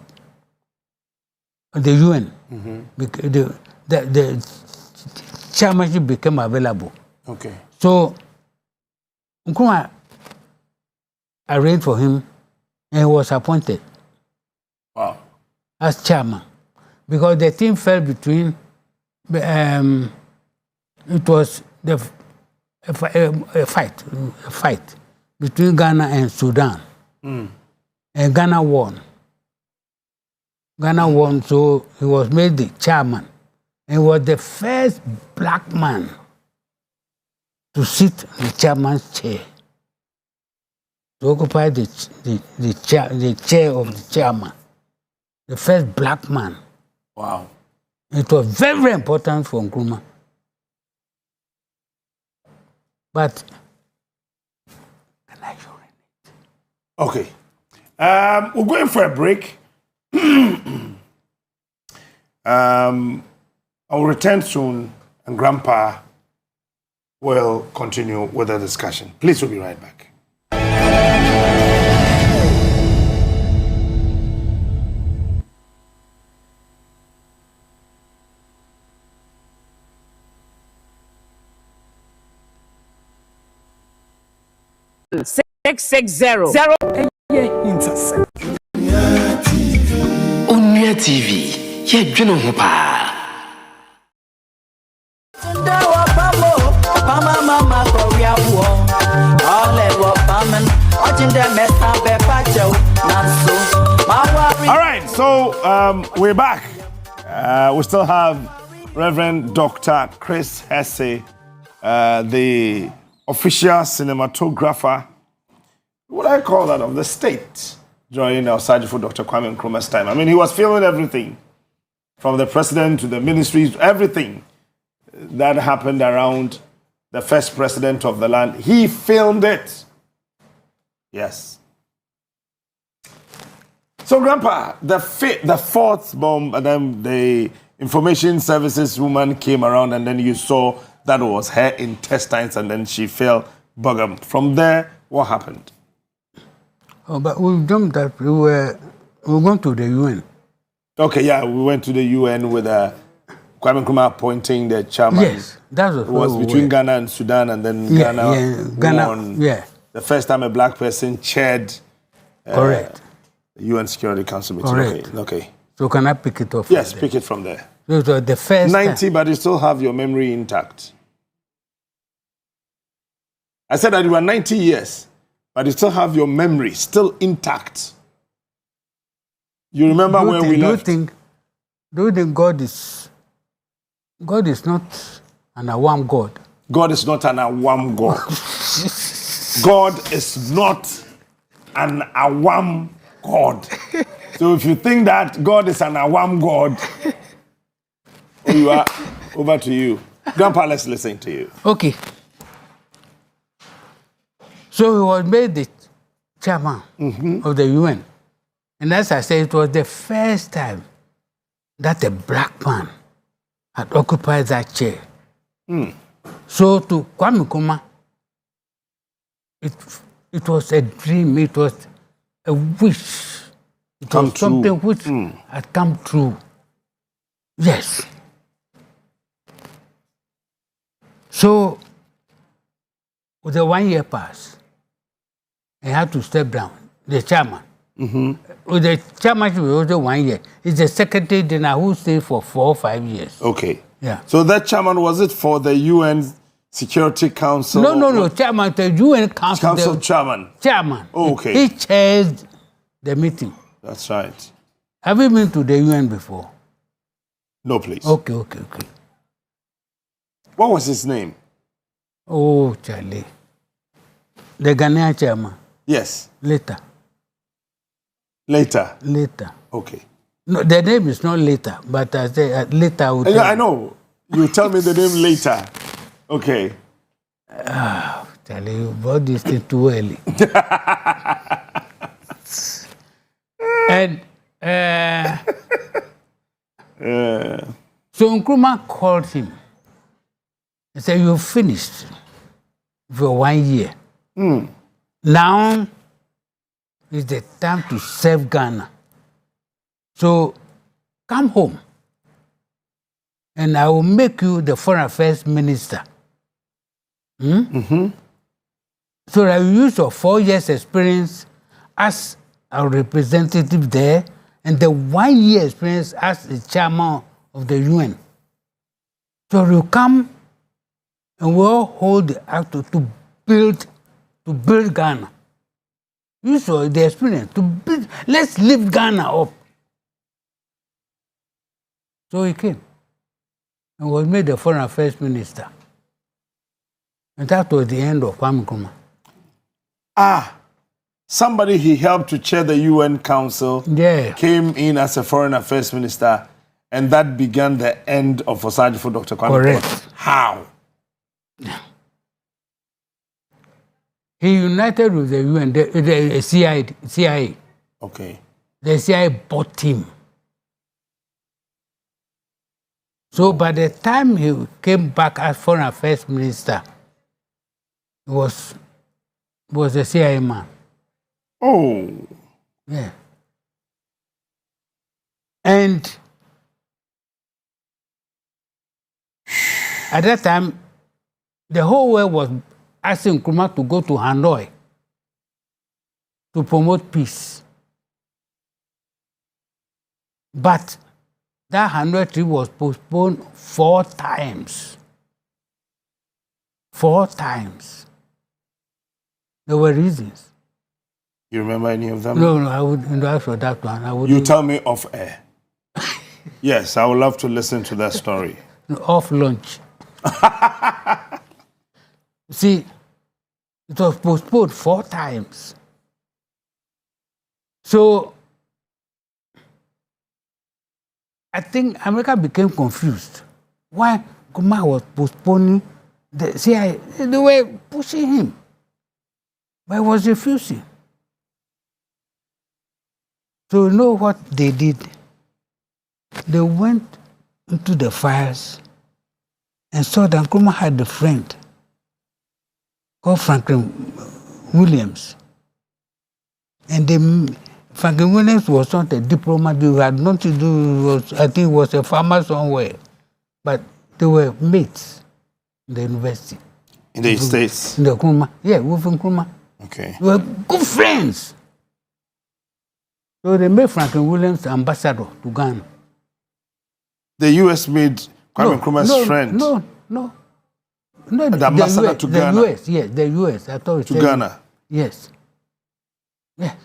[SPEAKER 21] of the UN, the chairmanship became available.
[SPEAKER 1] Okay.
[SPEAKER 21] So Nkrumah arranged for him and he was appointed.
[SPEAKER 1] Wow.
[SPEAKER 21] As chairman. Because the team fell between, it was a fight between Ghana and Sudan. And Ghana won. So he was made the chairman. And he was the first black man to sit the chairman's chair, to occupy the chair of the chairman. The first black man.
[SPEAKER 1] Wow.
[SPEAKER 21] It was very, very important for Nkrumah. But
[SPEAKER 1] okay. We're going for a break. I'll return soon, and Grandpa will continue with the discussion. Please, we'll be right back.
[SPEAKER 3] Onua TV, ye dwene ho pa.
[SPEAKER 1] All right, so we're back. We still have Reverend Dr. Chris Hesse, the official cinematographer, what I call that, of the state, during our Sergeant Dr. Kwame Nkrumah's time. I mean, he was filming everything, from the president to the ministries, everything that happened around the first president of the land. He filmed it. Yes. So, Grandpa, the 4th bomb, and then the information services woman came around, and then you saw that was her intestines, and then she fell bottom. From there, what happened?
[SPEAKER 21] Oh, but we jumped that. We went to the UN.
[SPEAKER 1] Okay, yeah, we went to the UN with Kwame Nkrumah appointing the chairman.
[SPEAKER 21] Yes, that was
[SPEAKER 1] between Ghana and Sudan, and then Ghana won.
[SPEAKER 21] Yeah.
[SPEAKER 1] The first time a black person chaired
[SPEAKER 21] correct
[SPEAKER 1] the UN Security Council meeting.
[SPEAKER 21] Correct.
[SPEAKER 1] Okay.
[SPEAKER 21] So can I pick it off?
[SPEAKER 1] Yes, pick it from there.
[SPEAKER 21] So it was the first
[SPEAKER 1] 90, but you still have your memory intact. I said that you were 90 years, but you still have your memory still intact. You remember where we left?
[SPEAKER 21] Do you think God is not an awam God?
[SPEAKER 1] God is not an awam God. God is not an awam God. So if you think that God is an awam God, you are over to you. Grandpa, let's listen to you.
[SPEAKER 21] Okay. So he was made the chairman of the UN. And as I said, it was the first time that a black man had occupied that chair. So to Kwame Nkrumah, it was a dream, it was a wish. It
[SPEAKER 1] Come
[SPEAKER 21] was something
[SPEAKER 1] true.
[SPEAKER 21] which had come true. Yes. So, with the 1 year pass, he had to step down, the chairman. With the chairmanship was also 1 year. It's the secretary general who stayed for 4 or 5 years.
[SPEAKER 1] Okay.
[SPEAKER 21] Yeah.
[SPEAKER 1] So that chairman, was it for the UN Security Council?
[SPEAKER 21] No, chairman, the UN Council.
[SPEAKER 1] Council chairman.
[SPEAKER 21] Chairman.
[SPEAKER 1] Oh, okay.
[SPEAKER 21] He chairs the meeting.
[SPEAKER 1] That's right.
[SPEAKER 21] Have you been to the UN before?
[SPEAKER 1] No, please.
[SPEAKER 21] Okay.
[SPEAKER 1] What was his name?
[SPEAKER 21] Oh, Charlie. The Ghanaian chairman.
[SPEAKER 1] Yes.
[SPEAKER 21] Later.
[SPEAKER 1] Okay.
[SPEAKER 21] No, the name is not later, but I say later.
[SPEAKER 1] I know. You tell me the name later. Okay.
[SPEAKER 21] Charlie, you brought this thing too early. And so Nkrumah called him and said, "You finished for 1 year. Now is the time to serve Ghana. So come home and I will make you the foreign affairs minister. So that you use your 4 years experience as a representative there and the 1 year experience as the chairman of the UN. So you come and we'll hold the act to build Ghana. Use the experience to build. Let's lift Ghana up." So he came and was made the foreign affairs minister. And that was the end of Kwame Nkrumah.
[SPEAKER 1] Somebody he helped to chair the UN Council came in as a foreign affairs minister, and that began the end of Osagyefo Dr. Kwame Nkrumah.
[SPEAKER 21] Correct.
[SPEAKER 1] How?
[SPEAKER 21] He united with the UN, the CIA.
[SPEAKER 1] Okay.
[SPEAKER 21] The CIA bought him. So by the time he came back as foreign affairs minister, he was a CIA man.
[SPEAKER 1] Oh.
[SPEAKER 21] Yeah. And at that time, the whole world was asking Nkrumah to go to Hanoi to promote peace. But that Hanoi trip was postponed 4 times. 4 times. There were reasons.
[SPEAKER 1] You remember any of them?
[SPEAKER 21] No, I wouldn't ask for that one.
[SPEAKER 1] You tell me off air. Yes, I would love to listen to that story.
[SPEAKER 21] Off lunch. See, it was postponed 4 times. So, I think America became confused. Why Nkrumah was postponing the CIA? They were pushing him, but he was refusing. So, you know what they did? They went into the files and saw that Nkrumah had a friend called Franklin Williams. And Franklin Williams was not a diplomat, he had nothing to do, I think he was a farmer somewhere. But they were mates in the university.
[SPEAKER 1] In the States?
[SPEAKER 21] In the Nkrumah. Yeah, with Nkrumah.
[SPEAKER 1] Okay.
[SPEAKER 21] They were good friends. So they made Franklin Williams ambassador to Ghana.
[SPEAKER 1] The US made Kwame Nkrumah's friend?
[SPEAKER 21] No,
[SPEAKER 1] the ambassador US, to Ghana?
[SPEAKER 21] The US, yes, the US. I thought
[SPEAKER 1] to Ghana?
[SPEAKER 21] Yes. Yes.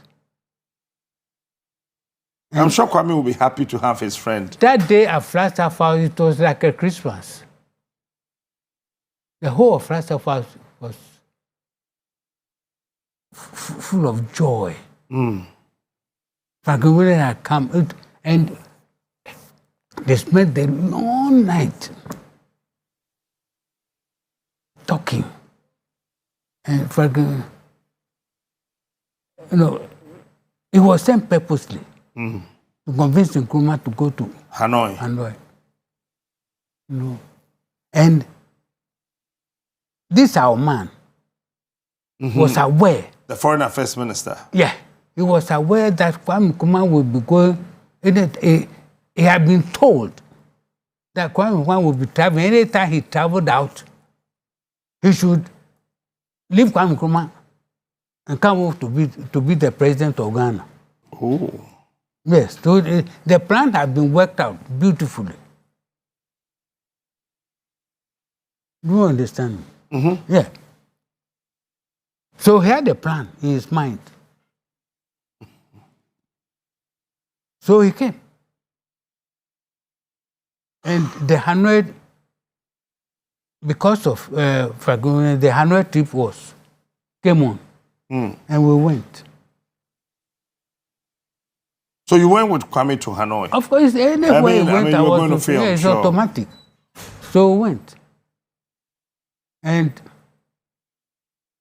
[SPEAKER 1] I'm sure Kwame will be happy to have his friend.
[SPEAKER 21] That day at Flagstaff House, it was like a Christmas. The whole of Flagstaff was full of joy. Franklin Williams had come, and they spent the long night talking. And Franklin, it was sent purposely to convince Nkrumah to go to Hanoi. And this our man was aware.
[SPEAKER 1] The foreign affairs minister.
[SPEAKER 21] Yeah, he was aware that Kwame Nkrumah would be going. He had been told that Kwame Nkrumah would be traveling. Anytime he traveled out, he should leave Kwame Nkrumah and come over to be the president of Ghana.
[SPEAKER 1] Oh.
[SPEAKER 21] Yes, so the plan had been worked out beautifully. Do you understand? Yeah. So he had a plan in his mind. So he came. And the Hanoi, because of the Hanoi trip came on. And we went.
[SPEAKER 1] So you went with Kwame to Hanoi?
[SPEAKER 21] Of course, anywhere you went, I was going to film. It's automatic. So we went. And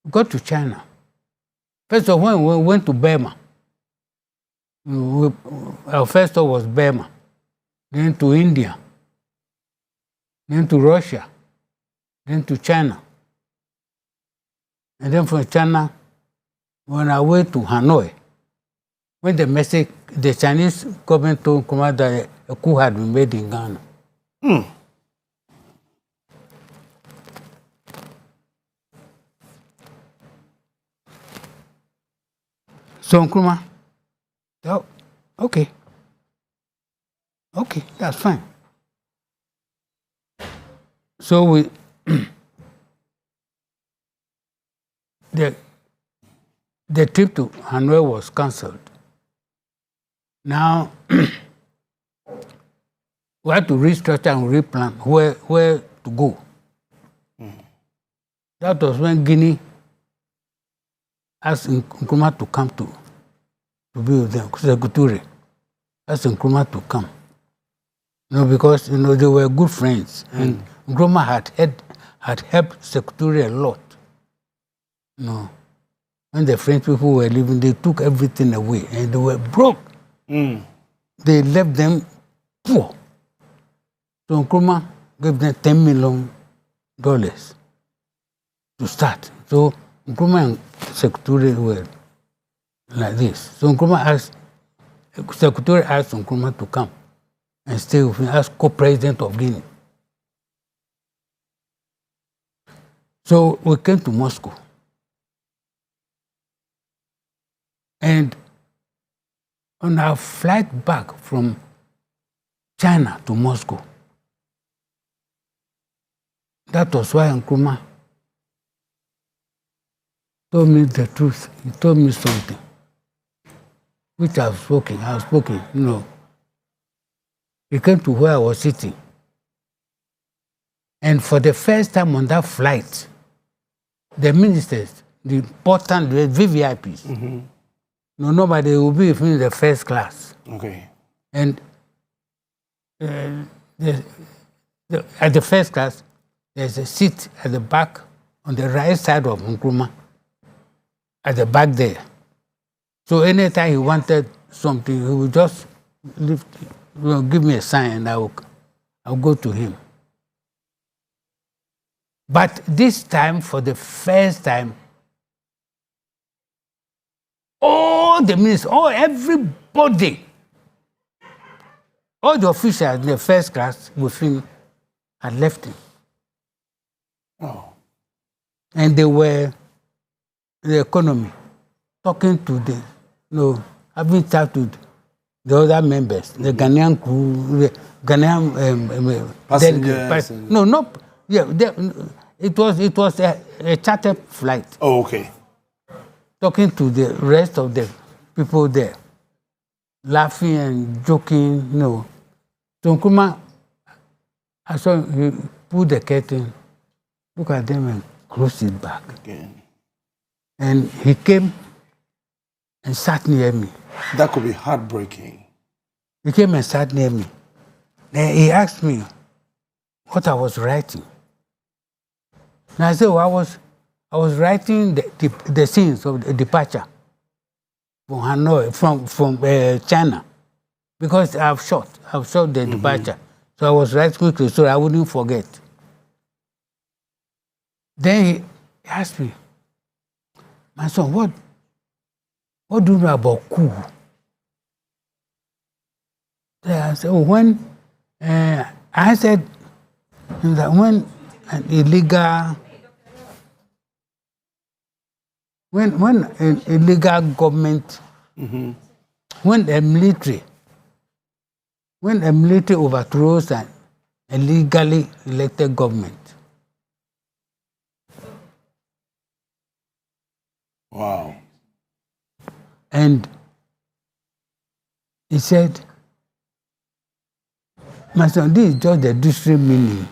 [SPEAKER 21] got to China. First of all, when we went to Burma, our first stop was Burma, then to India, then to Russia, then to China. And then from China, on our way to Hanoi, when the Chinese government told Nkrumah that a coup had been made in Ghana. So Nkrumah, oh, okay, that's fine. So we, the trip to Hanoi was cancelled. Now we had to restructure and replan where to go. That was when Guinea asked Nkrumah to come to be with them. Secretary asked Nkrumah to come. Because they were good friends, and Nkrumah had helped Secretary a lot. When the French people were leaving, they took everything away, and they were broke. They left them poor. So Nkrumah gave them $10 million to start. So Nkrumah and Secretary were like this. So Secretary asked Nkrumah to come and stay with him as co-president of Guinea. So we came to Moscow. And on our flight back from China to Moscow, that was why Nkrumah told me the truth. He told me something, which I've spoken. He came to where I was sitting. And for the first time on that flight, the ministers, the important VVIPs, nobody will be with me in the first class.
[SPEAKER 1] Okay.
[SPEAKER 21] And at the first class, there's a seat at the back on the right side of Nkrumah, at the back there. So anytime he wanted something, he would just give me a sign and I'll go to him. But this time, for the first time, all the ministers, everybody, all the officials in the first class with him had left him.
[SPEAKER 1] Oh.
[SPEAKER 21] And they were the economy, talking to having chat with the other members, the Ghanaian crew, the Ghanaian
[SPEAKER 1] passengers.
[SPEAKER 21] It was a chartered flight.
[SPEAKER 1] Oh, okay.
[SPEAKER 21] Talking to the rest of the people there, laughing and joking. So Nkrumah, I saw he pulled the curtain, look at them and closed it back. Again. And he came and sat near me.
[SPEAKER 1] That could be heartbreaking.
[SPEAKER 21] He came and sat near me. Then he asked me what I was writing. And I said, well, I was writing the scenes of the departure from Hanoi, from China, because I've shot the departure. So I was writing quickly so I wouldn't forget. Then he asked me, my son, what do you know about coup? I said, when I said that when an illegal government, when a military overthrows an illegally elected government.
[SPEAKER 1] Wow.
[SPEAKER 21] And he said, my son, this is just the district meaning.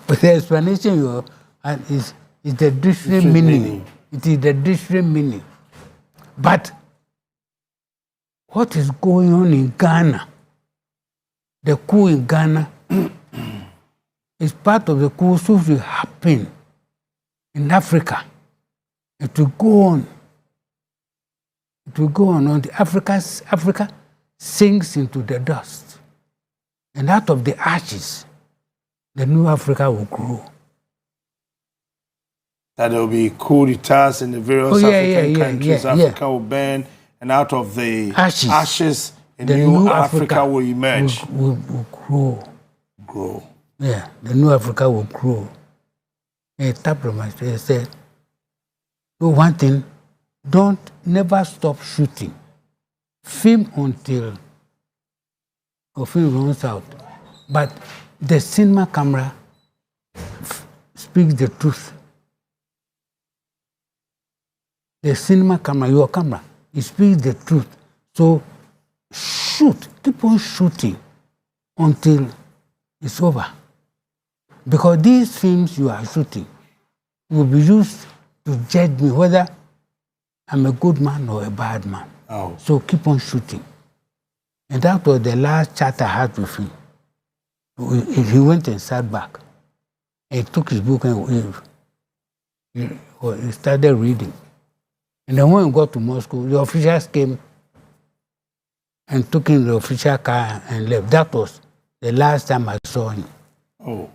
[SPEAKER 21] But the explanation is the district meaning. It is the district meaning. But what is going on in Ghana, the coup in Ghana, is part of the coup that will happen in Africa. It will go on. It will go on until Africa sinks into the dust. And out of the ashes, the new Africa will grow.
[SPEAKER 1] That there will be coup d'etats in the various African countries. Africa will burn, and out of the ashes a new Africa will emerge.
[SPEAKER 21] Will grow. Yeah, the new Africa will grow. He tapped on my shoulder and said, so one thing, never stop shooting. Film until the film runs out. But the cinema camera speaks the truth. The cinema camera, your camera, it speaks the truth. So shoot, keep on shooting until it's over. Because these films you are shooting will be used to judge me whether I'm a good man or a bad man.
[SPEAKER 1] Oh.
[SPEAKER 21] So keep on shooting. And that was the last chat I had with him. He went and sat back. He took his book and he started reading. And then when we got to Moscow, the officials came and took him in the official car and left. That was the last time I saw him.
[SPEAKER 1] Oh.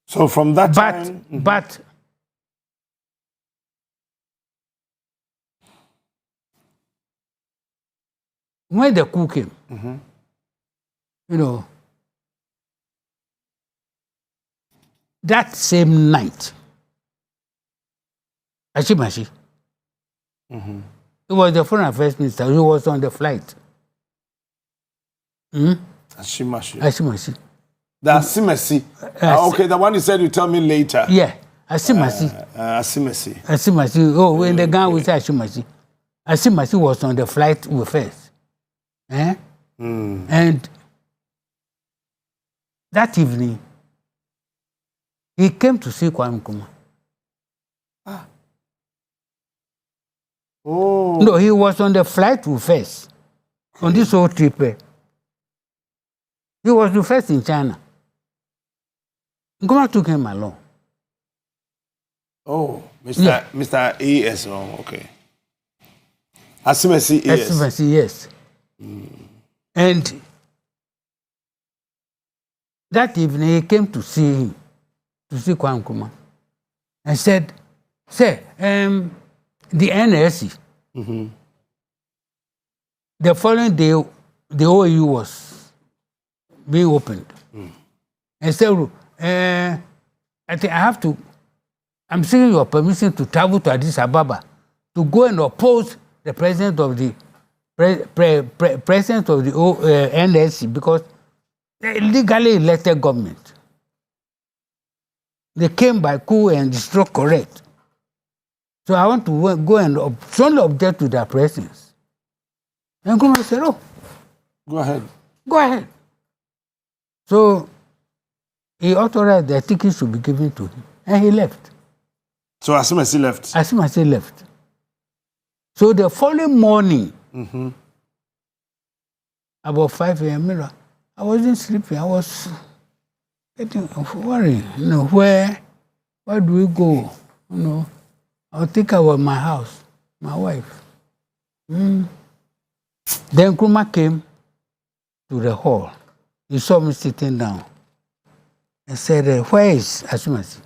[SPEAKER 1] So from that time...
[SPEAKER 21] But when the coup came, that same night, Ashimashi, it was the foreign affairs minister who was on the flight. Ashimashi.
[SPEAKER 1] The Asimesi. Okay, the one you said you tell me later.
[SPEAKER 21] Yeah, Asimasi. Asimasi. Oh, when the guy was Ashimashi. Asimasi was on the flight with us. And that evening, he came to see Kwame Nkrumah.
[SPEAKER 1] Oh.
[SPEAKER 21] No, he was on the flight with us on this whole trip. He was the first in China. Nkrumah took him along.
[SPEAKER 1] Oh, Mr. A.S. Oh, okay. Asimesi A.S.
[SPEAKER 21] Asimesi, yes. And that evening he came to see him, to see Kwame Nkrumah, and said, "Sir, the NSC, the following day, the OAU was being opened. And said, I think I'm seeking your permission to travel to Addis Ababa to go and oppose the president of the president of the NSC because they legally elected government. They came by coup and struck correct. So I want to go and strongly object to their presence." And Nkrumah said, "Oh,
[SPEAKER 1] go ahead.
[SPEAKER 21] Go ahead." So he authorized the ticket should be given to him, and he left.
[SPEAKER 1] So Asimasi left.
[SPEAKER 21] Asimasi left. So the following morning, about 5 a.m., I wasn't sleeping. I was getting worried. Where do we go? I'll think about my house, my wife. Then Nkrumah came to the hall. He saw me sitting down and said, where is Asimasi?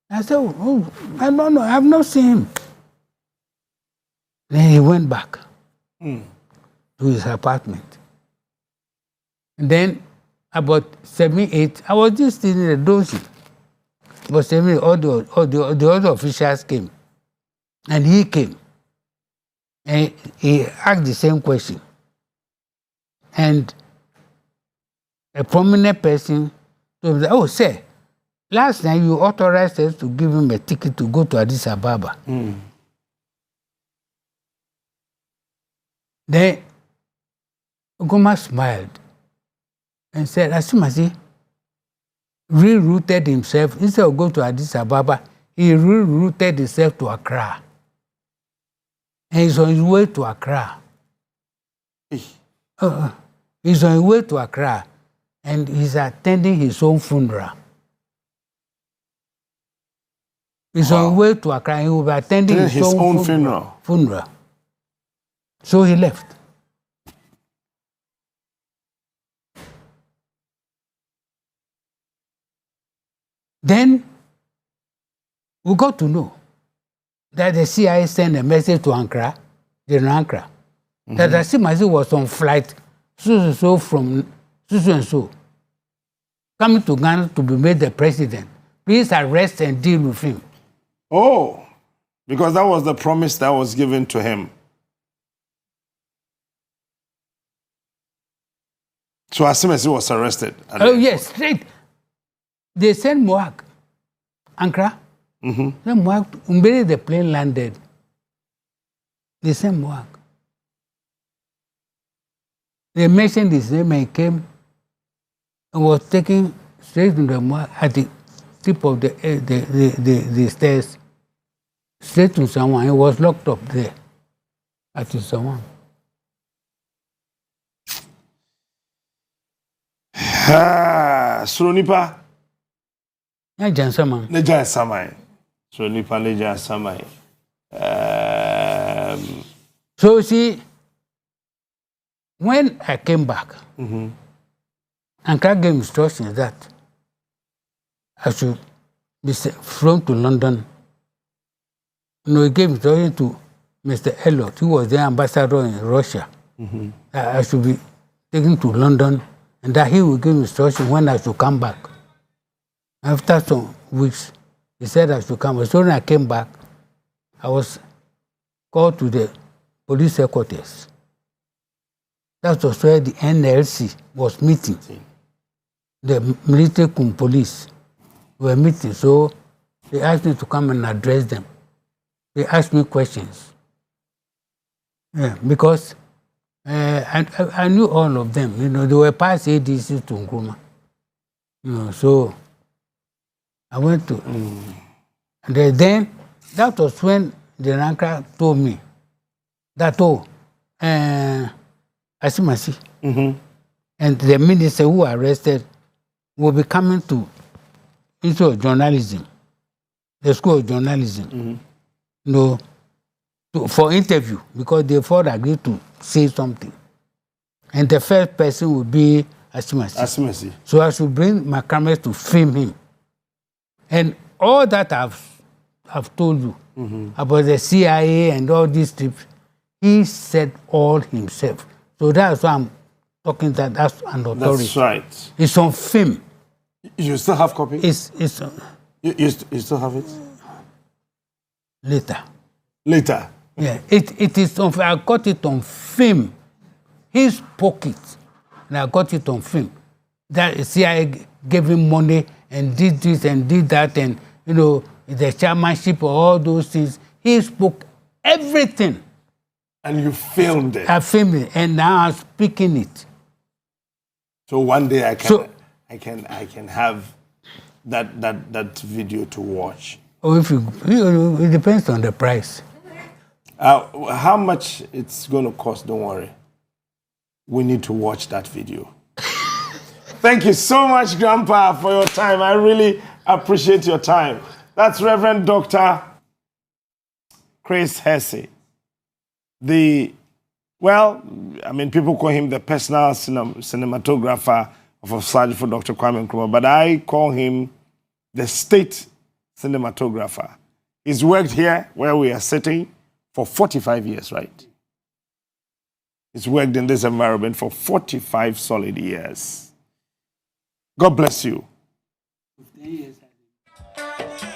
[SPEAKER 21] I said, oh, I don't know. I have not seen him. Then he went back to his apartment. And then about 7, 8, I was just sitting there dozing. About 7, all the other officials came. And he came. And he asked the same question. And a prominent person told me, oh, sir, last night you authorized us to give him a ticket to go to Addis Ababa. Then Nkrumah smiled and said, Asimasi rerouted himself. Instead of going to Addis Ababa, he rerouted himself to Accra. And he's on his way to Accra. He's on his way to Accra, and he's attending his own funeral. He's on his way to Accra, and he will be attending his own funeral. So he left. Then we got to know that the CIA sent a message to Ankara, General Ankara, that Asimasi was on flight so from so coming to Ghana to be made the president. Please arrest and deal with him.
[SPEAKER 1] Oh, because that was the promise that was given to him. So Asimasi was arrested.
[SPEAKER 21] Oh, yes, straight. They sent Mohawk, Ankara. Then Mohawk, immediately the plane landed. They sent Mohawk. They mentioned his name and he came and was taken straight to the Mohawk at the tip of the stairs, straight to someone. He was locked up there at someone.
[SPEAKER 1] Suronipa.
[SPEAKER 21] Nejan Samai.
[SPEAKER 1] Nejan Samai. Suronipa Nejan Samai.
[SPEAKER 21] So see, when I came back, Ankara gave instructions that I should be flown to London. He gave instructions to Mr. Elliot, who was the ambassador in Russia. That I should be taken to London and that he would give instructions when I should come back. After some weeks, he said I should come. So when I came back, I was called to the police headquarters. That was where the NLC was meeting. The military cum police were meeting. So they asked me to come and address them. They asked me questions. Because I knew all of them. They were past ADC to Nkrumah. So I went to. And then that was when the Ankara told me that, Asimasi and the minister who arrested will be coming to Institute of Journalism, the School of Journalism, for interview, because they thought agreed to say something. And the first person would be Asimasi. So I should bring my camera to film him. And all that I've told you about the CIA and all these trips, he said all himself. So that's why I'm talking that that's an authority.
[SPEAKER 1] That's right.
[SPEAKER 21] It's on film.
[SPEAKER 1] You still have copy?
[SPEAKER 21] It's
[SPEAKER 1] you still have it?
[SPEAKER 21] Later. Yeah, it is on. I got it on film. He spoke it, and I got it on film. That CIA gave him money and did this and did that, and the chairmanship or all those things. He spoke everything.
[SPEAKER 1] And you filmed it.
[SPEAKER 21] I filmed it, and now I'm speaking it.
[SPEAKER 1] So one day I can have that video to watch?
[SPEAKER 21] Oh, it depends on the price.
[SPEAKER 1] How much it's going to cost? Don't worry. We need to watch that video. Thank you so much, Grandpa, for your time. I really appreciate your time. That's Reverend Dr. Chris Hesse. People call him the personal cinematographer of Osagyefo for Dr. Kwame Nkrumah, but I call him the state cinematographer. He's worked here where we are sitting for 45 years, right? He's worked in this environment for 45 solid years. God bless you.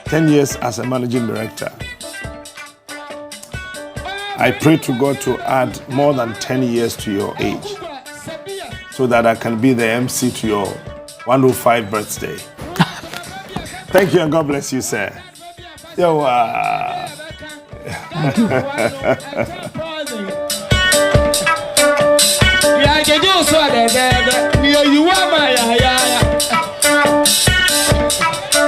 [SPEAKER 1] 10 years as a managing director. I pray to God to add more than 10 years to your age so that I can be the MC to your 105 birthday. Thank you and God bless you, sir. Yo,
[SPEAKER 13] Yeah,